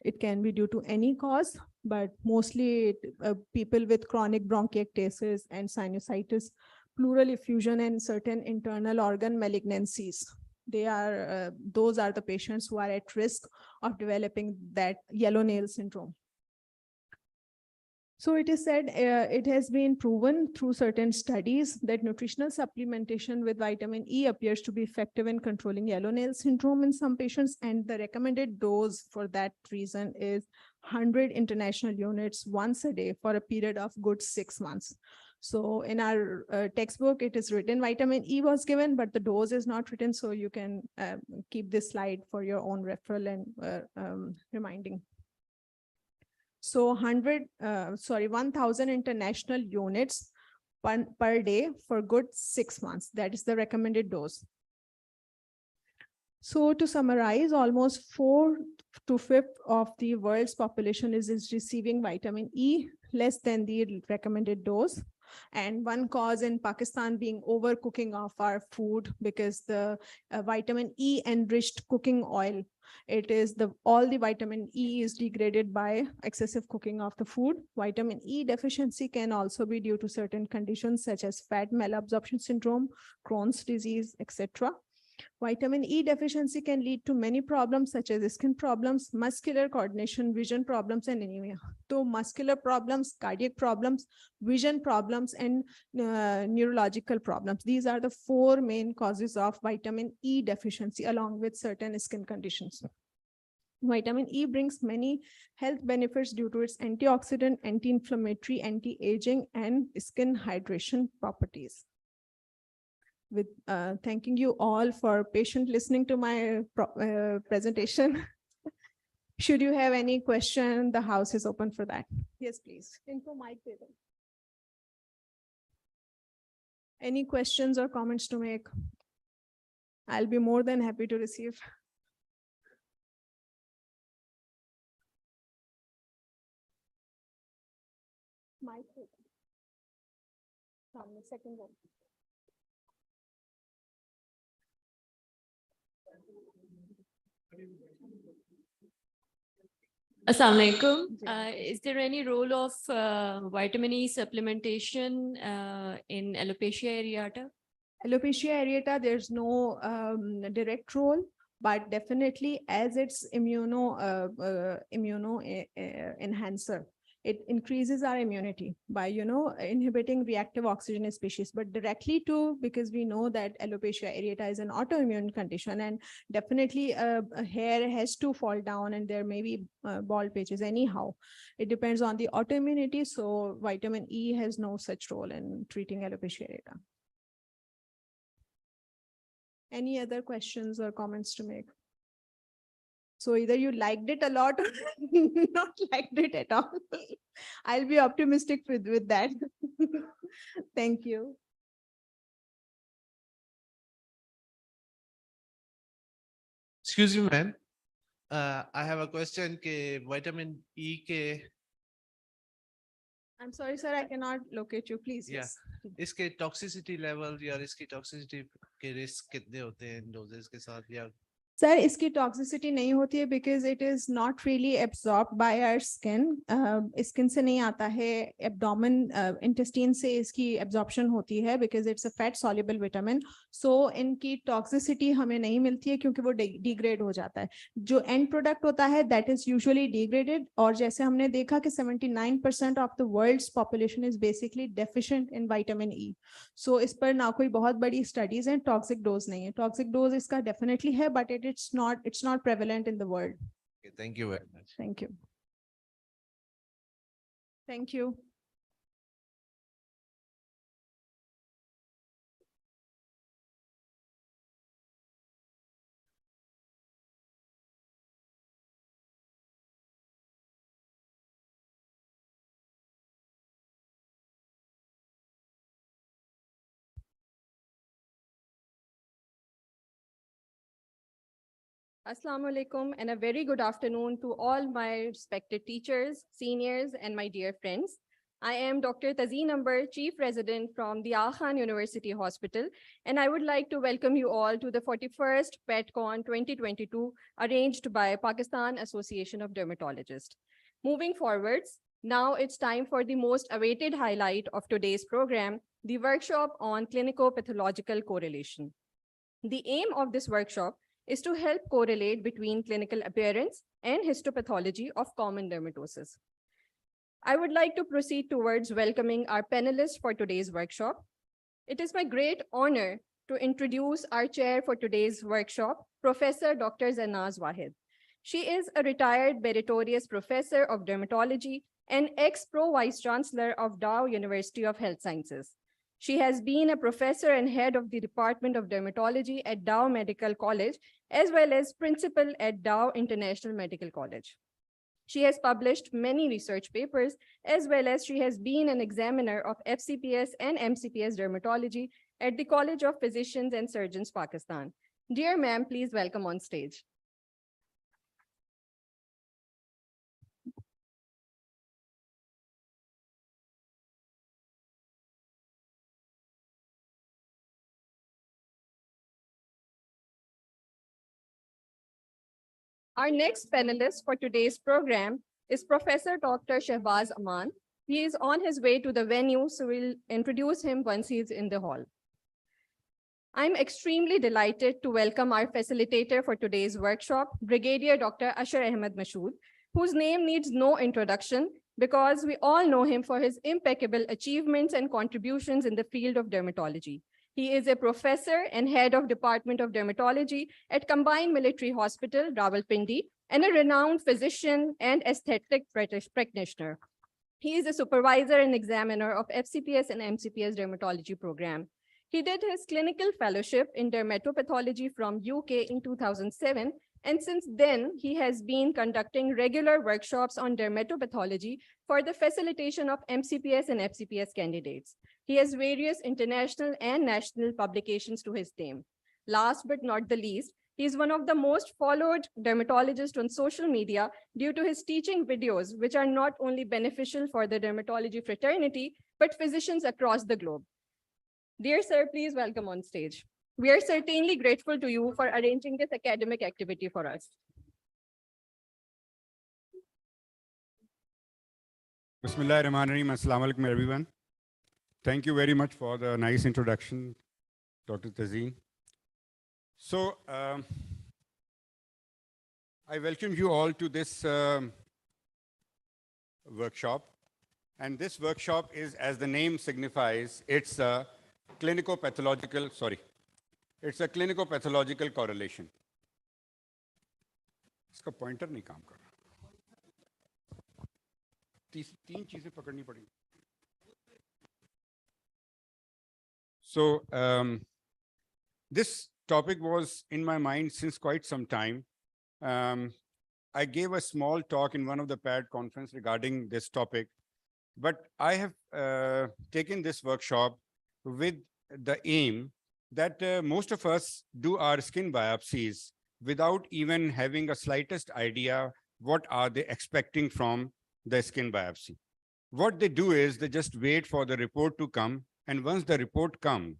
It can be due to any cause, but mostly people with chronic bronchiectasis and sinusitis, pleural effusion, and certain internal organ malignancies. Those are the patients who are at risk of developing that yellow nail syndrome. So it is said, it has been proven through certain studies that nutritional supplementation with vitamin E appears to be effective in controlling yellow nail syndrome in some patients, and the recommended dose for that reason is 100 international units once a day for a period of good 6 months. So in our textbook, it is written vitamin E was given, but the dose is not written. So you can keep this slide for your own referral and reminding. So 1,000 international units per day for good 6 months. That is the recommended dose. So to summarize, almost 4 to 5 of the world's population is receiving vitamin E, less than the recommended dose. And one cause in Pakistan being overcooking of our food, because the vitamin E enriched cooking oil, all the vitamin E is degraded by excessive cooking of the food. Vitamin E deficiency can also be due to certain conditions such as fat malabsorption syndrome, Crohn's disease, etc. Vitamin E deficiency can lead to many problems such as skin problems, muscular coordination, vision problems, and anemia. So muscular problems, cardiac problems, vision problems, and neurological problems. These are the 4 main causes of vitamin E deficiency, along with certain skin conditions. Vitamin E brings many health benefits due to its antioxidant, anti-inflammatory, anti-aging, and skin hydration properties. With thanking you all for patient listening to my presentation. Should you have any question, the house is open for that. Yes, please. Info mic table. Any questions or comments to make? I'll be more than happy to receive. Mic table. Second one. Assalamu alaikum. Is there any role of vitamin E supplementation in alopecia areata? Alopecia areata, there's no direct role, but definitely as its immuno enhancer, it increases our immunity by, inhibiting reactive oxygen species, but directly to, because we know that alopecia areata is an autoimmune condition, and definitely a hair has to fall down and there may be bald patches anyhow. It depends on the autoimmunity. So vitamin E has no such role in treating alopecia areata. Any other questions or comments to make? So either you liked it a lot or not liked it at all. I'll be optimistic with that. Thank you. Excuse me, ma'am. I have a question. Vitamin E ke I'm sorry, sir, I cannot locate you. Please. Yeah. Yes. इसके toxicity level या इसकी toxicity के risk कितने होते हैं doses के साथ या Sir, इसकी toxicity नहीं होती है because it is not really absorbed by our skin. Skin से नहीं आता है, abdomen, intestine से इसकी absorption होती है because it's a fat soluble vitamin. So इनकी toxicity हमें नहीं मिलती है क्योंकि वो degrade हो जाता है. जो end product होता है that is usually degraded, और जैसे हमने देखा कि 79% of the world's population is basically deficient in vitamin E. So इस पर ना कोई बहुत बड़ी studies हैं, toxic dose नहीं है. Toxic dose इसका definitely है, but it's not prevalent in the world. Okay, thank you very much. Thank you. Thank you. Assalamu alaikum and a very good afternoon to all my respected teachers, seniors, and my dear friends. I am Dr. Tazeen Ambar, Chief Resident from the Al Khan University Hospital, and I would like to welcome you all to the 41st PADCON 2022 arranged by Pakistan Association of Dermatologists. Moving forwards, now it's time for the most awaited highlight of today's program, the workshop on clinico-pathological correlation. The aim of this workshop is to help correlate between clinical appearance and histopathology of common dermatosis. I would like to proceed towards welcoming our panelists for today's workshop. It is my great honor to introduce our chair for today's workshop, Professor Dr. Zanaz Wahid. She is a retired meritorious professor of dermatology and ex-pro vice chancellor of Dow University of Health Sciences. She has been a professor and head of the Department of Dermatology at Dow Medical College, as well as principal at Dow International Medical College. She has published many research papers, as well as she has been an examiner of FCPS and MCPS dermatology at the College of Physicians and Surgeons, Pakistan. Dear ma'am, please welcome on stage. Our next panelist for today's program is Professor Dr. Shehbaz Aman. He is on his way to the venue, so we'll introduce him once he's in the hall. I'm extremely delighted to welcome our facilitator for today's workshop, Brigadier Dr. Ashar Ahmed Mashood, whose name needs no introduction because we all know him for his impeccable achievements and contributions in the field of dermatology. He is a professor and head of Department of Dermatology at Combined Military Hospital, Rawalpindi, and a renowned physician and aesthetic practitioner. He is a supervisor and examiner of FCPS and MCPS dermatology program. He did his clinical fellowship in dermatopathology from UK in 2007, and since then, he has been conducting regular workshops on dermatopathology for the facilitation of MCPS and FCPS candidates. He has various international and national publications to his name. Last but not the least, he is one of the most followed dermatologists on social media due to his teaching videos, which are not only beneficial for the dermatology fraternity, but physicians across the globe. Dear sir, please welcome on stage. We are certainly grateful to you for arranging this academic activity for us. Bismillahirrahmanirrahim. Assalamu alaikum, everyone. Thank you very much for the nice introduction, Dr. Tazeen. So, I welcome you all to this workshop. And this workshop is, as the name signifies, it's a clinico-pathological correlation. इसका pointer नहीं काम कर रहा. तीन चीजें पकड़नी पड़ेंगी. So this topic was in my mind since quite some time. I gave a small talk in one of the PAD conference regarding this topic, but I have taken this workshop with the aim that most of us do our skin biopsies without even having a slightest idea what are they expecting from the skin biopsy. What they do is they just wait for the report to come, and once the report comes,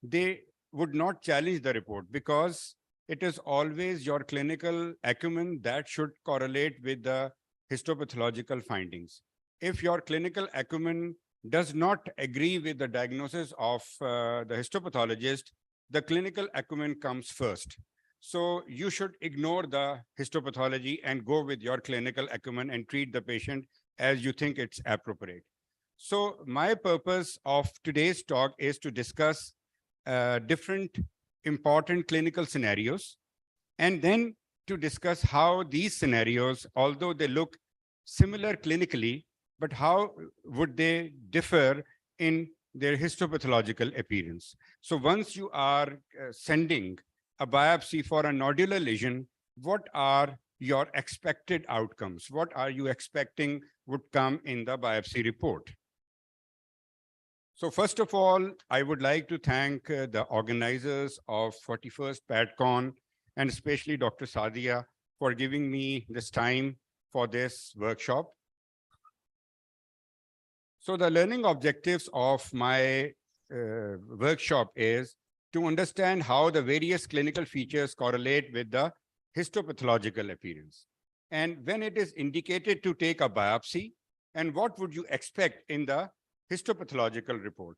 they would not challenge the report because it is always your clinical acumen that should correlate with the histopathological findings. If your clinical acumen does not agree with the diagnosis of the histopathologist, the clinical acumen comes first. So you should ignore the histopathology and go with your clinical acumen and treat the patient as you think it's appropriate. So my purpose of today's talk is to discuss different important clinical scenarios, and then to discuss how these scenarios, although they look similar clinically, but how would they differ in their histopathological appearance. So once you are sending a biopsy for a nodular lesion, what are your expected outcomes? What are you expecting would come in the biopsy report? So first of all, I would like to thank the organizers of 41st PADCON, and especially Dr. Sadia for giving me this time for this workshop. So the learning objectives of my workshop is to understand how the various clinical features correlate with the histopathological appearance. And when it is indicated to take a biopsy, and what would you expect in the histopathological report?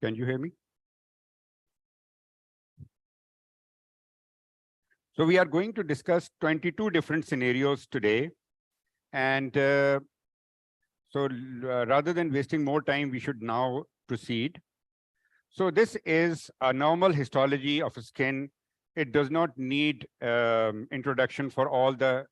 Can you hear me? So we are going to discuss 22 different scenarios today. And rather than wasting more time, we should now proceed. So this is a normal histology of a skin. It does not need introduction for all the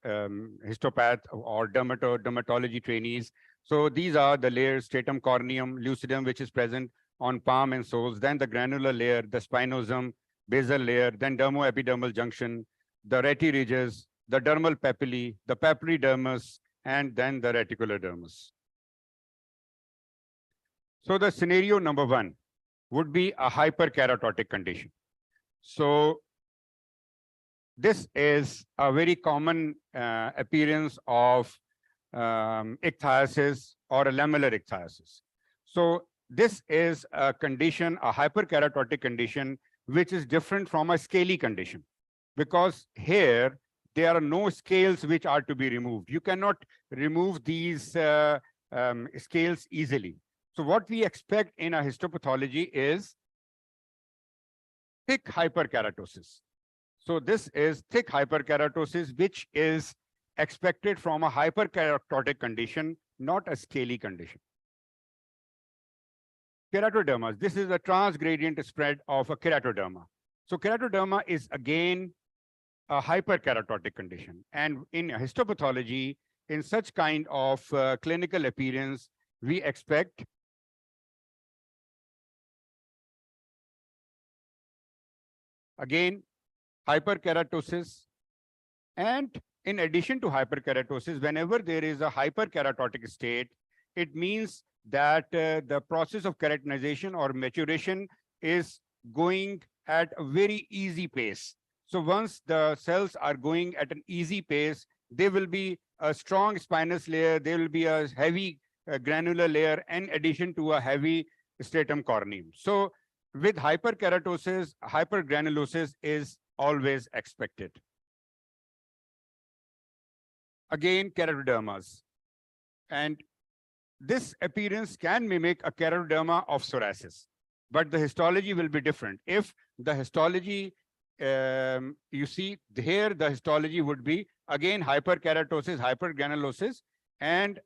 histopath or dermatology trainees. So these are the layers: stratum corneum, lucidum, which is present on palm and soles, then the granular layer, the spinosum, basal layer, then dermoepidermal junction, the reti ridges, the dermal papillae, the papillary dermis, and then the reticular dermis. So the scenario number 1 would be a hyperkeratotic condition. So this is a very common appearance of ichthyosis or a lamellar ichthyosis. So this is a condition, a hyperkeratotic condition, which is different from a scaly condition, because here there are no scales which are to be removed. You cannot remove these scales easily. So what we expect in a histopathology is thick hyperkeratosis. So this is thick hyperkeratosis, which is expected from a hyperkeratotic condition, not a scaly condition. Keratoderma. This is a transgradient spread of a keratoderma. So keratoderma is again a hyperkeratotic condition. And in histopathology, in such kind of clinical appearance, we expect again hyperkeratosis. And in addition to hyperkeratosis, whenever there is a hyperkeratotic state, it means that the process of keratinization or maturation is going at a very easy pace. So once the cells are going at an easy pace, there will be a strong spinous layer, there will be a heavy granular layer in addition to a heavy stratum corneum. So with hyperkeratosis, hypergranulosis is always expected. Again, keratodermas. And this appearance can mimic a keratoderma of psoriasis, but the histology will be different. If the histology, you see here, the histology would be again hyperkeratosis, hypergranulosis, and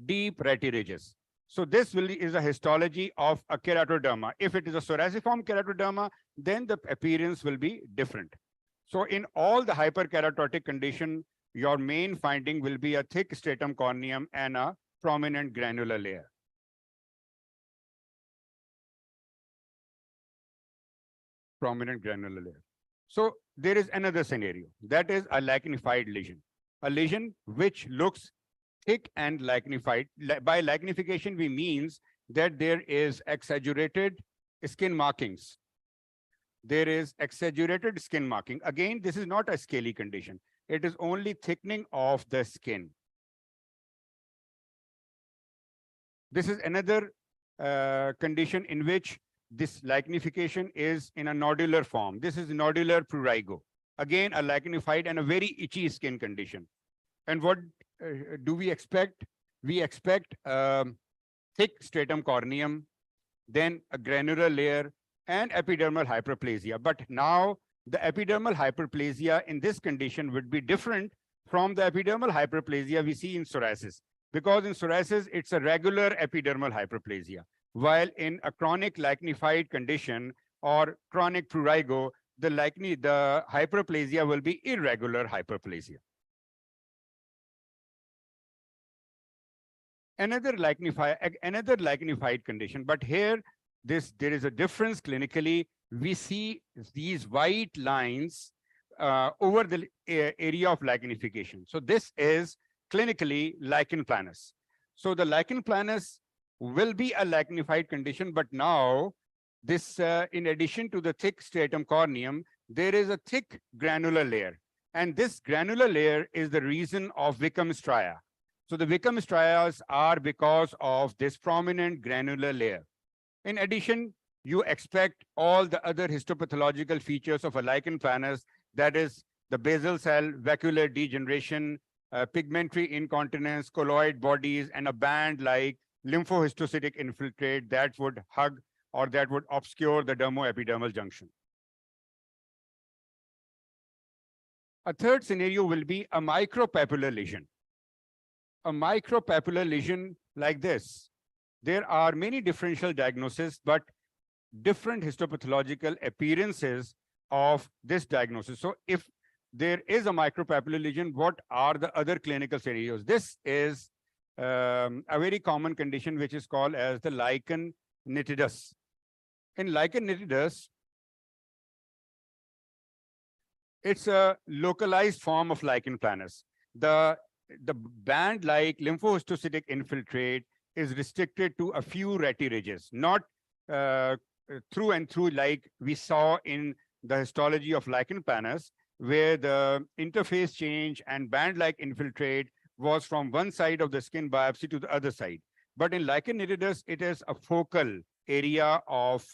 deep reti ridges. So this is a histology of a keratoderma. If it is a psoriasiform keratoderma, then the appearance will be different. So in all the hyperkeratotic condition, your main finding will be a thick stratum corneum and a prominent granular layer. Prominent granular layer. So there is another scenario, that is a lichenified lesion. A lesion which looks thick and lichenified. By lichenification, we means that there is exaggerated skin markings. There is exaggerated skin marking. Again, this is not a scaly condition. It is only thickening of the skin. This is another condition in which this lichenification is in a nodular form. This is nodular prurigo. Again, a lichenified and a very itchy skin condition. And what do we expect? We expect thick stratum corneum, then a granular layer, and epidermal hyperplasia. But now the epidermal hyperplasia in this condition would be different from the epidermal hyperplasia we see in psoriasis, because in psoriasis, it's a regular epidermal hyperplasia, while in a chronic lichenified condition or chronic prurigo, the hyperplasia will be irregular hyperplasia. Another lichenified condition, but here there is a difference clinically. We see these white lines over the area of lichenification. So this is clinically lichen planus. So the lichen planus will be a lichenified condition, but now this, in addition to the thick stratum corneum, there is a thick granular layer. And this granular layer is the reason of Wickham stria. So the Wickham strias are because of this prominent granular layer. In addition, you expect all the other histopathological features of a lichen planus, that is the basal cell, vacuolar degeneration, pigmentary incontinence, colloid bodies, and a band like lymphohistiocytic infiltrate that would hug or that would obscure the dermoepidermal junction. A third scenario will be a micropapular lesion. A micropapular lesion like this. There are many differential diagnoses, but different histopathological appearances of this diagnosis. So if there is a micropapular lesion, what are the other clinical scenarios? This is a very common condition which is called as the lichen nitidus. In lichen nitidus, it's a localized form of lichen planus. The band-like lymphohistiocytic infiltrate is restricted to a few ratty ridges, not through and through like we saw in the histology of lichen planus, where the interface change and band-like infiltrate was from one side of the skin biopsy to the other side. But in lichen nitidus, it is a focal area of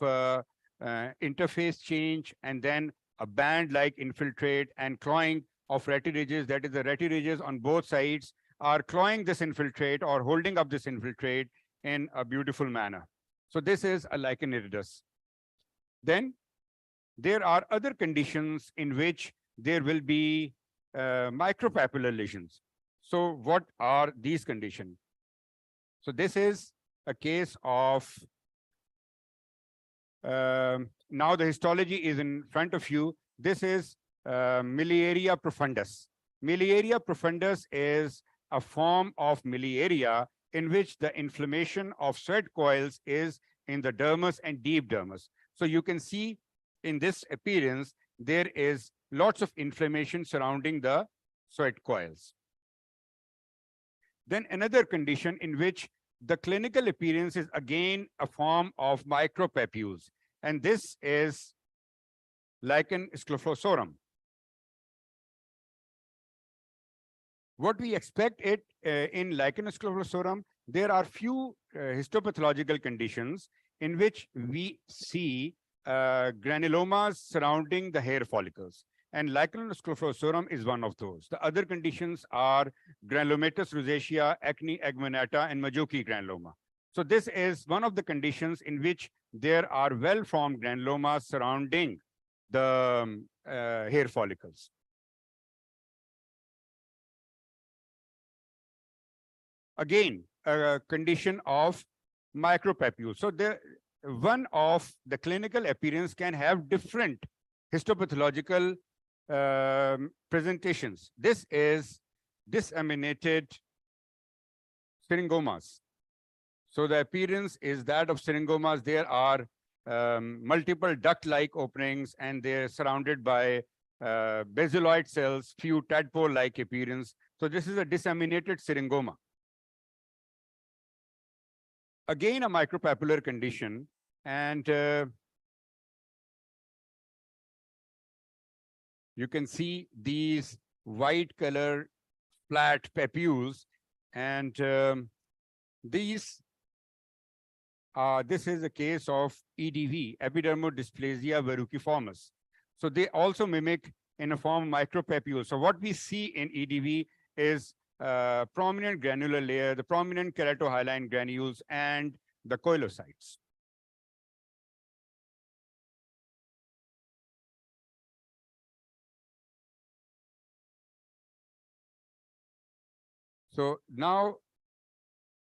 interface change and then a band-like infiltrate and clawing of ratty ridges. That is, the ratty ridges on both sides are clawing this infiltrate or holding up this infiltrate in a beautiful manner. So this is a lichen nitidus. Then there are other conditions in which there will be micropapular lesions. So what are these conditions? So this is a case of, now the histology is in front of you. This is miliaria profundus. Miliaria profundus is a form of miliaria in which the inflammation of sweat coils is in the dermis and deep dermis. So you can see in this appearance, there is lots of inflammation surrounding the sweat coils. Then another condition in which the clinical appearance is again a form of micropapules, and this is lichen sclerosorum. What we expect it in lichen sclerosorum, there are few histopathological conditions in which we see granulomas surrounding the hair follicles. And lichen sclerosorum is one of those. The other conditions are granulomatous rosacea, acne agamata, and Majoki granuloma. So this is one of the conditions in which there are well-formed granulomas surrounding the hair follicles. Again, a condition of micropapules. So one of the clinical appearance can have different histopathological presentations. This is disseminated syringomas. So the appearance is that of syringomas. There are multiple duct-like openings, and they're surrounded by basaloid cells, few tadpole-like appearance. So this is a disseminated syringoma. Again, a micropapular condition, and you can see these white color flat papules, and this is a case of EDV, epidermodysplasia verruciformis. So they also mimic in a form micropapules. So what we see in EDV is prominent granular layer, the prominent keratohyaline granules, and the coilocytes. So now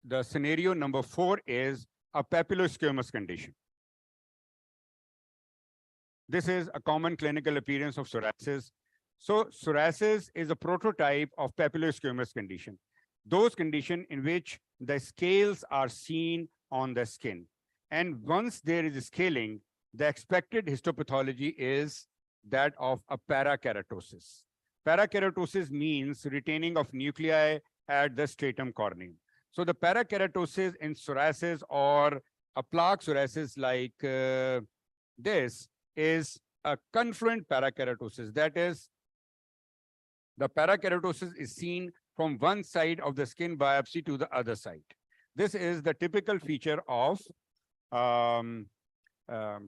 the scenario number 4 is a papillosquamous condition. This is a common clinical appearance of psoriasis. So psoriasis is a prototype of papillosquamous condition. Those conditions in which the scales are seen on the skin. And once there is scaling, the expected histopathology is that of a parakeratosis. Parakeratosis means retaining of nuclei at the stratum corneum. So the parakeratosis in psoriasis or a plaque psoriasis like this is a confluent parakeratosis. That is, the parakeratosis is seen from one side of the skin biopsy to the other side. This is the typical feature of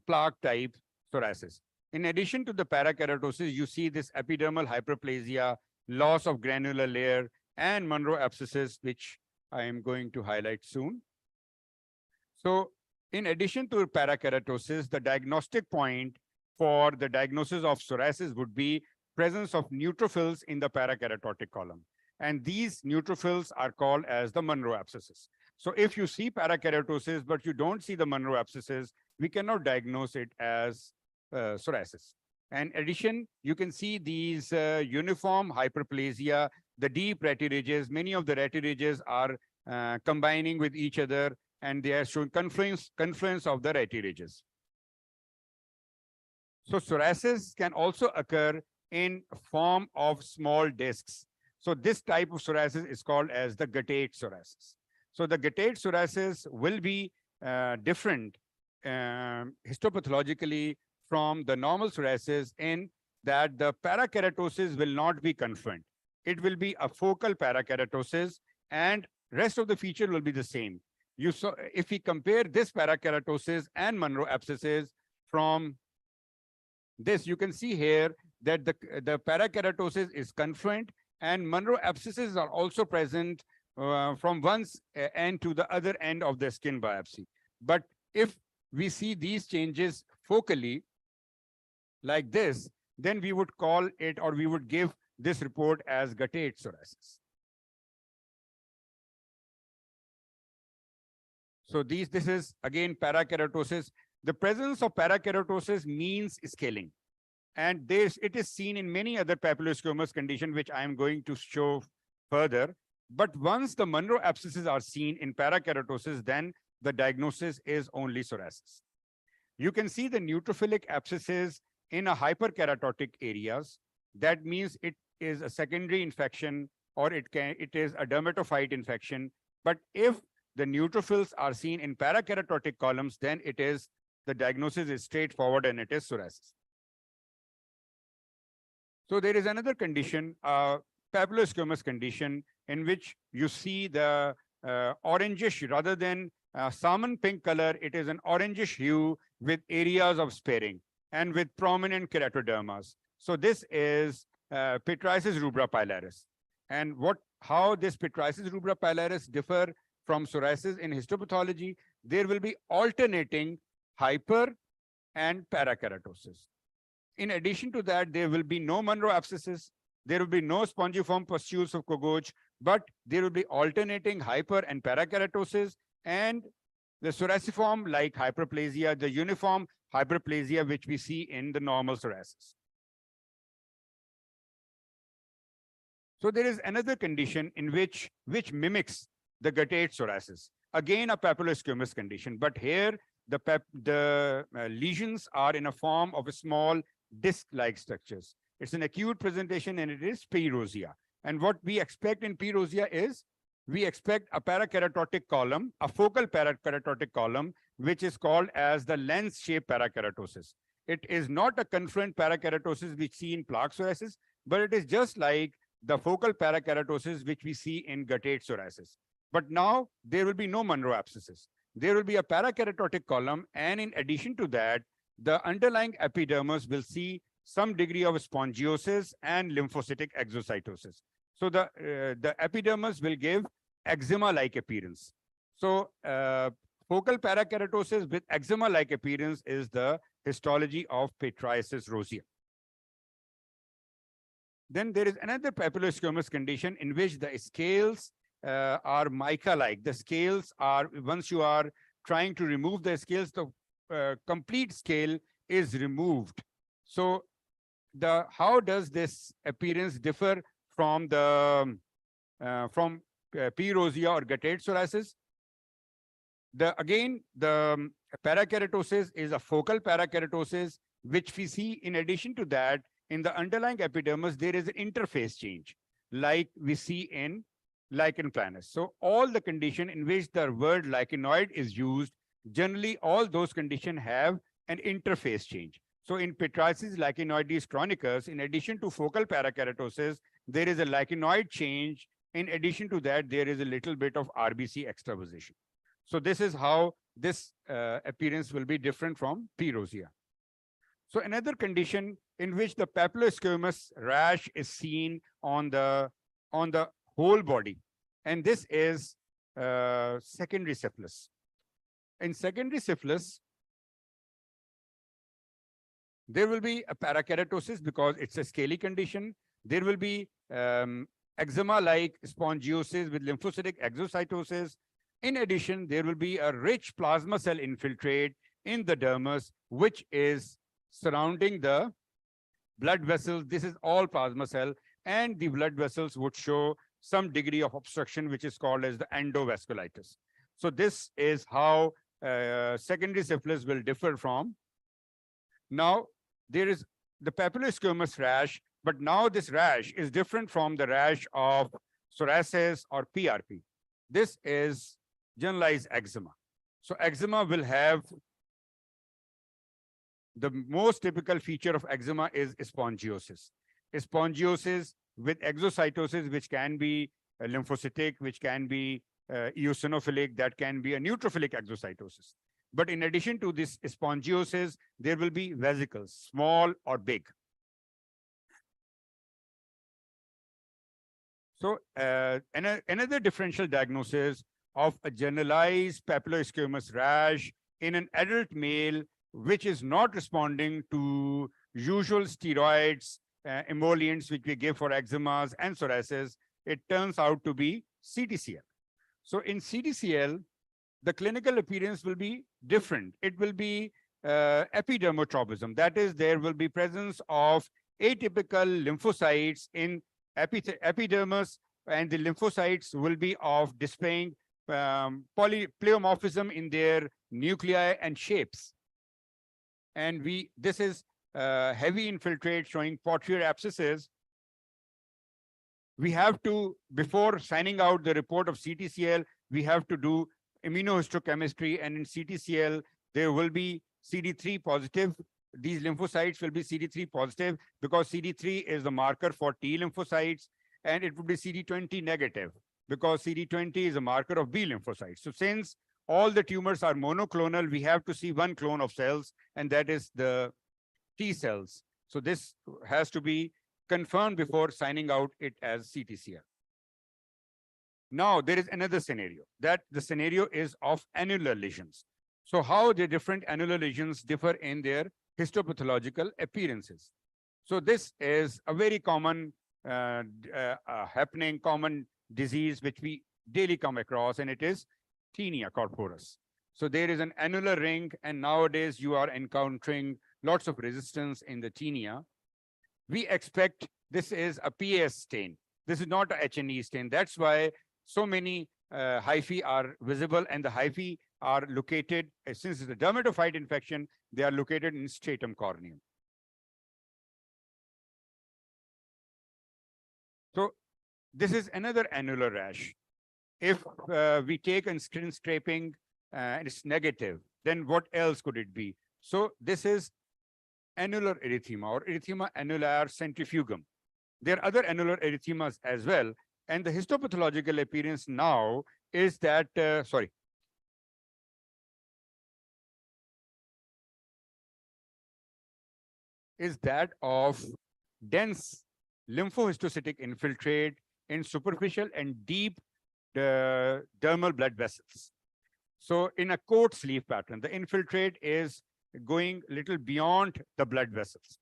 plaque type psoriasis. In addition to the parakeratosis, you see this epidermal hyperplasia, loss of granular layer, and Monroe abscesses, which I am going to highlight soon. So In addition to parakeratosis, the diagnostic point for the diagnosis of psoriasis would be presence of neutrophils in the parakeratotic column. And these neutrophils are called as the Monro abscesses. So if you see parakeratosis, but you don't see the Monro abscesses, we cannot diagnose it as psoriasis. And in addition, you can see these uniform hyperplasia, the deep retiridges. Many of the retiridges are combining with each other, and they are showing confluence of the retiridges. So psoriasis can also occur in form of small discs. So this type of psoriasis is called as the guttate psoriasis. So the guttate psoriasis will be different histopathologically from the normal psoriasis in that the parakeratosis will not be confluent. It will be a focal parakeratosis, and rest of the feature will be the same. You saw, if we compare this parakeratosis and Monro abscesses from this, you can see here that the parakeratosis is confluent, and Monro abscesses are also present from one end to the other end of the skin biopsy. But if we see these changes focally like this, then we would call it, or we would give this report as guttate psoriasis. So this is again parakeratosis. The presence of parakeratosis means scaling. And it is seen in many other papillosquamous conditions, which I am going to show further. But once the Monro abscesses are seen in parakeratosis, then the diagnosis is only psoriasis. You can see the neutrophilic abscesses in a hyperkeratotic areas. That means it is a secondary infection, or it is a dermatophyte infection. But if the neutrophils are seen in parakeratotic columns, then the diagnosis is straightforward, and it is psoriasis. So there is another condition, papillosquamous condition, in which you see the orangish, rather than salmon pink color, it is an orangish hue with areas of sparing and with prominent keratodermas. So this is Pityriasis rubra pilaris. And how this Pityriasis rubra pilaris differ from psoriasis in histopathology, there will be alternating hyper and parakeratosis. In addition to that, there will be no Monro abscesses, there will be no spongiform pustules of Kogoch, but there will be alternating hyper and parakeratosis, and the psoriasiform like hyperplasia, the uniform hyperplasia, which we see in the normal psoriasis. So there is another condition in which mimics the guttate psoriasis. Again, a papillosquamous condition, but here the lesions are in a form of a small disc-like structures. It's an acute presentation, and it is P. rosea. And what we expect in P. rosea is, we expect a parakeratotic column, a focal parakeratotic column, which is called as the lens-shaped parakeratosis. It is not a confluent parakeratosis we see in plaque psoriasis, but it is just like the focal parakeratosis which we see in guttate psoriasis. But now there will be no Monro abscesses. There will be a parakeratotic column, and in addition to that, the underlying epidermis will see some degree of spongiosis and lymphocytic exocytosis. So the epidermis will give eczema-like appearance. So focal parakeratosis with eczema-like appearance is the histology of Pityriasis rosea. Then there is another papillosquamous condition in which the scales are mica-like. The scales are, once you are trying to remove the scales, the complete scale is removed. So how does this appearance differ from the P. rosea or guttate psoriasis? Again, the parakeratosis is a focal parakeratosis, which we see. In addition to that, in the underlying epidermis, there is an interface change, like we see in lichen planus. So all the condition in which the word lichenoid is used, generally all those conditions have an interface change. So in Pityriasis lichenoides chronicus, in addition to focal parakeratosis, there is a lichenoid change. In addition to that, there is a little bit of RBC extravasation. So this is how this appearance will be different from P. rosea. So another condition in which the papillosquamous rash is seen on the whole body, and this is secondary syphilis. In secondary syphilis, there will be a parakeratosis because it's a scaly condition. There will be eczema-like spongiosis with lymphocytic exocytosis. In addition, there will be a rich plasma cell infiltrate in the dermis, which is surrounding the blood vessels. This is all plasma cell, and the blood vessels would show some degree of obstruction, which is called as the endovasculitis. So this is how secondary syphilis will differ from. Now, there is the papillosquamous rash, but now this rash is different from the rash of psoriasis or PRP. This is generalized eczema. So eczema will have, the most typical feature of eczema is spongiosis. Spongiosis with exocytosis, which can be lymphocytic, which can be eosinophilic, that can be a neutrophilic exocytosis. But in addition to this spongiosis, there will be vesicles, small or big. So another differential diagnosis of a generalized papillosquamous rash in an adult male, which is not responding to usual steroids, emollients, which we give for eczemas and psoriasis, it turns out to be CTCL. So in CTCL, the clinical appearance will be different. It will be epidermotropism. That is, there will be presence of atypical lymphocytes in epidermis, and the lymphocytes will be of displaying pleomorphism in their nuclei and shapes. And this is heavy infiltrate showing porphyria abscesses. We have to, before signing out the report of CTCL, we have to do immunohistochemistry, and in CTCL, there will be CD3 positive. These lymphocytes will be CD3 positive because CD3 is the marker for T lymphocytes, and it would be CD20 negative because CD20 is a marker of B lymphocytes. So since all the tumors are monoclonal, we have to see one clone of cells, and that is the T cells. So this has to be confirmed before signing out it as CTCL. Now, there is another scenario, that the scenario is of annular lesions. So how the different annular lesions differ in their histopathological appearances. So this is a very common common disease which we daily come across, and it is tinea corporis. So there is an annular ring, and nowadays you are encountering lots of resistance in the tinea. We expect this is a PAS stain. This is not a HNE stain. That's why so many hyphae are visible, and the hyphae are located, since it's a dermatophyte infection, they are located in stratum corneum. So this is another annular rash. If we take a skin scraping and it's negative, then what else could it be? So this is annular erythema or erythema annular centrifugum. There are other annular erythemas as well. And the histopathological appearance now is that, is that of dense lymphohistocytic infiltrate in superficial and deep dermal blood vessels. So in a coat sleeve pattern, the infiltrate is going a little beyond the blood vessels.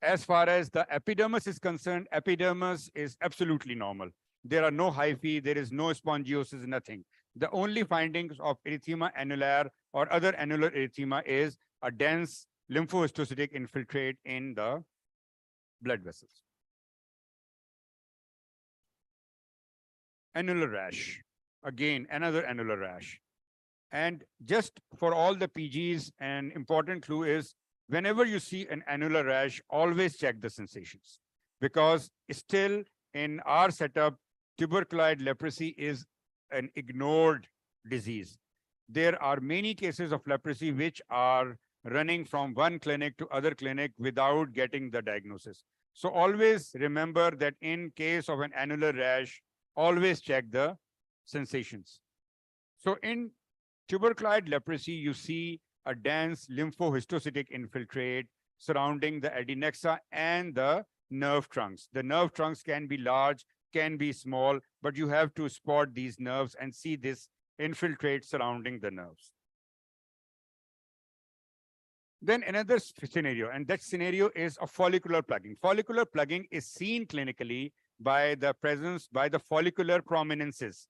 As far as the epidermis is concerned, epidermis is absolutely normal. There are no hyphae, there is no spongiosis, nothing. The only findings of erythema annular or other annular erythema is a dense lymphohistocytic infiltrate in the blood vessels. Annular rash, again, another annular rash. And just for all the PGs, an important clue is whenever you see an annular rash, always check the sensations, because still in our setup, tuberculoid leprosy is an ignored disease. There are many cases of leprosy which are running from one clinic to other clinic without getting the diagnosis. So always remember that in case of an annular rash, always check the sensations. So in tuberculoid leprosy, you see a dense lymphohistocytic infiltrate surrounding the adnexa and the nerve trunks. The nerve trunks can be large, can be small, but you have to spot these nerves and see this infiltrate surrounding the nerves. Then another scenario, and that scenario is of follicular plugging. Follicular plugging is seen clinically by the presence, by the follicular prominences.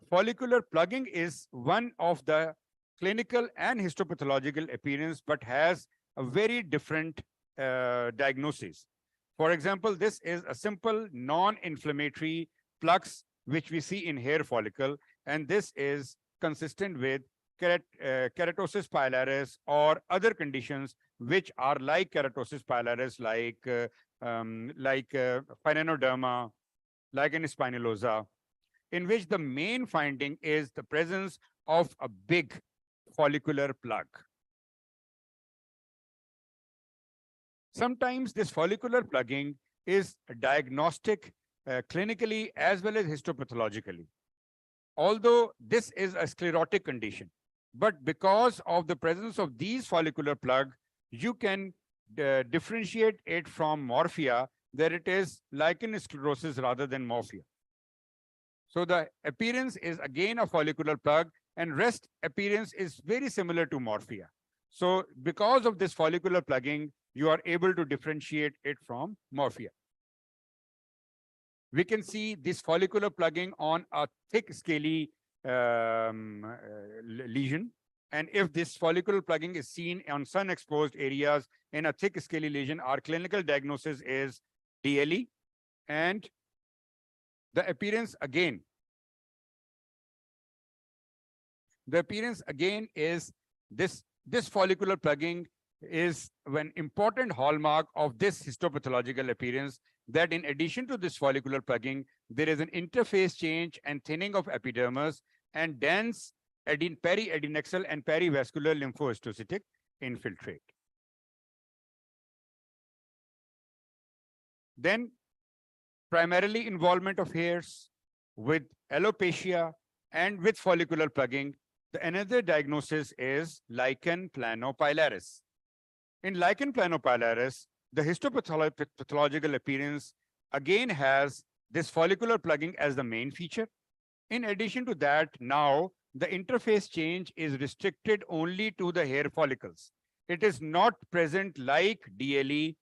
Follicular plugging is one of the clinical and histopathological appearance, but has a very different diagnosis. For example, this is a simple non-inflammatory plugs which we see in hair follicle, and this is consistent with keratosis pilaris or other conditions which are like keratosis pilaris, like pyrenoderma, lichen spinulosa, in which the main finding is the presence of a big follicular plug. Sometimes this follicular plugging is diagnostic clinically as well as histopathologically. Although this is a sclerotic condition, but because of the presence of these follicular plug, you can differentiate it from morphia, that it is lichen sclerosis rather than morphia. So the appearance is again a follicular plug, and rest appearance is very similar to morphia. So because of this follicular plugging, you are able to differentiate it from morphia. We can see this follicular plugging on a thick scaly lesion. And if this follicular plugging is seen on sun-exposed areas in a thick scaly lesion, our clinical diagnosis is DLE. And the appearance again is this follicular plugging is an important hallmark of this histopathological appearance, that in addition to this follicular plugging, there is an interface change and thinning of epidermis and dense periadnexal and perivascular lymphohistiocytic infiltrate. Then primarily involvement of hairs with alopecia and with follicular plugging. Another diagnosis is lichen planopilaris. In lichen planopilaris, the histopathological appearance again has this follicular plugging as the main feature. In addition to that, now the interface change is restricted only to the hair follicles. It is not present like DLE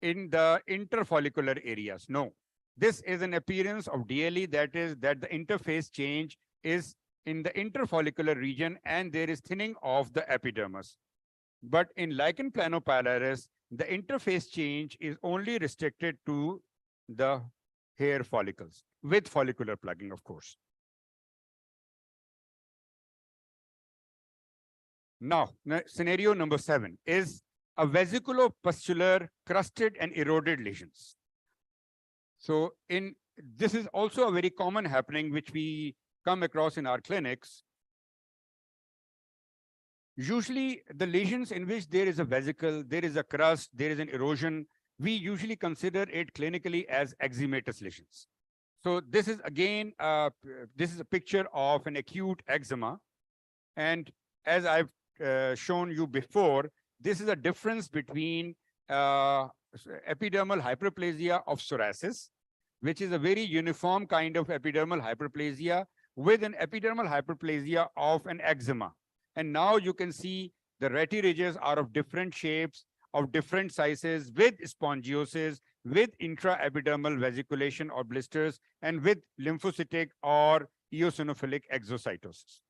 in the interfollicular areas. No, this is an appearance of DLE, that is that the interface change is in the interfollicular region and there is thinning of the epidermis. But in lichen planopilaris, the interface change is only restricted to the hair follicles with follicular plugging, of course. Now, scenario number 7 is a vesiculopustular crusted and eroded lesions. So this is also a very common happening which we come across in our clinics. Usually the lesions in which there is a vesicle, there is a crust, there is an erosion, we usually consider it clinically as eczematous lesions. So this is again, this is a picture of an acute eczema. And as I've shown you before, this is a difference between epidermal hyperplasia of psoriasis, which is a very uniform kind of epidermal hyperplasia, with an epidermal hyperplasia of an eczema. And now you can see the ratty ridges are of different shapes, of different sizes, with spongiosis, with intraepidermal vesiculation or blisters, and with lymphocytic or eosinophilic exocytosis.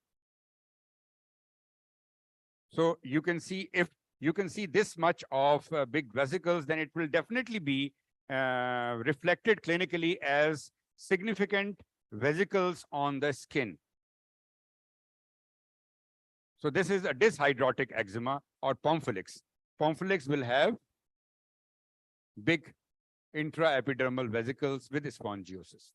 So you can see, if you can see this much of big vesicles, then it will definitely be reflected clinically as significant vesicles on the skin. So this is a dyshydrotic eczema or pemphilis. Pemphilis will have big intraepidermal vesicles with spongiosis.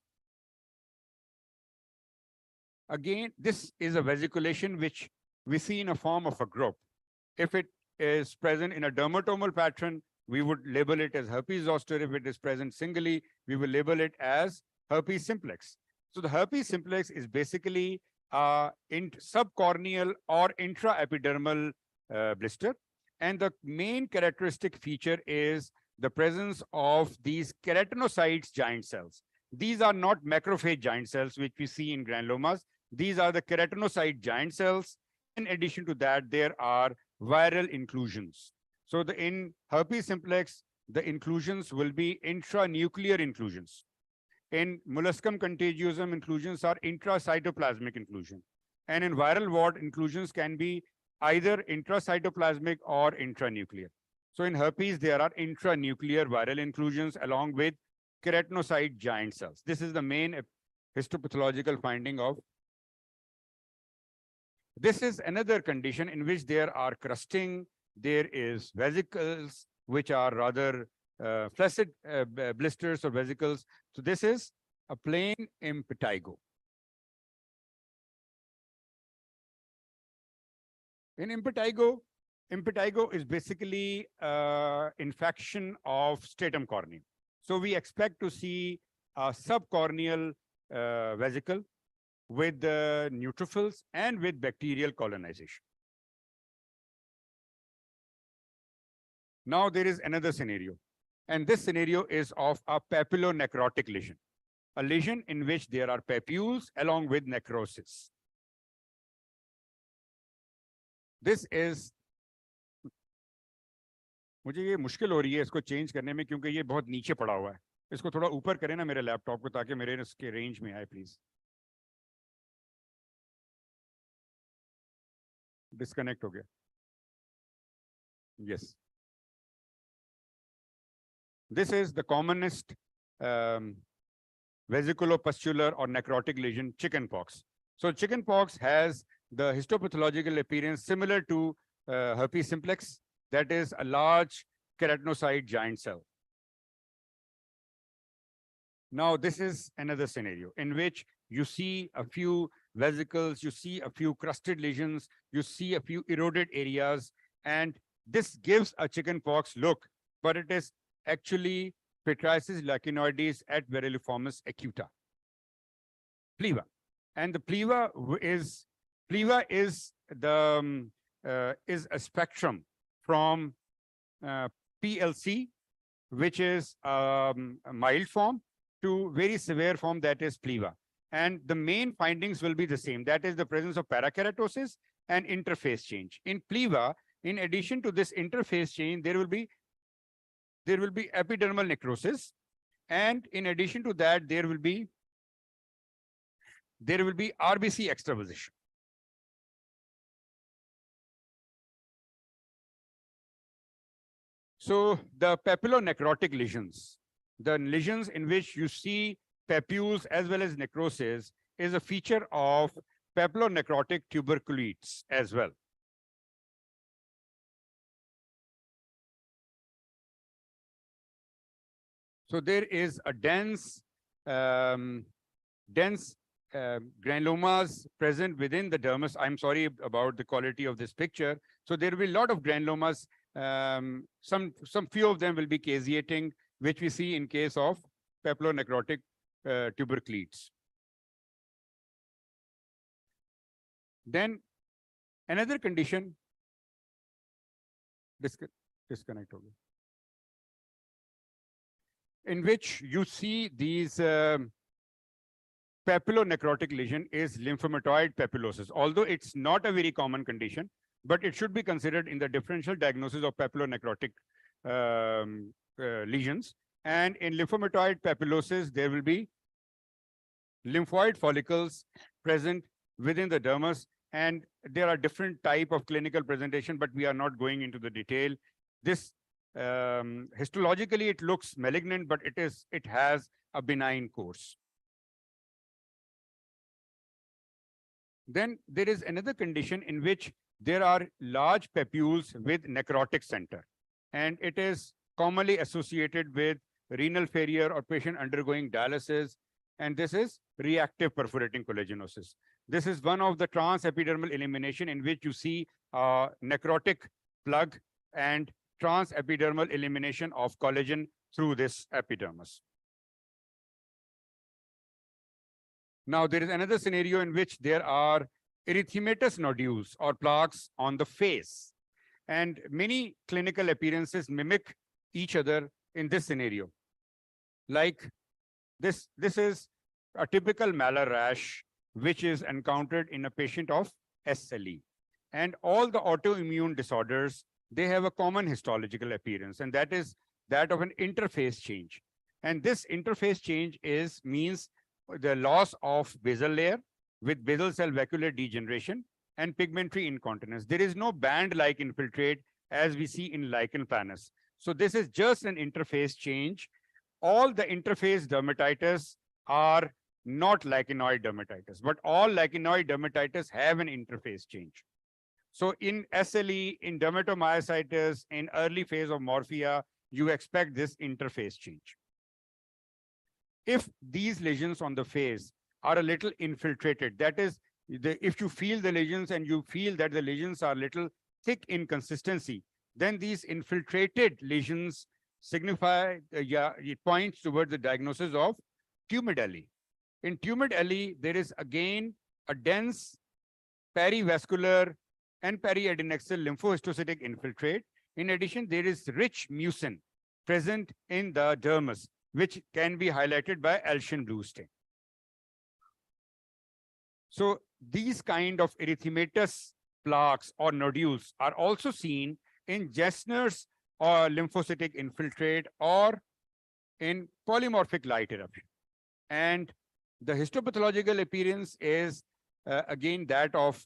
Again, this is a vesiculation which we see in a form of a group. If it is present in a dermatomal pattern, we would label it as herpes zoster. If it is present singly, we will label it as herpes simplex. So the herpes simplex is basically in subcorneal or intraepidermal blister. And the main characteristic feature is the presence of these keratinocytes giant cells. These are not macrophage giant cells, which we see in granulomas. These are the keratinocyte giant cells. In addition to that, there are viral inclusions. So in herpes simplex, the inclusions will be intranuclear inclusions. In molluscum contagiosum, inclusions are intracytoplasmic inclusion. And in viral wart, inclusions can be either intracytoplasmic or intranuclear. So in herpes, there are intranuclear viral inclusions along with keratinocyte giant cells. This is the main histopathological finding of. This is another condition in which there are crusting, there is vesicles, which are rather flaccid blisters or vesicles. So this is a plain impetigo. In impetigo is basically infection of stratum corneum. So we expect to see a subcorneal vesicle with neutrophils and with bacterial colonization. Now there is another scenario, and this scenario is of a papillonecrotic lesion, a lesion in which there are papules along with necrosis. This is, मुझे ये मुश्किल हो रही है इसको change करने में क्योंकि ये बहुत नीचे पड़ा हुआ है. इसको थोड़ा ऊपर करें ना मेरे लैपटॉप को ताकि मेरे इसके रेंज में आए प्लीज. डिस्कनेक्ट हो गया. Yes. This is the commonest vesiculopustular or necrotic lesion, chickenpox. So chickenpox has the histopathological appearance similar to herpes simplex, that is a large keratinocyte giant cell. Now this is another scenario in which you see a few vesicles, you see a few crusted lesions, you see a few eroded areas, and this gives a chickenpox look, but it is actually Pityriasis lichenoides at Verruliformis acuta. Pleva. And the pleva is a spectrum from PLC, which is a mild form, to very severe form, that is pleva. And the main findings will be the same. That is the presence of parakeratosis and interface change. In pleva, in addition to this interface change, there will be epidermal necrosis, and in addition to that, there will be RBC extravasation. So the papillonecrotic lesions, the lesions in which you see papules as well as necrosis, is a feature of papillonecrotic tuberculosis as well. So there is a dense granulomas present within the dermis. I'm sorry about the quality of this picture. So there will be a lot of granulomas. Some few of them will be caseating, which we see in case of papillonecrotic tuberculosis. Then another condition, disconnect over, in which you see these papillonecrotic lesion is lymphomatoid papillosis. Although it's not a very common condition, but it should be considered in the differential diagnosis of papillonecrotic lesions. And in lymphomatoid papillosis, there will be lymphoid follicles present within the dermis, and there are different type of clinical presentation, but we are not going into the detail. This histologically it looks malignant, but it has a benign course. Then there is another condition in which there are large papules with necrotic center, and it is commonly associated with renal failure or patient undergoing dialysis, and this is reactive perforating collagenoses. This is one of the transepidermal elimination in which you see necrotic plug and transepidermal elimination of collagen through this epidermis. Now, there is another scenario in which there are erythematous nodules or plaques on the face, and many clinical appearances mimic each other in this scenario, like This is a typical malar rash, which is encountered in a patient of SLE. And all the autoimmune disorders, they have a common histological appearance, and that is that of an interface change. And this interface change means the loss of basal layer with basal cell vacuolar degeneration and pigmentary incontinence. There is no band-like infiltrate as we see in lichen planus. So this is just an interface change. All the interface dermatitis are not lichenoid dermatitis, but all lichenoid dermatitis have an interface change. So in SLE, in dermatomyositis, in early phase of morphia, you expect this interface change. If these lesions on the face are a little infiltrated, that is, if you feel the lesions and you feel that the lesions are little thick in consistency, then these infiltrated lesions signify, it points towards the diagnosis of tumid LE. In tumid LE, there is again a dense perivascular and periadnexal lymphohistiocytic infiltrate. In addition, there is rich mucin present in the dermis, which can be highlighted by Alcian blue stain. So these kind of erythematous plaques or nodules are also seen in Jessner's or lymphocytic infiltrate or in polymorphic light eruption. And the histopathological appearance is again that of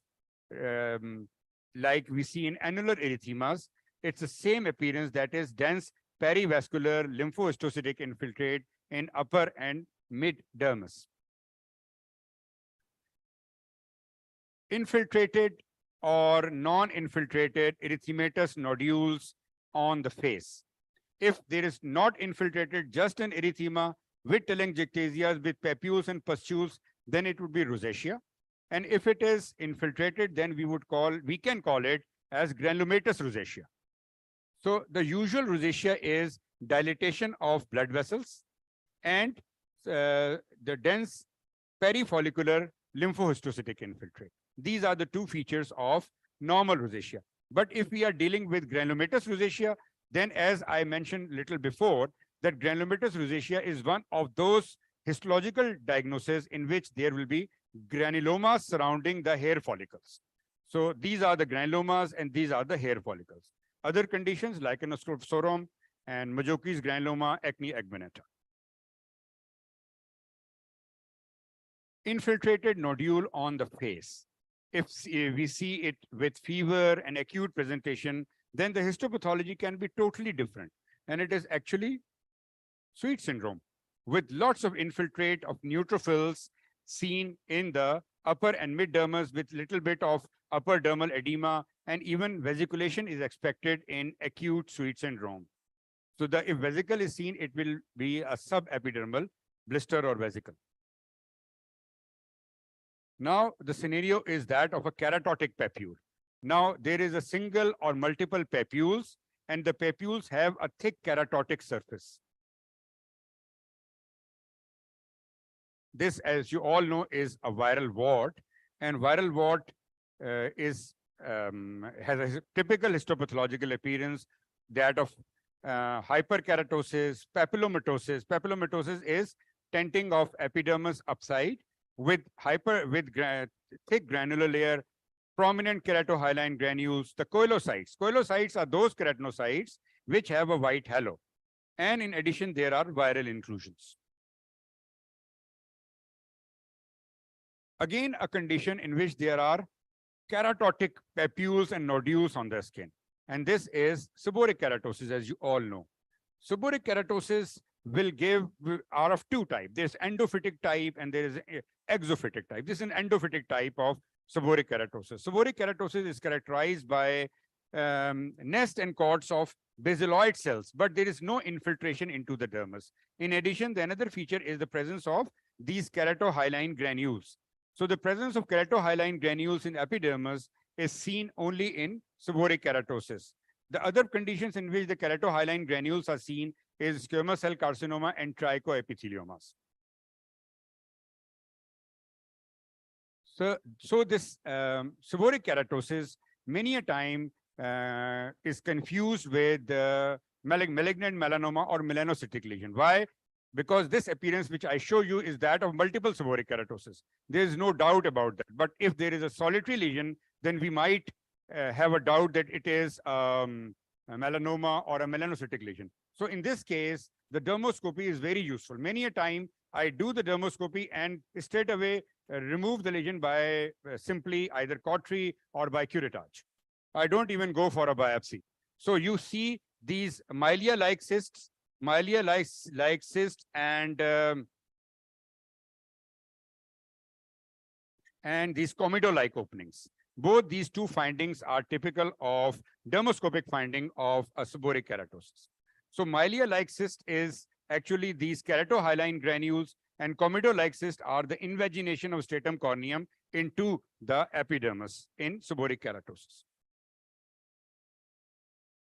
like we see in annular erythemas. It's the same appearance, that is dense perivascular lymphohistiocytic infiltrate in upper and mid dermis. Infiltrated or non-infiltrated erythematous nodules on the face. If there is not infiltrated, just an erythema with telangiectasias with papules and pustules, then it would be rosacea. And if it is infiltrated, then we can call it as granulomatous rosacea. So the usual rosacea is dilatation of blood vessels and the dense perifollicular lymphohistiocytic infiltrate. These are the two features of normal rosacea. But if we are dealing with granulomatous rosacea, then as I mentioned little before, that granulomatous rosacea is one of those histological diagnoses in which there will be granulomas surrounding the hair follicles. So these are the granulomas and these are the hair follicles. Other conditions like anosclerosis and Majoki's granuloma, acne aggmenata. Infiltrated nodule on the face. If we see it with fever and acute presentation, then the histopathology can be totally different. And it is actually sweet syndrome with lots of infiltrate of neutrophils seen in the upper and mid dermis with little bit of upper dermal edema, and even vesiculation is expected in acute sweet syndrome. So if vesicle is seen, it will be a subepidermal blister or vesicle. Now, the scenario is that of a keratotic papule. Now, there is a single or multiple papules, and the papules have a thick keratotic surface. This, as you all know, is a viral wart, and viral wart has a typical histopathological appearance, that of hyperkeratosis, papillomatosis. Papillomatosis is tenting of epidermis upside with thick granular layer, prominent keratohyaline granules, the coelocytes. Coelocytes are those keratinocytes which have a white halo. And in addition, there are viral inclusions. Again, a condition in which there are keratotic papules and nodules on the skin. And this is seborrheic keratosis, as you all know. Seborrheic keratosis are of two types. There's endophytic type and there is exophytic type. This is an endophytic type of seborrheic keratosis. Seborrheic keratosis is characterized by nest and cords of basaloid cells, but there is no infiltration into the dermis. In addition, the another feature is the presence of these keratohyaline granules. So the presence of keratohyaline granules in epidermis is seen only in seborrheic keratosis. The other conditions in which the keratohyaline granules are seen is squamous cell carcinoma and trichoepitheliomas. So this seborrheic keratosis many a time is confused with malignant melanoma or melanocytic lesion. Why? because this appearance which I show you is that of multiple seborrheic keratosis. There is no doubt about that. But if there is a solitary lesion, then we might have a doubt that it is a melanoma or a melanocytic lesion. So in this case, the dermoscopy is very useful. Many a time I do the dermoscopy and straight away remove the lesion by simply either cautery or by curettage. I don't even go for a biopsy. So you see these milia-like cysts, milia-like cysts, and these comedo-like openings. Both these two findings are typical of dermoscopic finding of a seborrheic keratosis. So milia-like cyst is actually these keratohyaline granules, and comedo-like cyst are the invagination of stratum corneum into the epidermis in seborrheic keratosis.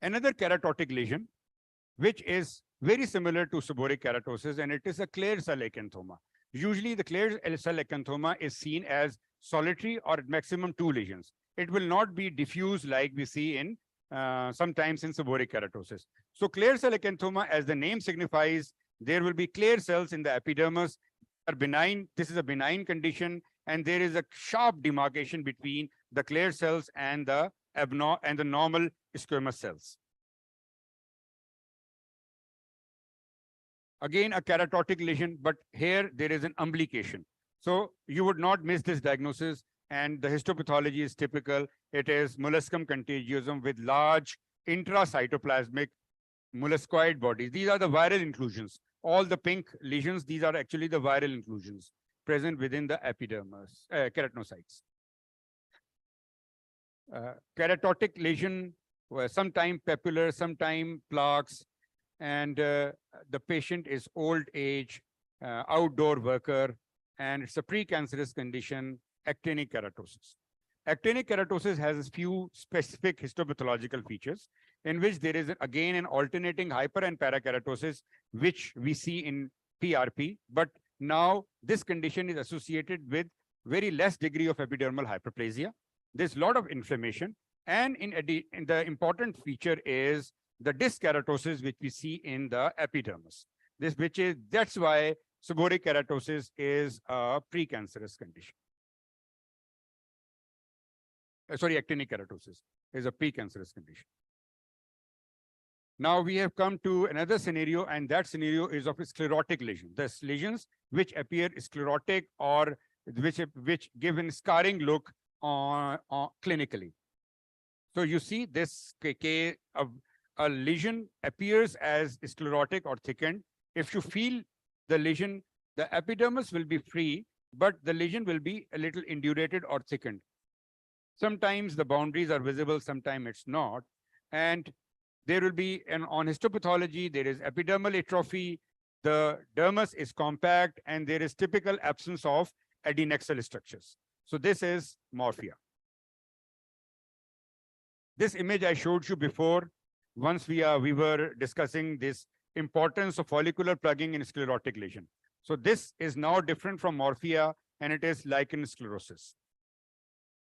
Another keratotic lesion, which is very similar to seborrheic keratosis, and it is a clear cell acanthoma. Usually the clear cell acanthoma is seen as solitary or at maximum 2 lesions. It will not be diffuse like we see in sometimes in seborrheic keratosis. So clear cell acanthoma, as the name signifies, there will be clear cells in the epidermis, are benign. This is a benign condition, and there is a sharp demarcation between the clear cells and the normal squamous cells. Again, a keratotic lesion, but here there is an umbilication. So you would not miss this diagnosis, and the histopathology is typical. It is molluscum contagiosum with large intracytoplasmic molluscoid bodies. These are the viral inclusions. All the pink lesions, these are actually the viral inclusions present within the epidermis, keratinocytes. Keratotic lesion, sometime papular, sometime plaques, and the patient is old age, outdoor worker, and it's a precancerous condition, actinic keratosis. Actinic keratosis has a few specific histopathological features in which there is again an alternating hyper and parakeratosis, which we see in PRP, but now this condition is associated with very less degree of epidermal hyperplasia. There's a lot of inflammation, and the important feature is the dyskeratosis, which we see in the epidermis. That's why seborrheic keratosis is a precancerous condition. Actinic keratosis is a precancerous condition. Now we have come to another scenario, and that scenario is of a sclerotic lesion. The lesions which appear sclerotic or which give a scarring look clinically. So you see this a lesion appears as sclerotic or thickened. If you feel the lesion, the epidermis will be free, but the lesion will be a little indurated or thickened. Sometimes the boundaries are visible, sometimes it's not. And there will be, on histopathology, there is epidermal atrophy, the dermis is compact, and there is typical absence of adnexal structures. So this is morphia. This image I showed you before, once we were discussing this importance of follicular plugging in sclerotic lesion. So this is now different from morphia, and it is lichen sclerosis.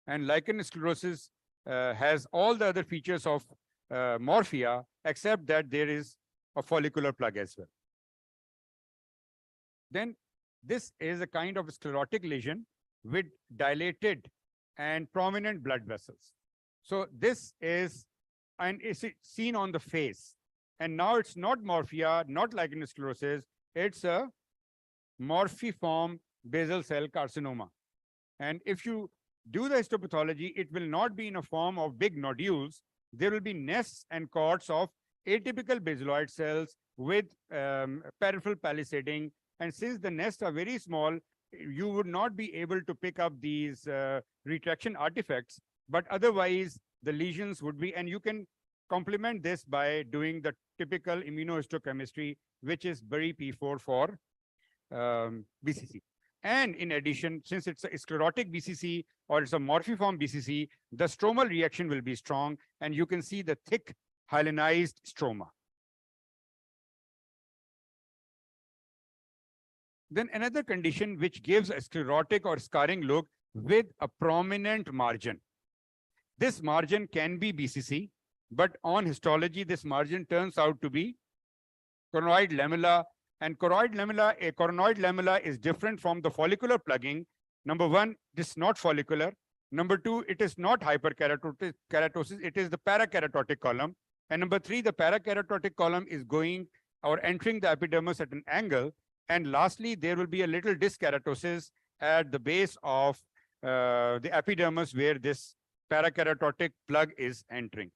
And lichen sclerosis has all the other features of morphia, except that there is a follicular plug as well. Then this is a kind of sclerotic lesion with dilated and prominent blood vessels. So this is, and it's seen on the face. And now it's not morphia, not lichen sclerosis, it's a morphiform basal cell carcinoma. And if you do the histopathology, it will not be in a form of big nodules. There will be nests and cords of atypical basaloid cells with peripheral palisading. And since the nests are very small, you would not be able to pick up these retraction artifacts, but otherwise the lesions would be, and you can complement this by doing the typical immunohistochemistry, which is Bury P4 for BCC. And in addition, since it's a sclerotic BCC or it's a morphiform BCC, the stromal reaction will be strong, and you can see the thick hyalinized stroma. Then another condition which gives a sclerotic or scarring look with a prominent margin. This margin can be BCC, but on histology, this margin turns out to be conoid lamella And coronoid lamella is different from the follicular plugging. Number one, it is not follicular. Number two, it is not hyperkeratosis, it is the parakeratotic column. And number three, the parakeratotic column is going or entering the epidermis at an angle. And lastly, there will be a little dyskeratosis at the base of the epidermis where this parakeratotic plug is entering.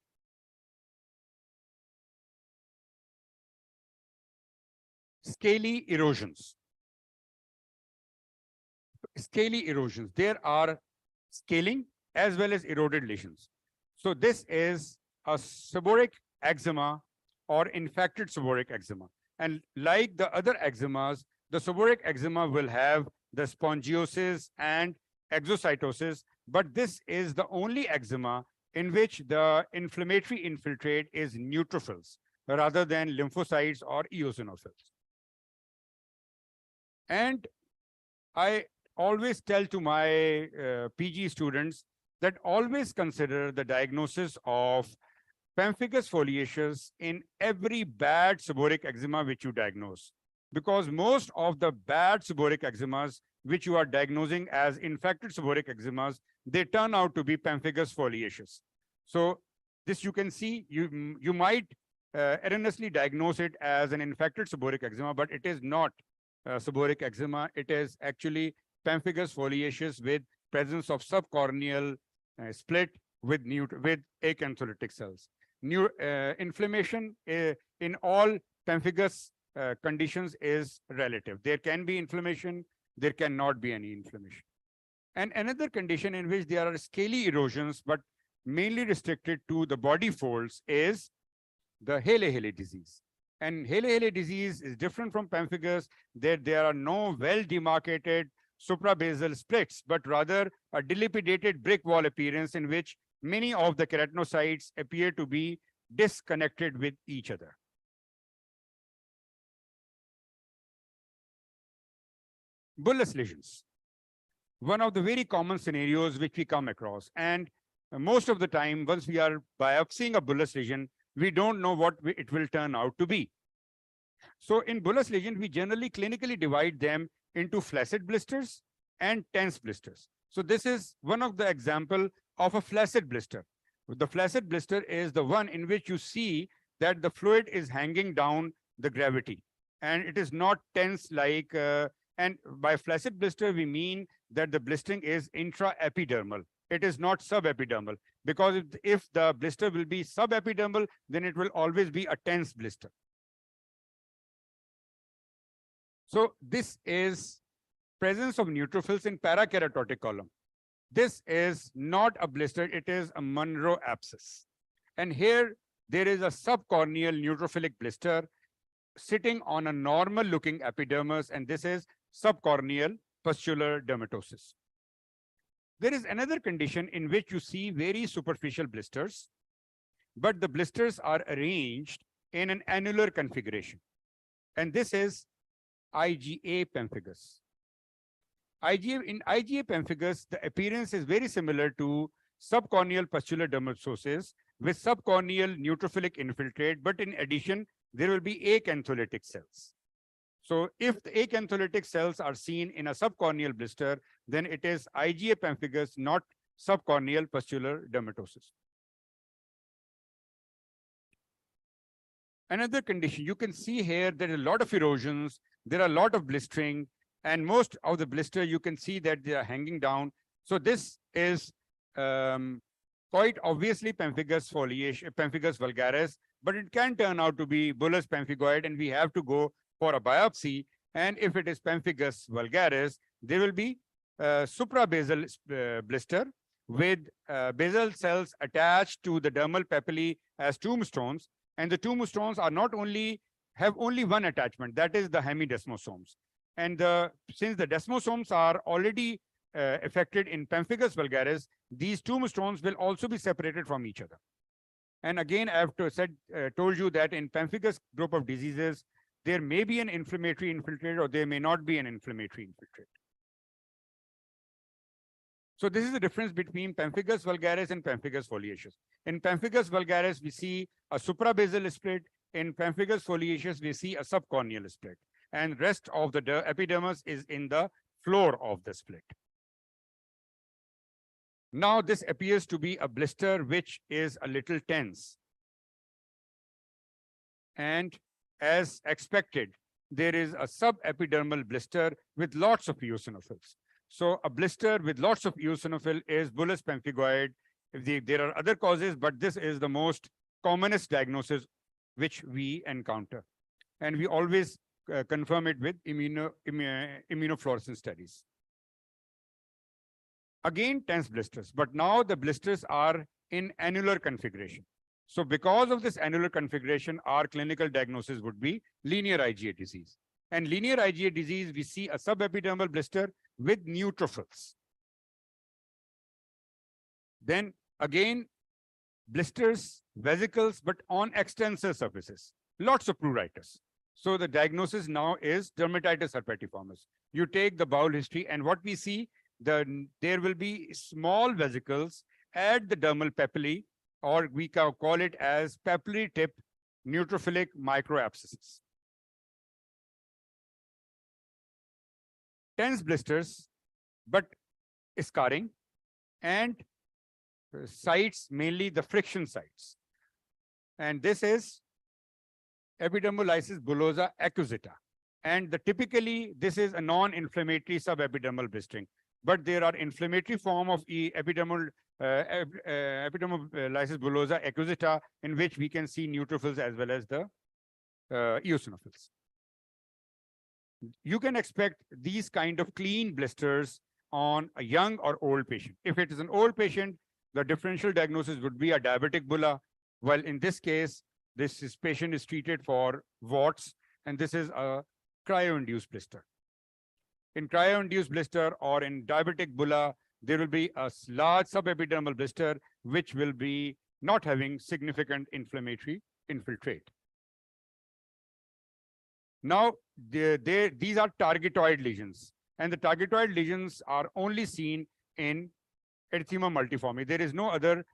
Scaly erosions. Scaly erosions. There are scaling as well as eroded lesions. So this is a seborrheic eczema or infected seborrheic eczema. And like the other eczemas, the seborrheic eczema will have the spongiosis and exocytosis, but this is the only eczema in which the inflammatory infiltrate is neutrophils rather than lymphocytes or eosinophils. And I always tell to my PG students that always consider the diagnosis of pemphigus foliaceus in every bad seborrheic eczema which you diagnose. Because most of the bad seborrheic eczemas which you are diagnosing as infected seborrheic eczemas, they turn out to be pemphigus foliaceus. So this you can see, you might erroneously diagnose it as an infected seborrheic eczema, but it is not seborrheic eczema. It is actually pemphigus foliaceus with presence of subcorneal split with acantholytic cells. Inflammation in all pemphigus conditions is relative. There can be inflammation, there cannot be any inflammation. And another condition in which there are scaly erosions, but mainly restricted to the body folds, is the Hailey-Hailey disease. And Hailey-Hailey disease is different from pemphigus. There are no well-demarcated suprabasal splits, but rather a dilapidated brick wall appearance in which many of the keratinocytes appear to be disconnected with each other. Bullous lesions. One of the very common scenarios which we come across. And most of the time, once we are biopsying a bullous lesion, we don't know what it will turn out to be. So in bullous lesion, we generally clinically divide them into flaccid blisters and tense blisters. So this is one of the example of a flaccid blister. The flaccid blister is the one in which you see that the fluid is hanging down the gravity and it is not tense like, and by flaccid blister, we mean that the blistering is intraepidermal. It is not subepidermal, because if the blister will be subepidermal, then it will always be a tense blister. So this is presence of neutrophils in parakeratotic column. This is not a blister, it is a Monroe abscess. And here there is a subcorneal neutrophilic blister sitting on a normal looking epidermis, and this is subcorneal pustular dermatosis. There is another condition in which you see very superficial blisters, but the blisters are arranged in an annular configuration. And this is IgA pemphigus. In IgA pemphigus, the appearance is very similar to subcorneal pustular dermatosis with subcorneal neutrophilic infiltrate, but in addition, there will be acantholytic cells. So if the acantholytic cells are seen in a subcorneal blister, then it is IgA pemphigus, not subcorneal pustular dermatosis. Another condition, you can see here there are a lot of erosions, there are a lot of blistering, and most of the blister, you can see that they are hanging down. So this is quite obviously pemphigus foliaceus, pemphigus vulgaris, but it can turn out to be bullous pemphigoid, and we have to go for a biopsy. And if it is pemphigus vulgaris, there will be suprabasal blister with basal cells attached to the dermal papillae as tombstones. And the tombstones are have only one attachment, that is the hemidesmosomes. And since the desmosomes are already affected in pemphigus vulgaris, these tombstones will also be separated from each other. And again, I have told you that in pemphigus group of diseases, there may be an inflammatory infiltrate or there may not be an inflammatory infiltrate. So this is the difference between pemphigus vulgaris and pemphigus foliaceus. In pemphigus vulgaris, we see a suprabasal split. In pemphigus foliaceus, we see a subcorneal split. and rest of the epidermis is in the floor of the split. Now this appears to be a blister which is a little tense. And as expected, there is a subepidermal blister with lots of eosinophils. So a blister with lots of eosinophil is bullous pemphigoid. There are other causes, but this is the most commonest diagnosis which we encounter. And we always confirm it with immunofluorescence studies. Again, tense blisters, but now the blisters are in annular configuration. So because of this annular configuration, our clinical diagnosis would be linear IgA disease. And linear IgA disease, we see a subepidermal blister with neutrophils. Then again, blisters, vesicles, but on extensor surfaces, lots of pruritus. So the diagnosis now is dermatitis herpetiformis. You take the bowel history, and what we see, there will be small vesicles at the dermal papillae, or we can call it as papillary tip neutrophilic microabscesses. Tense blisters, but scarring, and sites, mainly the friction sites. And this is epidermolysis bullosa acquisita. And typically, this is a non-inflammatory subepidermal blistering. But there are inflammatory form of epidermolysis bullosa acquisita, in which we can see neutrophils as well as the eosinophils. You can expect these kind of clean blisters on a young or old patient. If it is an old patient, the differential diagnosis would be a diabetic bulla. Well, in this case, this patient is treated for warts, and this is a cryo-induced blister. In cryo-induced blister or in diabetic bulla, there will be a large subepidermal blister, which will be not having significant inflammatory infiltrate. Now, these are targetoid lesions, and the targetoid lesions are only seen in erythema multiforme. There is no other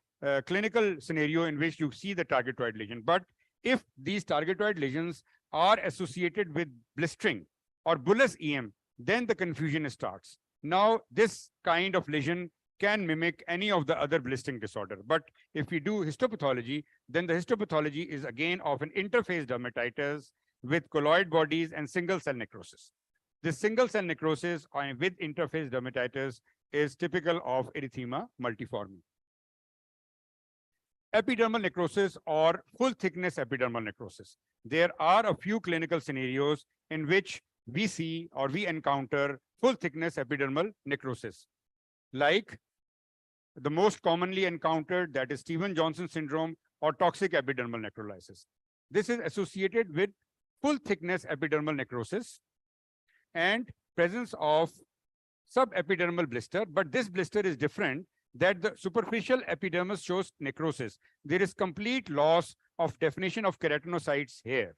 clinical scenario in which you see the targetoid lesion. But if these targetoid lesions are associated with blistering or bullous EM, then the confusion starts. Now, this kind of lesion can mimic any of the other blistering disorder. But if we do histopathology, then the histopathology is again of an interface dermatitis with colloid bodies and single cell necrosis. This single cell necrosis with interface dermatitis is typical of erythema multiforme. Epidermal necrosis or full thickness epidermal necrosis. There are a few clinical scenarios in which we see or we encounter full thickness epidermal necrosis, like the most commonly encountered, that is Stevens-Johnson syndrome or toxic epidermal necrolysis. This is associated with full thickness epidermal necrosis and presence of subepidermal blister, but this blister is different, that the superficial epidermis shows necrosis. There is complete loss of definition of keratinocytes here.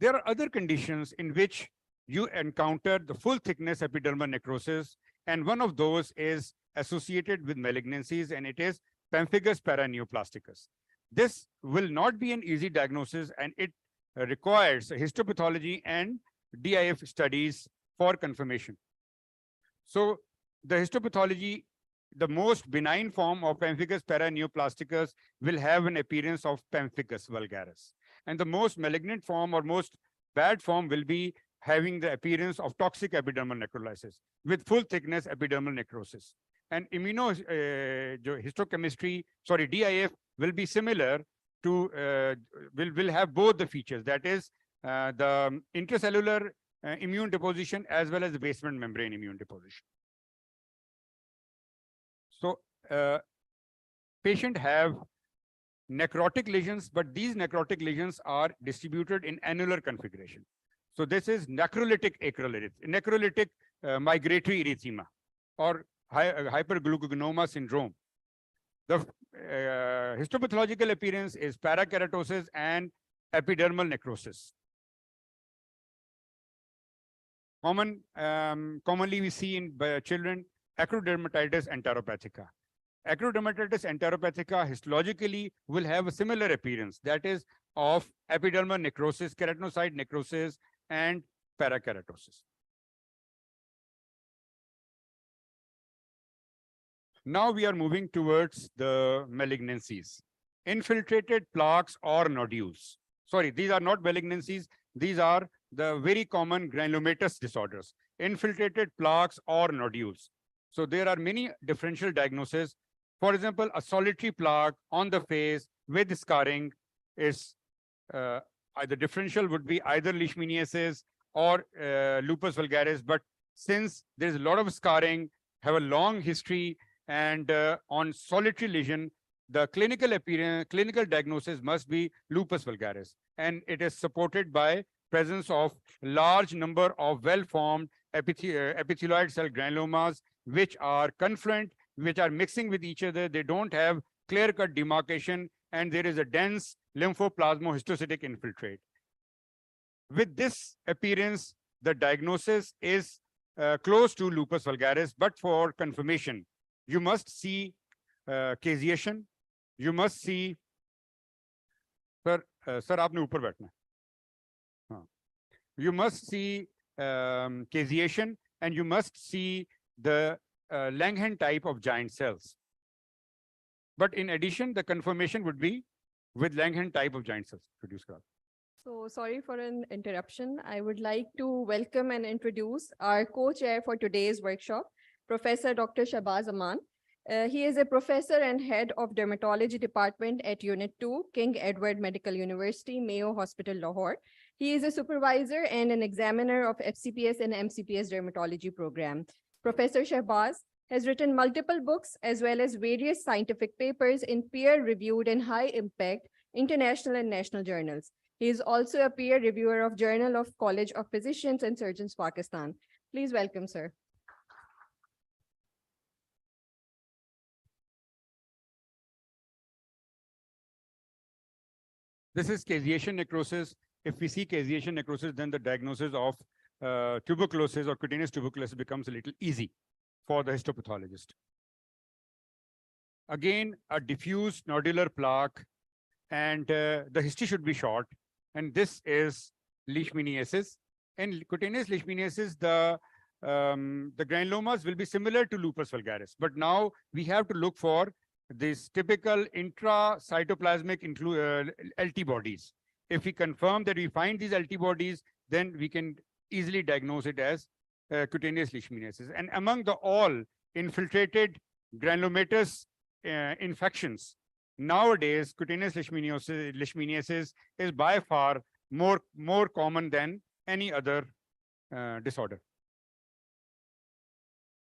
There are other conditions in which you encounter the full thickness epidermal necrosis, and one of those is associated with malignancies, and it is pemphigus paraneoplasticus. This will not be an easy diagnosis, and it requires histopathology and DIF studies for confirmation. So the histopathology, the most benign form of pemphigus paraneoplasticus will have an appearance of pemphigus vulgaris. And the most malignant form or most bad form will be having the appearance of toxic epidermal necrolysis with full thickness epidermal necrosis. And histochemistry, DIF will be similar to, will have both the features, that is the intracellular immune deposition as well as the basement membrane immune deposition. So patient have necrotic lesions, but these necrotic lesions are distributed in annular configuration. So this is necrolytic necrolytic migratory erythema or hyperglucogonoma syndrome. The histopathological appearance is parakeratosis and epidermal necrosis. Commonly we see in children acrodermatitis enteropathica. Acrodermatitis enteropathica histologically will have a similar appearance, that is of epidermal necrosis, keratinocyte necrosis, and parakeratosis. Now we are moving towards the malignancies. Infiltrated plaques or nodules. Sorry, these are not malignancies. These are the very common granulomatous disorders. Infiltrated plaques or nodules. So there are many differential diagnoses. For example, a solitary plaque on the face with scarring is either differential would be either Leishmaniasis or lupus vulgaris. But since there is a lot of scarring, have a long history, and on solitary lesion, the clinical appearance, clinical diagnosis must be lupus vulgaris, and it is supported by presence of large number of well-formed epithelioid cell granulomas, which are confluent, which are mixing with each other. They don't have clear-cut demarcation, and there is a dense lymphoplasmohistocytic infiltrate. With this appearance, the diagnosis is close to lupus vulgaris, but for confirmation, you must see caseation, you must see, sir, आपने ऊपर बैठना है. You must see caseation, and you must see the Langhans type of giant cells. But in addition, the confirmation would be with Langhans type of giant cells. So sorry for an interruption. I would like to welcome and introduce our co-chair for today's workshop, Professor Dr. Shahbaz Aman. He is a professor and head of Dermatology Department at Unit 2, King Edward Medical University, Mayo Hospital, Lahore. He is a supervisor and an examiner of FCPS and MCPS dermatology program. Professor Shahbaz has written multiple books as well as various scientific papers in peer-reviewed and high-impact international and national journals. He is also a peer reviewer of Journal of College of Physicians and Surgeons, Pakistan. Please welcome, sir. This is caseation necrosis. If we see caseation necrosis, then the diagnosis of tuberculosis or cutaneous tuberculosis becomes a little easy for the histopathologist. Again, a diffuse nodular plaque, and the history should be short. And this is Leishmaniasis. In cutaneous Leishmaniasis, the granulomas will be similar to lupus vulgaris. But now we have to look for these typical intracytoplasmic LT bodies. If we confirm that we find these LT bodies, then we can easily diagnose it as cutaneous Leishmaniasis. And among the all infiltrated granulomatous infections, nowadays cutaneous Leishmaniasis is by far more common than any other disorder.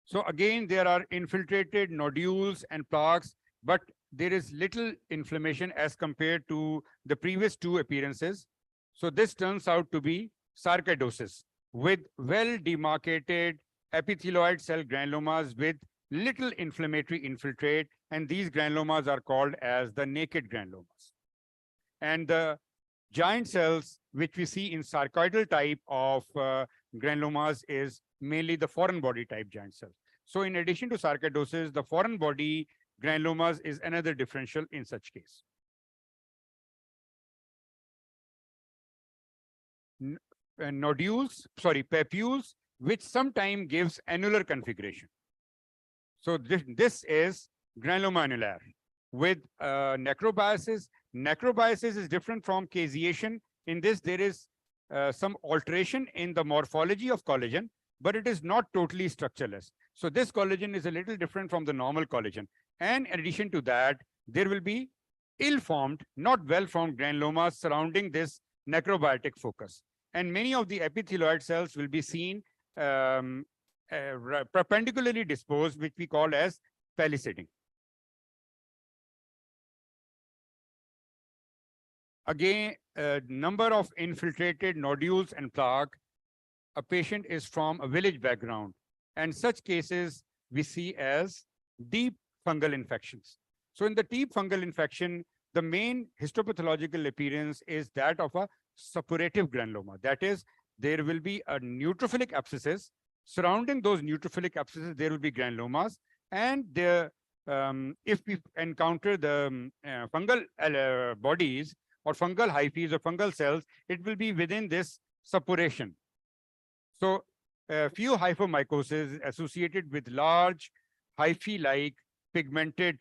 So again, there are infiltrated nodules and plaques, but there is little inflammation as compared to the previous two appearances. So this turns out to be sarcoidosis with well-demarcated epithelioid cell granulomas with little inflammatory infiltrate, and these granulomas are called as the naked granulomas. And the giant cells, which we see in sarcoidal type of granulomas, is mainly the foreign body type giant cells. So in addition to sarcoidosis, the foreign body granulomas is another differential in such case. Papules, which sometimes gives annular configuration. So this is granuloma annulare with necrobiasis. Necrobiasis is different from caseation. In this, there is some alteration in the morphology of collagen, but it is not totally structureless. So this collagen is a little different from the normal collagen. And in addition to that, there will be ill-formed, not well-formed granulomas surrounding this necrobiotic focus. And many of the epithelioid cells will be seen perpendicularly disposed, which we call as palisading. Again, number of infiltrated nodules and plaque. A patient is from a village background, and such cases we see as deep fungal infections. So in the deep fungal infection, the main histopathological appearance is that of a suppurative granuloma. That is, there will be a neutrophilic abscesses. Surrounding those neutrophilic abscesses, there will be granulomas. And if we encounter the fungal bodies or fungal hyphae or fungal cells, it will be within this suppuration. So a few hyphomycosis associated with large hyphae-like pigmented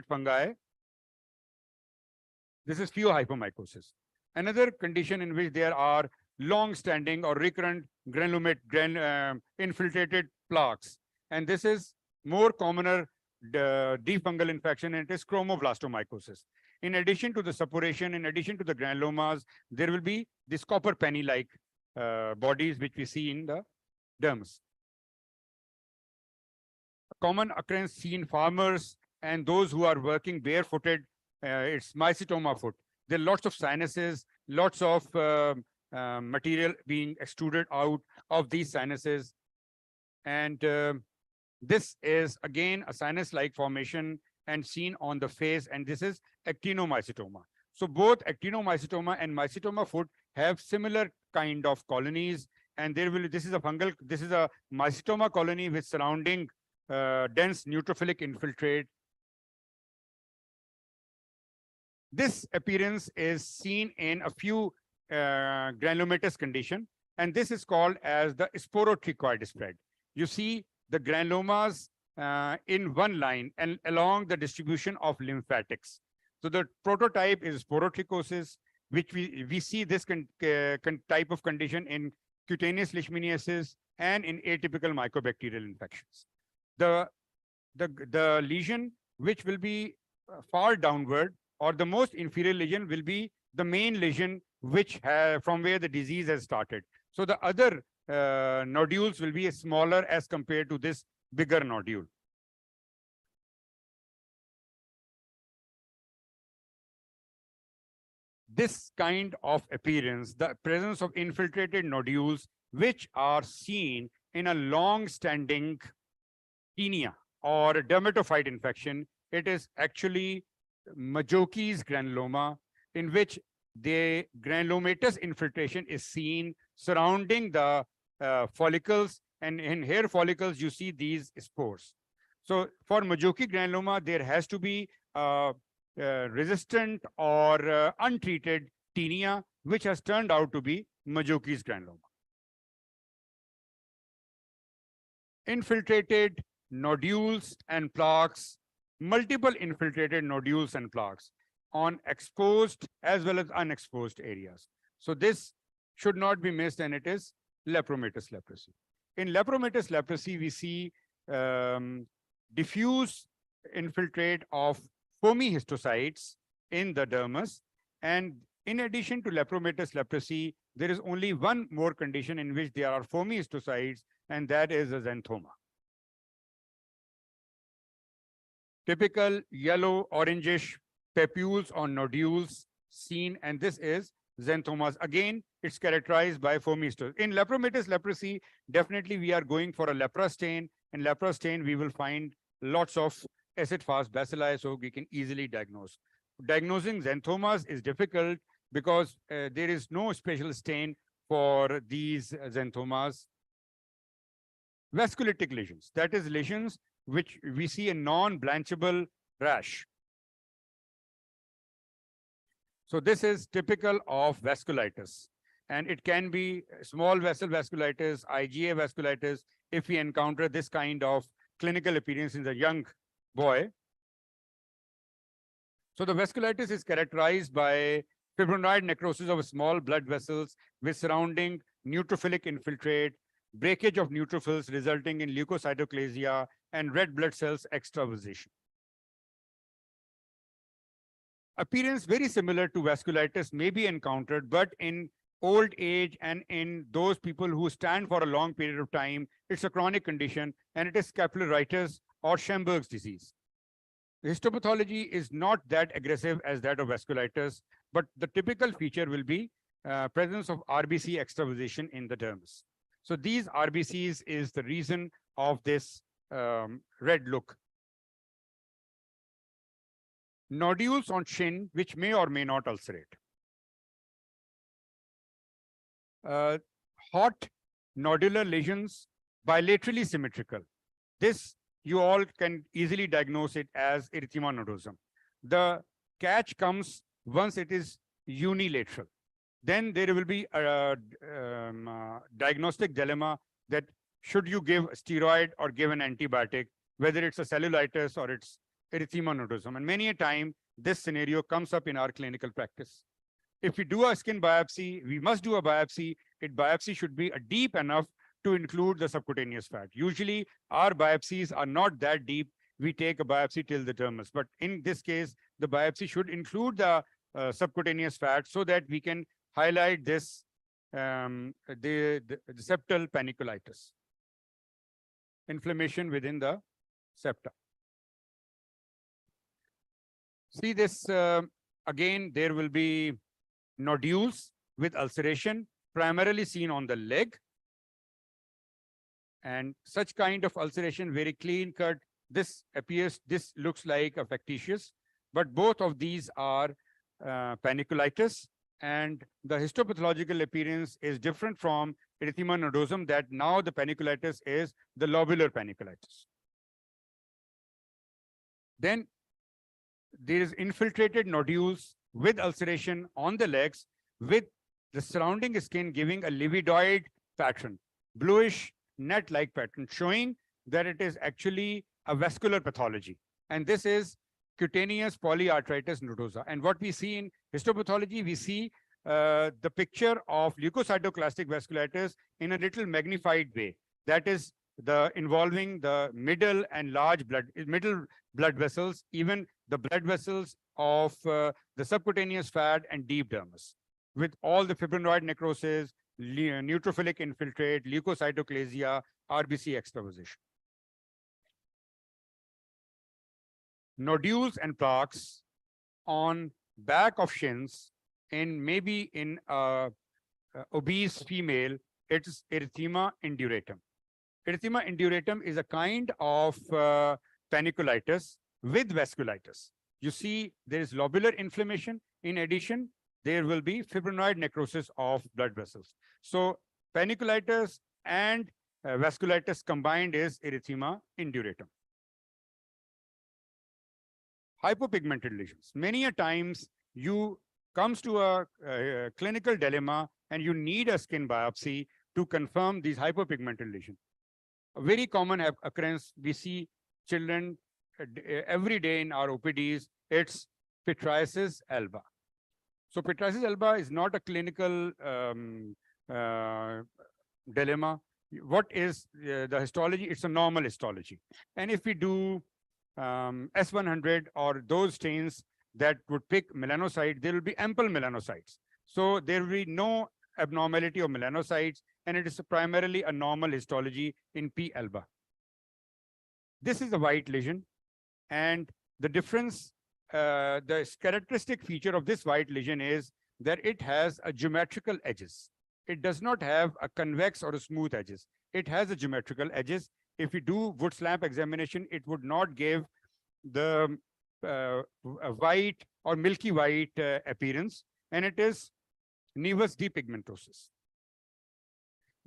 fungi. This is few hyphomycosis. Another condition in which there are long-standing or recurrent infiltrated plaques, and this is more commoner defungal infection, and it is chromoblastomycosis. In addition to the suppuration, in addition to the granulomas, there will be this copper penny-like bodies which we see in the dermis. A common occurrence seen in farmers and those who are working barefooted, it's mycetoma foot. There are lots of sinuses, lots of material being extruded out of these sinuses. And this is again a sinus-like formation and seen on the face, and this is actinomycetoma. So both actinomycetoma and mycetoma foot have similar kind of colonies, and this is a mycetoma colony with surrounding dense neutrophilic infiltrate. This appearance is seen in a few granulomatous condition, and this is called as the sporotrichoid spread. You see the granulomas in one line and along the distribution of lymphatics. So the prototype is sporotrichosis, which we see this type of condition in cutaneous leishmaniasis and in atypical mycobacterial infections. The lesion which will be far downward, or the most inferior lesion, will be the main lesion which from where the disease has started. So the other nodules will be smaller as compared to this bigger nodule. This kind of appearance, the presence of infiltrated nodules, which are seen in a long-standing tinea or a dermatophyte infection, it is actually Majoki's granuloma, in which the granulomatous infiltration is seen surrounding the follicles, and in hair follicles you see these spores. So for Majoki granuloma, there has to be resistant or untreated tinea, which has turned out to be Majoki's granuloma. Infiltrated nodules and plaques, multiple infiltrated nodules and plaques on exposed as well as unexposed areas. So this should not be missed, and it is lepromatous leprosy. In lepromatous leprosy, we see diffuse infiltrate of foamy histocytes in the dermis. And in addition to lepromatous leprosy, there is only one more condition in which there are foamy histocytes, and that is a xanthoma. Typical yellow, orangish papules or nodules seen, and this is xanthomas. Again, it's characterized by foamy histocytes. In lepromatous leprosy, definitely we are going for a lepra stain. In lepra stain, we will find lots of acid-fast bacilli, so we can easily diagnose. Diagnosing xanthomas is difficult because there is no special stain for these xanthomas. Vasculitic lesions, that is lesions which we see a non-blanchable rash. So this is typical of vasculitis, and it can be small vessel vasculitis, IgA vasculitis, if we encounter this kind of clinical appearance in the young boy. So the vasculitis is characterized by fibrinoid necrosis of small blood vessels with surrounding neutrophilic infiltrate, breakage of neutrophils resulting in leukocytoclasia, and red blood cells extravasation. Appearance very similar to vasculitis may be encountered, but in old age and in those people who stand for a long period of time, it's a chronic condition, and it is capillaritis or Schomburg's disease. The histopathology is not that aggressive as that of vasculitis, but the typical feature will be presence of RBC extravasation in the dermis. So these RBCs is the reason of this red look. Nodules on chin, which may or may not ulcerate. Hot nodular lesions, bilaterally symmetrical. This you all can easily diagnose it as erythema nodosum. The catch comes once it is unilateral. Then there will be a diagnostic dilemma that should you give steroid or give an antibiotic, whether it's a cellulitis or it's erythema nodosum. And many a time, this scenario comes up in our clinical practice. If we do a skin biopsy, we must do a biopsy. Biopsy should be deep enough to include the subcutaneous fat. Usually, our biopsies are not that deep. We take a biopsy till the dermis. But in this case, the biopsy should include the subcutaneous fat so that we can highlight this the septal paniculitis, inflammation within the septa. See this, again, there will be nodules with ulceration, primarily seen on the leg. And such kind of ulceration, very clean cut. This looks like a factitious, but both of these are paniculitis. And the histopathological appearance is different from erythema nodosum, that now the paniculitis is the lobular paniculitis. Then there is infiltrated nodules with ulceration on the legs, with the surrounding skin giving a lividoid pattern, bluish net-like pattern, showing that it is actually a vascular pathology. And this is cutaneous polyarthritis nodosa. And what we see in histopathology, we see the picture of leukocytoclastic vasculitis in a little magnified way. That is involving the middle and middle blood vessels, even the blood vessels of the subcutaneous fat and deep dermis, with all the fibrinoid necrosis, neutrophilic infiltrate, leukocytoclasia, RBC extravasation. Nodules and plaques on back of shins, maybe in obese female, it's erythema induratum. Erythema induratum is a kind of paniculitis with vasculitis. You see there is lobular inflammation. In addition, there will be fibrinoid necrosis of blood vessels. So paniculitis and vasculitis combined is erythema induratum. Hypopigmented lesions. Many a times you comes to a clinical dilemma and you need a skin biopsy to confirm these hypopigmented lesions. A very common occurrence, we see children every day in our OPDs, it's Psoriasis alba. So Psoriasis alba is not a clinical dilemma. What is the histology? It's a normal histology. And if we do S100 or those stains that would pick melanocytes, there will be ample melanocytes. So there will be no abnormality of melanocytes, and it is primarily a normal histology in P. alba. This is a white lesion, and the difference, the characteristic feature of this white lesion is that it has a geometrical edges. It does not have a convex or a smooth edges. It has a geometrical edges. If we do Woods lamp examination, it would not give the white or milky white appearance, and it is nevus depigmentosus.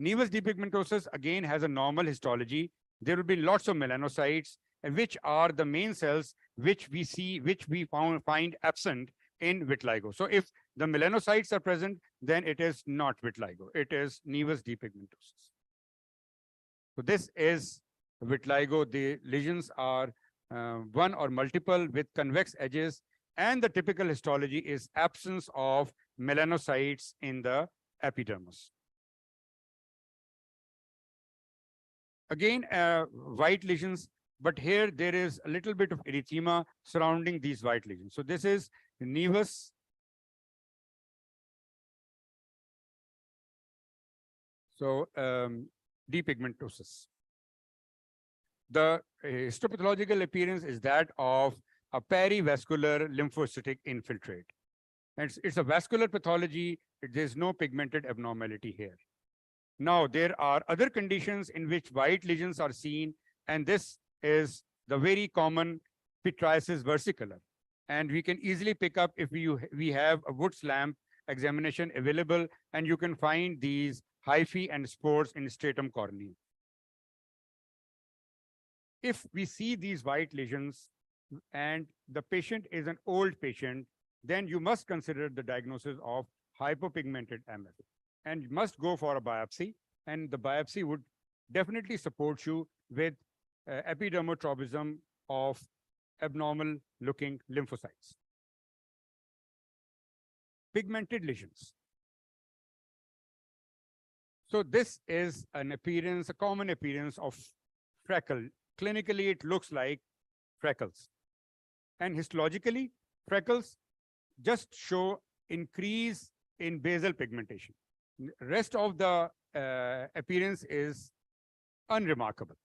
Nevus depigmentosus again has a normal histology. There will be lots of melanocytes, which are the main cells which we find absent in vitiligo. So if the melanocytes are present, then it is not vitiligo. It is nevus depigmentosus. So this is vitiligo. The lesions are one or multiple with convex edges, and the typical histology is absence of melanocytes in the epidermis. Again, white lesions, but here there is a little bit of erythema surrounding these white lesions. So this is nevus. So depigmentosus. The histopathological appearance is that of a perivascular lymphocytic infiltrate. And it's a vascular pathology. There's no pigmented abnormality here. Now, there are other conditions in which white lesions are seen, and this is the very common Psoriasis versicolor. And we can easily pick up if we have a Woods lamp examination available, and you can find these hyphae and spores in stratum corneum. If we see these white lesions, and the patient is an old patient, then you must consider the diagnosis of hypopigmented MF and you must go for a biopsy, and the biopsy would definitely support you with epidermotropism of abnormal looking lymphocytes. Pigmented lesions. So this is an appearance, a common appearance of freckle. Clinically, it looks like freckles. And histologically, freckles just show increase in basal pigmentation. Rest of the appearance is unremarkable.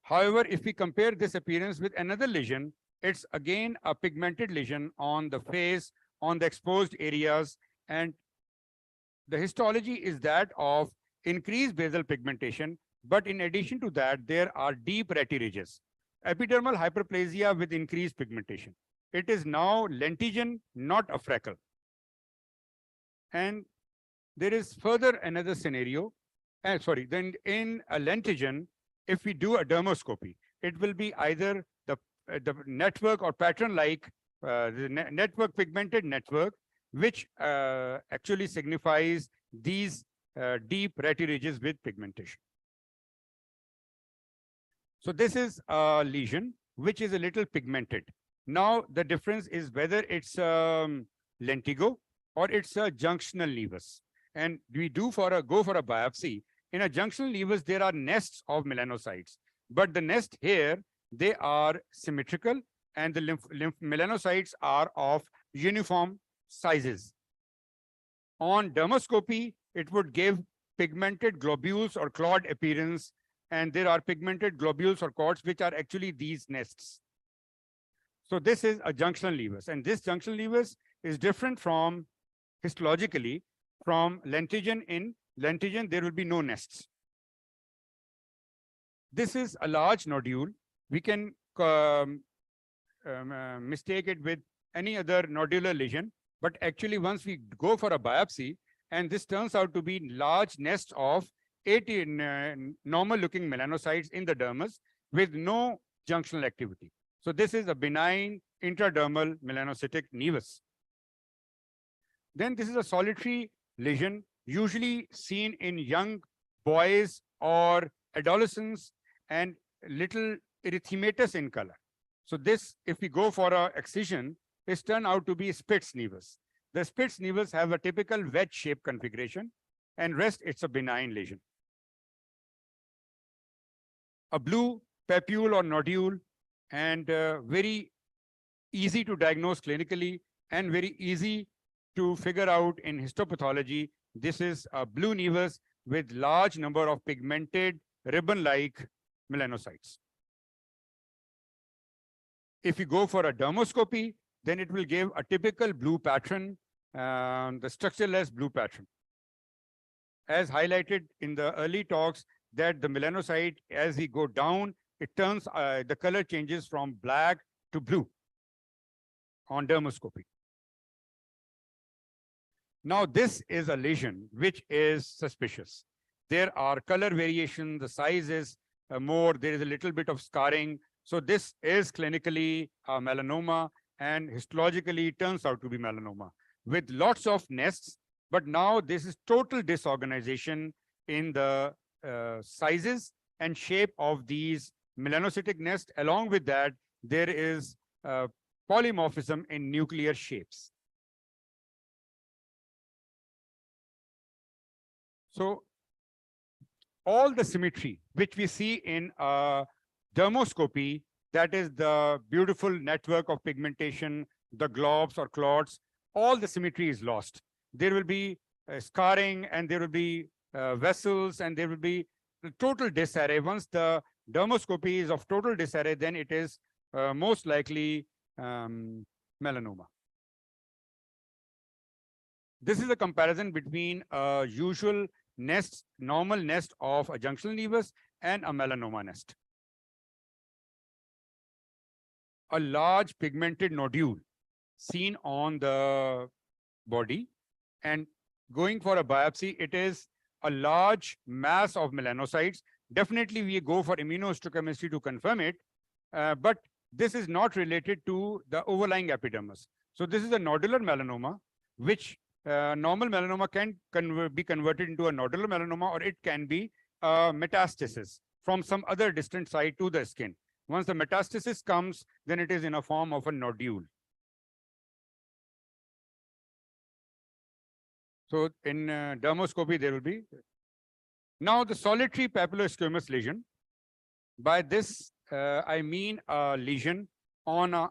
However, if we compare this appearance with another lesion, it's again a pigmented lesion on the face, on the exposed areas, and the histology is that of increased basal pigmentation, but in addition to that, there are deep ratty ridges. Epidermal hyperplasia with increased pigmentation. It is now lentigen, not a freckle. And there is further another scenario. Then in a lentigen, if we do a dermoscopy, it will be either the network or pattern-like network, pigmented network, which actually signifies these deep ratty ridges with pigmentation. So this is a lesion which is a little pigmented. Now the difference is whether it's lentigo or it's a junctional nevus. And we go for a biopsy. In a junctional nevus, there are nests of melanocytes, but the nest here, they are symmetrical and the melanocytes are of uniform sizes. On dermoscopy, it would give pigmented globules or clawed appearance, and there are pigmented globules or cords which are actually these nests. So this is a junctional nevus, and this junctional nevus is different from histologically from lentigen. In lentigen, there will be no nests. This is a large nodule. We can mistake it with any other nodular lesion, but actually once we go for a biopsy, and this turns out to be large nests of 80 normal looking melanocytes in the dermis with no junctional activity. So this is a benign intradermal melanocytic nevus. Then this is a solitary lesion usually seen in young boys or adolescents and little erythematous in color. So this, if we go for a excision, is turned out to be Spitz nevus. The Spitz nevus have a typical wedge-shaped configuration, and rest it's a benign lesion. A blue papule or nodule, and very easy to diagnose clinically and very easy to figure out in histopathology. This is a blue nevus with large number of pigmented ribbon-like melanocytes. If you go for a dermoscopy, then it will give a typical blue pattern, the structureless blue pattern. As highlighted in the early talks, that the melanocyte, as we go down, it turns, the color changes from black to blue on dermoscopy. Now, this is a lesion which is suspicious. There are color variation, the size is more, there is a little bit of scarring. So this is clinically a melanoma, and histologically turns out to be melanoma with lots of nests. But now this is total disorganization in the sizes and shape of these melanocytic nests. Along with that, there is polymorphism in nuclear shapes. So all the symmetry which we see in dermoscopy, that is the beautiful network of pigmentation, the globs or clots, all the symmetry is lost. There will be scarring, and there will be vessels, and there will be total disarray. Once the dermoscopy is of total disarray, then it is most likely melanoma. This is a comparison between a usual nest, normal nest of a junctional nevus and a melanoma nest. A large pigmented nodule seen on the body, and going for a biopsy, it is a large mass of melanocytes. Definitely we go for immunohistochemistry to confirm it, but this is not related to the overlying epidermis. So this is a nodular melanoma, which normal melanoma can be converted into a nodular melanoma, or it can be metastasis from some other distant site to the skin. Once the metastasis comes, then it is in a form of a nodule. So in dermoscopy, there will be. Now the solitary papillosquamous lesion. By this, I mean a lesion on an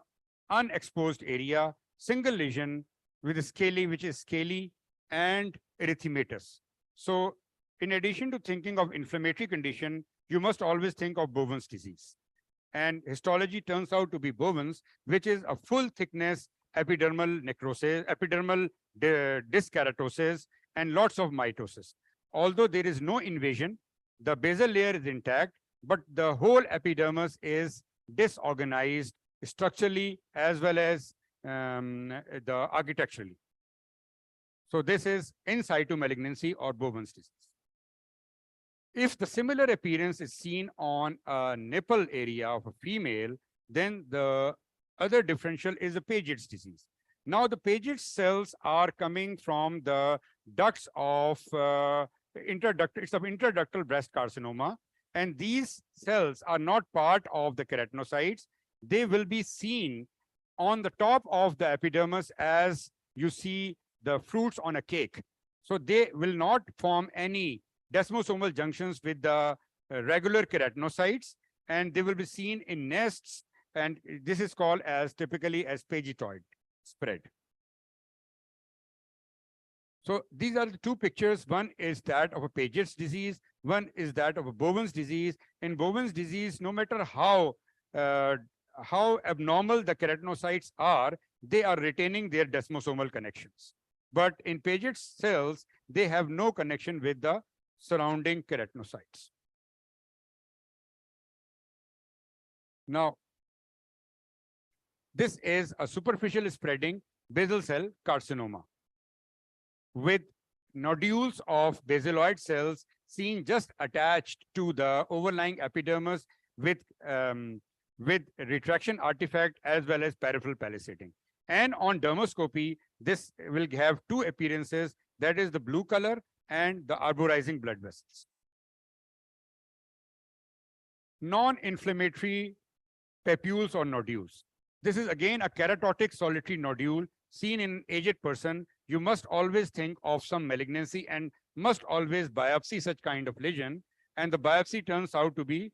unexposed area, single lesion with a scaly, which is scaly and erythematous. So in addition to thinking of inflammatory condition, you must always think of Bowen's disease. And histology turns out to be Bowen's, which is a full thickness epidermal necrosis, epidermal disc keratosis, and lots of mitosis. Although there is no invasion, the basal layer is intact, but the whole epidermis is disorganized structurally as well as the architecturally. So this is in situ malignancy or Bowen's disease. If the similar appearance is seen on a nipple area of a female, then the other differential is a Paget's disease. Now the Paget's cells are coming from the ducts of it's of intraductal breast carcinoma, and these cells are not part of the keratinocytes. They will be seen on the top of the epidermis as you see the fruits on a cake. So they will not form any desmosomal junctions with the regular keratinocytes, and they will be seen in nests, and this is called as typically as pagetoid spread. So these are the two pictures. One is that of a Paget's disease, one is that of a Bowen's disease. In Bowen's disease, no matter how abnormal the keratinocytes are, they are retaining their desmosomal connections. But in Paget's cells, they have no connection with the surrounding keratinocytes. Now, this is a superficial spreading basal cell carcinoma with nodules of basaloid cells seen just attached to the overlying epidermis with retraction artifact as well as peripheral palisading. And on dermoscopy, this will have two appearances, that is the blue color and the arborizing blood vessels. Non-inflammatory papules or nodules. This is again a keratotic solitary nodule seen in an aged person. You must always think of some malignancy and must always biopsy such kind of lesion. And the biopsy turns out to be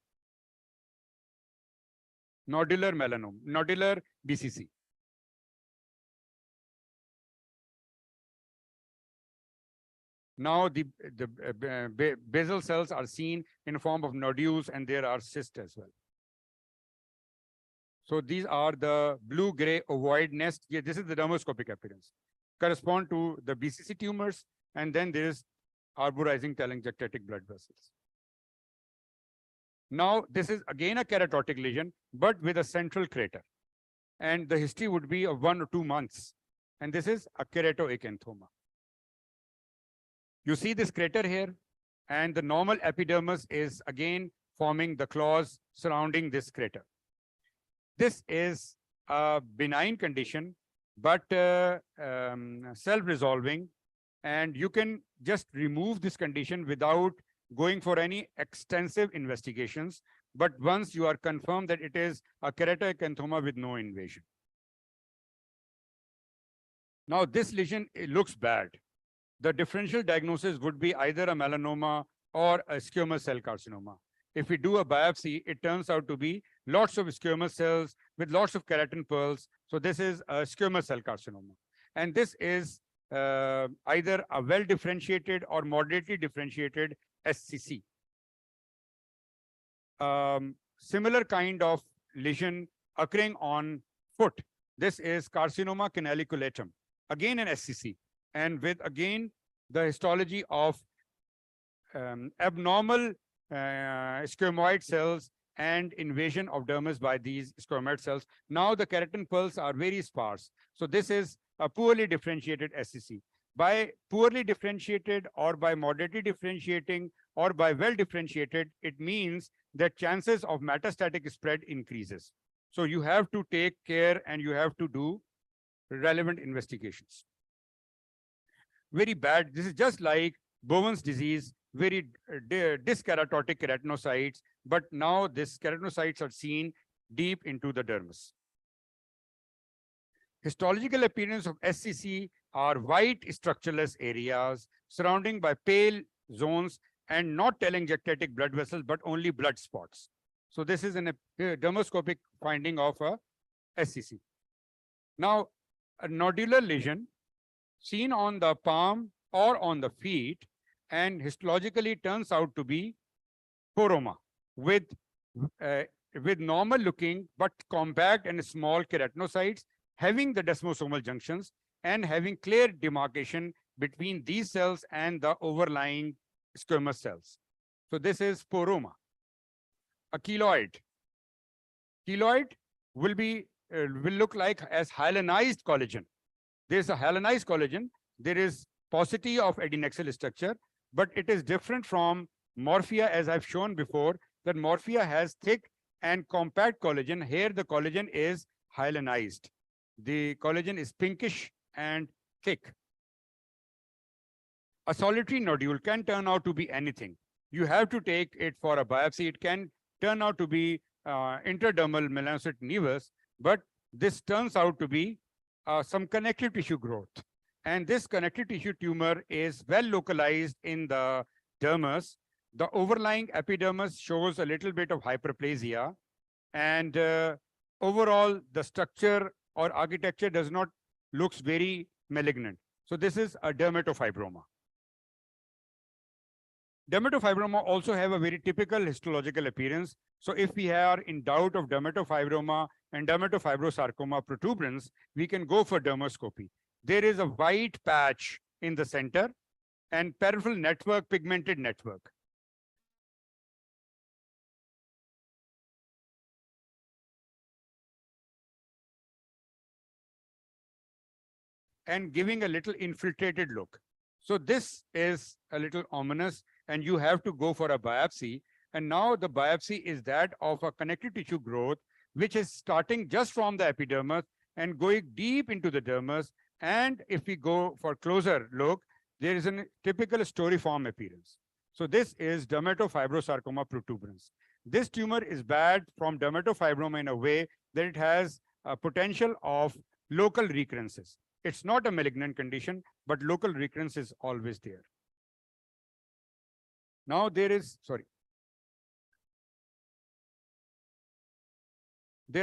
nodular melanoma, nodular BCC. Now the basal cells are seen in form of nodules, and there are cysts as well. So these are the blue-gray ovoid nest. Yeah, this is the dermoscopic appearance. Correspond to the BCC tumors, and then there is arborizing telangiectatic blood vessels. Now this is again a keratotic lesion, but with a central crater, and the history would be of 1 or 2 months. And this is a keratoacanthoma. You see this crater here, and the normal epidermis is again forming the claws surrounding this crater. This is a benign condition, but self-resolving, and you can just remove this condition without going for any extensive investigations. But once you are confirmed that it is a keratoacanthoma with no invasion. Now this lesion, it looks bad. The differential diagnosis would be either a melanoma or a squamous cell carcinoma. If we do a biopsy, it turns out to be lots of squamous cells with lots of keratin pearls. So this is a squamous cell carcinoma. And this is either a well-differentiated or moderately differentiated SCC. Similar kind of lesion occurring on foot. This is carcinoma canaliculatum, again an SCC, and with again the histology of abnormal squamoid cells and invasion of dermis by these squamoid cells. Now the keratin pearls are very sparse. So this is a poorly differentiated SCC. By poorly differentiated or by moderately differentiating or by well differentiated, it means that chances of metastatic spread increases. So you have to take care and you have to do relevant investigations. Very bad. This is just like Bowen's disease, very dyskeratotic keratinocytes, but now these keratinocytes are seen deep into the dermis. Histological appearance of SCC are white structureless areas surrounding by pale zones and not telangiectatic blood vessels, but only blood spots. So this is a dermoscopic finding of a SCC. Now, a nodular lesion seen on the palm or on the feet and histologically turns out to be poroma with normal looking but compact and small keratinocytes having the desmosomal junctions and having clear demarcation between these cells and the overlying squamous cells. So this is poroma. A keloid. Keloid will look like as hyalinized collagen. There's a hyalinized collagen. There is paucity of adnexal structure, but it is different from morphia, as I've shown before, that morphia has thick and compact collagen. Here the collagen is hyalinized. The collagen is pinkish and thick. A solitary nodule can turn out to be anything. You have to take it for a biopsy. It can turn out to be intradermal melanocyte nevus, but this turns out to be some connective tissue growth. And this connective tissue tumor is well localized in the dermis. The overlying epidermis shows a little bit of hyperplasia. And overall, the structure or architecture does not looks very malignant. So this is a dermatofibroma. Dermatofibroma also have a very typical histological appearance. So if we are in doubt of dermatofibroma and dermatofibrosarcoma protuberance, we can go for dermoscopy. There is a white patch in the center and peripheral network, pigmented network. And giving a little infiltrated look. So this is a little ominous and you have to go for a biopsy. And now the biopsy is that of a connective tissue growth, which is starting just from the epidermis and going deep into the dermis. And if we go for closer look, there is a typical storiform appearance. So this is dermatofibrosarcoma protuberance. This tumor is bad from dermatofibroma in a way that it has a potential of local recurrences. It's not a malignant condition, but local recurrence is always there. Now there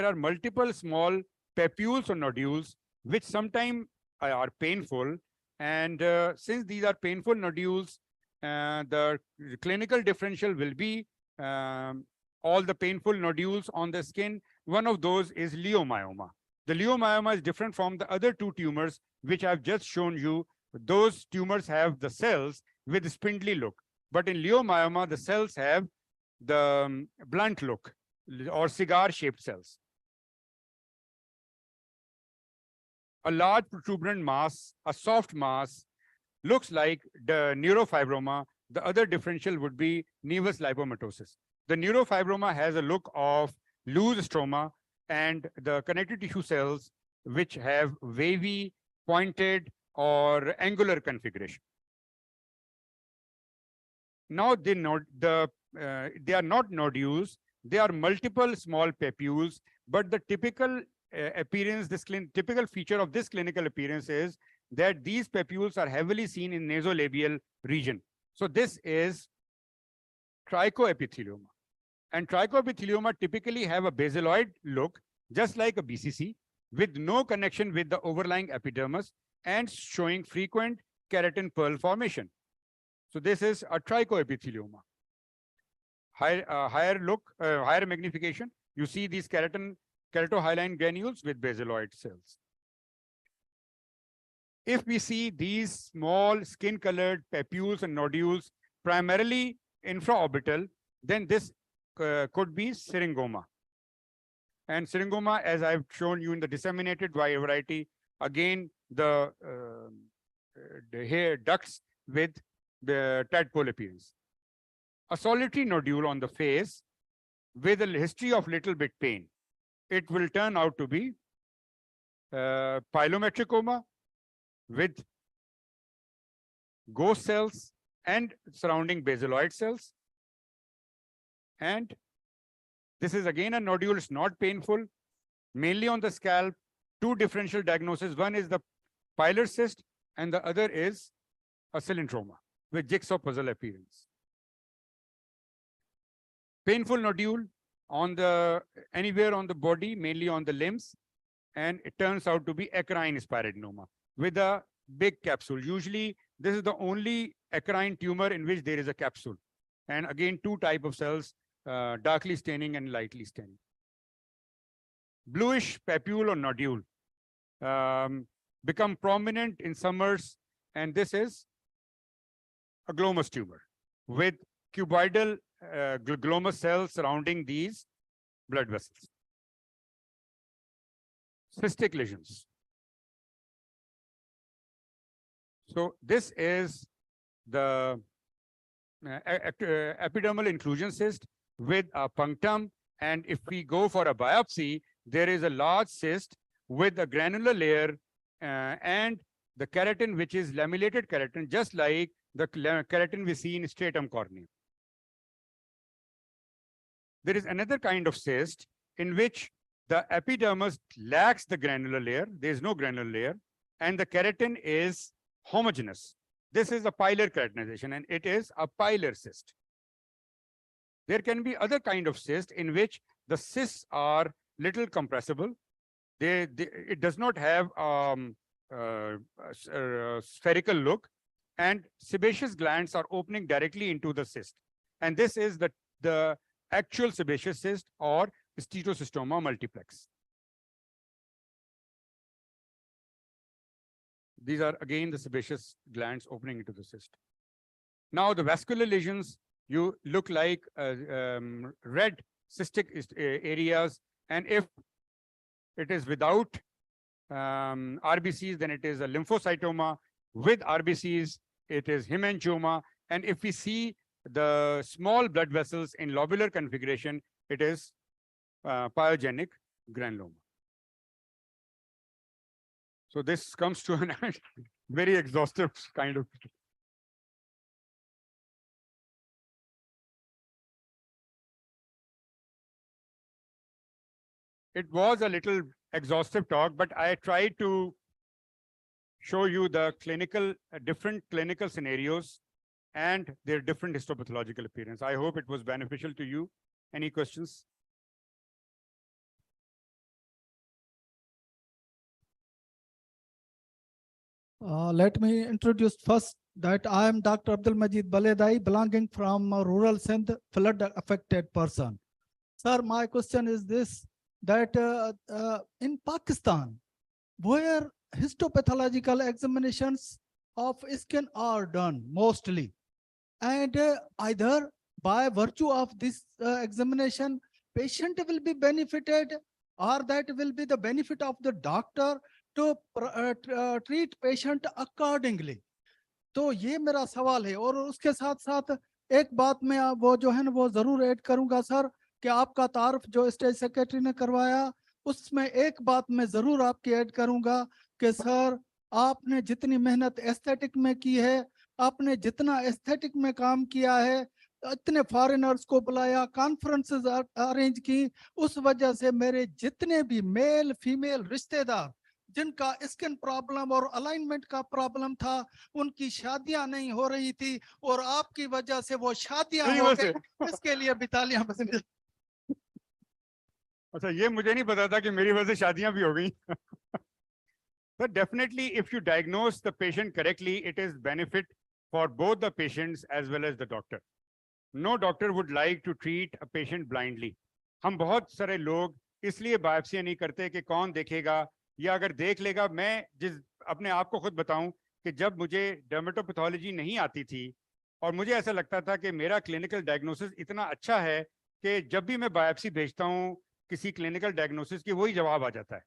are multiple small papules or nodules, which sometimes are painful. And since these are painful nodules, the clinical differential will be all the painful nodules on the skin. One of those is leiomyoma. The leiomyoma is different from the other two tumors, which I've just shown you. Those tumors have the cells with spindly look. But in leiomyoma, the cells have the blunt look or cigar-shaped cells. A large protuberant mass, a soft mass, looks like the neurofibroma. The other differential would be nevus lipomatosis. The neurofibroma has a look of loose stroma and the connective tissue cells, which have wavy, pointed, or angular configuration. Now they are not nodules. They are multiple small papules, but the typical appearance, typical feature of this clinical appearance is that these papules are heavily seen in nasolabial region. So this is trichoepithelioma. And trichoepithelioma typically have a basaloid look, just like a BCC, with no connection with the overlying epidermis and showing frequent keratin pearl formation. So this is a trichoepithelioma. Higher magnification, you see these keratohyaline granules with basaloid cells. If we see these small skin-colored papules and nodules, primarily infraorbital, then this could be syringoma. And syringoma, as I've shown you in the disseminated variety, again, the hair ducts with the tadpole appearance. A solitary nodule on the face with a history of little bit pain. it will turn out to be pilometricoma with ghost cells and surrounding basaloid cells. And this is again a nodule, it's not painful, mainly on the scalp. Two differential diagnoses. One is the pilar cyst and the other is a cylindroma with jigsaw puzzle appearance. Painful nodule on the anywhere on the body, mainly on the limbs, and it turns out to be eccrine spiroadenoma with a big capsule. Usually, this is the only eccrine tumor in which there is a capsule. And again, two types of cells, darkly staining and lightly staining. Bluish papule or nodule become prominent in summers, and this is a glomus tumor with cuboidal glomus cells surrounding these blood vessels. Cystic lesions. So this is the epidermal inclusion cyst with a punctum, and if we go for a biopsy, there is a large cyst with a granular layer and the keratin, which is lamellated keratin, just like the keratin we see in stratum corneum. There is another kind of cyst in which the epidermis lacks the granular layer, there is no granular layer, and the keratin is homogeneous. This is a pilar keratinization, and it is a pilar cyst. There can be other kind of cyst in which the cysts are little compressible. It does not have spherical look, and sebaceous glands are opening directly into the cyst. And this is the actual sebaceous cyst or steatocystoma multiplex. These are again the sebaceous glands opening into the cyst. Now the vascular lesions, you look like red cystic areas, and if it is without RBCs, then it is a lymphocytoma. With RBCs, it is hemangioma. And if we see the small blood vessels in lobular configuration, it is pyogenic granuloma. So this comes to an very exhaustive kind of. It was a little exhaustive talk, but I tried to show you the clinical, different clinical scenarios and their different histopathological appearance. I hope it was beneficial to you. Any questions? Let me introduce first that I am Dr. Abdul Majid Baledai, belonging from a rural Sindh, flood affected person. Sir, my question is this, that in Pakistan, where histopathological examinations of skin are done mostly, and either by virtue of this examination, patient will be benefited, or that will be the benefit of the doctor to treat patient accordingly. तो ये मेरा सवाल है। और उसके साथ साथ एक बात मैं वो जो है ना वो जरूर ऐड करूंगा सर, कि आपका तारुफ जो स्टेट सेक्रेटरी ने करवाया, उसमें एक बात मैं जरूर आपकी ऐड करूंगा कि सर आपने जितनी मेहनत एस्थेटिक में की है, आपने जितना एस्थेटिक में काम किया है, इतने फॉरेनर्स को बुलाया, कॉन्फ्रेंसेस अरेंज की, उस वजह से मेरे जितने भी मेल फीमेल रिश्तेदार जिनका स्किन प्रॉब्लम और अलाइनमेंट का प्रॉब्लम था, उनकी शादियां नहीं हो रही थी, और आपकी वजह से वो शादियां हो गई। इसके लिए भी तालियां बजाइए। अच्छा, ये मुझे नहीं पता था कि मेरी वजह से शादियां भी हो गई। But definitely, if you diagnose the patient correctly, it is benefit for both the patients as well as the doctor. No doctor would like to treat a patient blindly. हम बहुत सारे लोग इसलिए बायोप्सी नहीं करते कि कौन देखेगा, या अगर देख लेगा। मैं जिस अपने आप को खुद बताऊं कि जब मुझे डर्मेटोपैथोलॉजी नहीं आती थी और मुझे ऐसा लगता था कि मेरा क्लिनिकल डायग्नोसिस इतना अच्छा है कि जब भी मैं बायोप्सी भेजता हूं किसी क्लिनिकल डायग्नोसिस की वही जवाब आ जाता है,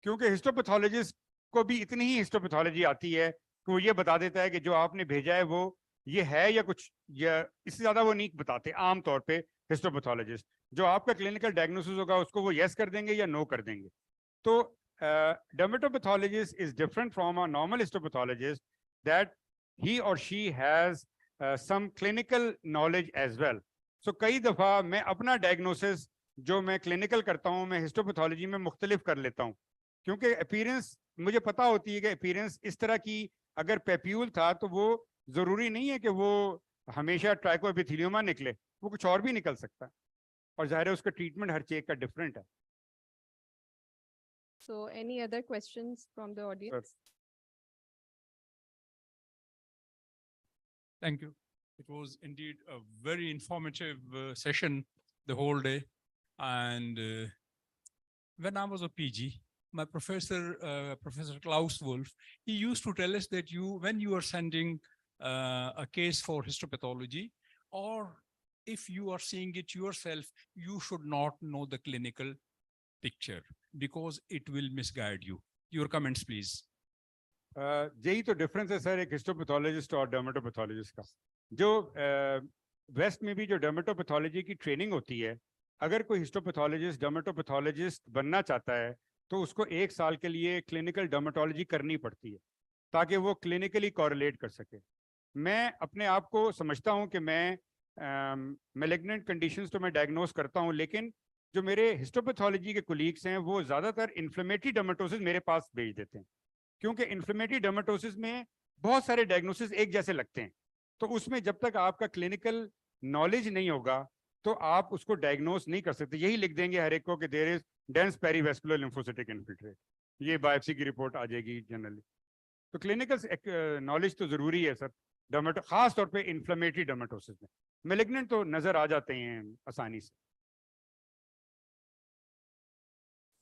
क्योंकि हिस्टोपैथोलॉजिस्ट को भी इतनी ही हिस्टोपैथोलॉजी आती है कि वो ये बता देता है कि जो आपने भेजा है वो ये है या कुछ, या इससे ज्यादा वो नहीं बताते आमतौर पे हिस्टोपैथोलॉजिस्ट। जो आपका क्लिनिकल डायग्नोसिस होगा उसको वो यस कर देंगे या नो कर देंगे. तो dermatopathologist is different from a normal histopathologist, that he or she has some clinical knowledge as well. So कई दफ़ा मैं अपना डायग्नोसिस जो मैं क्लिनिकल करता हूँ मैं हिस्टोपैथोलॉजी में मुख्तलिफ कर लेता हूँ, क्योंकि अपीयरेंस मुझे पता होती है कि अपीयरेंस इस तरह की अगर पेप्यूल था तो वो ज़रूरी नहीं है कि वो हमेशा ट्राइकोएपिथेलियोमा निकले, वो कुछ और भी निकल सकता है, और ज़ाहिर है उसका ट्रीटमेंट हर चीज़ का डिफरेंट है. So any other questions from the audience? Sir. Thank you. It was indeed a very informative session the whole day. And when I was a PG, my professor, Professor Klaus Wolf, he used to tell us that when you are sending a case for histopathology, or if you are seeing it yourself, you should not know the clinical picture because it will misguide you. Your comments, please. यही तो difference है sir एक histopathologist और डर्मेटोपैथोलॉजिस्ट का. जो waste में भी जो डर्मेटोपैथोलॉजी की ट्रेनिंग होती है, अगर कोई हिस्टोपैथोलॉजिस्ट डर्मेटोपैथोलॉजिस्ट बनना चाहता है तो उसको 1 साल के लिए क्लिनिकल डर्मेटोलॉजी करनी पड़ती है ताकि वो क्लिनिकली कोरिलेट कर सके. मैं अपने आप को समझता हूँ कि मैं मैलिग्नेंट कंडीशंस तो मैं डायग्नोस करता हूँ, लेकिन जो मेरे हिस्टोपैथोलॉजी के कोलीग्स हैं वो ज़्यादातर इन्फ्लेमेटरी डर्मेटोसिस मेरे पास भेज देते हैं, क्योंकि इन्फ्लेमेटरी डर्मेटोसिस में बहुत सारे डायग्नोसिस एक जैसे लगते हैं. तो उसमें जब तक आपका क्लिनिकल नॉलेज नहीं होगा तो आप उसको डायग्नोस नहीं कर सकते. यही लिख देंगे हर एक को कि there is dense perivascular lymphocytic infiltrate, ये बायोप्सी की रिपोर्ट आ जाएगी जनरली. तो क्लिनिकल नॉलेज तो ज़रूरी है सर डर्मेटो, खास तौर पे इन्फ्लेमेटरी डर्मेटोसिस में. मैलिग्नेंट तो नज़र आ जाते हैं आसानी से.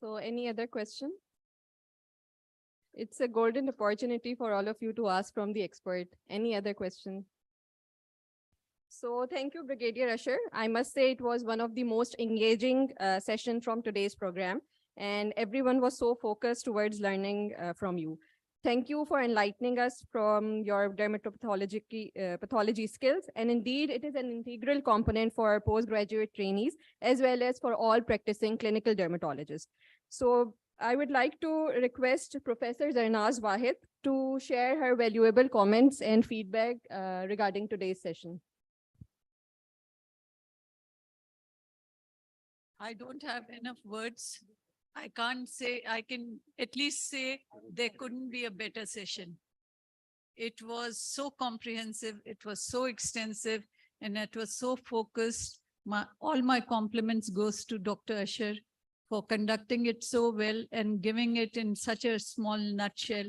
So any other question? It's a golden opportunity for all of you to ask from the expert. Any other question? So thank you, Brigadier Usher. I must say it was one of the most engaging sessions from today's program, and everyone was so focused towards learning from you. Thank you for enlightening us from your dermatopathology pathology skills. And indeed, it is an integral component for postgraduate trainees, as well as for all practicing clinical dermatologists. So I would like to request Professor Zarnaz Wahid to share her valuable comments and feedback regarding today's session. I don't have enough words. I can't say, I can at least say there couldn't be a better session. It was so comprehensive, it was so extensive, and it was so focused. All my compliments goes to Dr. Usher for conducting it so well and giving it in such a small nutshell.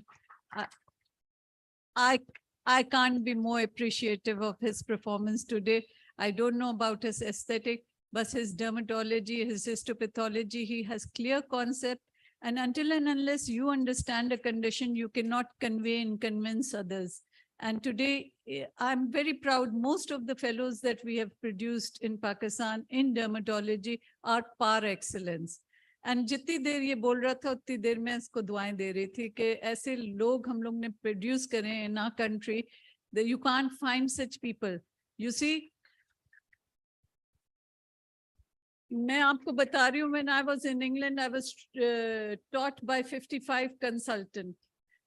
I can't be more appreciative of his performance today. I don't know about his aesthetic, but his dermatology, his histopathology, he has clear concept. And until and unless you understand a condition, you cannot convey and convince others. And today, I'm very proud. Most of the fellows that we have produced in Pakistan in dermatology are par excellence. And जितनी देर ये बोल रहा था उतनी देर मैं इसको दुआएं दे रही थी कि ऐसे लोग हम लोग ने produce करें in our country, that you can't find such people. You see, मैं आपको बता रही हूँ, when I was in England, I was taught by 55 consultants.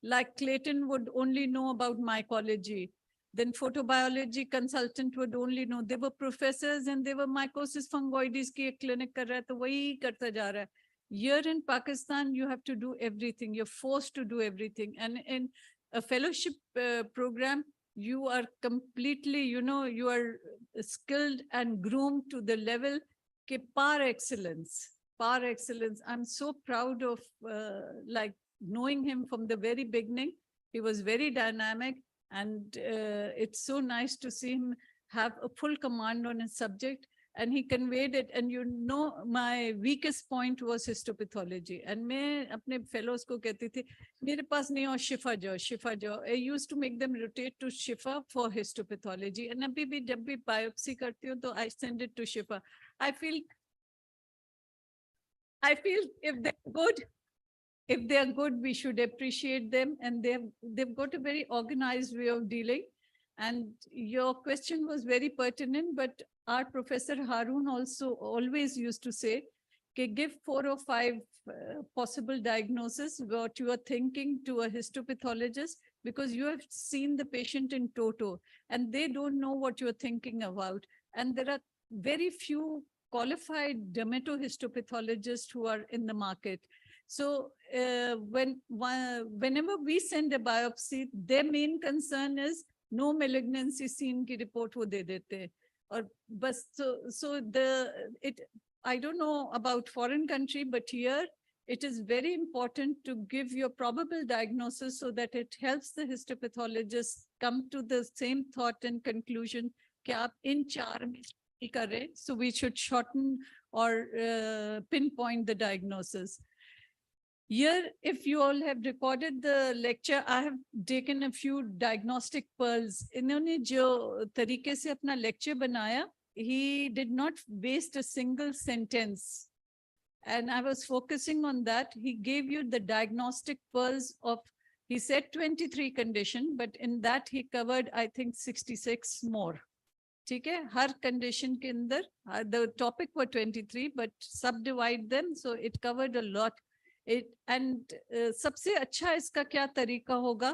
Like Clayton would only know about mycology. Then photobiology consultant would only know. They were professors and they were mycosis fungoides की एक clinic कर रहा है, तो वही करता जा रहा है. Here in Pakistan, you have to do everything. You're forced to do everything. And in a fellowship program, you are completely, you are skilled and groomed to the level par excellence, par excellence. I'm so proud of knowing him from the very beginning. He was very dynamic, and it's so nice to see him have a full command on his subject, and he conveyed it. And my weakest point was histopathology. And मैं अपने fellows को कहती थी, मेरे पास नहीं हो शिफा जाओ. I used to make them rotate to Shifa for histopathology. And अभी भी जब भी biopsy करती हूँ, तो I send it to Shifa. I feel if they're good, we should appreciate them, and they've got a very organized way of dealing. And your question was very pertinent, but our Professor Harun also always used to say, okay, give 4 or 5 possible diagnoses, what you are thinking to a histopathologist, because you have seen the patient in toto and they don't know what you're thinking about. And there are very few qualified dermatohistopathologists who are in the market. So whenever we send a biopsy, their main concern is no malignancy seen ki report wo de dete. Or but so I don't know about foreign country, but here it is very important to give your probable diagnosis so that it helps the histopathologist come to the same thought and conclusion कि आप इन 4 में ही करें. So we should shorten or pinpoint the diagnosis. Here, if you all have recorded the lecture, I have taken a few diagnostic pearls. इन्होंने जो तरीके से अपना lecture बनाया, he did not waste a single sentence. And I was focusing on that. He gave you the diagnostic pearls of, he said 23 condition, but in that he covered, I think, 66 more. ठीक है, हर condition के अंदर, the topic were 23, but subdivide them, so it covered a lot. सबसे अच्छा इसका क्या तरीका होगा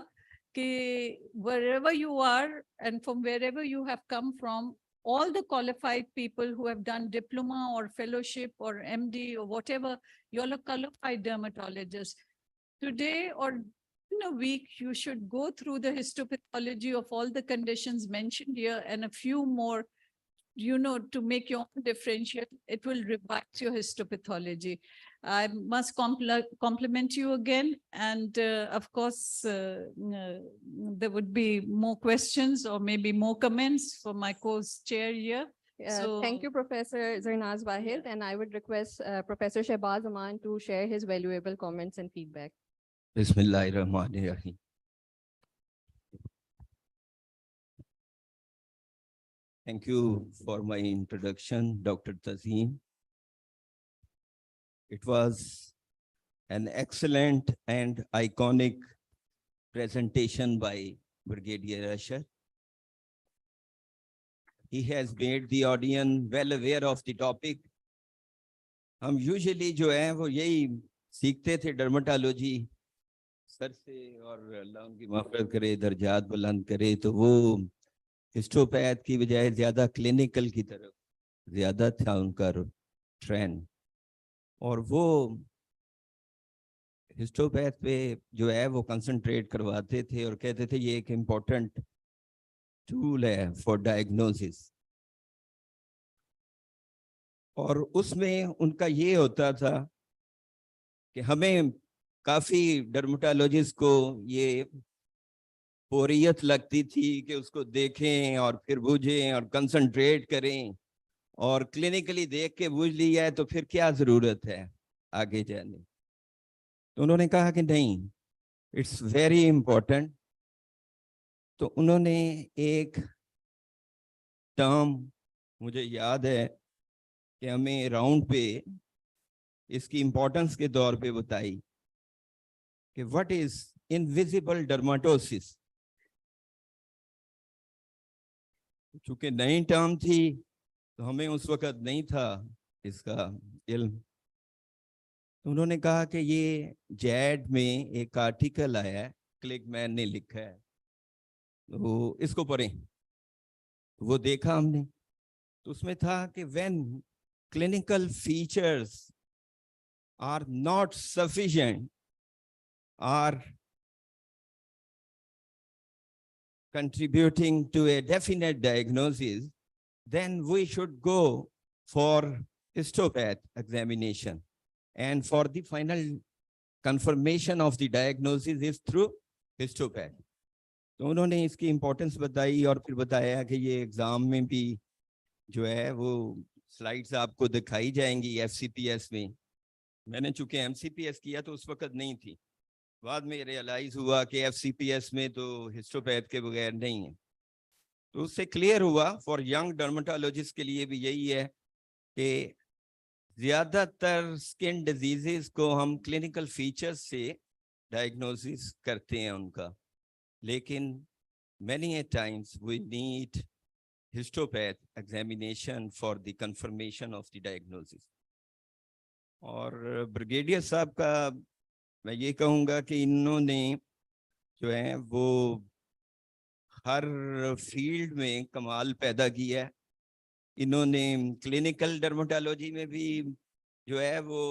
कि wherever you are and from wherever you have come from, all the qualified people who have done diploma or fellowship or MD or whatever, you're a qualified dermatologist. Today or in a week, you should go through the histopathology of all the conditions mentioned here and a few more, you know, to make your own differential. It will revise your histopathology. I must compliment you again. And of course, there would be more questions or maybe more comments for my co-chair here. Thank you, Professor Zarnaz Wahid. And I would request Professor Shehbaz Aman to share his valuable comments and feedback. Bismillahirrahmanirrahim. Thank you for my introduction, Dr. Tazeen. It was an excellent and iconic presentation by Brigadier Usher. He has made the audience well aware of the topic. हम usually जो है वो यही सीखते थे dermatology sir से, और अल्लाह उनकी माफ़रत करे, दर्जात बुलंद करे, तो वो हिस्टोपैथ की बजाय ज्यादा क्लिनिकल की तरफ ज्यादा था उनका ट्रेंड, और वो हिस्टोपैथ पे जो है वो कंसंट्रेट करवाते थे और कहते थे ये एक इम्पोर्टेंट टूल है फॉर डायग्नोसिस। और उसमें उनका ये होता था कि हमें काफी डर्मेटोलॉजिस्ट को ये बोरियत लगती थी कि उसको देखें और फिर बूझें और कंसंट्रेट करें, और क्लिनिकली देख के बूझ लिया है तो फिर क्या जरूरत है आगे जाने। तो उन्होंने कहा कि नहीं, इट्स वेरी इम्पोर्टेंट। तो उन्होंने एक टर्म मुझे याद है कि हमें राउंड पे इसकी इम्पोर्टेंस के तौर पे बताई कि व्हाट इज इनविजिबल डर्माटोसिस। चूंकि नई टर्म थी तो हमें उस वक्त नहीं था इसका इल्म। तो उन्होंने कहा कि ये जैड में एक आर्टिकल आया है, क्लिकमैन ने लिखा है, तो इसको पढ़ें। वो देखा हमने, तो उसमें था कि when clinical features are not sufficient are contributing to a definite diagnosis, then we should go for histopath examination. And for the final confirmation of the diagnosis is through histopath. तो उन्होंने इसकी इम्पोर्टेंस बताई और फिर बताया कि ये exam में भी जो है वो स्लाइड्स आपको दिखाई जाएंगी FCPS में। मैंने चूंकि MCPS किया तो उस वक्त नहीं थी, बाद में रियलाइज हुआ कि FCPS में तो हिस्टोपैथ के बगैर नहीं है। तो उससे क्लियर हुआ फॉर यंग डर्मेटोलॉजिस्ट के लिए भी यही है कि ज्यादातर स्किन डिजीजेस को हम क्लिनिकल फीचर्स से डायग्नोसिस करते हैं उनका, लेकिन many a times we need histopath examination for the confirmation of the diagnosis. और ब्रिगेडियर साहब का मैं ये कहूँगा कि इन्होंने जो है वो हर फील्ड में कमाल पैदा किया है। इन्होंने क्लिनिकल डर्मेटोलॉजी में भी जो है वो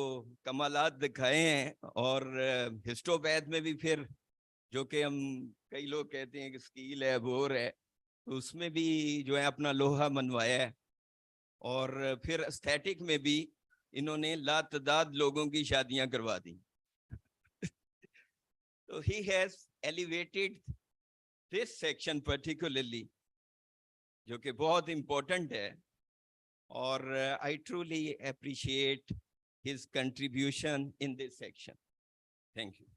कमालात दिखाए हैं और हिस्टोपैथ में भी फिर जो कि हम कई लोग कहते हैं कि स्कील है बोर है, तो उसमें भी जो है अपना लोहा मनवाया है। और फिर एस्थेटिक में भी इन्होंने लातादाद लोगों की शादियां करवा दी। तो he has elevated this section particularly, जो कि बहुत इम्पोर्टेंट है, और I truly appreciate his contribution in this section. Thank you.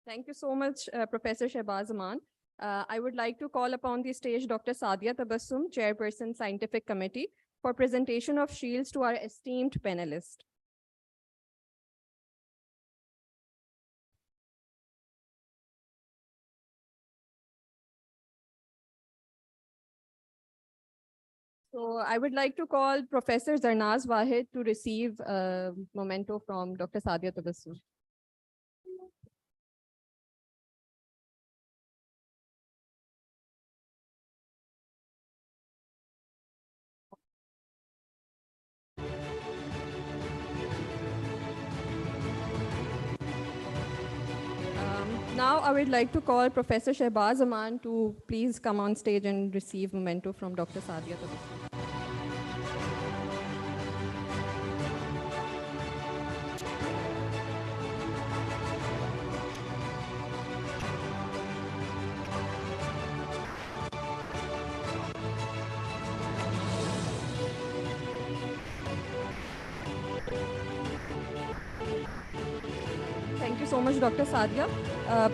Thank you so much, Professor Shehbaz Aman. I would like to call upon the stage Dr. Sadia Tabassum, Chairperson, Scientific Committee, for presentation of shields to our esteemed panelists. So I would like to call Professor Zarnaz Wahid to receive a memento from Dr. Sadia Tabassum. Now I would like to call Professor Shehbaz Aman to please come on stage and receive memento from Dr. Sadia Tabassum. Thank you so much, Dr. Sadia.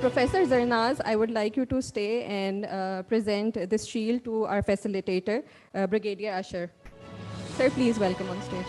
Professor Zarnaz, I would like you to stay and present this shield to our facilitator, Brigadier Asher. Sir, please welcome on stage.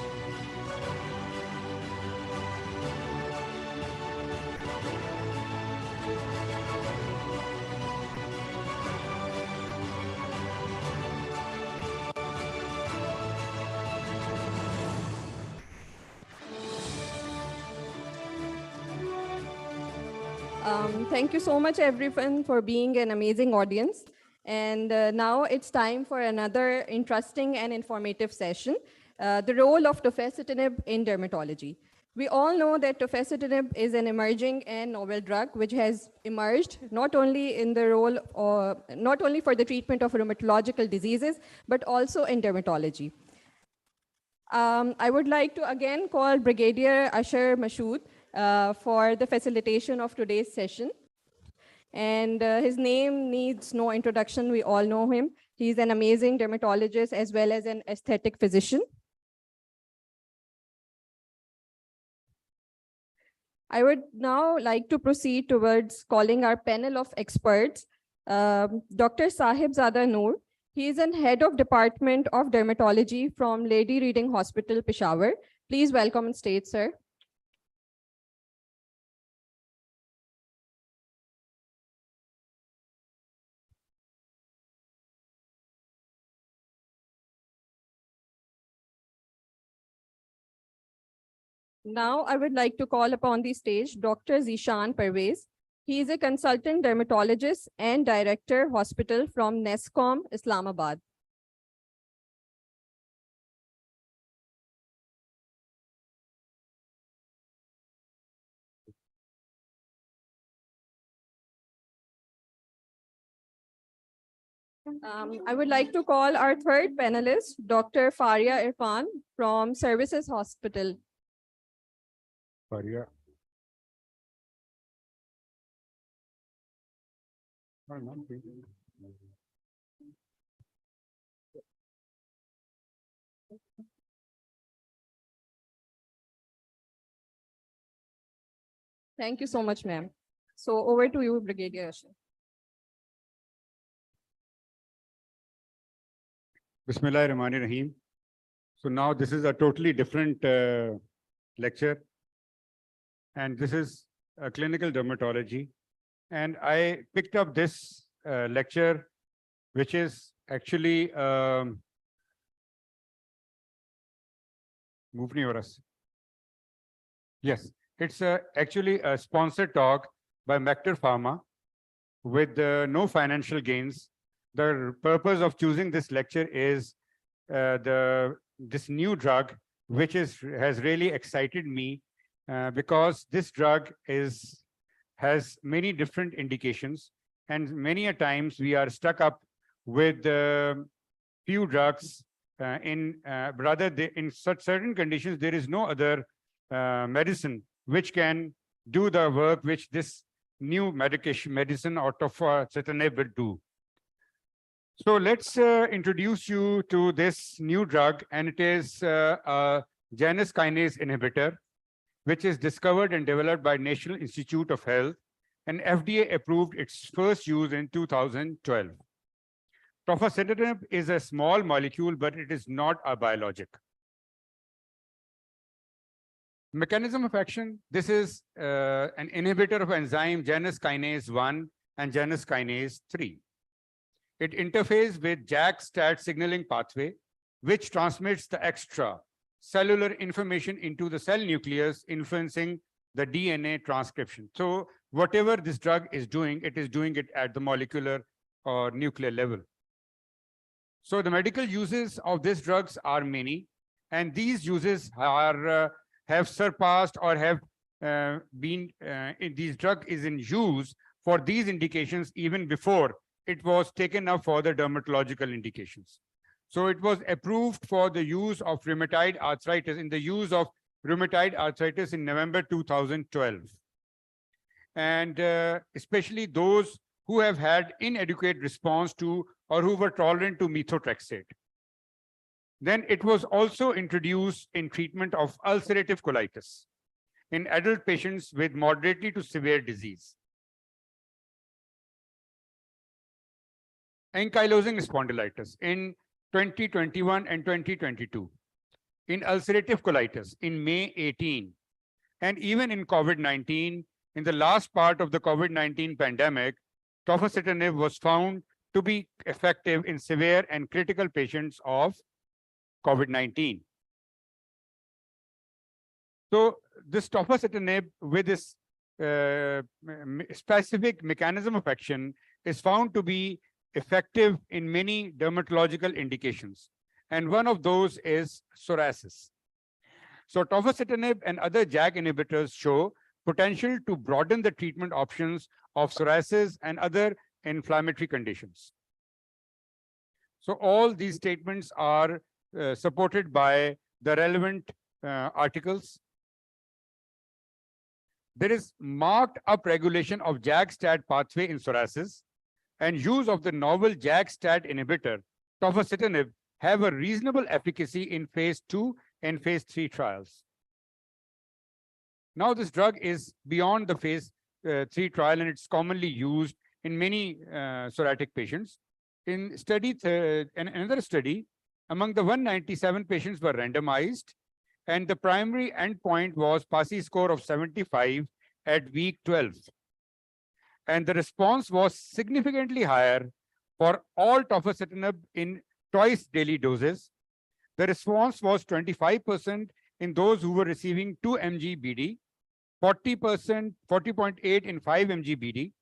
Thank you so much, everyone, for being an amazing audience. And now it's time for another interesting and informative session, the role of tofacitinib in dermatology. We all know that tofacitinib is an emerging and novel drug which has emerged not only in the role or not only for the treatment of rheumatological diseases, but also in dermatology. I would like to again call Brigadier Asher Mashood for the facilitation of today's session. And his name needs no introduction. We all know him. He's an amazing dermatologist as well as an aesthetic physician. I would now like to proceed towards calling our panel of experts, Dr. Sahibzada Noor. He is an head of Department of Dermatology from Lady Reading Hospital, Peshawar. Please welcome on stage, sir. Now I would like to call upon the stage Dr. Zishan Parvez. He is a consultant dermatologist and director hospital from NESCOM, Islamabad. I would like to call our third panelist, Dr. Faria Irfan from Services Hospital. Faria. Thank you so much, ma'am. So over to you, Brigadier Asher. Bismillahirrahmanirrahim. So now this is a totally different lecture. And this is clinical dermatology. And I picked up this lecture, which is actually yes, it's actually a sponsored talk by Mector Pharma with no financial gains. The purpose of choosing this lecture is this new drug, which has really excited me because this drug has many different indications, and many a times we are stuck up with few drugs in such certain conditions there is no other medicine which can do the work which this new medicine out of tofacitinib will do. So let's introduce you to this new drug, and it is a Janus kinase inhibitor, which is discovered and developed by National Institute of Health, and FDA approved its first use in 2012. Tofacitinib is a small molecule, but it is not a biologic. Mechanism of action, this is an inhibitor of enzyme Janus kinase 1 and Janus kinase 3. It interfaces with JAK-STAT signaling pathway, which transmits the extra cellular information into the cell nucleus, influencing the DNA transcription. So whatever this drug is doing, it is doing it at the molecular or nuclear level. So the medical uses of these drugs are many, and these uses have surpassed or have these drug is in use for these indications even before it was taken up for the dermatological indications. So it was approved for the use of rheumatoid arthritis, in November 2012. And especially those who have had inadequate response to or who were tolerant to methotrexate. Then it was also introduced in treatment of ulcerative colitis in adult patients with moderately to severe disease. Ankylosing spondylitis in 2021 and 2022. In ulcerative colitis in May 18. And even in COVID-19, in the last part of the COVID-19 pandemic, tofacitinib was found to be effective in severe and critical patients of COVID-19. So this tofacitinib with this specific mechanism of action is found to be effective in many dermatological indications. And one of those is psoriasis. So tofacitinib and other JAK inhibitors show potential to broaden the treatment options of psoriasis and other inflammatory conditions. So all these statements are supported by the relevant articles. There is marked upregulation of JAK-STAT pathway in psoriasis, and use of the novel JAK-STAT inhibitor, tofacitinib, have a reasonable efficacy in phase 2 and phase 3 trials. Now this drug is beyond the phase 3 trial, and it's commonly used in many psoriatic patients. In another study, among the 197 patients were randomized, and the primary endpoint was PASI score of 75 at week 12. And the response was significantly higher for all tofacitinib in twice daily doses. The response was 25% in those who were receiving 2 mg BD, 40.8 in 5 mg BD,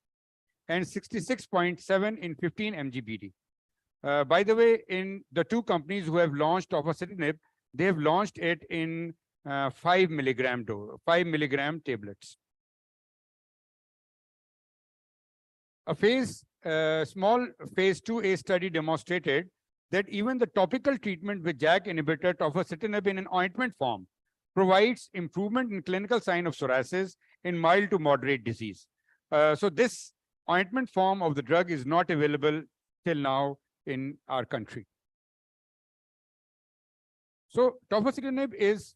and 66.7 in 15 mg BD. By the way, in the two companies who have launched tofacitinib, they have launched it in 5 milligram tablets. A small phase 2A study demonstrated that even the topical treatment with JAK inhibitor tofacitinib in an ointment form provides improvement in clinical sign of psoriasis in mild to moderate disease. So this ointment form of the drug is not available till now in our country. So tofacitinib is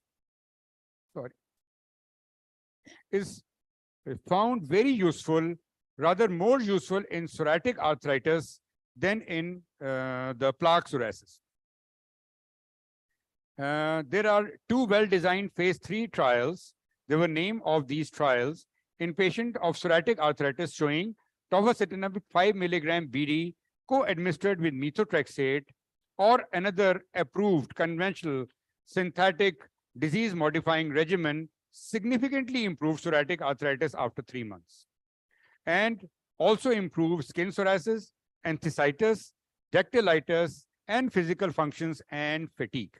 found very useful, rather more useful in psoriatic arthritis than in the plaque psoriasis. There are 2 well-designed phase 3 trials. There were name of these trials. in patient of psoriatic arthritis showing tofacitinib 5 milligram BD co-administered with methotrexate or another approved conventional synthetic disease-modifying regimen significantly improved psoriatic arthritis after 3 months, and also improved skin psoriasis, enthesitis, dactylitis, and physical functions and fatigue.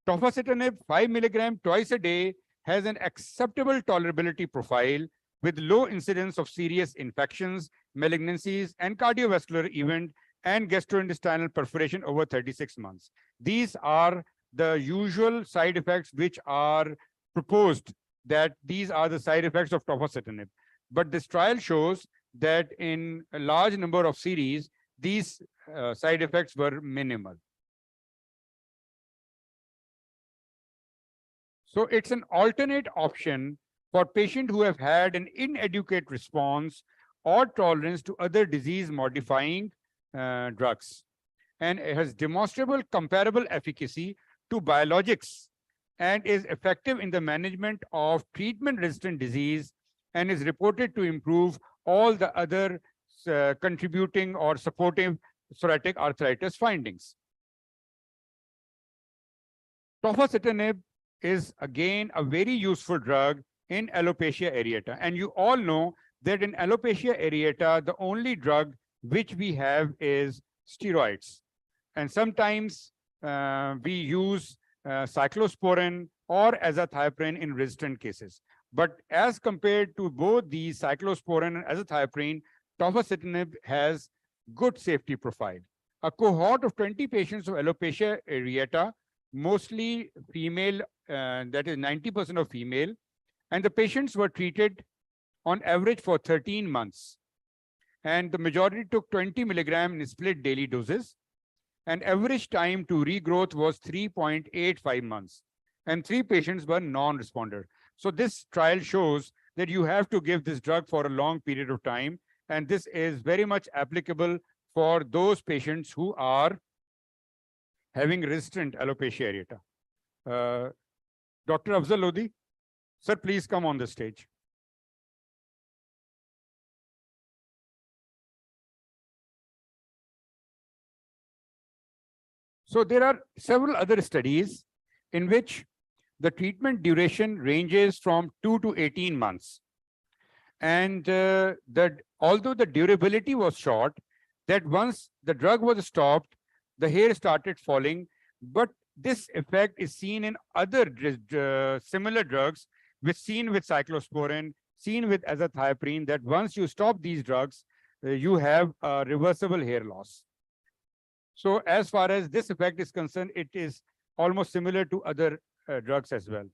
Tofacitinib 5 milligram twice a day has an acceptable tolerability profile with low incidence of serious infections, malignancies, and cardiovascular event and gastrointestinal perforation over 36 months. These are the usual side effects which are proposed, that these are the side effects of tofacitinib. But this trial shows that in a large number of series, these side effects were minimal. So it's an alternate option for patients who have had an inadequate response or tolerance to other disease-modifying drugs, and it has demonstrable comparable efficacy to biologics and is effective in the management of treatment-resistant disease and is reported to improve all the other contributing or supportive psoriatic arthritis findings. Tofacitinib is again a very useful drug in alopecia areata. And you all know that in alopecia areata, the only drug which we have is steroids. And sometimes we use cyclosporin or azathioprine in resistant cases. But as compared to both these cyclosporin and azathioprine, tofacitinib has good safety profile. A cohort of 20 patients of alopecia areata, mostly female, that is 90% of female, and the patients were treated on average for 13 months. And the majority took 20 milligram in split daily doses. And average time to regrowth was 3.85 months. And 3 patients were non-responder. So this trial shows that you have to give this drug for a long period of time. And this is very much applicable for those patients who are having resistant alopecia areata. Dr. Afzal Lodi, sir, please come on the stage. So there are several other studies in which the treatment duration ranges from 2 to 18 months. And although the durability was short, that once the drug was stopped, the hair started falling. But this effect is seen in other similar drugs, which seen with cyclosporin, seen with azathioprine, that once you stop these drugs, you have a reversible hair loss. So as far as this effect is concerned, it is almost similar to other drugs as well.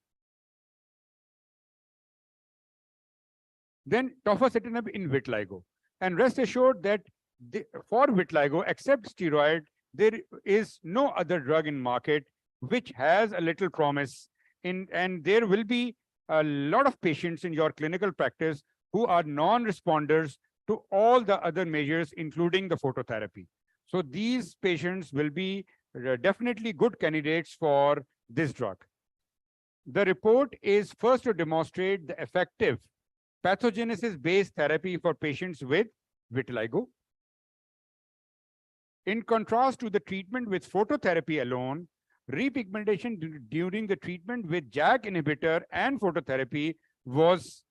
Then tofacitinib in vitiligo. And rest assured that for vitiligo, except steroid, there is no other drug in market which has a little promise. And there will be a lot of patients in your clinical practice who are non-responders to all the other measures, including the phototherapy. So these patients will be definitely good candidates for this drug. The report is first to demonstrate the effective pathogenesis-based therapy for patients with vitiligo. In contrast to the treatment with phototherapy alone, repigmentation during the treatment with JAK inhibitor and phototherapy was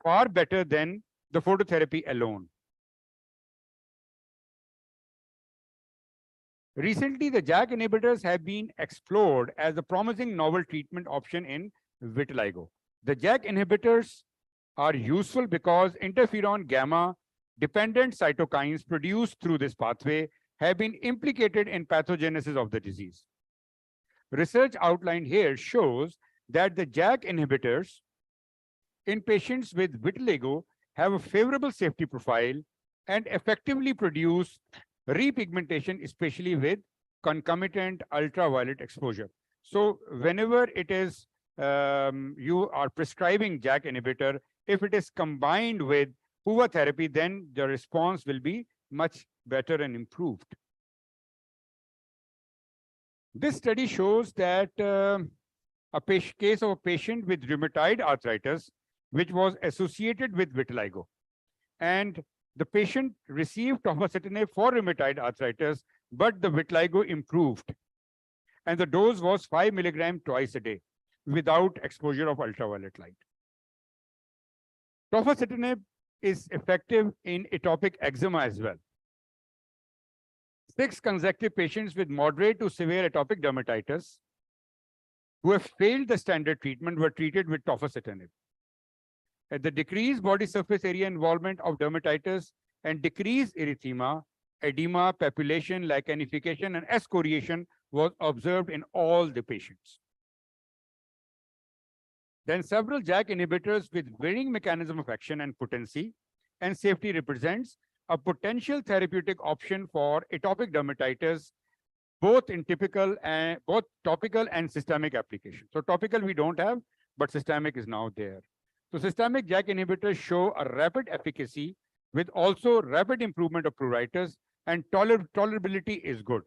far better than the phototherapy alone. Recently, the JAK inhibitors have been explored as a promising novel treatment option in vitiligo. The JAK inhibitors are useful because interferon gamma dependent cytokines produced through this pathway have been implicated in pathogenesis of the disease. Research outlined here shows that the JAK inhibitors in patients with vitiligo have a favorable safety profile and effectively produce repigmentation, especially with concomitant ultraviolet exposure. So whenever it is you are prescribing JAK inhibitor, if it is combined with PUVA therapy, then the response will be much better and improved. This study shows that a case of a patient with rheumatoid arthritis which was associated with vitiligo. And the patient received tofacitinib for rheumatoid arthritis, but the vitiligo improved. And the dose was 5 milligrams twice a day without exposure of ultraviolet light. Tofacitinib is effective in atopic eczema as well. 6 consecutive patients with moderate to severe atopic dermatitis who have failed the standard treatment were treated with tofacitinib. At the decreased body surface area involvement of dermatitis and decreased erythema, edema, papulation, lichenification, and excoriation was observed in all the patients. Then several JAK inhibitors with varying mechanism of action and potency and safety represents a potential therapeutic option for atopic dermatitis, both in both topical and systemic application. So topical we don't have, but systemic is now there. So systemic JAK inhibitors show a rapid efficacy with also rapid improvement of pruritus, and tolerability is good.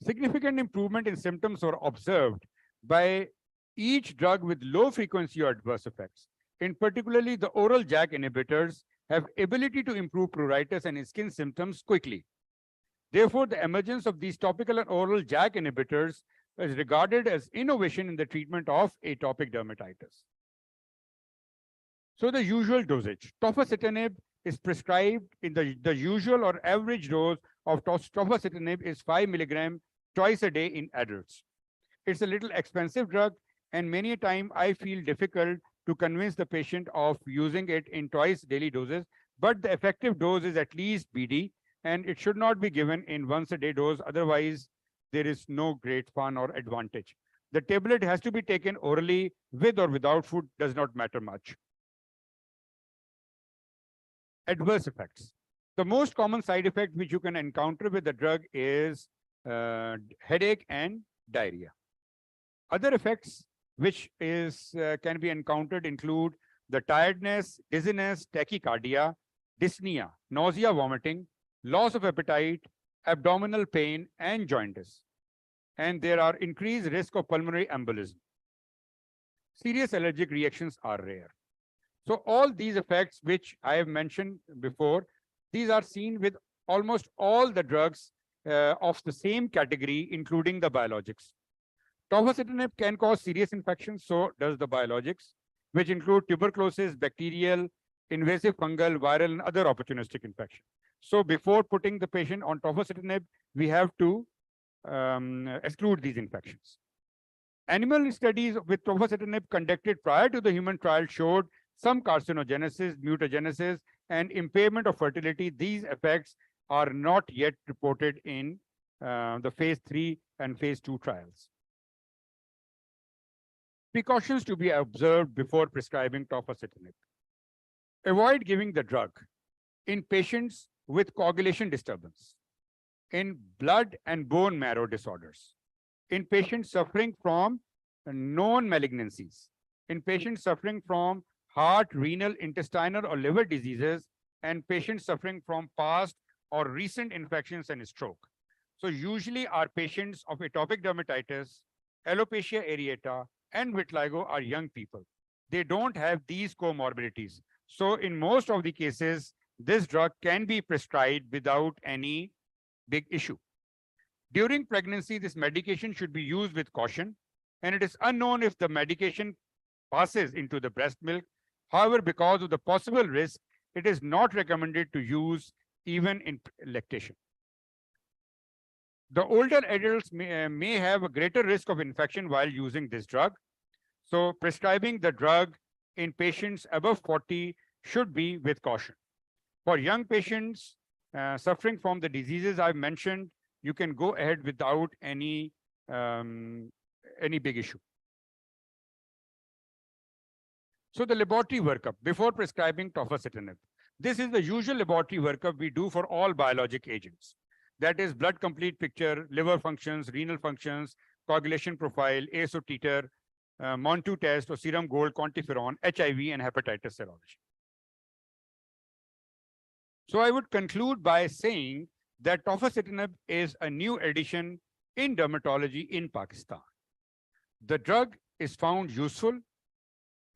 Significant improvement in symptoms were observed by each drug with low frequency or adverse effects. In particularly, the oral JAK inhibitors have ability to improve pruritus and skin symptoms quickly. Therefore, the emergence of these topical and oral JAK inhibitors is regarded as innovation in the treatment of atopic dermatitis. So the usual dosage. Tofacitinib is prescribed in the usual or average dose of tofacitinib is 5 milligrams twice a day in adults. It's a little expensive drug, and many a time I feel difficult to convince the patient of using it in twice daily doses, but the effective dose is at least BD, and it should not be given in once a day dose. Otherwise, there is no great fun or advantage. The tablet has to be taken orally with or without food, does not matter much. Adverse effects. The most common side effect which you can encounter with the drug is headache and diarrhea. Other effects which can be encountered include the tiredness, dizziness, tachycardia, dyspnea, nausea, vomiting, loss of appetite, abdominal pain, and jaundice. And there are increased risk of pulmonary embolism. Serious allergic reactions are rare. So all these effects which I have mentioned before, these are seen with almost all the drugs of the same category, including the biologics. Tofacitinib can cause serious infections, so does the biologics, which include tuberculosis, bacterial, invasive fungal, viral, and other opportunistic infections. So before putting the patient on tofacitinib, we have to exclude these infections. Animal studies with tofacitinib conducted prior to the human trial showed some carcinogenesis, mutagenesis, and impairment of fertility. These effects are not yet reported in the phase 3 and phase 2 trials. Precautions to be observed before prescribing tofacitinib. Avoid giving the drug in patients with coagulation disturbance, in blood and bone marrow disorders, in patients suffering from known malignancies, in patients suffering from heart, renal, intestinal, or liver diseases, and patients suffering from past or recent infections and stroke. So usually our patients of atopic dermatitis, alopecia areata, and vitiligo are young people. They don't have these comorbidities. So in most of the cases, this drug can be prescribed without any big issue. During pregnancy, this medication should be used with caution, and it is unknown if the medication passes into the breast milk. However, because of the possible risk, it is not recommended to use even in lactation. The older adults may have a greater risk of infection while using this drug. So prescribing the drug in patients above 40 should be with caution. For young patients suffering from the diseases I've mentioned, you can go ahead without any big issue. So the laboratory workup before prescribing tofacitinib. This is the usual laboratory workup we do for all biologic agents. That is blood complete picture, liver functions, renal functions, coagulation profile, ASO titer, MON2 test, or serum gold quantiferon, HIV, and hepatitis serology. So I would conclude by saying that tofacitinib is a new addition in dermatology in Pakistan. The drug is found useful,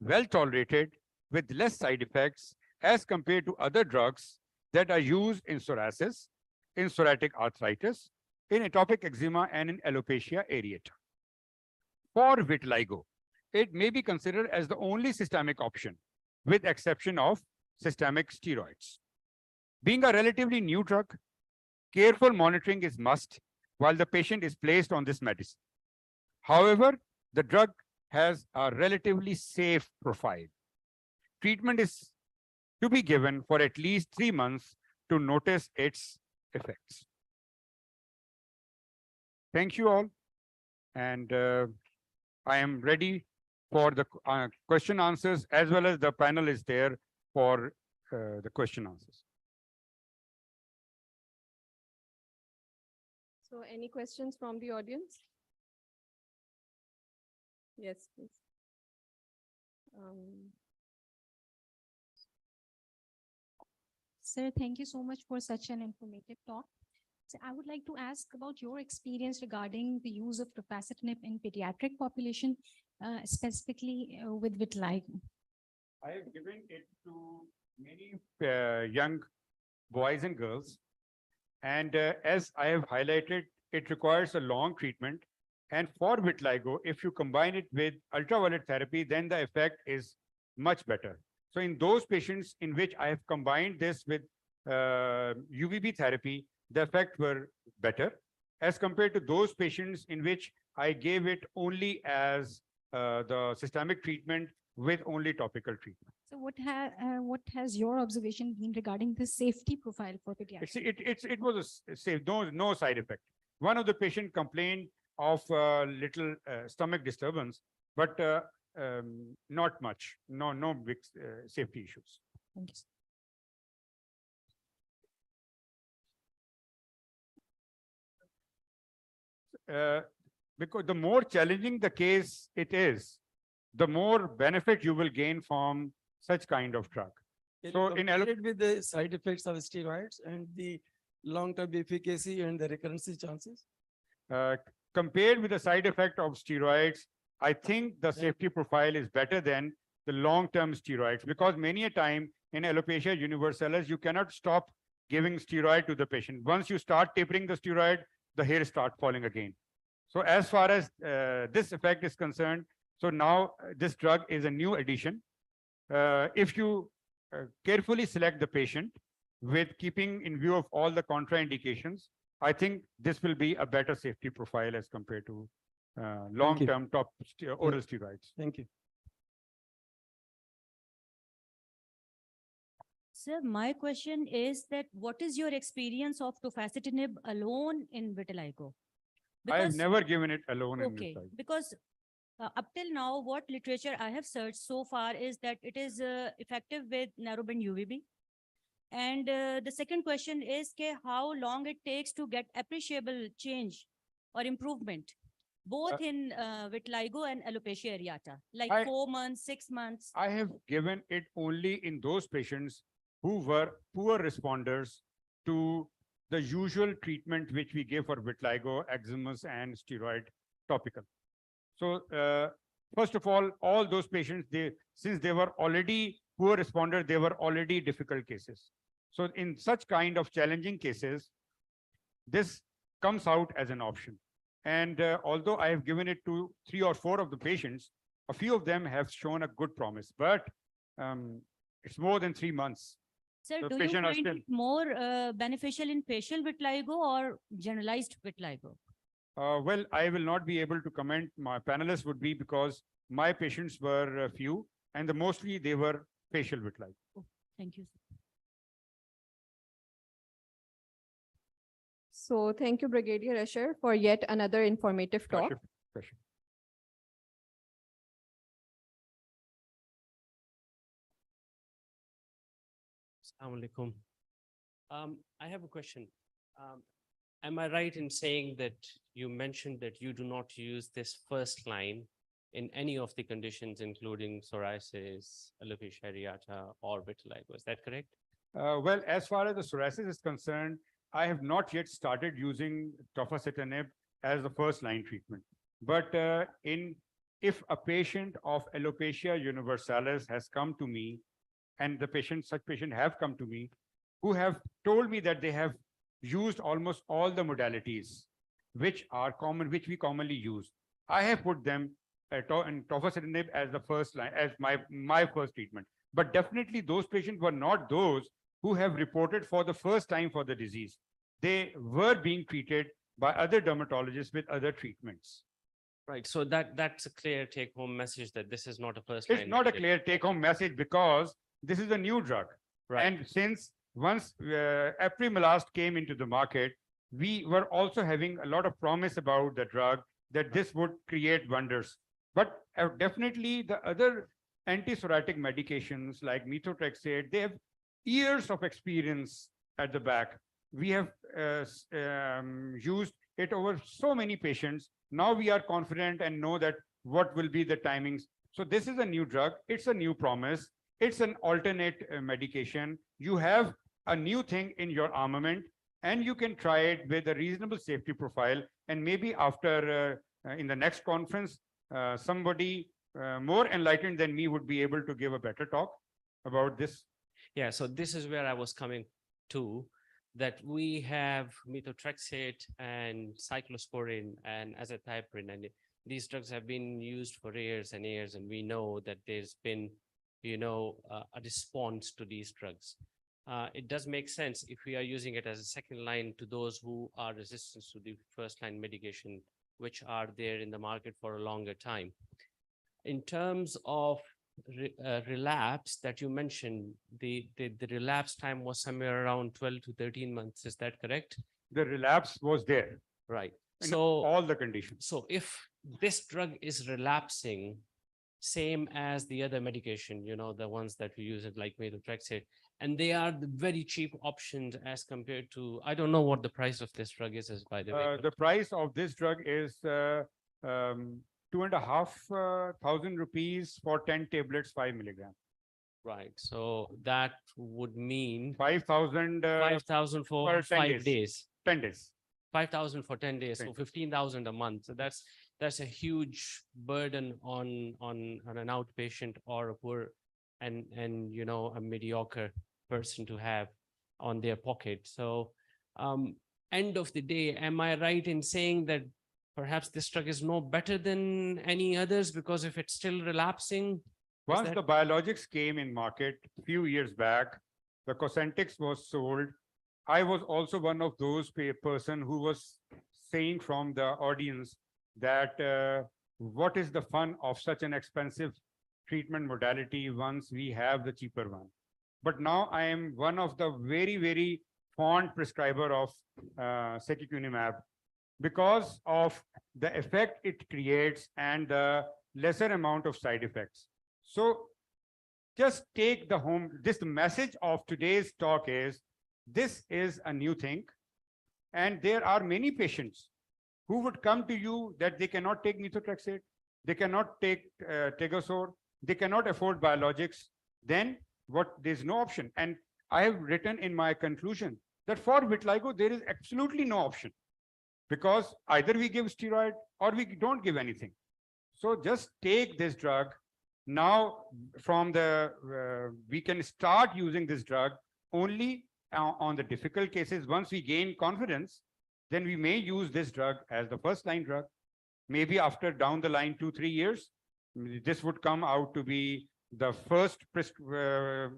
well tolerated, with less side effects as compared to other drugs that are used in psoriasis, in psoriatic arthritis, in atopic eczema, and in alopecia areata. For vitiligo, it may be considered as the only systemic option, with exception of systemic steroids. Being a relatively new drug, careful monitoring is must while the patient is placed on this medicine. However, the drug has a relatively safe profile. Treatment is to be given for at least 3 months to notice its effects. Thank you all. And I am ready for the question answers, as well as the panel is there for the question answers. So any questions from the audience? Yes, please. Sir, thank you so much for such an informative talk. So I would like to ask about your experience regarding the use of tofacitinib in pediatric population, specifically with vitiligo. I have given it to many young boys and girls. And as I have highlighted, it requires a long treatment. And for vitiligo, if you combine it with ultraviolet therapy, then the effect is much better. So in those patients in which I have combined this with UVB therapy, the effect were better as compared to those patients in which I gave it only as the systemic treatment with only topical treatment. So what has your observation been regarding the safety profile for pediatrics? It was a safe, no side effect. One of the patient complained of little stomach disturbance, but not much, no big safety issues. Thank you. Because the more challenging the case it is, the more benefit you will gain from such kind of drug. So compared with the side effects of steroids and the long-term efficacy and the recurrence chances? Compared with the side effect of steroids, I think the safety profile is better than the long-term steroids, because many a time in alopecia universalis, you cannot stop giving steroid to the patient. Once you start tapering the steroid, the hair start falling again. So as far as this effect is concerned, so now this drug is a new addition. If you carefully select the patient with keeping in view of all the contraindications, I think this will be a better safety profile as compared to long-term oral steroids. Thank you. Sir, my question is that what is your experience of tofacitinib alone in vitiligo? I have never given it alone in Okay, vitiligo. because up till now, what literature I have searched so far is that it is effective with narrowband UVB. And the second question is how long it takes to get appreciable change or improvement, both in vitiligo and alopecia areata, like 4 months, 6 months. I have given it only in those patients who were poor responders to the usual treatment which we give for vitiligo, eczemas, and steroid topical. So first of all those patients, since they were already poor responders, they were already difficult cases. So in such kind of challenging cases, this comes out as an option. And although I have given it to 3 or 4 of the patients, a few of them have shown a good promise, but it's more than 3 months. Sir, The do you patient are find still- it more beneficial in facial vitiligo or generalized vitiligo? Well, I will not be able to comment. My panelists would be, because my patients were few, and mostly they were facial vitiligo. Oh, thank you. So thank you, Brigadier Usher, for yet another informative talk. Pressure. Assalamu alaikum. I have a question. Am I right in saying that you mentioned that you do not use this first line in any of the conditions, including psoriasis, alopecia areata, or vitiligo? Is that correct? Well, as far as the psoriasis is concerned, I have not yet started using tofacitinib as the first line treatment. But in if a patient of alopecia universalis has come to me, and such patient have come to me, who have told me that they have used almost all the modalities which are common, which we commonly use, I have put them and tofacitinib as the first line, as my first treatment. But definitely those patients were not those who have reported for the first time for the disease. They were being treated by other dermatologists with other treatments. Right. So that's a clear take-home message that this is not a first It's line. not a clear take-home message because this is a new drug. Right. And since once apremilast came into the market, we were also having a lot of promise about the drug that this would create wonders. But definitely the other anti-psoriatic medications like methotrexate, they have years of experience at the back. We have used it over so many patients. Now we are confident and know that what will be the timings. So this is a new drug. It's a new promise. It's an alternate medication. You have a new thing in your armament, and you can try it with a reasonable safety profile. And maybe after in the next conference, somebody more enlightened than me would be able to give a better talk about this. Yeah, so this is where I was coming to, that we have methotrexate and cyclosporin and azathioprine, and these drugs have been used for years and years, and we know that there's been, a response to these drugs. It does make sense if we are using it as a second line to those who are resistant to the first line medication, which are there in the market for a longer time. In terms of relapse that you mentioned, the relapse time was somewhere around 12 to 13 months. Is that correct? The relapse was there. Right. In So all the conditions. So if this drug is relapsing, same as the other medication, the ones that we use it like methotrexate, and they are the very cheap options as compared to, I don't know what the price of this drug is by the way. The price of this drug is 2,500 rupees for 10 tablets, 5 milligrams. Right. So that would mean 5,000 for 5 days. 10 days. 5,000 for 10 days, so 15,000 a month. So that's a huge burden on an outpatient or a poor and a mediocre person to have on their pocket. So end of the day, am I right in saying that perhaps this drug is no better than any others because if it's still relapsing? Once the biologics came in market a few years back, the Cosentyx was sold. I was also one of those person who was saying from the audience that what is the fun of such an expensive treatment modality once we have the cheaper one. But now I am one of the very, very fond prescriber of secukinumab because of the effect it creates and the lesser amount of side effects. So just take the home. This message of today's talk is, this is a new thing. And there are many patients who would come to you that they cannot take methotrexate, they cannot take Tegosor, they cannot afford biologics. Then there's no option. And I have written in my conclusion that for vitiligo, there is absolutely no option because either we give steroid or we don't give anything. So just take this drug. Now from we can start using this drug only on the difficult cases. Once we gain confidence, then we may use this drug as the first line drug. Maybe after down the line 2-3 years, this would come out to be the first prescribed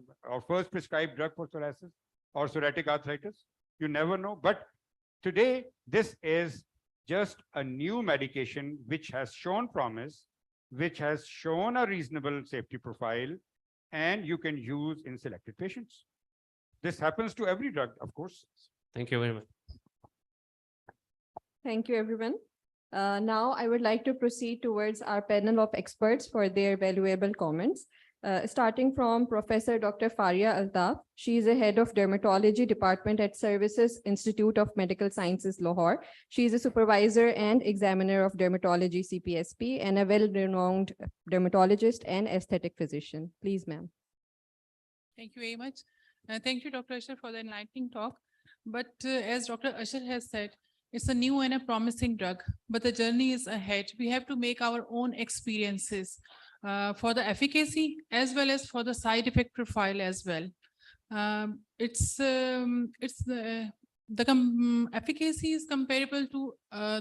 drug for psoriasis or psoriatic arthritis. You never know. But today, this is just a new medication which has shown promise, which has shown a reasonable safety profile, and you can use in selected patients. This happens to every drug, of course. Thank you very much. Thank you, everyone. Now I would like to proceed towards our panel of experts for their valuable comments. Starting from Professor Dr. Faria Altaf. She is a head of dermatology department at Services Institute of Medical Sciences, Lahore. She is a supervisor and examiner of dermatology CPSP and a well-renowned dermatologist and aesthetic physician. Please, ma'am. Thank you very much. Thank you, Dr. Asher, for the enlightening talk. But as Dr. Asher has said, It's a new and a promising drug, but the journey is ahead. We have to make our own experiences for the efficacy as well as for the side effect profile as well. It's the efficacy is comparable to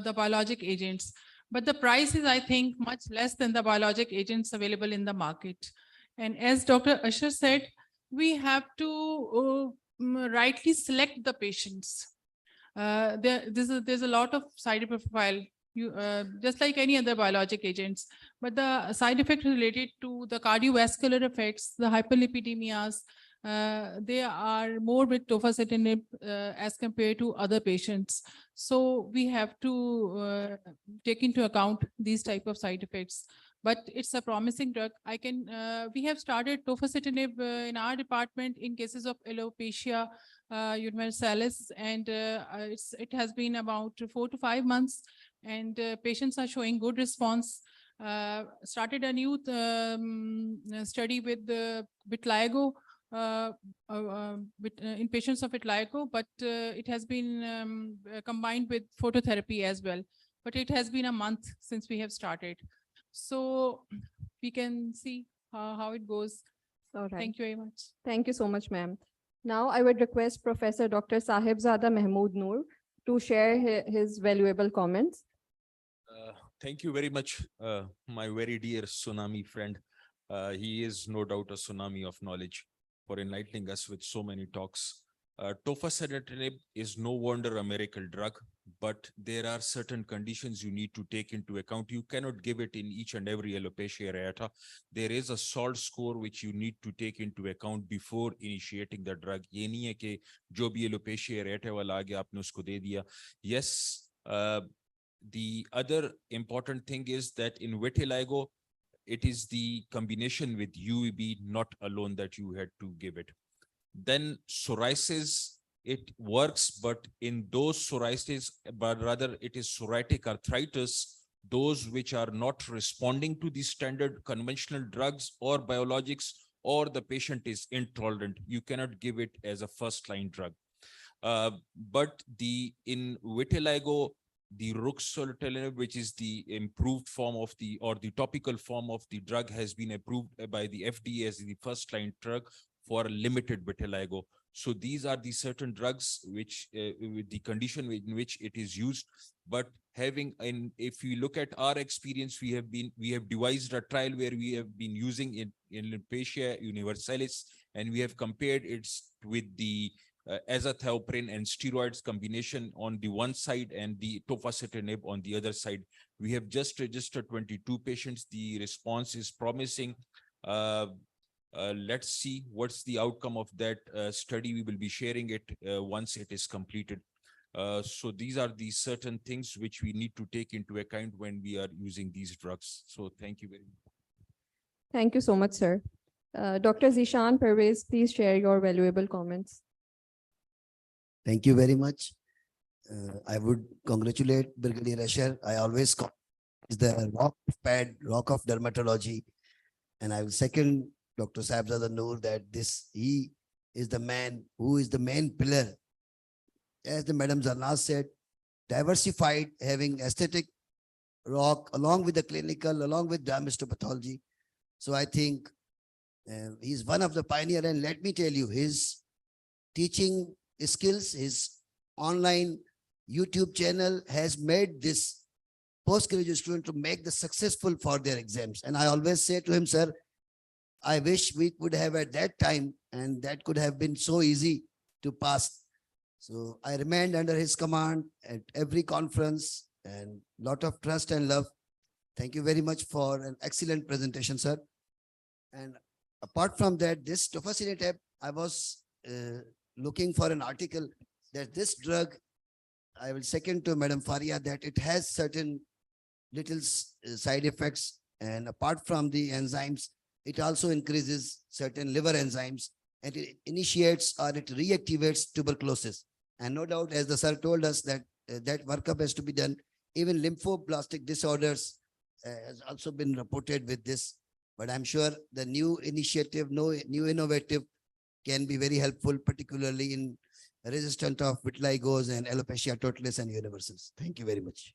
the biologic agents, but the price is, I think, much less than the biologic agents available in the market. And as Dr. Usher said, we have to rightly select the patients. There's a lot of side effect profile, just like any other biologic agents, but the side effects related to the cardiovascular effects, the hyperlipidemias, they are more with tofacitinib as compared to other patients. So we have to take into account these type of side effects. But it's a promising drug. We have started tofacitinib in our department in cases of alopecia universalis, and it has been about 4 to 5 months, and patients are showing good response. Started a new study with vitiligo in patients of vitiligo, but it has been combined with phototherapy as well. But it has been a month since we have started. So we can see how it goes. All right. Thank you very much. Thank you so much, ma'am. Now I would request Professor Dr. Sahibzada Mahmood Noor to share his valuable comments. Thank you very much, my very dear Tsunami friend. He is no doubt a tsunami of knowledge for enlightening us with so many talks. Tofacitinib is no wonder a miracle drug, but there are certain conditions you need to take into account. You cannot give it in each and every alopecia areata. There is a SALT score which you need to take into account before initiating the drug. ये नहीं है कि जो भी alopecia areata वाला आ गया आपने उसको दे दिया. Yes, the other important thing is that in vitiligo, it is the combination with UVB, not alone, that you had to give it. Then psoriasis, it works, but in those psoriasis, but rather it is psoriatic arthritis, those which are not responding to the standard conventional drugs or biologics, or the patient is intolerant. You cannot give it as a first-line drug. But in vitiligo, the ruxolitinib, which is the improved form of the topical form of the drug, has been approved by the FDA as the first-line drug for limited vitiligo. So these are the certain drugs which with the condition in which it is used. But if you look at our experience, we have devised a trial where we have been using in alopecia universalis, and we have compared it with the azathioprine and steroids combination on the one side and the tofacitinib on the other side. We have just registered 22 patients. The response is promising. Let's see what's the outcome of that study. We will be sharing it once it is completed. So these are the certain things which we need to take into account when we are using these drugs. So thank you very much. Thank you so much, sir. Dr. Zishan Pervez, please share your valuable comments. Thank you very much. I would congratulate Brigadier Asher. I always call is the rock of dermatology. And I will second Dr. Sahibzada Noor that he is the man who is the main pillar. As the Madam Zarnaz said, diversified, having aesthetic rock along with the clinical, along with Dermoscopy. So I think he's one of the pioneer. And let me tell you, his teaching skills, his online YouTube channel has made this postgraduate student to make the successful for their exams. And I always say to him, sir, I wish we could have at that time, and that could have been so easy to pass. So I remained under his command at every conference, and lot of trust and love. Thank you very much for an excellent presentation, sir. And apart from that, this tofacitinib, I was looking for an article that this drug, I will second to Madam Faria, that it has certain little side effects. And apart from the enzymes, it also increases certain liver enzymes, and it initiates or it reactivates tuberculosis. And no doubt, as the sir told us, that that workup has to be done. Even lymphoblastic disorders has also been reported with this. But I'm sure the new initiative, new innovative can be very helpful, particularly in resistant of vitigos and alopecia totalis and universals. Thank you very much.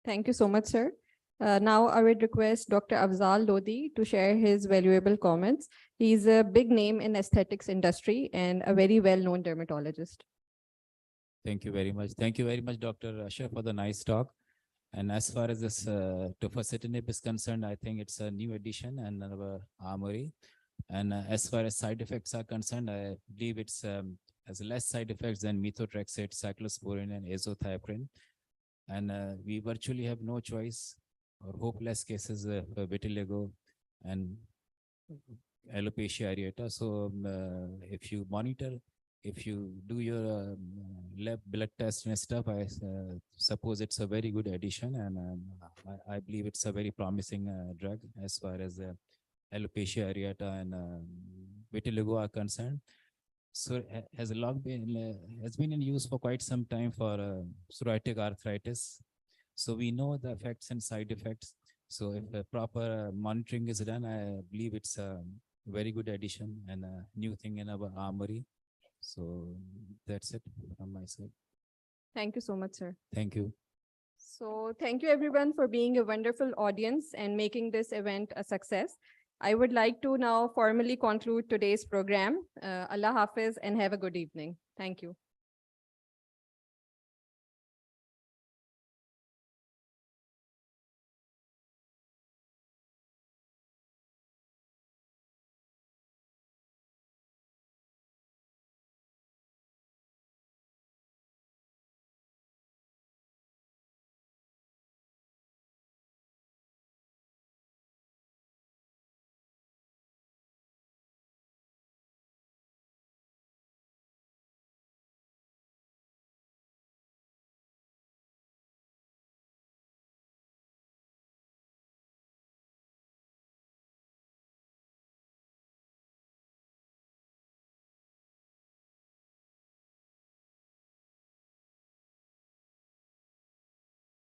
Thank you so much, sir. Now I would request Dr. Afzal Lodi to share his valuable comments. He's a big name in aesthetics industry and a very well-known dermatologist. Thank you very much. Thank you very much, Dr. Asher, for the nice talk. And as far as this tofacitinib is concerned, I think it's a new addition and our armory. And as far as side effects are concerned, I believe it's has less side effects than methotrexate, cyclosporin, and azathioprine. And we virtually have no choice or hopeless cases for vitiligo and alopecia areata. So if you monitor, if you do your lab blood test and stuff, I suppose it's a very good addition, and I believe it's a very promising drug as far as alopecia areata and vitiligo are concerned. So has been in use for quite some time for psoriatic arthritis. So we know the effects and side effects. So if the proper monitoring is done, I believe it's a very good addition and a new thing in our armory. So that's it from my side. Thank you so much, sir. Thank you. So thank you everyone for being a wonderful audience and making this event a success. I would like to now formally conclude today's program. Allah Hafiz and have a good evening. Thank you.